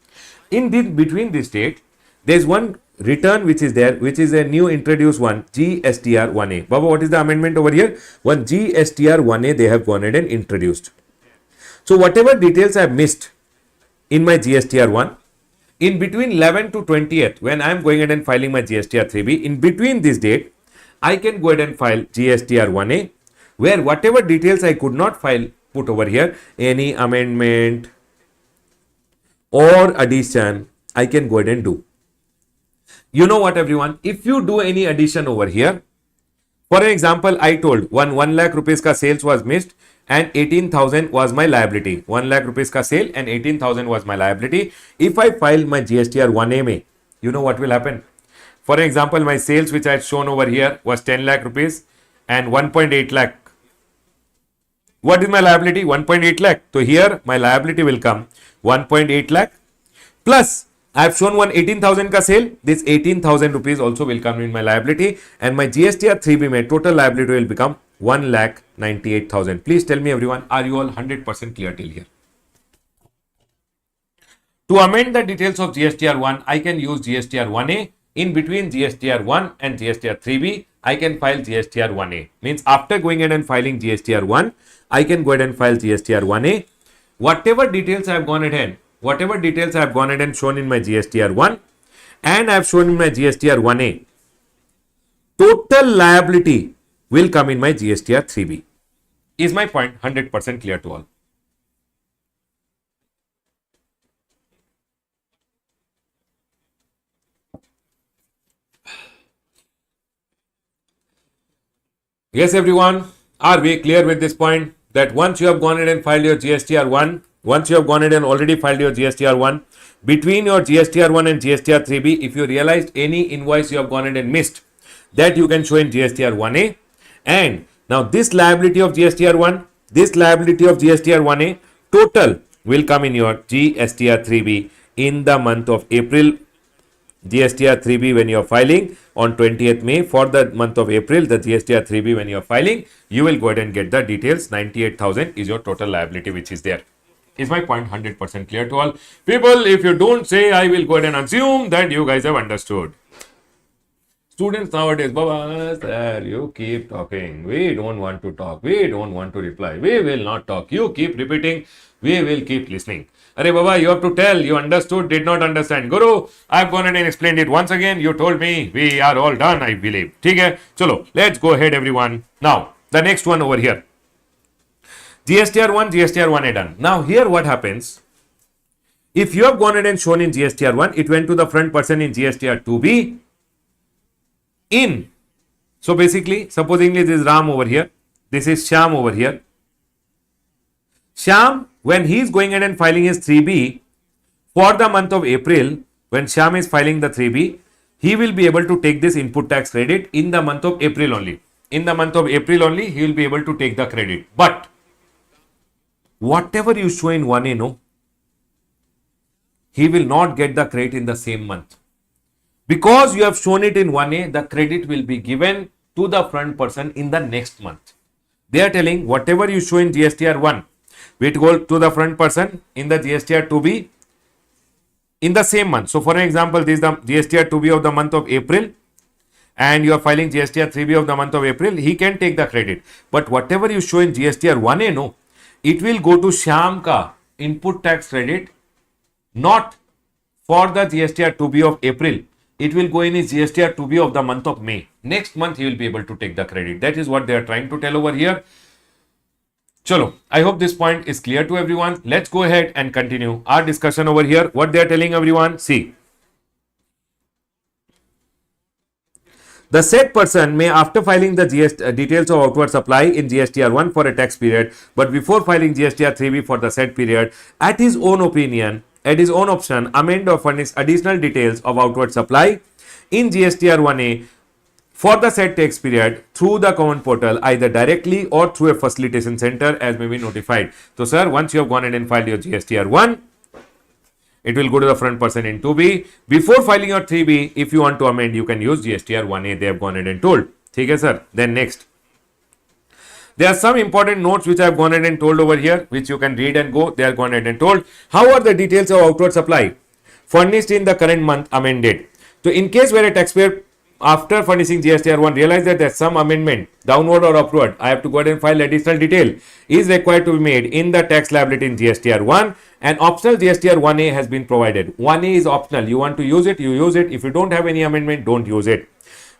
In between this date, there is one return which is there, which is a new introduced one, GSTR1A. Baba, what is the amendment over here? One GSTR1A they have gone ahead and introduced. So whatever details I have missed in my GSTR1, in between 11th to 20th, when I am going ahead and filing my GSTR3B, in between this date, I can go ahead and file GSTR1A, where whatever details I could not file, put over here, any amendment or addition, I can go ahead and do. You know what, everyone? If you do any addition over here, for example, I told 1 lakh rupees ka sales was missed and 18,000 was my liability. 1 lakh rupees ka sale and 18,000 was my liability. If I file my GSTR1A May, you know what will happen? For example, my sales which I had shown over here was 10 lakh rupees and 1.8 lakh. What is my liability? 1.8 lakh. So here my liability will come 1.8 lakh plus I have shown one 18,000 ka sale. This 18,000 rupees also will come in my liability, and my GSTR3B mein total liability will become 1,98,000. Please tell me, everyone, are you all 100% clear till here? To amend the details of GSTR1, I can use GSTR1A. In between GSTR1 and GSTR3B, I can file GSTR1A. Means after going ahead and filing GSTR1, I can go ahead and file GSTR1A. Whatever details I have gone ahead and shown in my GSTR1 and I have shown in my GSTR1A, total liability will come in my GSTR3B. Is my point 100% clear to all? Yes, everyone, are we clear with this point? That once you have gone ahead and filed your GSTR1, once you have gone ahead and already filed your GSTR1, between your GSTR1 and GSTR3B, if you realized any invoice you have gone ahead and missed, that you can show in GSTR1A. And now this liability of GSTR1, this liability of GSTR1A, total will come in your GSTR3B in the month of April. GSTR3B when you are filing on 20th May for the month of April, the GSTR3B when you are filing, you will go ahead and get the details. 98,000 is your total liability which is there. Is my point 100% clear to all? People, if you don't say, I will go ahead and assume that you guys have understood. Students nowadays, Baba, sir, you keep talking. We don't want to talk. We don't want to reply. We will not talk. You keep repeating. We will keep listening. Arey Baba, you have to tell. You understood, did not understand. Guru, I have gone ahead and explained it once again. You told me. We are all done, I believe. ठीक है? Chalo, let's go ahead, everyone. Now, the next one over here. GSTR1, GSTR1A done. Now, here what happens? If you have gone ahead and shown in GSTR1, it went to the front person in GSTR2B. So basically, supposingly this is Ram over here. This is Shyam over here. Shyam, when he is going ahead and filing his 3B for the month of April, when Shyam is filing the 3B, he will be able to take this input tax credit in the month of April only. In the month of April only, he will be able to take the credit. But whatever you show in 1A, no, he will not get the credit in the same month. Because you have shown it in 1A, the credit will be given to the front person in the next month. They are telling whatever you show in GSTR1, will go to the front person in the GSTR2B in the same month. So for an example, this is the GSTR 2B of the month of April, and you are filing GSTR 3B of the month of April, he can take the credit. But whatever you show in GSTR 1A, no, it will go to Shyam ka input tax credit, not for the GSTR 2B of April. It will go in his GSTR 2B of the month of May. Next month, he will be able to take the credit. That is what they are trying to tell over here. Chalo, I hope this point is clear to everyone. Let's go ahead and continue our discussion over here. What they are telling everyone, see. The said person may, after filing the details of outward supply in GSTR 1 for a tax period, but before filing GSTR 3B for the said period, at his own opinion, at his own option, amend or furnish additional details of outward supply in GSTR 1A for the said tax period through the common portal, either directly or through a facilitation center as may be notified. So, sir, once you have gone ahead and filed your GSTR 1, it will go to the front person in 2B. Before filing your 3B, if you want to amend, you can use GSTR 1A. They have gone ahead and told. Okay, sir. Then next. There are some important notes which I have gone ahead and told over here, which you can read and go. They are gone ahead and told. How are the details of outward supply furnished in the current month amended? So, in case where a taxpayer, after furnishing GSTR 1, realize that there's some amendment, downward or upward, I have to go ahead and file additional detail, is required to be made in the tax liability in GSTR 1. An optional GSTR 1A has been provided. 1A is optional. You want to use it, you use it. If you don't have any amendment, don't use it.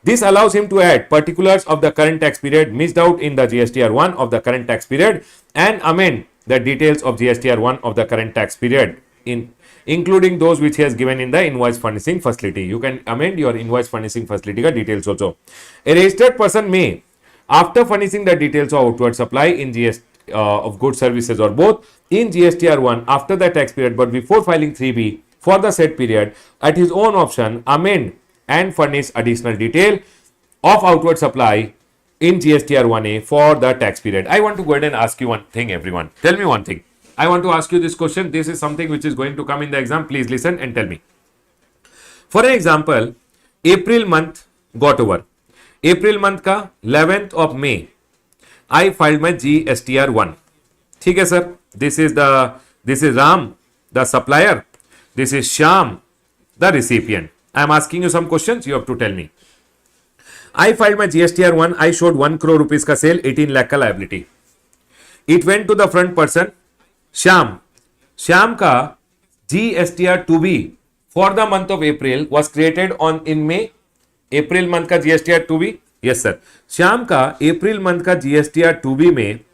This allows him to add particulars of the current tax period missed out in the GSTR 1 of the current tax period and amend the details of GSTR 1 of the current tax period, including those which he has given in the invoice furnishing facility. You can amend your invoice furnishing facility details also. A registered person may, after furnishing the details of outward supply in GST of goods, services, or both in GSTR 1 after the tax period, but before filing 3B for the said period, at his own option, amend and furnish additional detail of outward supply in GSTR 1A for the tax period. I want to go ahead and ask you one thing, everyone. Tell me one thing. I want to ask you this question. This is something which is going to come in the exam. Please listen and tell me. For an example, April month got over. April month ka 11th of May, I filed my GSTR 1. ठीक है sir. This is Ram, the supplier. This is Shyam, the recipient. I am asking you some questions. You have to tell me. I filed my GSTR 1. I showed 1 crore rupees ka sale, 18 lakh ka liability. It went to the front person, Shyam. Shyam ka GSTR 2B for the month of April was created in May. April month ka GSTR 2B. Yes, sir. Shyam ka April month ka GSTR 2B mein,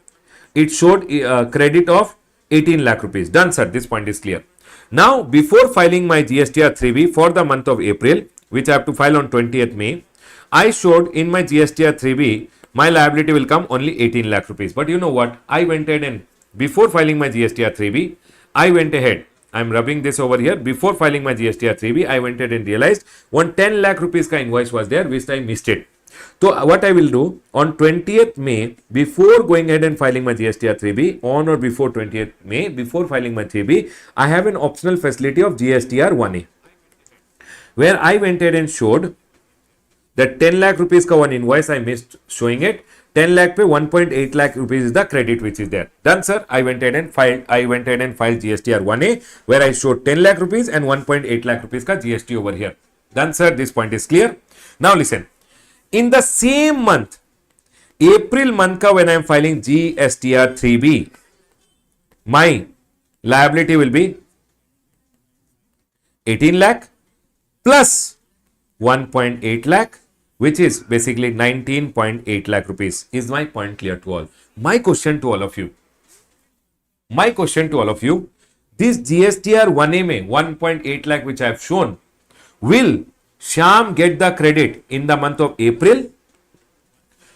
it showed credit of 18 lakh rupees. Done, sir. This point is clear. Now, before filing my GSTR 3B for the month of April, which I have to file on 20th May, I showed in my GSTR 3B, my liability will come only 18 lakh rupees. But you know what? I went ahead and before filing my GSTR 3B, I went ahead. I'm rubbing this over here. Before filing my GSTR 3B, I went ahead and realized 10 lakh rupees ka invoice was there, which I missed it. So what I will do on 20th May, before going ahead and filing my GSTR 3B, on or before 20th May, before filing my 3B, I have an optional facility of GSTR 1A, where I went ahead and showed that 10 lakh rupees ka one invoice I missed showing it. 10 lakh pe 1.8 lakh rupees is the credit which is there. Done, sir. I went ahead and filed GSTR 1A, where I showed 10 lakh rupees and 1.8 lakh rupees ka GST over here. Done, sir. This point is clear. Now listen. In the same month, April month ka when I am filing GSTR 3B, my liability will be 18 lakh plus 1.8 lakh, which is basically 19.8 lakh rupees. Is my point clear to all? My question to all of you, this GSTR 1A mein 1.8 lakh which I have shown, will Shyam get the credit in the month of April,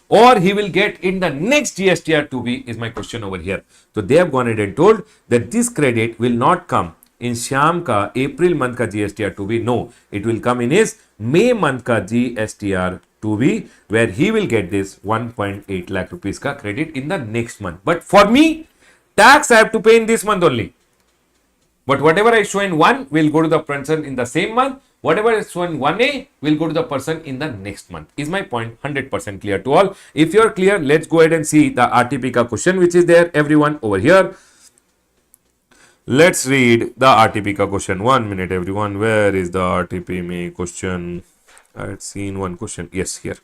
or he will get in the next GSTR 2B is my question over here. So they have gone ahead and told that this credit will not come in Shyam ka April month ka GSTR 2B. No, it will come in his May month ka GSTR 2B, where he will get this 1.8 lakh rupees ka credit in the next month. But for me, tax I have to pay in this month only. But whatever I show in 1 will go to the person in the same month. Whatever is shown in 1A will go to the person in the next month. Is my point 100% clear to all? If you are clear, let's go ahead and see the RTP ka question which is there, everyone over here. Let's read the RTP ka question. 1 minute, everyone. Where is the RTP में question? I had seen one question. Yes, here.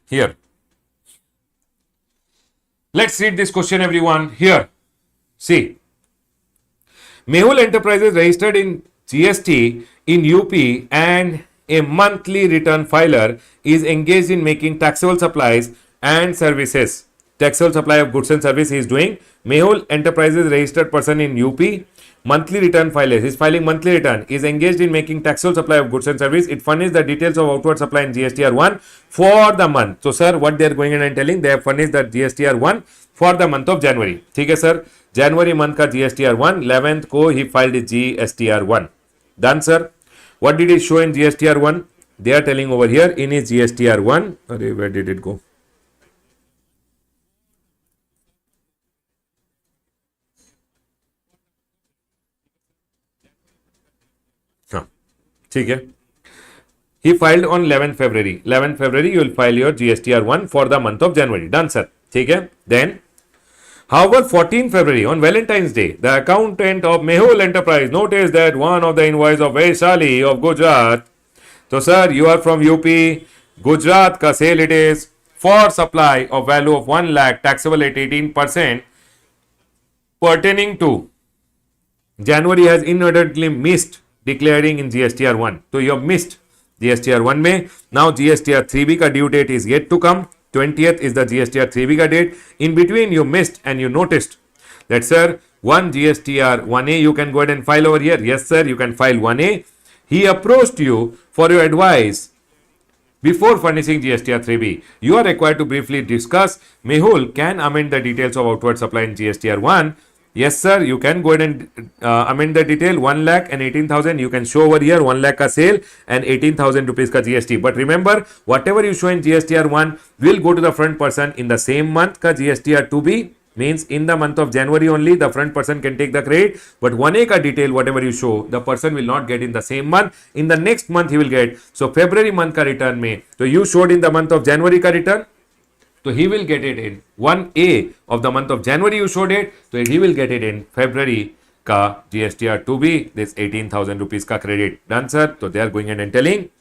Here. Let's read this question, everyone. Here. See. Mehul Enterprises registered in GST in UP and a monthly return filer is engaged in making taxable supplies and services. Taxable supply of goods and service he is doing. Mehul Enterprises registered person in UP, monthly return filer, he is filing monthly return, is engaged in making taxable supply of goods and service. It furnished the details of outward supply in GSTR1 for the month. So sir, what they are going in and telling, they have furnished the GSTR1 for the month of January. ठीक है sir, जनवरी month का GSTR1 11th को ही filed GSTR1. Done sir. What did he show in GSTR1? They are telling over here in his GSTR1. Array, where did it go? हाँ, ठीक है. He filed on 11th February. 11th February, you will file your GSTR1 for the month of January. Done, sir. ठीक है. Then, however, 14th February, on Valentine's Day, the accountant of Mehul Enterprise noticed that one of the invoice of Vaishali of Gujarat. So, sir, you are from UP. Gujarat ka sale it is for supply of value of 1 lakh taxable at 18% pertaining to January has inadvertently missed declaring in GSTR1. So you have missed GSTR1 में. Now GSTR3B का due date is yet to come. 20th is the GSTR3B का date. In between you missed and you noticed that sir, one GSTR1A you can go ahead and file over here. Yes sir, you can file 1A. He approached you for your advice before furnishing GSTR3B. You are required to briefly discuss. Mehul can amend the details of outward supply in GSTR1. Yes, sir. You can go ahead and amend the detail. 1 lakh and 18,000. You can show over here 1 lakh ka sale and 18,000 rupees ka GST. But remember, whatever you show in GSTR1 will go to the front person in the same month ka GSTR2B. Means in the month of January only the front person can take the credit, but 1A ka detail whatever you show the person will not get in the same month. In the next month he will get. So February month ka return mein, so you showed in the month of January ka return, so he will get it in 1A of the month of January you showed it, so he will get it in February ka GSTR 2B, this 18,000 rupees ka credit. Done sir. So they are going in and telling,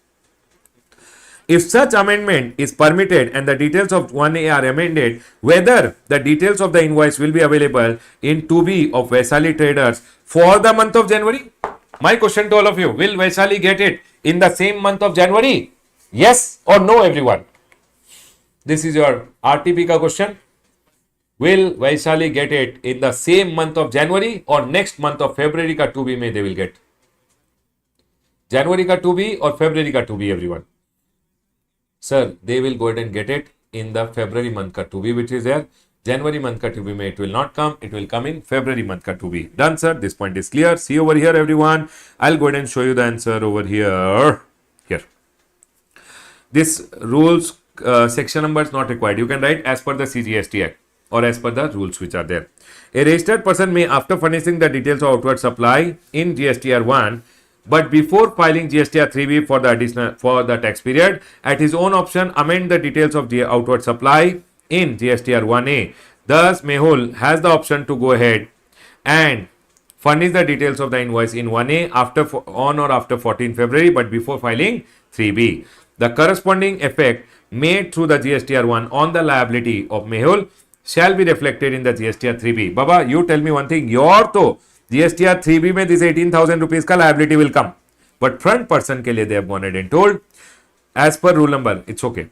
if such amendment is permitted and the details of 1A are amended, whether the details of the invoice will be available in 2B of Vaishali traders for the month of January. My question to all of you, will Vaishali get it in the same month of January? Yes or no, everyone? This is your RTP ka question. Will Vaishali get it in the same month of January or next month of February ka 2B may they will get? January ka 2B or February ka 2B, everyone? Sir, they will go ahead and get it in the February month ka 2B which is there. January month ka 2B may it will not come. It will come in February month ka 2B. Done sir. This point is clear. See over here everyone. I'll go ahead and show you the answer over here. Here. This rules section number is not required. You can write as per the CGST Act or as per the rules which are there. A registered person may, after furnishing the details of outward supply in GSTR1, but before filing GSTR 3B for the additional for the tax period, at his own option amend the details of the outward supply in GSTR 1A. Thus, Mehul has the option to go ahead and furnish the details of the invoice in 1A on or after 14 February, but before filing 3B. The corresponding effect made through the GSTR 1 on the liability of Mehul shall be reflected in the GSTR 3B. Baba, you tell me one thing. Your to GSTR 3B में this 18,000 rupees का liability will come, but front person के लिए they have gone ahead and told as per rule number, it's okay.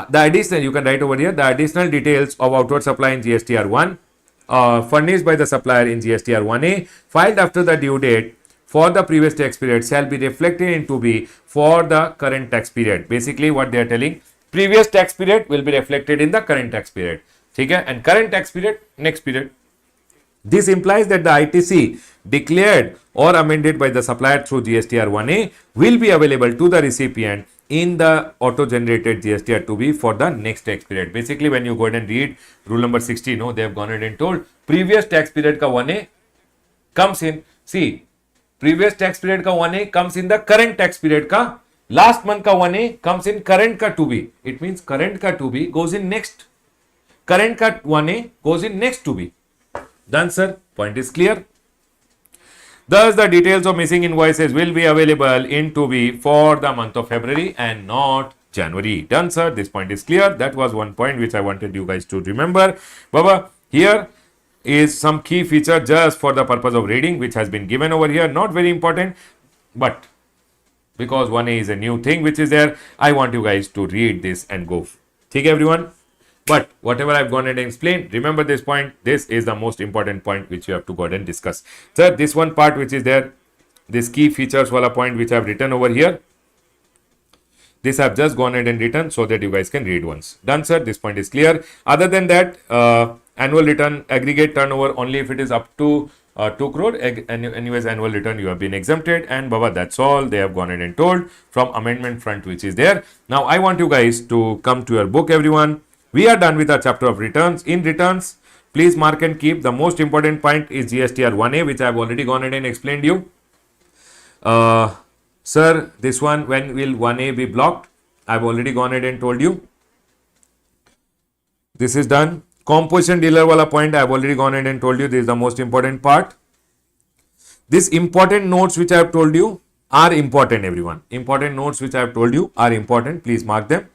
The additional, you can write over here, the additional details of outward supply in GSTR 1 furnished by the supplier in GSTR 1A filed after the due date for the previous tax period shall be reflected in 2B for the current tax period. Basically what they are telling, previous tax period will be reflected in the current tax period. ठीक है, and current tax period next period. This implies that the ITC declared or amended by the supplier through GSTR 1A will be available to the recipient in the auto-generated GSTR 2B for the next tax period. Basically, when you go ahead and read rule number 60, no, they have gone ahead and told previous tax period ka 1A comes in. See, previous tax period का 1A comes in the current tax period का last month का 1A comes in current का 2B. It means current का 2B goes in next. Current का 1A goes in next 2B. Done, sir. Point is clear. Thus, the details of missing invoices will be available in 2B for the month of February and not January. Done, sir. This point is clear. That was one point which I wanted you guys to remember. Baba, here is some key feature just for the purpose of reading which has been given over here. Not very important, but because 1A is a new thing which is there, I want you guys to read this and go. Okay, everyone? But whatever I've gone ahead and explained, remember this point. This is the most important point which you have to go ahead and discuss. Sir, this one part which is there, this key features wala point which I've written over here, this I've just gone ahead and written so that you guys can read once. Done, sir. This point is clear. Other than that, annual return, aggregate turnover only if it is up to 2 crore. Anyways, annual return you have been exempted. And Baba, that's all they have gone ahead and told from amendment front which is there. Now, I want you guys to come to your book, everyone. We are done with our chapter of returns. In returns, please mark and keep. The most important point is GSTR 1A, which I have already gone ahead and explained you. Sir, this one, when will 1A be blocked? I have already gone ahead and told you. This is done. Composition dealer wala point, I have already gone ahead and told you. This is the most important part. These important notes which I have told you are important, everyone. Important notes which I have told you are important. Please mark them.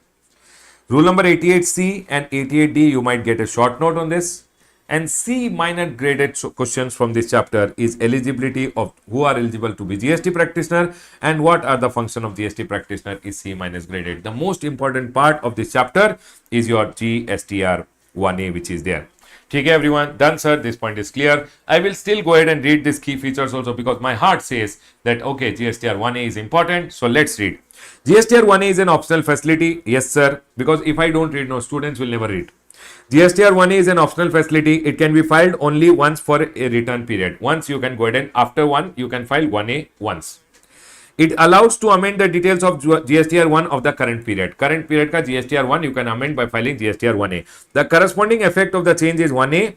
Rule number 88C and 88D, you might get a short note on this. And C minor graded questions from this chapter is eligibility of who are eligible to be GST practitioner and what are the function of GST practitioner is C minus graded. The most important part of this chapter is your GSTR 1A which is there. Okay, everyone, done, sir. This point is clear. I will still go ahead and read these key features also because my heart says that okay, GSTR 1A is important. So let's read. GSTR 1A is an optional facility. Yes, sir. Because if I don't read, no, students will never read. GSTR 1A is an optional facility. It can be filed only once for a return period. Once you can go ahead and after one, you can file 1A once. It allows to amend the details of GSTR 1 of the current period. Current period ka GSTR 1 you can amend by filing GSTR 1A. The corresponding effect of the change is 1A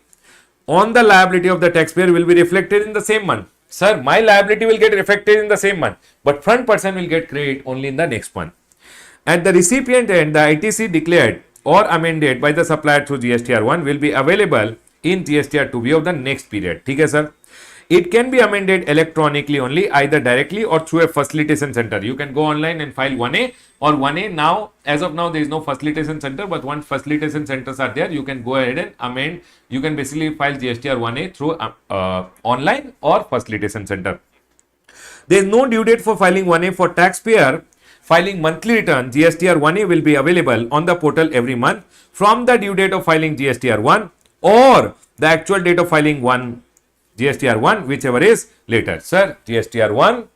on the liability of the taxpayer will be reflected in the same month. Sir, my liability will get reflected in the same month, but front person will get credit only in the next month. At the recipient end, the ITC declared or amended by the supplier through GSTR 1 will be available in GSTR 2B of the next period. Okay, sir. It can be amended electronically only, either directly or through a facilitation center. You can go online and file 1A or 1A now. As of now, there is no facilitation center, but once facilitation centers are there, you can go ahead and amend. You can basically file GSTR 1A through online or facilitation center. There is no due date for filing 1A for taxpayer. Filing monthly return, GSTR 1A will be available on the portal every month from the due date of filing GSTR 1 or the actual date of filing GSTR 1, whichever is later. Sir, GSTR 1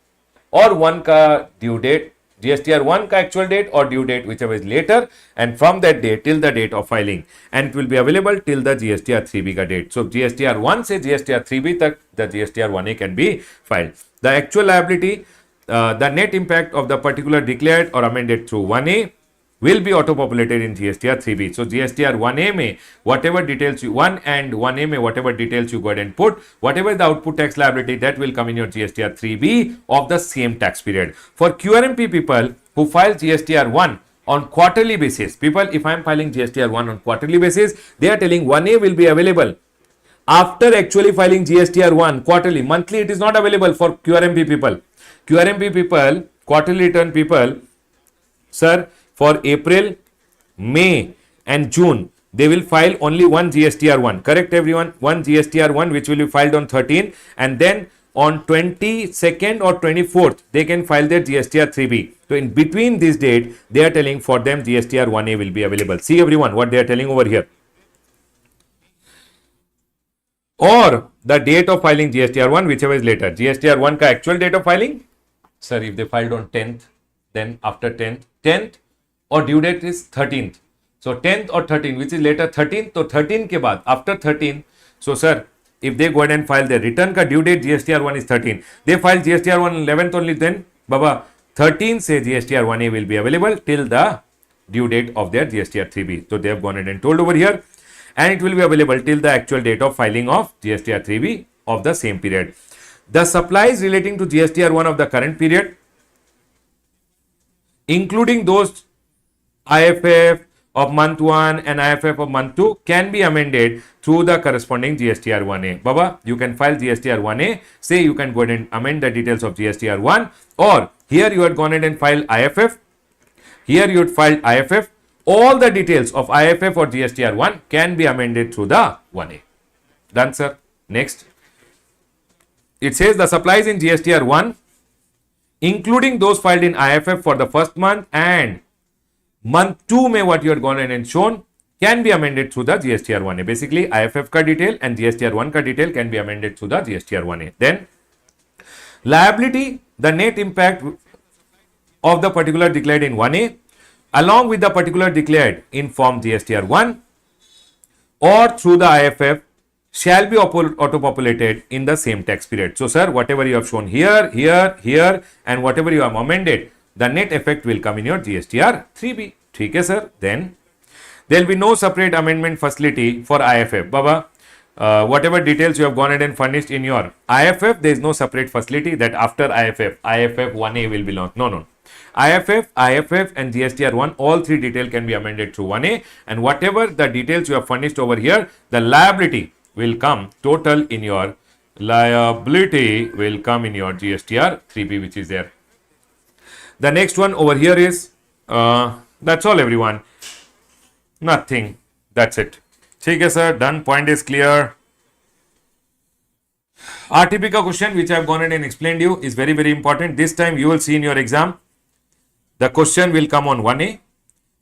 or 1 ka due date, GSTR 1 ka actual date or due date, whichever is later, and from that date till the date of filing, and it will be available till the GSTR 3B ka date. So, GSTR 1 se GSTR 3B tak the GSTR 1A can be filed. The actual liability, the net impact of the particular declared or amended through 1A will be auto-populated in GSTR 3B. So, GSTR 1A may whatever details you, 1 and 1A may whatever details you go ahead and put, whatever the output tax liability that will come in your GSTR 3B of the same tax period. For QRMP people who file GSTR 1 on quarterly basis, people, if I am filing GSTR 1 on quarterly basis, they are telling 1A will be available after actually filing GSTR 1 quarterly. Monthly, it is not available for QRMP people. QRMP people, quarterly return people, sir, for April, May and June, they will file only one GSTR 1. Correct, everyone? One GSTR 1 which will be filed on 13, and then on 22nd or 24th, they can file their GSTR 3B. So, in between this date, they are telling for them GSTR 1A will be available. See, everyone, what they are telling over here. Or the date of filing GSTR 1, whichever is later. GSTR 1 ka actual date of filing? Sir, if they filed on 10th, then after 10th, or due date is 13th. So 10th or 13th, which is later 13th. So 13 ke baad, after 13th. So sir, if they go ahead and file their return ka due date GSTR 1 is 13. They file GSTR 1 11th only, then Baba 13 say GSTR 1A will be available till the due date of their GSTR 3B. So they have gone ahead and told over here, and it will be available till the actual date of filing of GSTR 3B of the same period. The supplies relating to GSTR1 of the current period, including those IFF of month 1 and IFF of month 2, can be amended through the corresponding GSTR1A. Baba, you can file GSTR1A, say you can go ahead and amend the details of GSTR1, or here you had gone ahead and filed IFF, here you had filed IFF, all the details of IFF or GSTR1 can be amended through the 1A. Done, sir. Next. It says the supplies in GSTR1, including those filed in IFF for the first month and month 2 में what you had gone in and shown can be amended through the GSTR1A. Basically, IFF का detail and GSTR1 का detail can be amended through the GSTR1A. Then, liability, the net impact of the particular declared in 1A along with the particular declared in form GSTR1 or through the IFF shall be auto-populated in the same tax period. So, sir, whatever you have shown here, here, and whatever you have amended, the net effect will come in your GSTR 3B. Okay, sir. Then there will be no separate amendment facility for IFF. Baba, whatever details you have gone ahead and furnished in your IFF, there is no separate facility that after IFF 1A will belong. No. IFF, and GSTR1, all three detail can be amended through 1A, and whatever the details you have furnished over here, the liability will come total in your GSTR 3B, which is there. The next one over here is, that's all everyone. Nothing. That's it. Okay, sir. Done. Point is clear. RTP ka question which I have gone ahead and explained you is very, very important. This time you will see in your exam, the question will come on 1A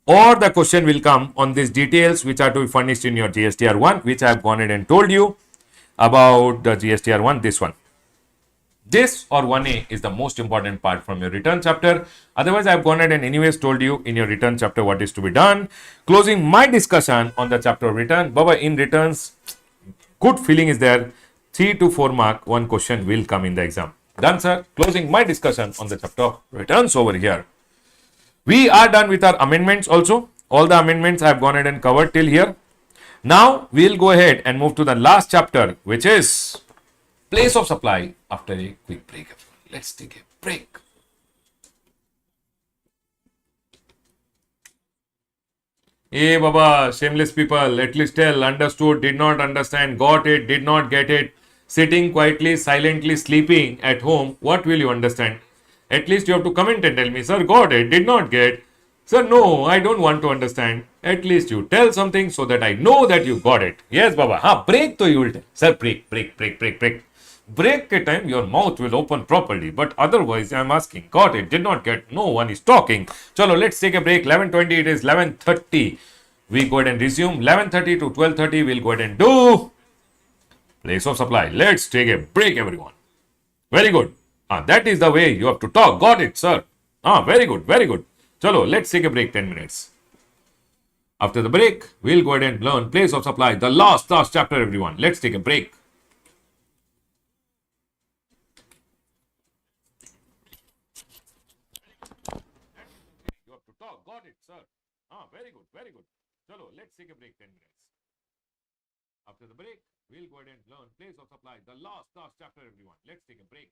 or the question will come on these details which are to be furnished in your GSTR1, which I have gone ahead and told you about the GSTR1, this one. This or 1A is the most important part from your return chapter. Otherwise, I have gone ahead and anyways told you in your return chapter what is to be done. Closing my discussion on the chapter of return. Baba, in returns, good feeling is there. 3 to 4 mark, one question will come in the exam. Done, sir. Closing my discussion on the chapter of returns over here. We are done with our amendments also. All the amendments I have gone ahead and covered till here. Now, we'll go ahead and move to the last chapter, which is place of supply after a quick break. Let's take a break. Hey Baba, shameless people, at least tell, understood, did not understand, got it, did not get it, sitting quietly, silently, sleeping at home, what will you understand? At least you have to comment and tell me, sir, got it, did not get. Sir, no, I don't want to understand. At least you tell something so that I know that you got it. Yes, Baba. Break to you will tell. Sir, break. Break a time, your mouth will open properly. But otherwise, I am asking, got it, did not get. No one is talking. Chalo, let's take a break. 11:20, it is 11:30. We go ahead and resume. 11:30 to 12:30, we'll go ahead and do place of supply. Let's take a break, everyone. Very good. That is the way you have to talk. Got it, sir. Very good. Chalo, let's take a break 10 minutes. After the break, we'll go ahead and learn place of supply, the last chapter, everyone. Let's take a break. You have to talk. Got it, sir. Very good. Chalo, let's take a break 10 minutes. After the break, we'll go ahead and learn place of supply, the last chapter, everyone. Let's take a break.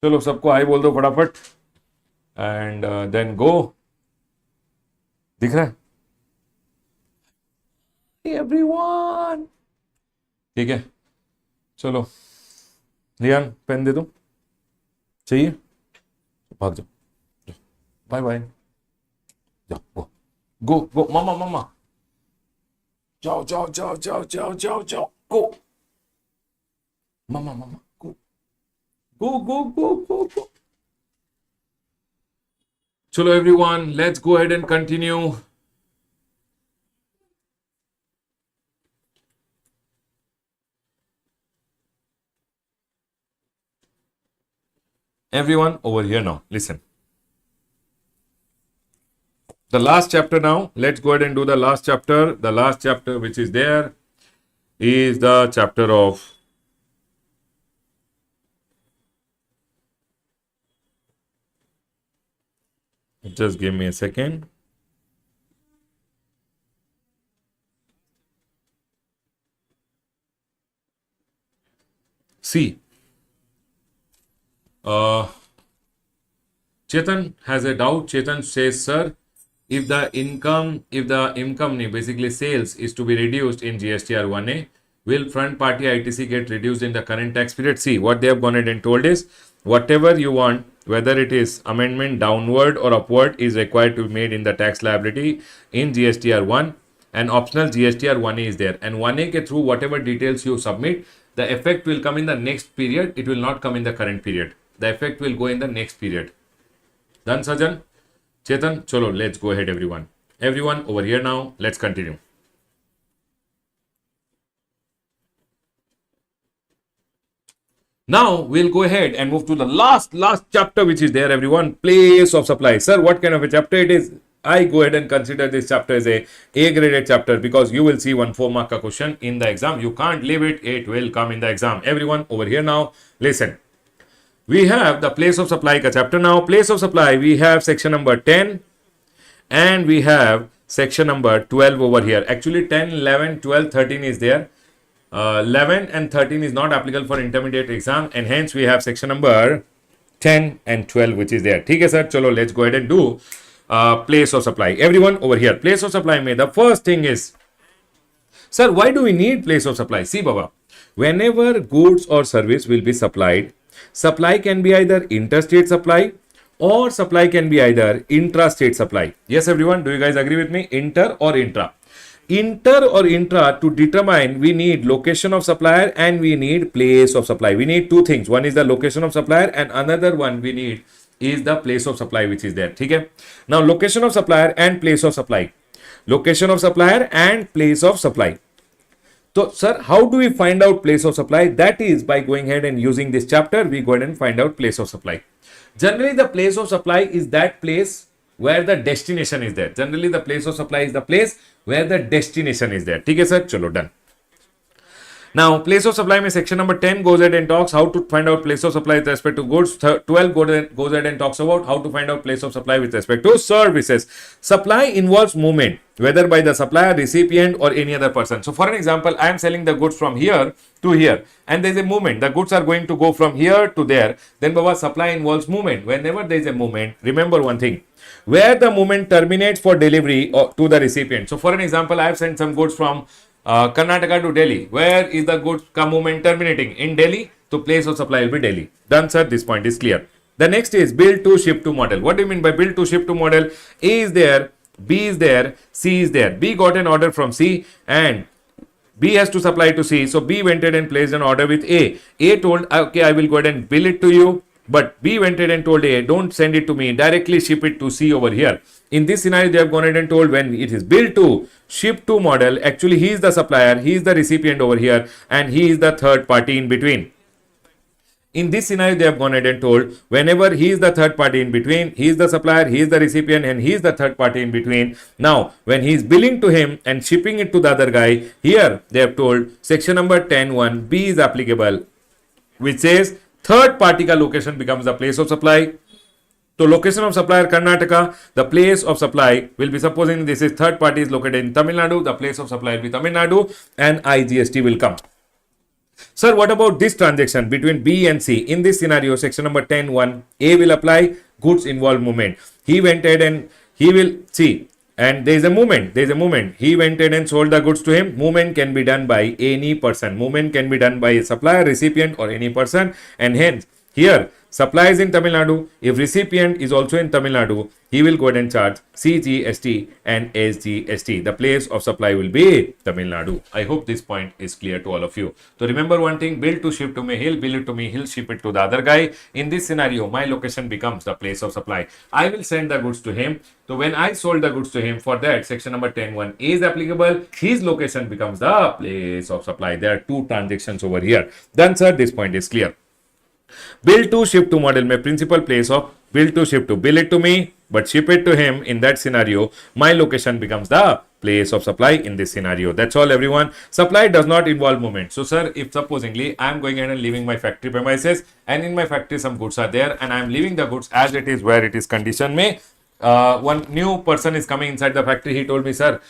चलो सबको high बोल दो फटाफट and then go. दिख रहा है everyone? ठीक है, चलो रियान पेन दे दो. चाहिए? भाग जाओ. Bye bye. जाओ गो गो गो. मामा मामा जाओ जाओ जाओ जाओ जाओ जाओ जाओ. गो मामा मामा. गो गो गो गो गो गो. चलो everyone, let's go ahead and continue. Everyone over here now, listen. The last chapter now, let's go ahead and do the last chapter. The last chapter which is there is the chapter of just give me a second. See, Chetan has a doubt. Chetan says, sir, if the income basically sales is to be reduced in GSTR 1A, will front party ITC get reduced in the current tax period? See, what they have gone ahead and told is, whatever you want, whether it is amendment downward or upward, is required to be made in the tax liability in GSTR 1, and optional GSTR 1A is there. And 1A ke through whatever details you submit, the effect will come in the next period. It will not come in the current period. The effect will go in the next period. Done, Sajan? Chetan, chalo, let's go ahead, everyone. Everyone over here now, let's continue. Now, we'll go ahead and move to the last chapter which is there, everyone. Place of supply. Sir, what kind of a chapter it is? I go ahead and consider this chapter as a graded chapter because you will see 1 4-mark question in the exam. You can't leave it. It will come in the exam. Everyone over here now, listen. We have the place of supply ka chapter now. Place of supply, we have section number 10 and we have section number 12 over here. Actually 10, 11, 12, 13 is there. 11 and 13 is not applicable for intermediate exam, and hence we have section number 10 and 12 which is there. Okay, sir. Chalo, let's go ahead and do place of supply. Everyone over here, place of supply may the first thing is, sir, why do we need place of supply? See, Baba, whenever goods or service will be supplied, supply can be either interstate supply or supply can be either intrastate supply. Yes, everyone, do you guys agree with me? Inter or intra? Inter or intra, to determine, we need location of supplier and we need place of supply. We need two things. One is the location of supplier and another one we need is the place of supply which is there. Okay? Now, location of supplier and place of supply. Location of supplier and place of supply. So, sir, how do we find out place of supply? That is by going ahead and using this chapter, we go ahead and find out place of supply. Generally, the place of supply is that place where the destination is there. Generally, the place of supply is the place where the destination is there. Okay, sir? Chalo, done. Now, place of supply, section number 10 goes ahead and talks how to find out place of supply with respect to goods. 12 goes ahead and talks about how to find out place of supply with respect to services. Supply involves movement, whether by the supplier, recipient or any other person. So, for an example, I am selling the goods from here to here and there is a movement. The goods are going to go from here to there. Then, Baba, supply involves movement. Whenever there is a movement, remember one thing. Where the movement terminates for delivery or to the recipient. So, for an example, I have sent some goods from Karnataka to Delhi. Where is the goods movement terminating? In Delhi. So, place of supply will be Delhi. Done, sir. This point is clear. The next is build to ship to model. What do you mean by build to ship to model? A is there, B is there, C is there. B got an order from C and B has to supply to C. So, B went ahead and placed an order with A. A told, okay, I will go ahead and bill it to you. But B went ahead and told A, don't send it to me, directly ship it to C over here. In this scenario, they have gone ahead and told when it is billed to ship to model, actually he is the supplier, he is the recipient over here and he is the third party in between. In this scenario, they have gone ahead and told whenever he is the third party in between, he is the supplier, he is the recipient and he is the third party in between. Now, when he is billing to him and shipping it to the other guy, here they have told section number 10(1) B is applicable, which says third party ka location becomes the place of supply. So, location of supplier Karnataka, the place of supply will be, supposing this is third party is located in Tamil Nadu, the place of supply will be Tamil Nadu and IGST will come. Sir, what about this transaction between B and C? In this scenario, section number 10.1, A will apply, goods involve movement. He went ahead and he will see, and there is a movement. He went ahead and sold the goods to him. Movement can be done by any person. Movement can be done by a supplier, recipient, or any person. And hence, here, supply is in Tamil Nadu. If recipient is also in Tamil Nadu, he will go ahead and charge CGST and SGST. The place of supply will be Tamil Nadu. I hope this point is clear to all of you. So remember one thing, bill to ship to me, he'll bill it to me, he'll ship it to the other guy. In this scenario, my location becomes the place of supply. I will send the goods to him. So when I sold the goods to him, for that section number 10.1 is applicable. His location becomes the place of supply. There are two transactions over here. Then sir, this point is clear. Bill to ship to model में principal place of bill to ship to, bill it to me but ship it to him. In that scenario, my location becomes the place of supply in this scenario. That's all everyone. Supply does not involve movement. So sir, if supposingly I am going ahead and leaving my factory premises, and in my factory some goods are there, and I am leaving the goods as it is where it is condition में, one new person is coming inside the factory. He told me, sir,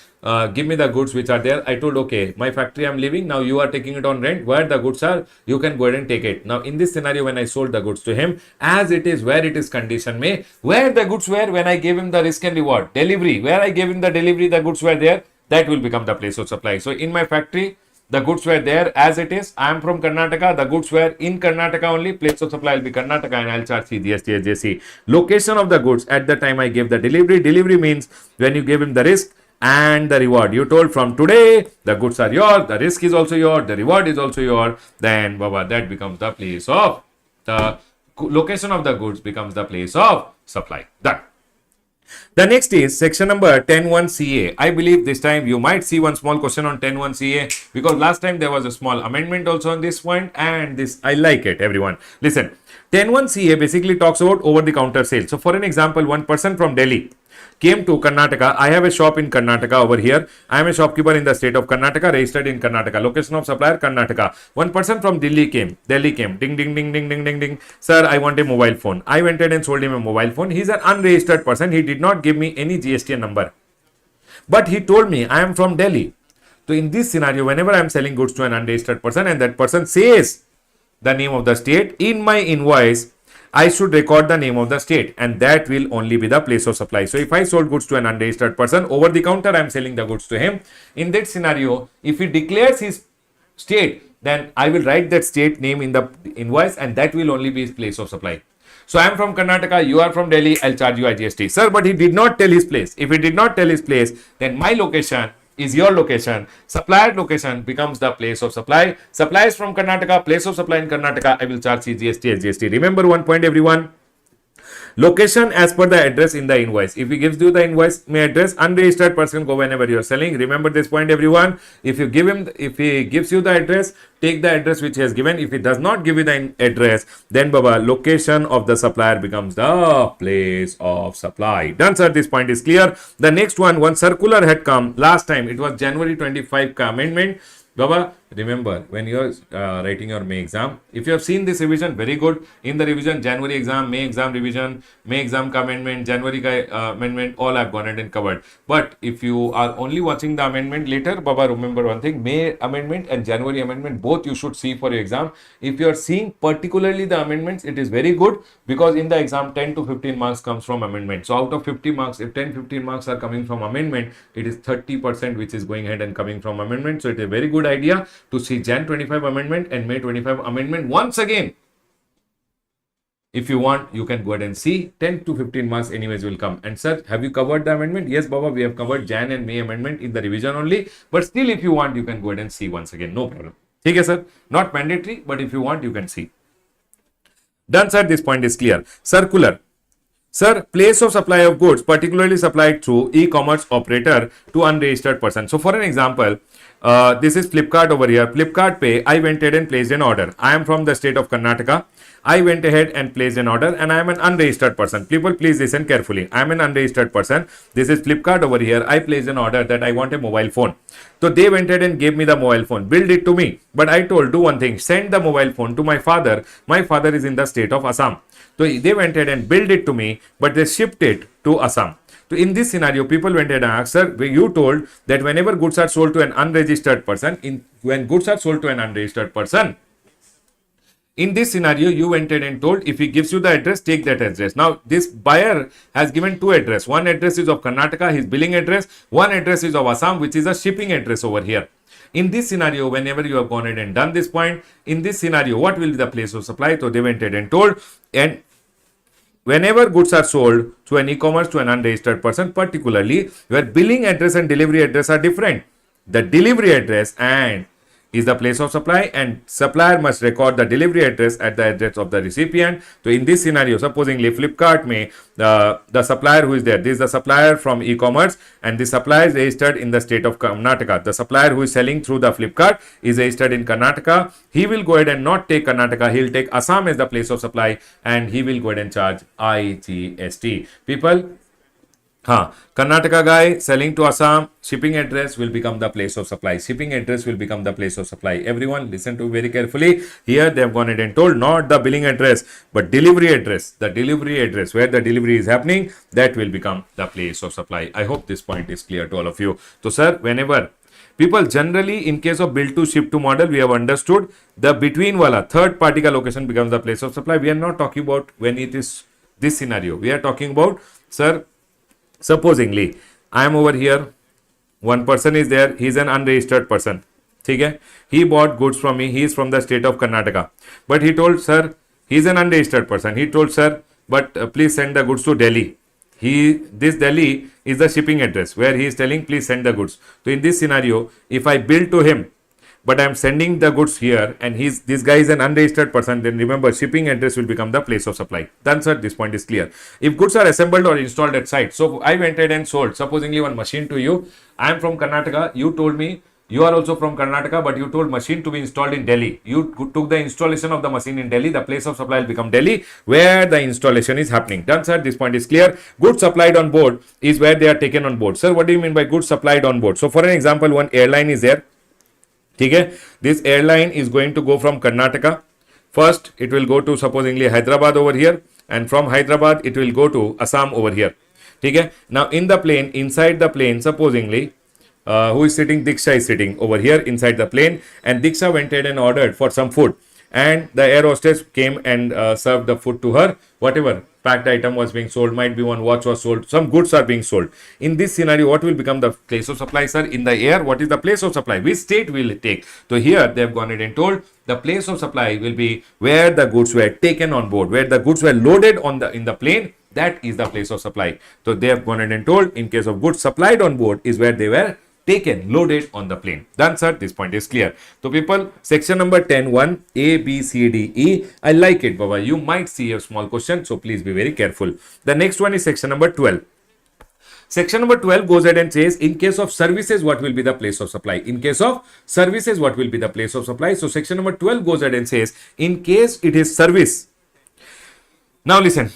give me the goods which are there. I told, okay, my factory I'm leaving. Now you are taking it on rent. Where the goods are, you can go ahead and take it. Now in this scenario, when I sold the goods to him, as it is where it is condition may, where the goods were when I gave him the risk and reward, delivery, where I gave him the delivery, the goods were there, that will become the place of supply. So in my factory, the goods were there as it is. I am from Karnataka. The goods were in Karnataka only. Place of supply will be Karnataka, and I'll charge CGST, SGST. Location of the goods at the time I gave the delivery. Delivery means when you gave him the risk and the reward. You told from today the goods are yours, the risk is also yours, the reward is also yours. Then Baba, that becomes the place of the location of the goods becomes the place of supply. Done. The next is section number 10.1 CA. I believe this time you might see one small question on 10.1 CA, because last time there was a small amendment also on this point, and this I like it, everyone. Listen, 10.1 CA basically talks about over the counter sales. So for an example, one person from Delhi came to Karnataka. I have a shop in Karnataka over here. I am a shopkeeper in the state of Karnataka, registered in Karnataka. Location of supplier, Karnataka. One person from Delhi came. Ding, ding, ding, ding, ding, ding, ding, ding. Sir, I want a mobile phone. I went ahead and sold him a mobile phone. He's an unregistered person. He did not give me any GST number. But he told me, I am from Delhi. So in this scenario, whenever I am selling goods to an unregistered person and that person says the name of the state, in my invoice, I should record the name of the state, and that will only be the place of supply. So if I sold goods to an unregistered person, over the counter I am selling the goods to him. In that scenario, if he declares his state, then I will write that state name in the invoice, and that will only be his place of supply. So I am from Karnataka, you are from Delhi, I'll charge you GST. Sir, but he did not tell his place. If he did not tell his place, then my location is your location. Supplier location becomes the place of supply. Supply is from Karnataka, place of supply in Karnataka, I will charge GST, SGST. Remember one point, everyone. Location as per the address in the invoice. If he gives you the invoice may address, unregistered person go whenever you are selling. Remember this point, everyone. If you give him, if he gives you the address, take the address which he has given. If he does not give you the address, then Baba, location of the supplier becomes the place of supply. Done, sir. This point is clear. The next one circular had come last time. It was January 25 amendment. Baba, remember when you are writing your May exam, if you have seen this revision, very good. In the revision, January exam, May exam revision, May exam ka amendment, January ka amendment, all I've gone ahead and covered. But if you are only watching the amendment later, Baba, remember one thing, May amendment and January amendment, both you should see for your exam. If you are seeing particularly the amendments, it is very good, because in the exam 10 to 15 marks comes from amendment. So out of 50 marks, if 10-15 marks are coming from amendment, it is 30% which is going ahead and coming from amendment. So it is a very good idea to see Jan 25 amendment and May 25 amendment once again. If you want, you can go ahead and see. 10 to 15 marks anyways will come. And sir, have you covered the amendment? Yes, Baba, we have covered Jan and May amendment in the revision only. But still, if you want, you can go ahead and see once again. No problem. Okay, sir. Not mandatory, but if you want, you can see. Done, sir. This point is clear. Circular. Sir, place of supply of goods particularly supplied through e-commerce operator to unregistered person. So for an example, this is Flipkart over here. Flipkart Pay, I went ahead and placed an order. I am from the state of Karnataka. I went ahead and placed an order, and I am an unregistered person. People, please listen carefully. I am an unregistered person. This is Flipkart over here. I placed an order that I want a mobile phone. So they went ahead and gave me the mobile phone, billed it to me. But I told, do one thing, send the mobile phone to my father. My father is in the state of Assam. So they went ahead and billed it to me, but they shipped it to Assam. So in this scenario, people went ahead and asked, sir, you told that whenever goods are sold to an unregistered person, when goods are sold to an unregistered person, in this scenario, you went ahead and told if he gives you the address, take that address. Now, this buyer has given two addresses. One address is of Karnataka, his billing address. One address is of Assam, which is a shipping address over here. In this scenario, whenever you have gone ahead and done this point, in this scenario, what will be the place of supply? So, they went ahead and told, and whenever goods are sold to an e-commerce to an unregistered person, particularly where billing address and delivery address are different, the delivery address and is the place of supply, and supplier must record the delivery address at the address of the recipient. So in this scenario, supposingly Flipkart may the supplier who is there, this is the supplier from e-commerce, and the supplier is registered in the state of Karnataka. The supplier who is selling through the Flipkart is registered in Karnataka. He will go ahead and not take Karnataka, he will take Assam as the place of supply, and he will go ahead and charge GST. People, Karnataka guy selling to Assam, shipping address will become the place of supply. Shipping address will become the place of supply. Everyone listen to very carefully. Here they have gone ahead and told not the billing address, but delivery address. The delivery address where the delivery is happening, that will become the place of supply. I hope this point is clear to all of you. So sir, whenever people generally in case of build to ship to model, we have understood the between wala third party ka location becomes the place of supply. We are not talking about when it is this scenario. We are talking about, sir, supposingly I am over here, one person is there, he is an unregistered person, okay? He bought goods from me, he is from the state of Karnataka, but he told, sir, he is an unregistered person, he told, sir, but please send the goods to Delhi. This Delhi is the shipping address where he is telling please send the goods. So in this scenario, if I bill to him but I am sending the goods here and this guy is an unregistered person, then remember shipping address will become the place of supply. Done, sir, this point is clear. If goods are assembled or installed at site, so I went ahead and sold supposingly one machine to you. I am from Karnataka, you told me you are also from Karnataka, but you told machine to be installed in Delhi. You took the installation of the machine in Delhi, the place of supply will become Delhi where the installation is happening. Done, sir, this point is clear. Goods supplied on board is where they are taken on board. Sir, what do you mean by goods supplied on board? So for an example, one airline is there. Okay, this airline is going to go from Karnataka. First, it will go to supposingly Hyderabad over here, and from Hyderabad, it will go to Assam over here. Okay, now in the plane, inside the plane, supposingly, who is sitting? Diksha is sitting over here inside the plane, and Diksha went ahead and ordered for some food, and the air hostess came and served the food to her. Whatever packed item was being sold, might be one watch was sold, some goods are being sold. In this scenario, what will become the place of supply, sir? In the air, what is the place of supply? Which state will it take? So here they have gone ahead and told the place of supply will be where the goods were taken on board, where the goods were loaded on in the plane. That is the place of supply. So they have gone ahead and told in case of goods supplied on board is where they were taken, loaded on the plane. Done, sir, this point is clear. So people, section number 10, 1, A, B, C, D, E. I like it, Baba. You might see a small question, so please be very careful. The next one is section number 12. Section number 12 goes ahead and says, in case of services, what will be the place of supply? In case of services, what will be the place of supply? So section number 12 goes ahead and says, in case it is service. Now listen.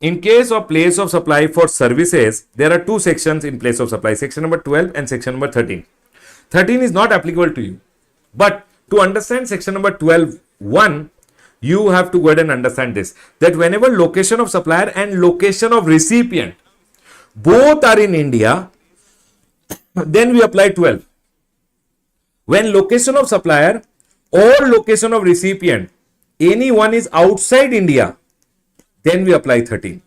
In case of place of supply for services, there are two sections in place of supply, section number 12 and section number 13. 13 is not applicable to you. But to understand section number 12(1), you have to go ahead and understand this, that whenever location of supplier and location of recipient, both are in India, then we apply 12. When location of supplier or location of recipient, any one is outside India, then we apply 13.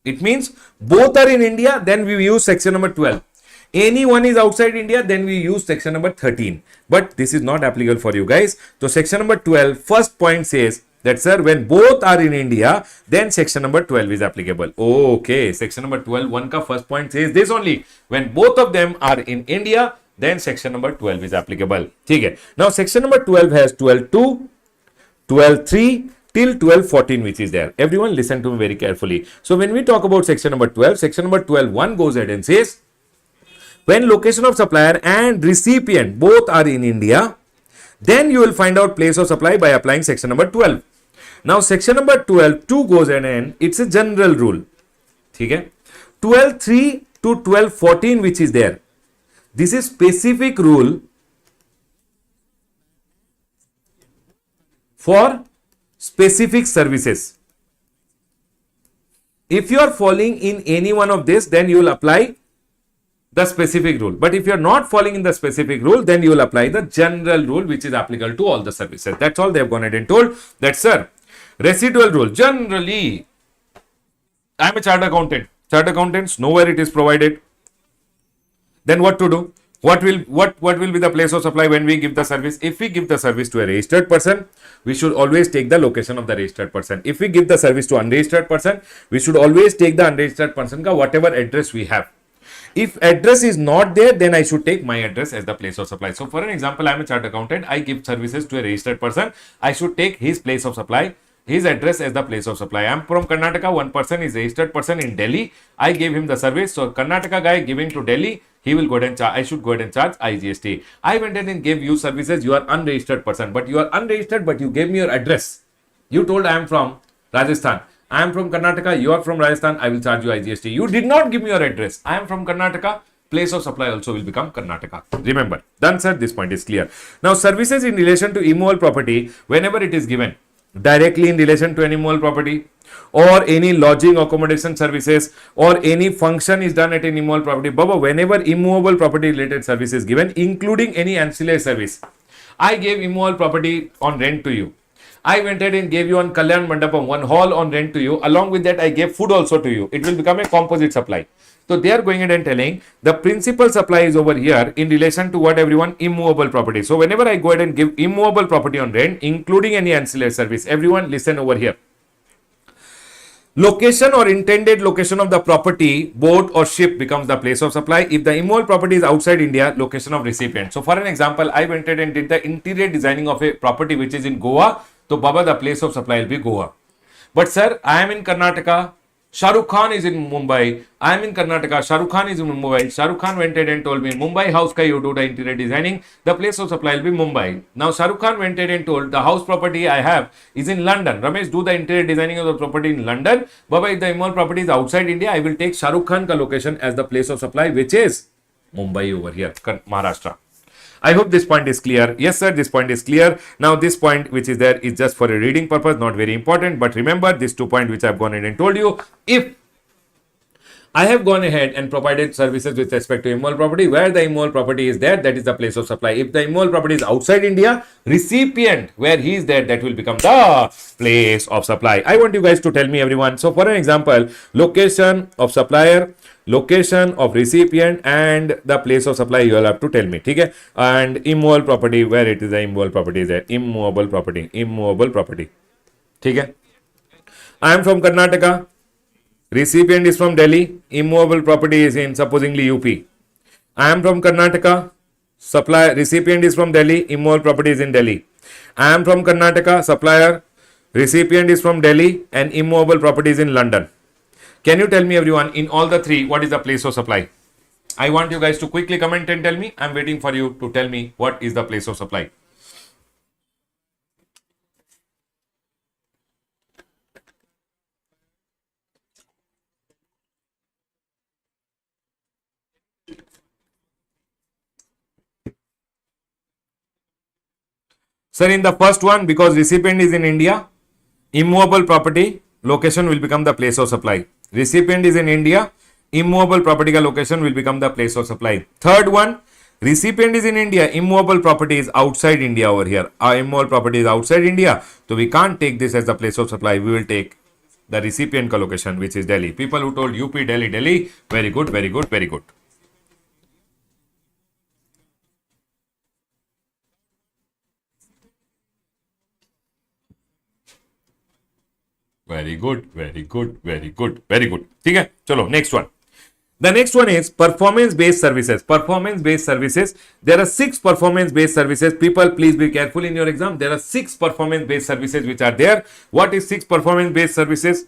It means both are in India, then we use section number 12. Any one is outside India, then we use section number 13. But this is not applicable for you guys. So section number 12, first point says that, sir, when both are in India, then section number 12 is applicable. Okay, section number 12, one ka first point says this only. When both of them are in India, then section number 12 is applicable. Okay. Now section number 12 has 12(2), 12(3), till 12(14), which is there. Everyone listen to me very carefully. So when we talk about section number 12, section number 12(1) goes ahead and says, when location of supplier and recipient both are in India, then you will find out place of supply by applying section number 12. Now section number 12(2) goes ahead and it's a general rule. Okay? 12(3) to 12(14), which is there. This is specific rule for specific services. If you are falling in any one of this, then you will apply the specific rule. But if you are not falling in the specific rule, then you will apply the general rule, which is applicable to all the services. That's all they have gone ahead and told. That, sir, residual rule. Generally, I am a chartered accountant. Chartered accountants, nowhere it is provided. Then what to do? What will be the place of supply when we give the service? If we give the service to a registered person, we should always take the location of the registered person. If we give the service to unregistered person, we should always take the unregistered person ka whatever address we have. If address is not there, then I should take my address as the place of supply. So for an example, I am a chartered accountant. I give services to a registered person. I should take his place of supply, his address as the place of supply. I am from Karnataka. One person is registered person in Delhi. I gave him the service. So Karnataka guy giving to Delhi, he will go ahead and charge. I should go ahead and charge IGST. I went ahead and gave you services. You are unregistered person, but you are unregistered, but you gave me your address. You told I am from Rajasthan. I am from Karnataka, you are from Rajasthan, I will charge you IGST. You did not give me your address. I am from Karnataka, place of supply also will become Karnataka. Remember, done sir, this point is clear. Now, services in relation to immovable property, whenever it is given directly in relation to any immovable property, or any lodging accommodation services, or any function is done at an immovable property, Baba, whenever immovable property related service is given, including any ancillary service, I gave immovable property on rent to you. I went ahead and gave you on Challan Mandapam, one hall on rent to you. Along with that, I gave food also to you. It will become a composite supply. So they are going ahead and telling the principal supply is over here in relation to what everyone immovable property. So whenever I go ahead and give immovable property on rent, including any ancillary service, everyone listen over here. Location or intended location of the property, boat or ship becomes the place of supply. If the immovable property is outside India, location of recipient. So for an example, I went ahead and did the interior designing of a property which is in Goa. So Baba, the place of supply will be Goa. But sir, I am in Karnataka. Shah Rukh Khan is in Mumbai. I am in Karnataka. Shah Rukh Khan is in Mumbai. Shah Rukh Khan went ahead and told me, Mumbai house ka you do the interior designing. The place of supply will be Mumbai. Now Shah Rukh Khan went ahead and told the house property I have is in London. Ramesh, do the interior designing of the property in London. Baba, if the immovable property is outside India, I will take Shah Rukh Khan ka location as the place of supply, which is Mumbai over here, Maharashtra. I hope this point is clear. Yes, sir, this point is clear. Now, this point which is there is just for a reading purpose, not very important. But remember, these 2 points which I have gone ahead and told you. If I have gone ahead and provided services with respect to immovable property, where the immovable property is there, that is the place of supply. If the immovable property is outside India, recipient, where he is there, that will become the place of supply. I want you guys to tell me, everyone. So, for an example, location of supplier, location of recipient, and the place of supply you will have to tell me. Okay? And immovable property, where it is the immovable property is there. Immovable property. Okay? I am from Karnataka. Recipient is from Delhi. Immovable property is in supposingly UP. I am from Karnataka. Supplier, recipient is from Delhi. Immovable property is in Delhi. I am from Karnataka. Supplier, recipient is from Delhi, and immovable property is in London. Can you tell me, everyone, in all the three, what is the place of supply? I want you guys to quickly comment and tell me. I'm waiting for you to tell me what is the place of supply. Sir, in the first one, because recipient is in India, immovable property location will become the place of supply. Recipient is in India, immovable property ka location will become the place of supply. Third one, recipient is in India, immovable property is outside India over here. Our immovable property is outside India, so we can't take this as the place of supply. We will take the recipient ka location, which is Delhi. People who told UP, Delhi, Delhi, very good, very good, very good. Very good, very good, very good, very good. Okay, chalo, next one. The next one is performance-based services. Performance-based services. There are 6 performance-based services. People, please be careful in your exam. There are 6 performance-based services which are there. What is 6 performance-based services?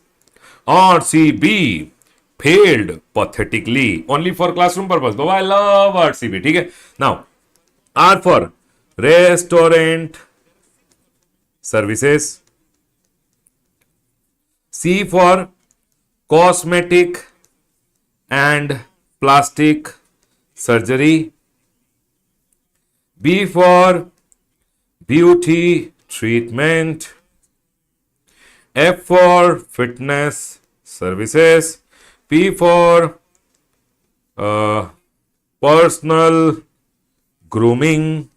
RCB failed pathetically. Only for classroom purpose. But I love RCB. Okay? Now, R for restaurant services. C for cosmetic and plastic surgery. B for beauty treatment. F for fitness services, P for uh, personal grooming,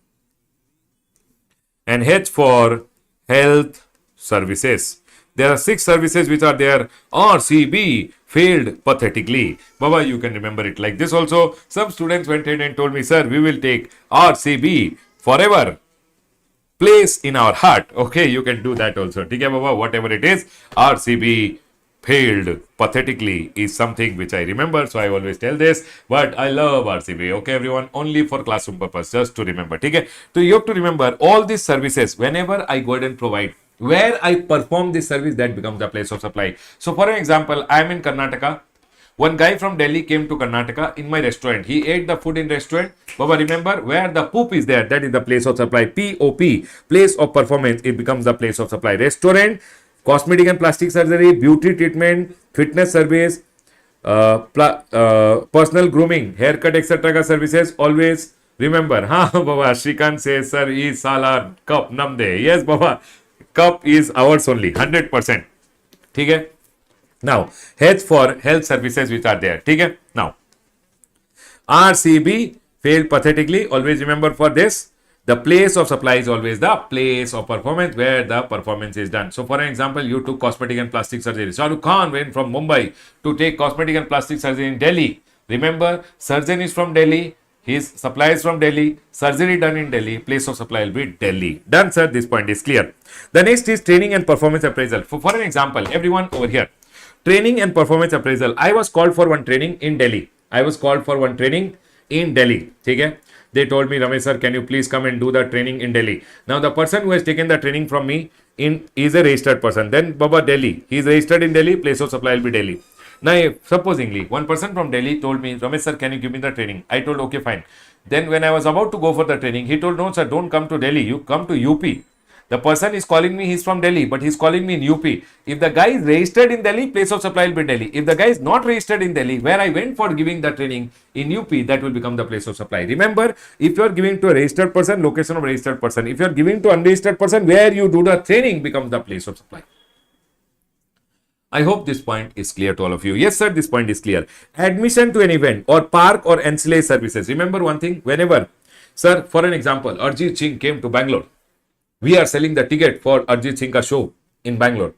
and H for health services. There are 6 services which are there. RCB failed pathetically. Baba, you can remember it like this also. Some students went ahead and told me, sir, we will take RCB forever. Place in our heart. Okay, you can do that also. Okay, Baba, whatever it is, RCB failed pathetically is something which I remember, so I always tell this, but I love RCB. Okay, everyone, only for classroom purpose, just to remember. Okay, so you have to remember all these services. Whenever I go ahead and provide, where I perform this service, that becomes the place of supply. So, for an example, I am in Karnataka. One guy from Delhi came to Karnataka in my restaurant. He ate the food in restaurant. Baba, remember where the poop is there, that is the place of supply. POP, place of performance, it becomes the place of supply. Restaurant, cosmetic and plastic surgery, beauty treatment, fitness service, personal grooming, haircut, etc. ka services. Always remember. Ha, Baba, Shrikant says, sir, is salar cup namde. Yes, Baba, cup is ours only, 100%. Okay? Now, H for health services which are there. Okay? Now, RCB failed pathetically. Always remember for this. The place of supply is always the place of performance where the performance is done. So, for an example, you took cosmetic and plastic surgery. Shahrukh Khan went from Mumbai to take cosmetic and plastic surgery in Delhi. Remember, surgeon is from Delhi. His supply is from Delhi. Surgery done in Delhi. Place of supply will be Delhi. Done, sir. This point is clear. The next is training and performance appraisal. For an example, everyone over here. Training and performance appraisal. I was called for one training in Delhi. Okay? They told me, Ramesh sir, can you please come and do the training in Delhi? Now, the person who has taken the training from me is a registered person. Then, Baba, Delhi. He is registered in Delhi. Place of supply will be Delhi. Now, supposingly, one person from Delhi told me, Ramesh sir, can you give me the training? I told, okay, fine. Then, when I was about to go for the training, he told, no, sir, don't come to Delhi. You come to UP. The person is calling me, he's from Delhi, but he's calling me in UP. If the guy is registered in Delhi, place of supply will be Delhi. If the guy is not registered in Delhi, where I went for giving the training in UP, that will become the place of supply. Remember, if you are giving to a registered person, location of registered person. If you are giving to unregistered person, where you do the training becomes the place of supply. I hope this point is clear to all of you. Yes, sir, this point is clear. Admission to an event or park or ancillary services. Remember one thing, whenever, sir, for an example, Arjit Singh came to Bangalore. We are selling the ticket for Arjit Singh ka show in Bangalore.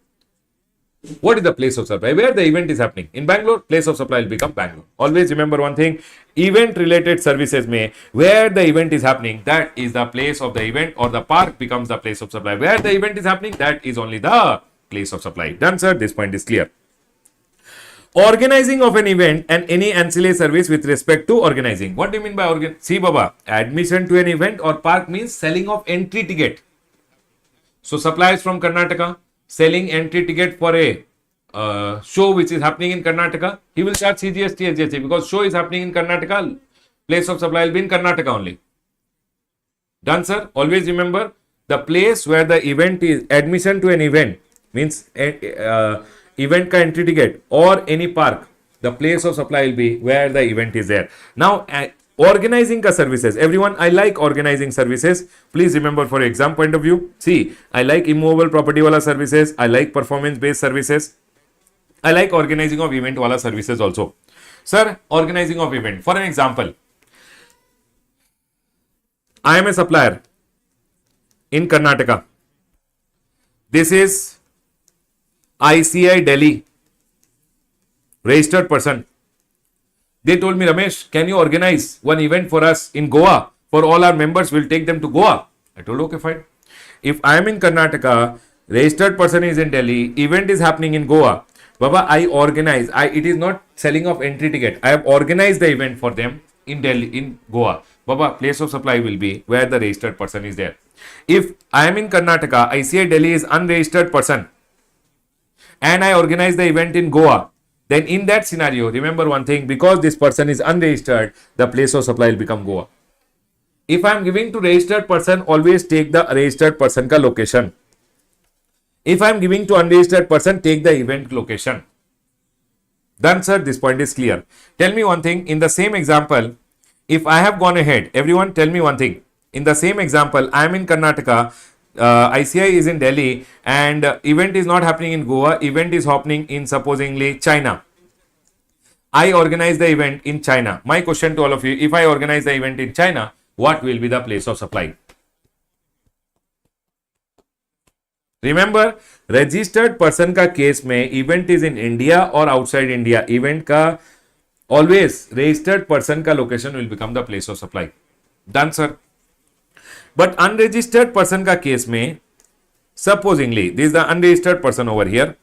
What is the place of supply? Where the event is happening? In Bangalore, place of supply will become Bangalore. Always remember one thing, event related services may, where the event is happening, that is the place of the event, or the park becomes the place of supply. Where the event is happening, that is only the place of supply. Done, sir? This point is clear. Organizing of an event and any ancillary service with respect to organizing. What do you mean by See, Baba, admission to an event or park means selling of entry ticket. So, suppliers from Karnataka selling entry ticket for a show which is happening in Karnataka, he will charge CGST, SGST because show is happening in Karnataka. Place of supply will be in Karnataka only. Done, sir? Always remember the place where the event is, admission to an event means event ka entry ticket or any park. The place of supply will be where the event is there. Now, organizing ka services. Everyone, I like organizing services. Please remember for exam point of view. See, I like immovable property wala services. I like performance based services. I like organizing of event wala services also. Sir, organizing of event. For an example, I am a supplier in Karnataka. This is ICI Delhi, registered person. They told me, Ramesh, can you organize one event for us in Goa? For all our members, we'll take them to Goa. I told, okay, fine. If I am in Karnataka, registered person is in Delhi, event is happening in Goa. Baba, I organize. It is not selling of entry ticket. I have organized the event for them in Delhi, in Goa. Baba, place of supply will be where the registered person is there. If I am in Karnataka, ICI Delhi is unregistered person and I organize the event in Goa, then in that scenario, remember one thing, because this person is unregistered, the place of supply will become Goa. If I am giving to registered person, always take the registered person ka location. If I am giving to unregistered person, take the event location. Done, sir? This point is clear. Tell me one thing, in the same example, if I have gone ahead, everyone tell me one thing. In the same example, I am in Karnataka, ICI is in Delhi and event is not happening in Goa, event is happening in supposingly China. I organize the event in China. My question to all of you, if I organize the event in China, what will be the place of supply? Remember, registered person का case में event is in India or outside India, event का always registered person का location will become the place of supply. Done, sir. But unregistered person का case में, supposingly, this is the unregistered person over here.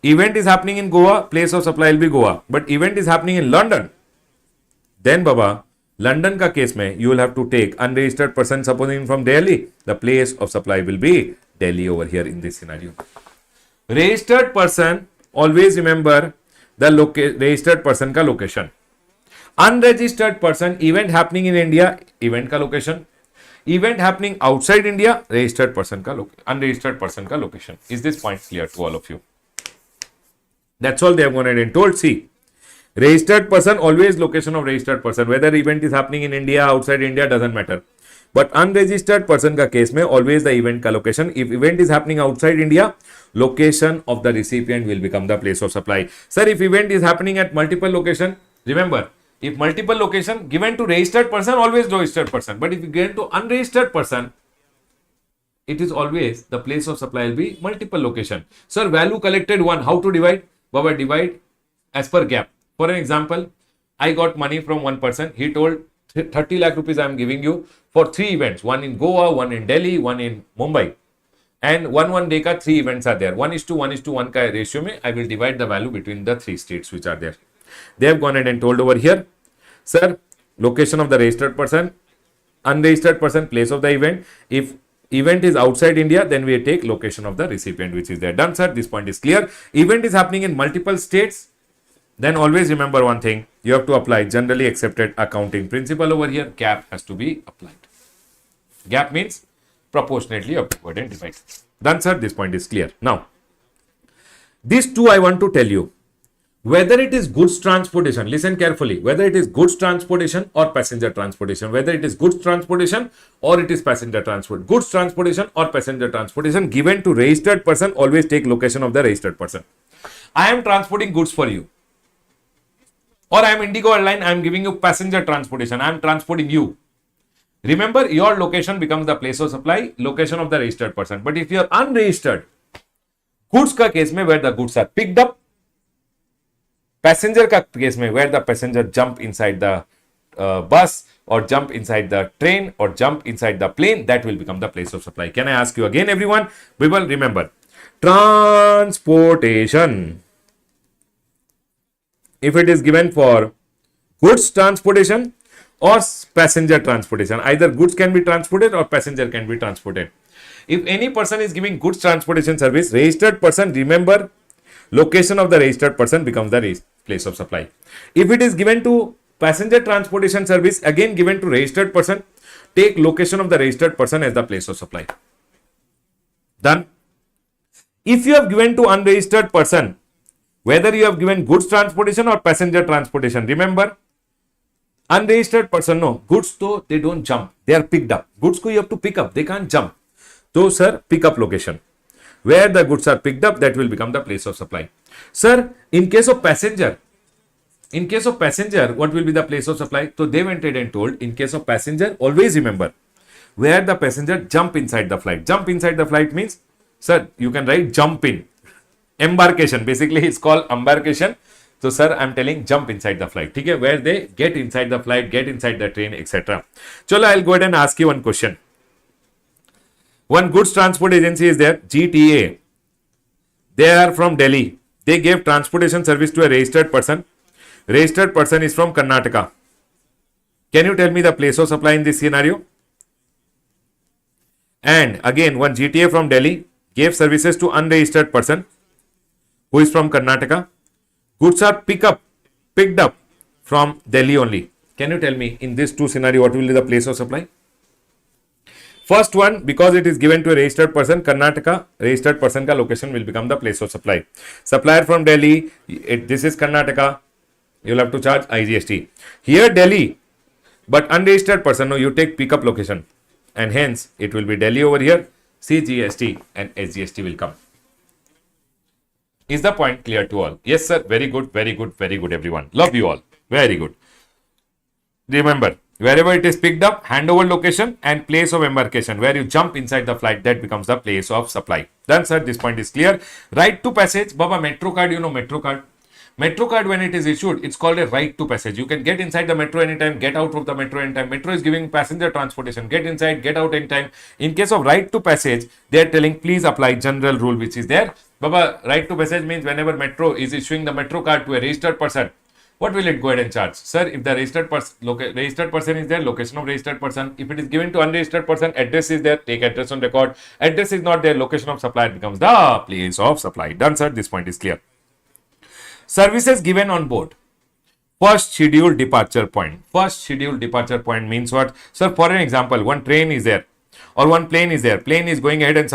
Event is happening in Goa, place of supply will be Goa. But event is happening in London. Then, Baba, London का case में, you will have to take unregistered person supposing from Delhi. The place of supply will be Delhi over here in this scenario. Registered person, always remember the registered person का location. Unregistered person, event happening in India, event का location. Event happening outside India, registered person का unregistered person का location. Is this point clear to all of you? That's all they have gone ahead and told. See, registered person, always location of registered person. Whether event is happening in India, outside India, doesn't matter. But unregistered person का case में always the event का location. If event is happening outside India, location of the recipient will become the place of supply. Sir, if event is happening at multiple location, remember, if multiple location given to registered person, always registered person. But if you given to unregistered person, it is always the place of supply will be multiple location. Sir, value collected 1. How to divide? Baba, divide as per gap. For an example, I got money from one person. He told 30 lakh rupees I am giving you for 3 events. One in Goa, one in Delhi, one in Mumbai. And one day ka 3 events are there. 1:1:1 ka ratio mein I will divide the value between the 3 states which are there. They have gone ahead and told over here, sir, location of the registered person, unregistered person, place of the event. If event is outside India, then we take location of the recipient which is there. Done, sir. This point is clear. Event is happening in multiple states. Then always remember one thing. You have to apply generally accepted accounting principle over here. Gap has to be applied. Gap means proportionately you have to go ahead and divide. Done, sir. This point is clear. Now, these two I want to tell you. Whether it is goods transportation, listen carefully, whether it is goods transportation or passenger transportation, whether it is goods transportation or it is passenger transport, goods transportation or passenger transportation given to registered person, always take location of the registered person. I am transporting goods for you. Or I am Indigo Airline, I am giving you passenger transportation, I am transporting you. Remember, your location becomes the place of supply, location of the registered person. But if you are unregistered, goods ka case mein where the goods are picked up, passenger ka case mein where the passenger jump inside the bus or jump inside the train or jump inside the plane, that will become the place of supply. Can I ask you again, everyone? We will remember. Transportation. If it is given for goods transportation or passenger transportation, either goods can be transported or passenger can be transported. If any person is giving goods transportation service, registered person, remember, location of the registered person becomes the place of supply. If it is given to passenger transportation service, again given to registered person, take location of the registered person as the place of supply. Done. If you have given to unregistered person, whether you have given goods transportation or passenger transportation, remember, unregistered person, no, goods though they don't jump, they are picked up. Goods ko you have to pick up, they can't jump. So, sir, pick up location. Where the goods are picked up, that will become the place of supply. Sir, in case of passenger, what will be the place of supply? So they went ahead and told, in case of passenger, always remember, where the passenger jump inside the flight. Jump inside the flight means, sir, you can write jump in. Embarkation, basically it's called embarkation. So, sir, I'm telling jump inside the flight. Okay? Where they get inside the flight, get inside the train, etc. Chalo, I'll go ahead and ask you one question. One goods transport agency is there, GTA. They are from Delhi. They gave transportation service to a registered person. Registered person is from Karnataka. Can you tell me the place of supply in this scenario? And again, one GTA from Delhi gave services to unregistered person who is from Karnataka. Goods are picked up from Delhi only. Can you tell me in these two scenario what will be the place of supply? First one, because it is given to a registered person, Karnataka, registered person ka location will become the place of supply. Supplier from Delhi, this is Karnataka, you will have to charge IGST. Here Delhi, but unregistered person, no, you take pickup location and hence it will be Delhi over here. see GST and SGST will come. Is the point clear to all? Yes, sir. Very good, very good, very good, everyone. Love you all. Very good. Remember, wherever it is picked up, handover location and place of embarkation, where you jump inside the flight, that becomes the place of supply. Done, sir. This point is clear. Right to passage. Baba, metro card, you know metro card. Metro card, when it is issued, it's called a right to passage. You can get inside the metro anytime, get out of the metro anytime. Metro is giving passenger transportation. Get inside, get out anytime. In case of right to passage, they are telling please apply general rule which is there. Baba, right to passage means whenever metro is issuing the metro card to a registered person, what will it go ahead and charge? Sir, if the registered person is there, location of registered person. If it is given to unregistered person, address is there, take address on record. Address is not there, location of supplier becomes the place of supply. Done, sir. This point is clear. Services given on board. First scheduled departure point. First scheduled departure point means what? Sir, for an example, one train is there or one plane is there. Plane is going ahead and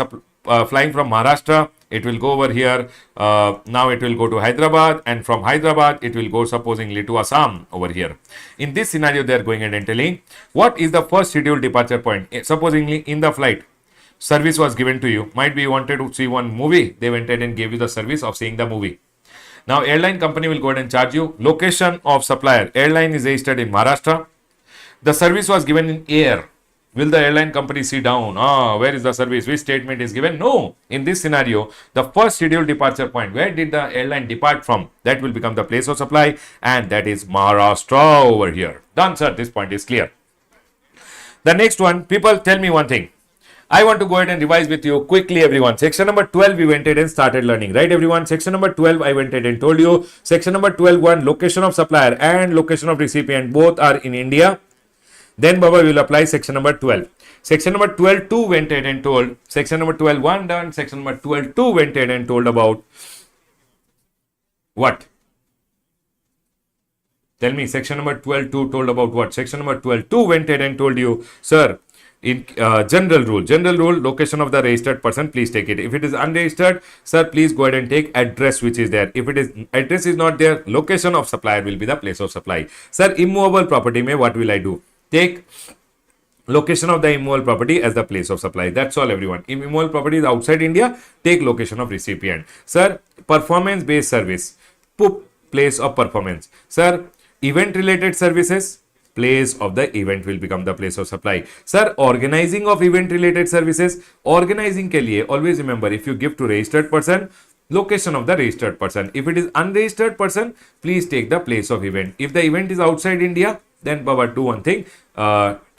flying from Maharashtra. It will go over here. Now it will go to Hyderabad, and from Hyderabad it will go supposedly to Assam over here. In this scenario, they are going ahead and telling what is the first scheduled departure point. Supposedly in the flight, service was given to you. Might be you wanted to see one movie. They went ahead and gave you the service of seeing the movie. Now, airline company will go ahead and charge you. Location of supplier. Airline is registered in Maharashtra. The service was given in air. Will the airline company sit down? Where is the service? Which statement is given? No. In this scenario, the first scheduled departure point, where did the airline depart from? That will become the place of supply, and that is Maharashtra over here. Done, sir. This point is clear. The next one, people tell me one thing. I want to go ahead and revise with you quickly, everyone. Section number 12, we went ahead and started learning, right, everyone? Section number 12, I went ahead and told you. Section number 12.1, location of supplier and location of recipient, both are in India. Then, Baba, will apply section number 12. Section number 12.2 went ahead and told. Section number 12.1 done. Section number 12.2 went ahead and told about what? Tell me, section number 12.2 told about what? Section number 12.2 went ahead and told you, sir, in general rule, location of the registered person, please take it. If it is unregistered, sir, please go ahead and take address which is there. If it is address is not there, location of supplier will be the place of supply. Sir, immovable property mein what will I do? Take location of the immovable property as the place of supply. That's all, everyone. If immovable property is outside India, take location of recipient. Sir, performance based service, place of performance. Sir, event related services, place of the event will become the place of supply. Sir, organizing of event related services, organizing ke liye always remember, if you give to registered person, location of the registered person. If it is unregistered person, please take the place of event. If the event is outside India, then Baba, do one thing.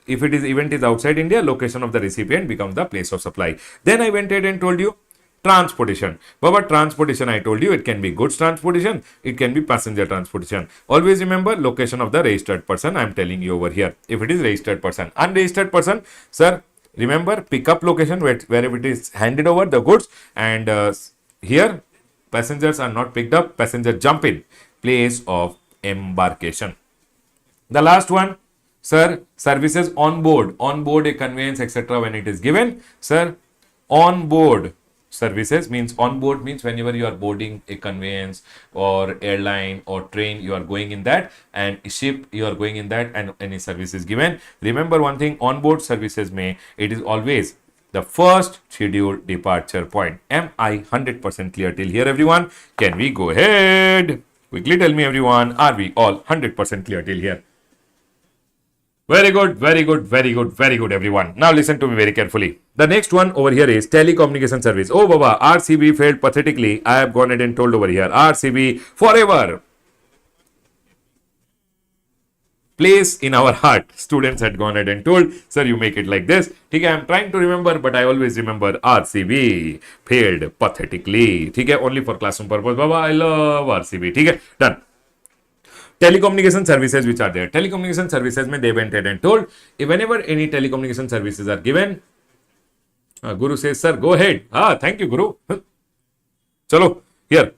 If it is event is outside India, location of the recipient becomes the place of supply. Then I went ahead and told you transportation. Baba, transportation, I told you, it can be goods transportation, it can be passenger transportation. Always remember location of the registered person. I am telling you over here. If it is registered person, unregistered person, sir, remember pickup location wherever it is handed over the goods, and here passengers are not picked up, passenger jump in, place of embarkation. The last one, sir, services on board a conveyance, etc. when it is given. Sir, on board services means on board means whenever you are boarding a conveyance or airline or train, you are going in that, and ship you are going in that, and any service is given. Remember one thing, on board services may, it is always the first scheduled departure point. Am I 100% clear till here, everyone? Can we go ahead? Quickly tell me, everyone, are we all 100% clear till here? Very good, very good, very good, very good, everyone. Now listen to me very carefully. The next one over here is telecommunication service. Oh, Baba, RCB failed pathetically. I have gone ahead and told over here, RCB forever. Place in our heart. Students had gone ahead and told, sir, you make it like this. Okay, I am trying to remember, but I always remember RCB failed pathetically. Okay, only for classroom purpose. Baba, I love RCB. Okay, done. Telecommunication services which are there. Telecommunication services mein they went ahead and told, if whenever any telecommunication services are given, Guru says, sir, go ahead. Thank you, Guru. Chalo, here.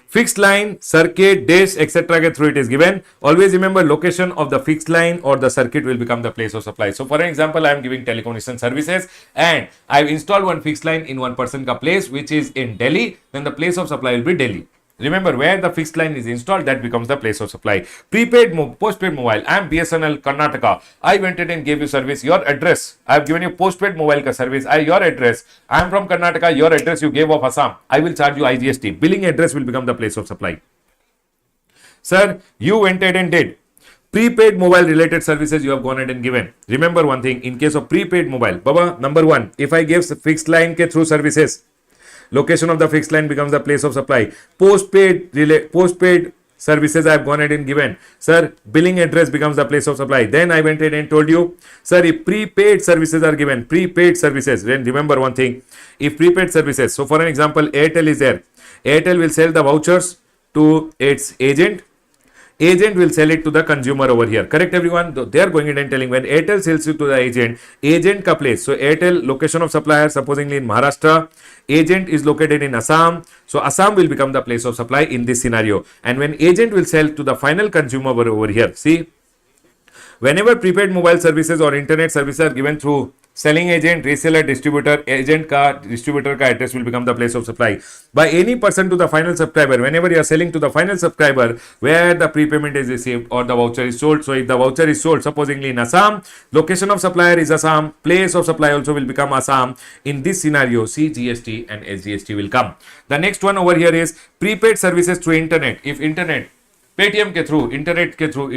Fixed line, circuit, dish, etc. ke through it is given. Always remember location of the fixed line or the circuit will become the place of supply. So for an example, I am giving telecommunication services and I have installed one fixed line in one person ka place which is in Delhi. Then the place of supply will be Delhi. Remember, where the fixed line is installed, that becomes the place of supply. Prepaid, postpaid mobile. I am BSNL Karnataka. I went in and gave you service. Your address. I have given you postpaid mobile ka service. Your address. I am from Karnataka. Your address you gave of Assam. I will charge you IGST. Billing address will become the place of supply. Sir, you went ahead and did prepaid mobile related services you have gone ahead and given. Remember one thing, in case of prepaid mobile, Baba, number one, if I give fixed line ke through services, location of the fixed line becomes the place of supply. Postpaid services I have gone ahead and given. Sir, billing address becomes the place of supply. Then I went ahead and told you, sir, if prepaid services are given, prepaid services, then remember one thing, if prepaid services, so for an example, Airtel is there. Airtel will sell the vouchers to its agent. Agent will sell it to the consumer over here. Correct, everyone? They are going in and telling when Airtel sells it to the agent ka place. So Airtel location of supplier supposedly in Maharashtra. Agent is located in Assam. So Assam will become the place of supply in this scenario. And when agent will sell to the final consumer over here, see, whenever prepaid mobile services or internet services are given through selling agent, reseller, distributor, agent ka, distributor ka address will become the place of supply. By any person to the final subscriber, whenever you are selling to the final subscriber where the prepayment is received or the voucher is sold. So if the voucher is sold supposedly in Assam, location of supplier is Assam, place of supply also will become Assam. In this scenario, C, GST and SGST will come. The next one over here is prepaid services through internet. If internet, Paytm ke through, internet ke through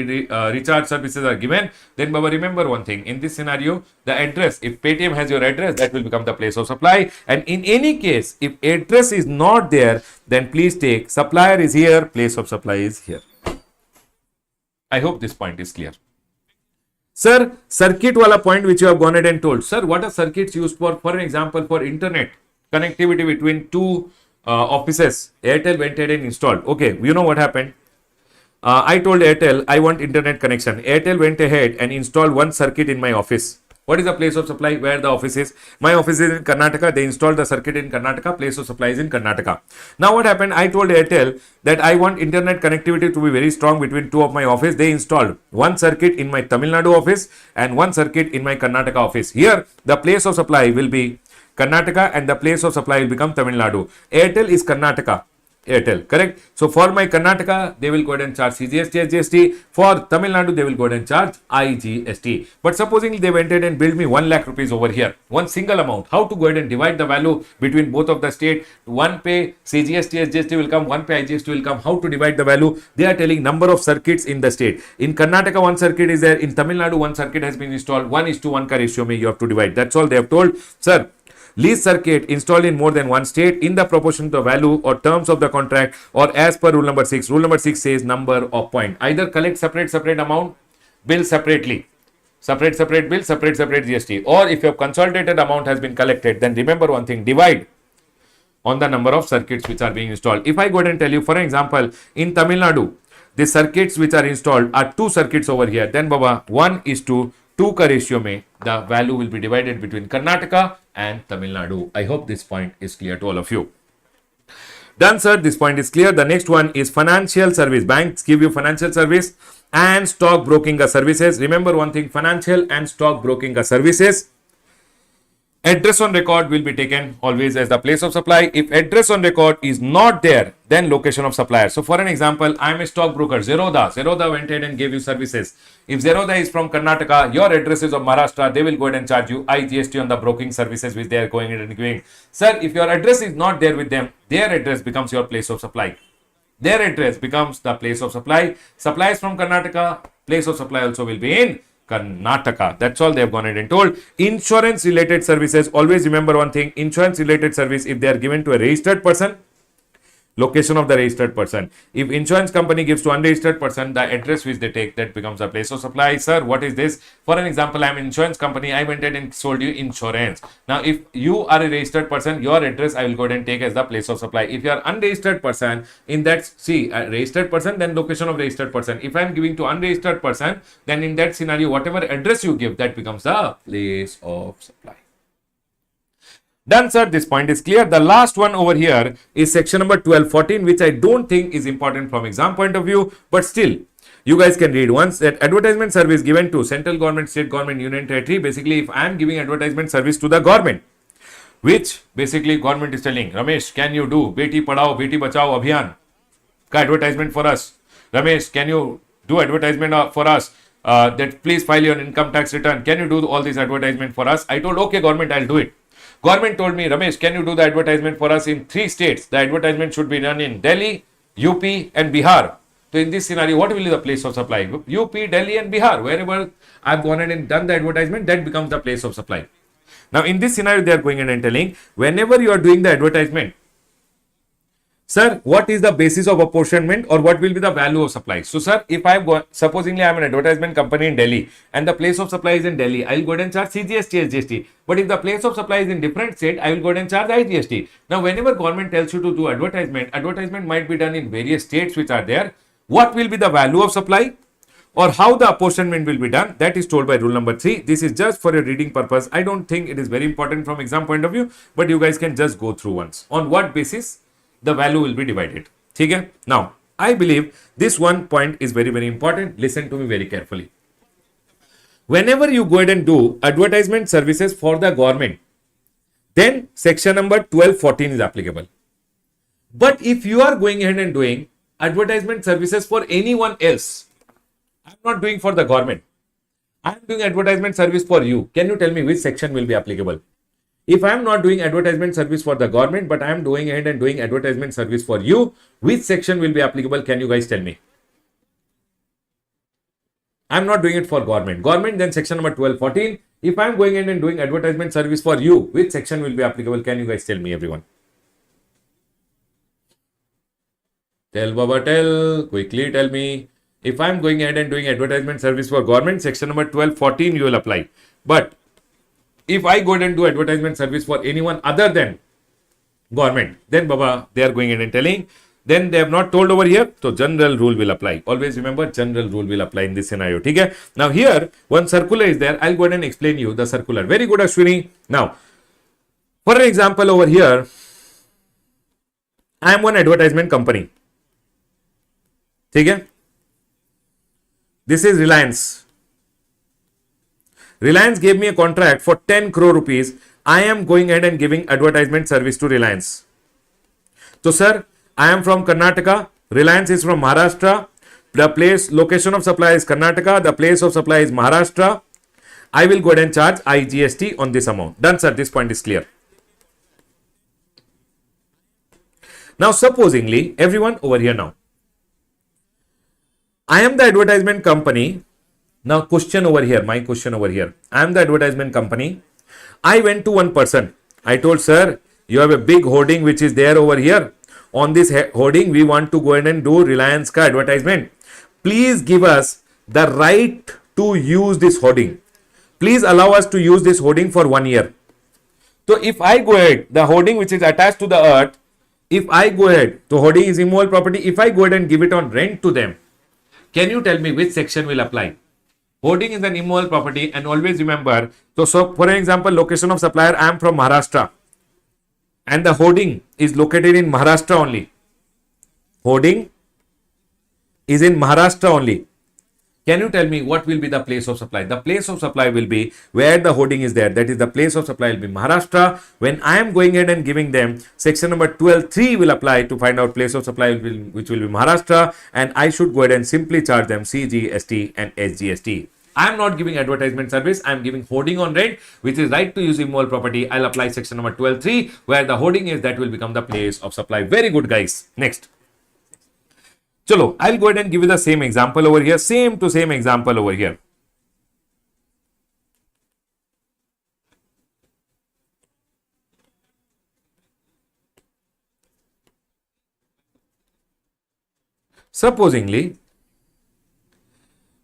recharge services are given, then Baba, remember one thing, in this scenario, the address, if Paytm has your address, that will become the place of supply. And in any case, if address is not there, then please take supplier is here, place of supply is here. I hope this point is clear. Sir, circuit wala point which you have gone ahead and told. Sir, what are circuits used for? For an example, for internet connectivity between two offices, Airtel went ahead and installed. Okay, you know what happened? I told Airtel, I want internet connection. Airtel went ahead and installed one circuit in my office. What is the place of supply? Where the office is? My office is in Karnataka. They installed the circuit in Karnataka. Place of supply is in Karnataka. Now what happened? I told Airtel that I want internet connectivity to be very strong between two of my office. They installed one circuit in my Tamil Nadu office and one circuit in my Karnataka office. Here, the place of supply will be Karnataka and the place of supply will become Tamil Nadu. Airtel is Karnataka. Airtel, correct? So for my Karnataka, they will go ahead and charge CGST, SGST. For Tamil Nadu, they will go ahead and charge IGST. But supposing they went ahead and billed me 1 lakh rupees over here, one single amount. How to go ahead and divide the value between both of the state? One pay CGST, SGST will come, one pay IGST will come. How to divide the value? They are telling number of circuits in the state. In Karnataka, one circuit is there. In Tamil Nadu, one circuit has been installed. 1:1 ka ratio mein you have to divide. That's all they have told. Sir, lease circuit installed in more than one state in the proportion to the value or terms of the contract or as per rule number 6. Rule number 6 says number of point. Either collect separate amount, bill separately. Separate bill, separate GST. Or if your consolidated amount has been collected, then remember one thing, divide on the number of circuits which are being installed. If I go ahead and tell you, for example, in Tamil Nadu, the circuits which are installed are 2 circuits over here. Then Baba, 1:2 ka ratio mein the value will be divided between Karnataka and Tamil Nadu. I hope this point is clear to all of you. Done, sir. This point is clear. The next one is financial service. Banks give you financial service and stock broking services. Remember one thing, financial and stock broking services. Address on record will be taken always as the place of supply. If address on record is not there, then location of supplier. So for an example, I am a stockbroker, Zerodha. Zerodha went ahead and gave you services. If Zerodha is from Karnataka, your address is of Maharashtra, they will go ahead and charge you IGST on the broking services which they are going in and giving. Sir, if your address is not there with them, their address becomes your place of supply. Their address becomes the place of supply. Supply is from Karnataka, place of supply also will be in Karnataka. That's all they have gone ahead and told. Insurance related services. Always remember one thing. Insurance related service, if they are given to a registered person, location of the registered person. If insurance company gives to unregistered person, the address which they take, that becomes a place of supply. Sir, what is this? For an example, I am an insurance company. I went ahead and sold you insurance. Now, if you are a registered person, your address I will go ahead and take as the place of supply. If you are unregistered person, in that, see, a registered person, then location of registered person. If I am giving to unregistered person, then in that scenario, whatever address you give, that becomes the place of supply. Done, sir. This point is clear. The last one over here is section number 1214, which I don't think is important from exam point of view, but still, you guys can read once. That advertisement service given to central government, state government, union territory. Basically, if I am giving advertisement service to the government, which basically government is telling, Ramesh, can you do Beti Padhao, Beti Bachao Abhiyan? ka advertisement for us. Ramesh, can you do advertisement for us? That please file your income tax return. Can you do all this advertisement for us? I told, okay, government, I'll do it. Government told me, Ramesh, can you do the advertisement for us in 3 states? The advertisement should be done in Delhi, UP, and Bihar. So in this scenario, what will be the place of supply? UP, Delhi, and Bihar. Wherever I've gone ahead and done the advertisement, that becomes the place of supply. Now, in this scenario, they are going ahead and telling, whenever you are doing the advertisement, sir, what is the basis of apportionment or what will be the value of supply? So, sir, if supposingly I am an advertisement company in Delhi and the place of supply is in Delhi, I will go ahead and charge CGST, SGST. But if the place of supply is in different state, I will go ahead and charge IGST. Now, whenever government tells you to do advertisement, advertisement might be done in various states which are there. What will be the value of supply or how the apportionment will be done? That is told by rule number 3. This is just for a reading purpose. I don't think it is very important from exam point of view, but you guys can just go through once. On what basis the value will be divided. Okay? Now, I believe this one point is very, very important. Listen to me very carefully. Whenever you go ahead and do advertisement services for the government, then section number 1214 is applicable. But if you are going ahead and doing advertisement services for anyone else, I'm not doing for the government, I'm doing advertisement service for you. Can you tell me which section will be applicable? If I am not doing advertisement service for the government, but I am going ahead and doing advertisement service for you, which section will be applicable? Can you guys tell me? I am not doing it for government. Government, then section number 1214. If I am going ahead and doing advertisement service for you, which section will be applicable? Can you guys tell me, everyone? Tell Baba, tell. Quickly tell me. If I am going ahead and doing advertisement service for government, section number 1214 you will apply. But if I go ahead and do advertisement service for anyone other than government, then Baba, they are going ahead and telling, then they have not told over here, so general rule will apply. Always remember, general rule will apply in this scenario. Okay? Now here, one circular is there. I'll go ahead and explain you the circular. Very good, Ashwini. Now, for an example over here, I am one advertisement company. Okay? This is Reliance. Reliance gave me a contract for 10 crore rupees. I am going ahead and giving advertisement service to Reliance. So, sir, I am from Karnataka. Reliance is from Maharashtra. The location of supply is Karnataka. The place of supply is Maharashtra. I will go ahead and charge IGST on this amount. Done, sir. This point is clear. Now, supposingly, everyone over here now. I am the advertisement company. Now, question over here, my question over here. I am the advertisement company. I went to one person. I told, sir, you have a big hoarding which is there over here. On this hoarding, we want to go ahead and do Reliance ka advertisement. Please give us the right to use this hoarding. Please allow us to use this hoarding for 1 year. So, if I go ahead, the hoarding which is attached to the earth, if I go ahead, so hoarding is immovable property. If I go ahead and give it on rent to them, can you tell me which section will apply? Hoarding is an immovable property, and always remember, so for example, location of supplier, I am from Maharashtra and the hoarding is located in Maharashtra only. Hoarding is in Maharashtra only. Can you tell me what will be the place of supply? The place of supply will be where the hoarding is there. That is, the place of supply will be Maharashtra. When I am going ahead and giving them, section number 12.3 will apply to find out place of supply which will be Maharashtra, and I should go ahead and simply charge them CGST and SGST. I am not giving advertisement service. I am giving hoarding on rent, which is right to use immovable property. I'll apply section number 12.3 where the hoarding is, that will become the place of supply. Very good, guys. Next. Chalo, I'll go ahead and give you the same example over here. Same to same example over here. Supposingly,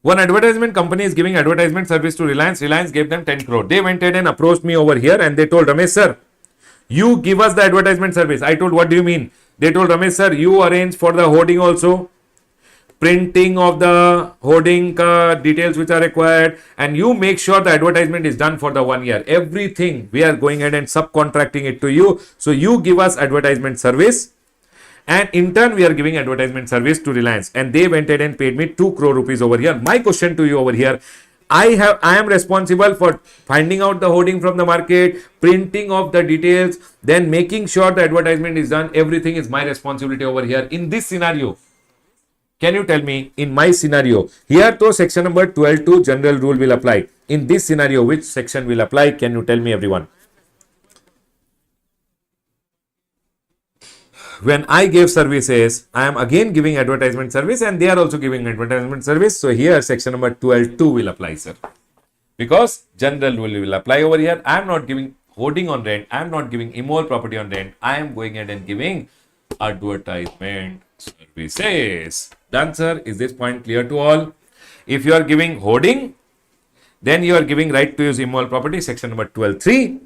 one advertisement company is giving advertisement service to Reliance. Reliance gave them 10 crore. They went ahead and approached me over here and they told, Ramesh sir, you give us the advertisement service. I told, what do you mean? They told, Ramesh sir, you arrange for the hoarding also, printing of the hoarding details which are required, and you make sure the advertisement is done for the 1 year. Everything we are going ahead and subcontracting it to you. So you give us advertisement service, and in turn we are giving advertisement service to Reliance, and they went ahead and paid me 2 crore rupees over here. My question to you over here, I am responsible for finding out the hoarding from the market, printing of the details, then making sure the advertisement is done. Everything is my responsibility over here. In this scenario, Can you tell me in my scenario? Here to section number 12 to general rule will apply. In this scenario, which section will apply? Can you tell me, everyone? When I gave services, I am again giving advertisement service and they are also giving advertisement service. So here section number 12.2 will apply, sir. Because general rule will apply over here. I am not giving hoarding on rent. I am not giving immoral property on rent. I am going ahead and giving advertisement services. Done, sir. Is this point clear to all? If you are giving hoarding, then you are giving right to use immoral property, section number 12.3.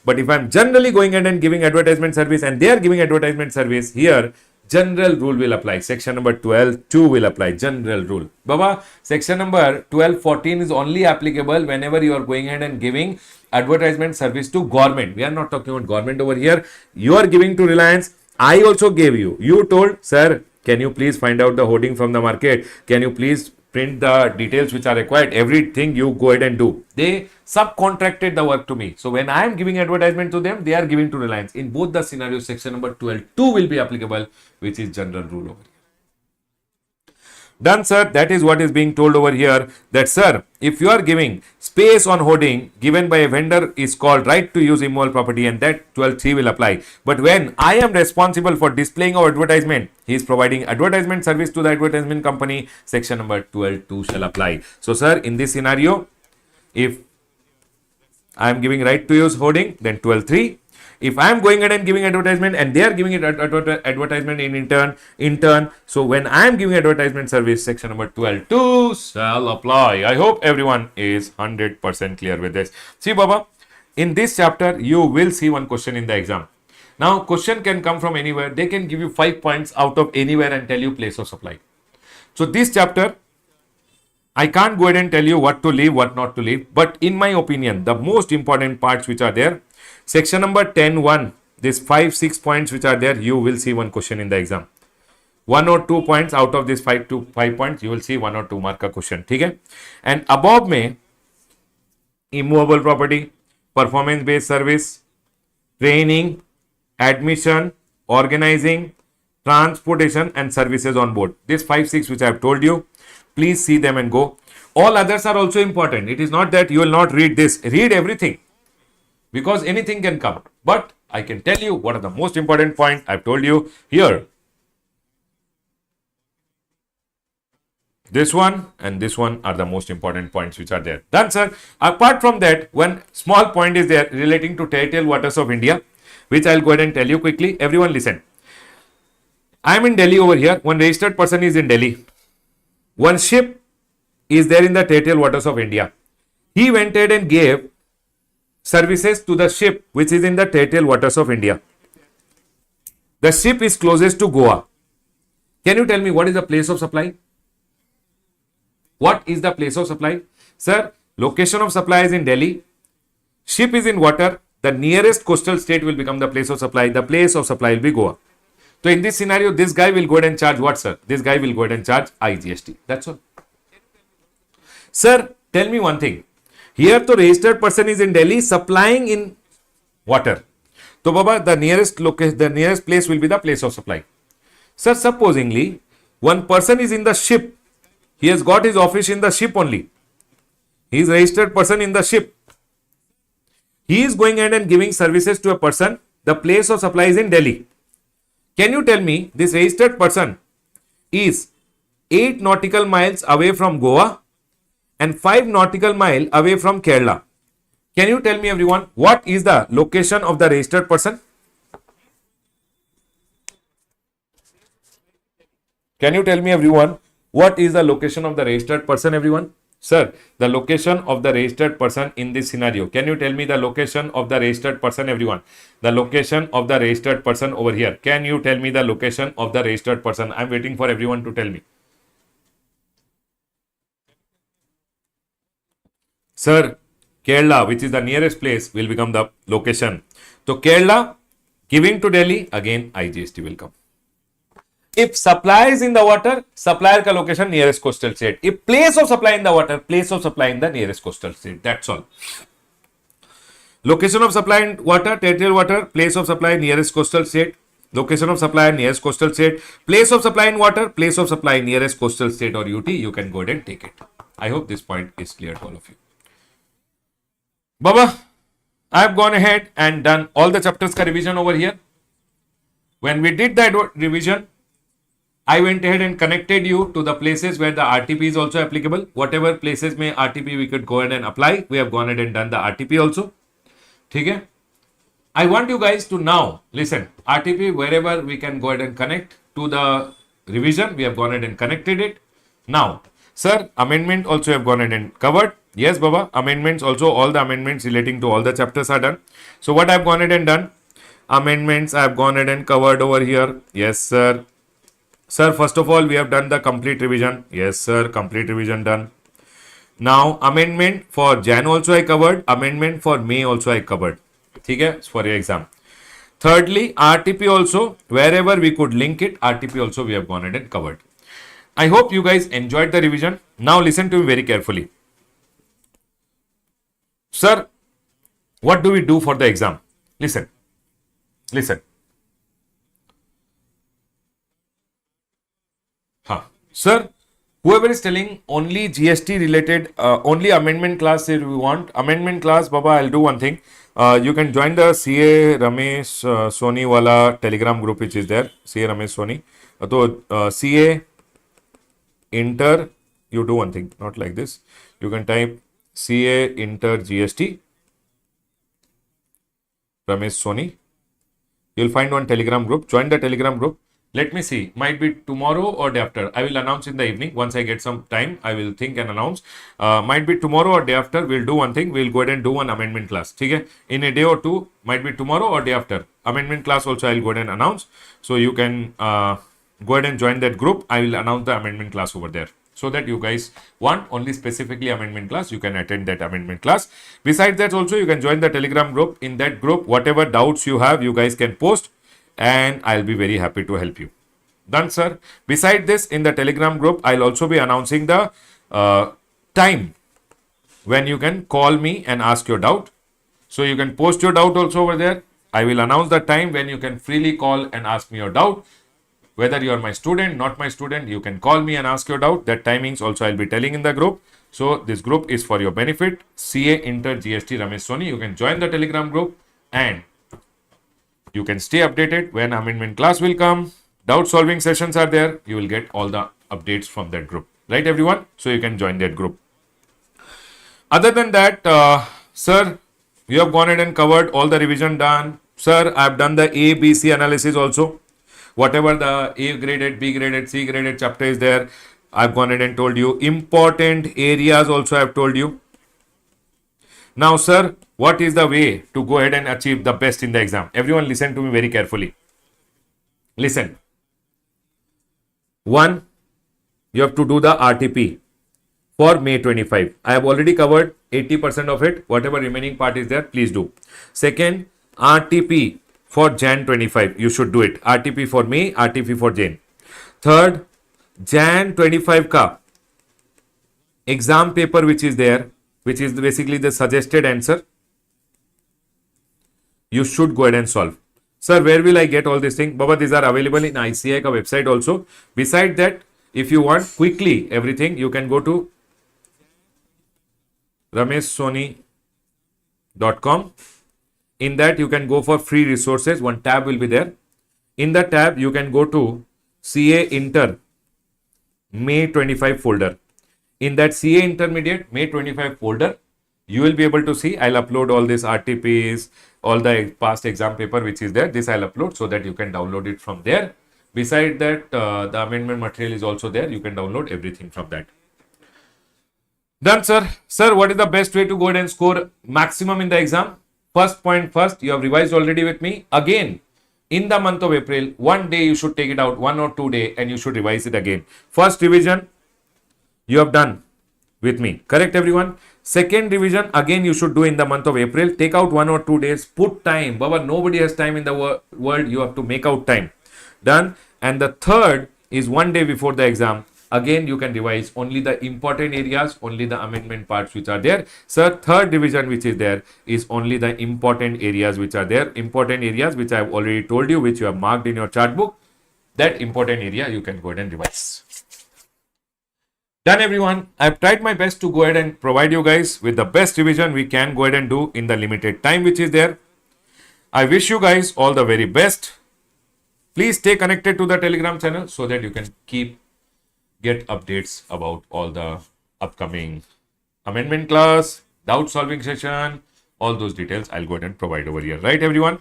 But if I am generally going ahead and giving advertisement service and they are giving advertisement service, here general rule will apply. Section number 12.2 will apply. General rule. Baba, section number 12.14 is only applicable whenever you are going ahead and giving advertisement service to government. We are not talking about government over here. You are giving to Reliance. I also gave you. You told, sir, can you please find out the hoarding from the market? Can you please print the details which are required? Everything you go ahead and do. They subcontracted the work to me. So when I am giving advertisement to them, they are giving to Reliance. In both the scenarios, section number 12.2 will be applicable, which is general rule over here. Done, sir. That is what is being told over here. That, sir, if you are giving space on hoarding given by a vendor is called right to use immoral property, and that 12.3 will apply. But when I am responsible for displaying of advertisement, he is providing advertisement service to the advertisement company, section number 12.2 shall apply. So, sir, in this scenario, if I am giving right to use hoarding, then 12.3. If I am going ahead and giving advertisement and they are giving it advertisement in turn, so when I am giving advertisement service, section number 12.2 shall apply. I hope everyone is 100% clear with this. See, Baba, in this chapter, you will see one question in the exam. Now, question can come from anywhere. They can give you 5 points out of anywhere and tell you place of supply. So, this chapter, I can't go ahead and tell you what to leave, what not to leave. But in my opinion, the most important parts which are there, section number 10.1, these 5-6 points which are there, you will see one question in the exam. 1 or 2 points out of these 5 points, you will see 1 or 2 mark a question. Okay? And above में immovable property, performance based service, training, admission, organizing, transportation and services on board. These 5-6 which I have told you, please see them and go. All others are also important. It is not that you will not read this. Read everything. Because anything can come. But I can tell you what are the most important points I have told you here. This one and this one are the most important points which are there. Done, sir. Apart from that, one small point is there relating to territorial waters of India, which I will go ahead and tell you quickly. Everyone listen. I am in Delhi over here. One registered person is in Delhi. One ship is there in the territorial waters of India. He went ahead and gave services to the ship which is in the territorial waters of India. The ship is closest to Goa. Can you tell me what is the place of supply? What is the place of supply? Sir, location of supply is in Delhi. Ship is in water. The nearest coastal state will become the place of supply. The place of supply will be Goa. So in this scenario, this guy will go ahead and charge what, sir? This guy will go ahead and charge IGST. That's all. Sir, tell me one thing. Here the registered person is in Delhi supplying in water. So Baba, the nearest location, the nearest place will be the place of supply. Sir, supposingly one person is in the ship. He has got his office in the ship only. He is registered person in the ship. He is going ahead and giving services to a person. The place of supply is in Delhi. Can you tell me this registered person is 8 nautical miles away from Goa and 5 nautical miles away from Kerala? Can you tell me, everyone, what is the location of the registered person? Can you tell me, everyone, what is the location of the registered person, everyone? Sir, the location of the registered person in this scenario. Can you tell me the location of the registered person, everyone? The location of the registered person over here. Can you tell me the location of the registered person? I am waiting for everyone to tell me. Sir, Kerala, which is the nearest place, will become the location. So Kerala giving to Delhi, again IGST will come. If supply is in the water, supplier ka location nearest coastal state. If place of supply in the water, place of supply in the nearest coastal state. That's all. Location of supply in water, territorial water, place of supply nearest coastal state. Location of supply nearest coastal state. Place of supply in water. Place of supply nearest coastal state or UT. You can go ahead and take it. I hope this point is clear to all of you. Baba, I have gone ahead and done all the chapters ka revision over here. When we did that revision, I went ahead and connected you to the places where the RTP is also applicable. Whatever places may RTP we could go ahead and apply. We have gone ahead and done the RTP also. Okay? I want you guys to now listen. RTP wherever we can go ahead and connect to the revision. We have gone ahead and connected it. Now, sir, amendment also have gone ahead and covered. Yes, Baba. Amendments also, all the amendments relating to all the chapters are done. So what I have gone ahead and done? Amendments I have gone ahead and covered over here. Yes, sir. Sir, first of all, we have done the complete revision. Yes, sir. Complete revision done. Now, amendment for Jan also I covered. Amendment for May also I covered. Okay, for your exam. Thirdly, RTP also, wherever we could link it, RTP also we have gone ahead and covered. I hope you guys enjoyed the revision. Now listen to me very carefully. Sir, what do we do for the exam? Listen. Listen. Sir, whoever is telling only GST related, only amendment class if we want, amendment class, Baba, I'll do one thing. You can join the CA Ramesh Soni wala telegram group which is there. CA Ramesh Soni. So, CA Inter, you do one thing, not like this. You can type CA Inter GST Ramesh Soni. You'll find one telegram group. Join the telegram group. Let me see. Might be tomorrow or day after. I will announce in the evening. Once I get some time, I will think and announce. Might be tomorrow or day after. We'll do one thing. We'll go ahead and do one amendment class. Okay? In a day or two, might be tomorrow or day after. Amendment class also I'll go ahead and announce. So you can go ahead and join that group. I will announce the amendment class over there. So that you guys want only specifically amendment class, you can attend that amendment class. Besides that also, you can join the telegram group. In that group, whatever doubts you have, you guys can post. And I'll be very happy to help you. Done, sir. Beside this, in the telegram group, I'll also be announcing the time when you can call me and ask your doubt. So you can post your doubt also over there. I will announce the time when you can freely call and ask me your doubt. Whether you are my student, not my student, you can call me and ask your doubt. That timings also I'll be telling in the group. So this group is for your benefit. CA Inter GST Ramesh Soni. You can join the telegram group and you can stay updated when amendment class will come. Doubt solving sessions are there. You will get all the updates from that group. Right, everyone? So you can join that group. Other than that, sir, you have gone ahead and covered all the revision done. Sir, I have done the A, B, C analysis also. Whatever the A graded, B graded, C graded chapter is there, I've gone ahead and told you. Important areas also I have told you. Now, sir, what is the way to go ahead and achieve the best in the exam? Everyone listen to me very carefully. Listen. One, you have to do the RTP for May 25. I have already covered 80% of it. Whatever remaining part is there, please do. Second, RTP for Jan 25. You should do it. RTP for May, RTP for Jan. Third, Jan 25 ka exam paper which is there, which is basically the suggested answer, you should go ahead and solve. Sir, where will I get all these things? Baba, these are available in ICI ka website also. Beside that, if you want quickly everything, you can go to rameshsoni.com. In that, you can go for free resources. One tab will be there. In the tab, you can go to CA Inter May 25 folder. In that CA Intermediate May 25 folder, you will be able to see, I'll upload all these RTPs, all the past exam paper which is there. This I'll upload so that you can download it from there. Beside that, the amendment material is also there. You can download everything from that. Done, sir. Sir, what is the best way to go ahead and score maximum in the exam? First point first, you have revised already with me. Again, in the month of April, one day you should take it out, 1 or 2 days, and you should revise it again. First revision, you have done with me. Correct, everyone? Second revision, again you should do in the month of April. Take out 1 or 2 days. Put time. Baba, nobody has time in the world. You have to make out time. Done. And the third is 1 day before the exam. Again, you can revise only the important areas, only the amendment parts which are there. Sir, third division which is there is only the important areas which are there. Important areas which I have already told you, which you have marked in your chart book. That important area you can go ahead and revise. Done, everyone. I've tried my best to go ahead and provide you guys with the best revision we can go ahead and do in the limited time which is there. I wish you guys all the very best. Please stay connected to the Telegram channel so that you can get updates about all the upcoming amendment class, doubt solving session, all those details I'll go ahead and provide over here. Right, everyone?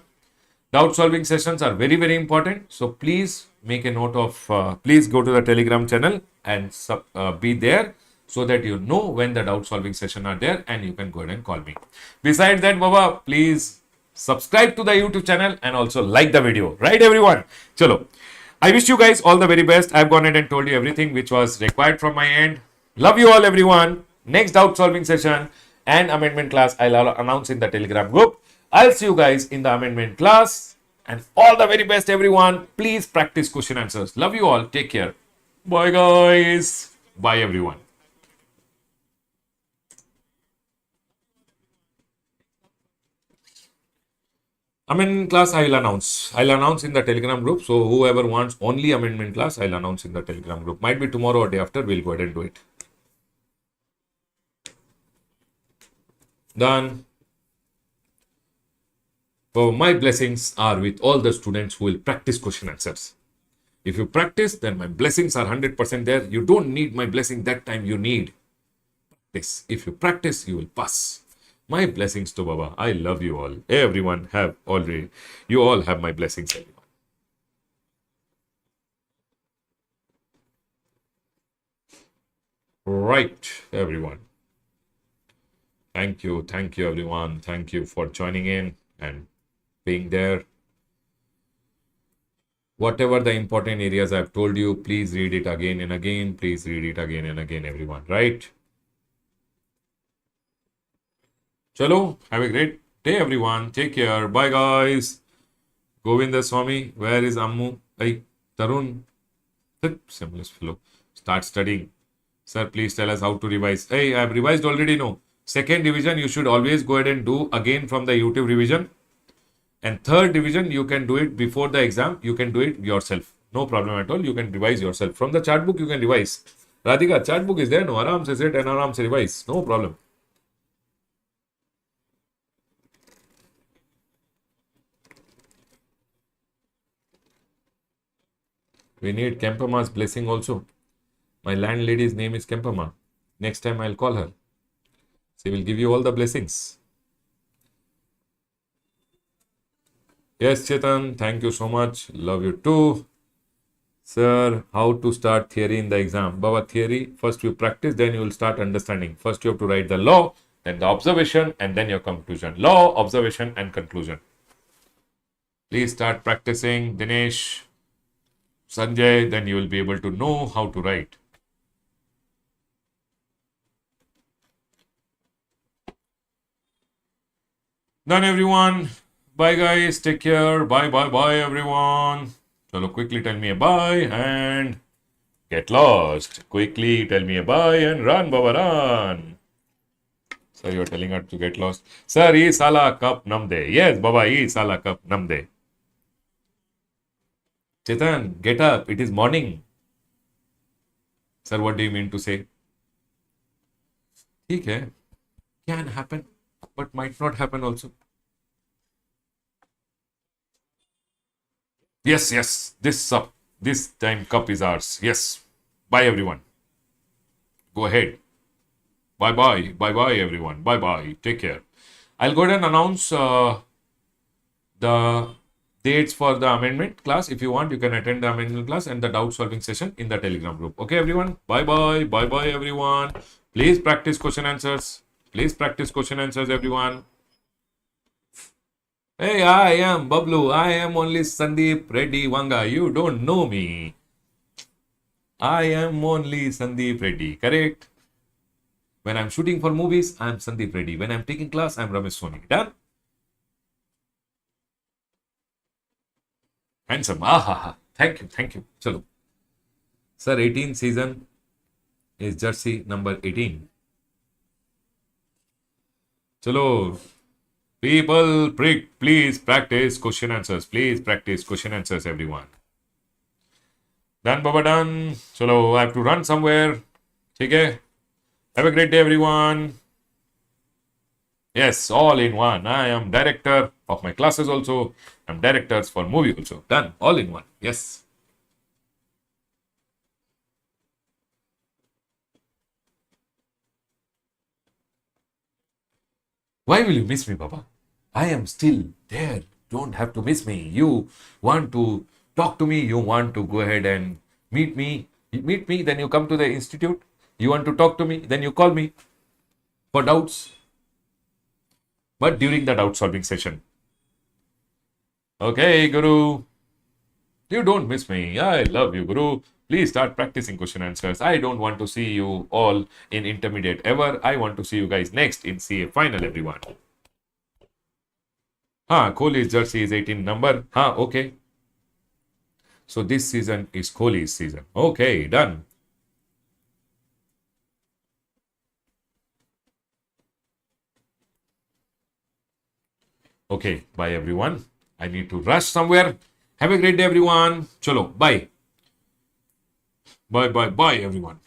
Doubt solving sessions are very, very important. So please make a note of, please go to the Telegram channel and be there so that you know when the doubt solving session are there and you can go ahead and call me. Besides that, Baba, please subscribe to the YouTube channel and also like the video. Right, everyone? Chalo. I wish you guys all the very best. I've gone ahead and told you everything which was required from my end. Love you all, everyone. Next doubt solving session and amendment class I'll announce in the Telegram group. I'll see you guys in the amendment class. And all the very best, everyone. Please practice question answers. Love you all. Take care. Bye, guys. Bye, everyone. Amendment class I'll announce. I'll announce in the Telegram group. So whoever wants only amendment class, I'll announce in the Telegram group. Might be tomorrow or day after. We'll go ahead and do it. Done. So my blessings are with all the students who will practice question answers. If you practice, then my blessings are 100% there. You don't need my blessing that time. You need this. If you practice, you will pass. My blessings to Baba. I love you all. Everyone you all have my blessings. Everyone. Right, everyone. Thank you, everyone. Thank you for joining in and being there. Whatever the important areas I've told you, please read it again and again. Please read it again and again, everyone. Right? Chalo, have a great day, everyone. Take care. Bye, guys. Govinda Swami, where is Ammu? Hey, Tarun. Shameless fellow. Start studying. Sir, please tell us how to revise. Hey, I have revised already, no? Second division, you should always go ahead and do again from the YouTube revision. And third division, you can do it before the exam. You can do it yourself. No problem at all. You can revise yourself. From the chart book, you can revise. Radhika, chart book is there, no? Aram se sit and aram se revise. No problem. We need Kempama's blessing also. My landlady's name is Kempama. Next time I'll call her. She will give you all the blessings. Yes, Chetan, thank you so much. Love you too. Sir, how to start theory in the exam? Baba, theory, first you practice, then you will start understanding. First you have to write the law, then the observation, and then your conclusion. Law, observation, and conclusion. Please start practicing, Dinesh, Sanjay, then you will be able to know how to write. Done, everyone. Bye, guys. Take care. Bye, bye, bye, everyone. So quickly tell me a bye and get lost. Quickly tell me a bye and run, Baba, run. Sir, you're telling her to get lost. Sir, ee sala cup namde. Yes, Baba, ee sala cup namde. Chetan, get up. It is morning. Sir, what do you mean to say? ठीक है. Can happen, but might not happen also. Yes, yes. This time cup is ours. Yes. Bye, everyone. Go ahead. Bye, bye. Bye, bye, everyone. Bye, bye. Take care. I'll go ahead and announce the dates for the amendment class. If you want, you can attend the amendment class and the doubt solving session in the Telegram group. Okay, everyone. Bye, bye. Bye, bye, everyone. Please practice question answers. Please practice question answers, everyone. Hey, I am Bablu. I am only Sandeep Reddy Wanga. You don't know me. I am only Sandeep Reddy. Correct? When I'm shooting for movies, I'm Sandeep Reddy. When I'm taking class, I'm Ramesh Soni. Done? Handsome. Ah, ha, ha. Thank you. Thank you. Chalo. Sir, 18th season. is jersey number 18. Chalo, people, please practice question answers. Please practice question answers, everyone. Done, Baba, done. Chalo, I have to run somewhere. Okay. Have a great day, everyone. Yes, all in one. I am director of my classes also. I'm directors for movie also. Done. All in one. Yes. Why will you miss me, Baba? I am still there. Don't have to miss me. You want to talk to me. You want to go ahead and meet me. You meet me, then you come to the institute. You want to talk to me, then you call me for doubts. But during the doubt solving session. Okay, Guru. You don't miss me. I love you, Guru. Please start practicing question answers. I don't want to see you all in intermediate ever. I want to see you guys next in CA final, everyone. Kohli's jersey is 18 number. Okay. So this season is Kohli's season. Okay, done. Okay, bye everyone. I need to rush somewhere. Have a great day, everyone. Chalo, bye. Bye, everyone.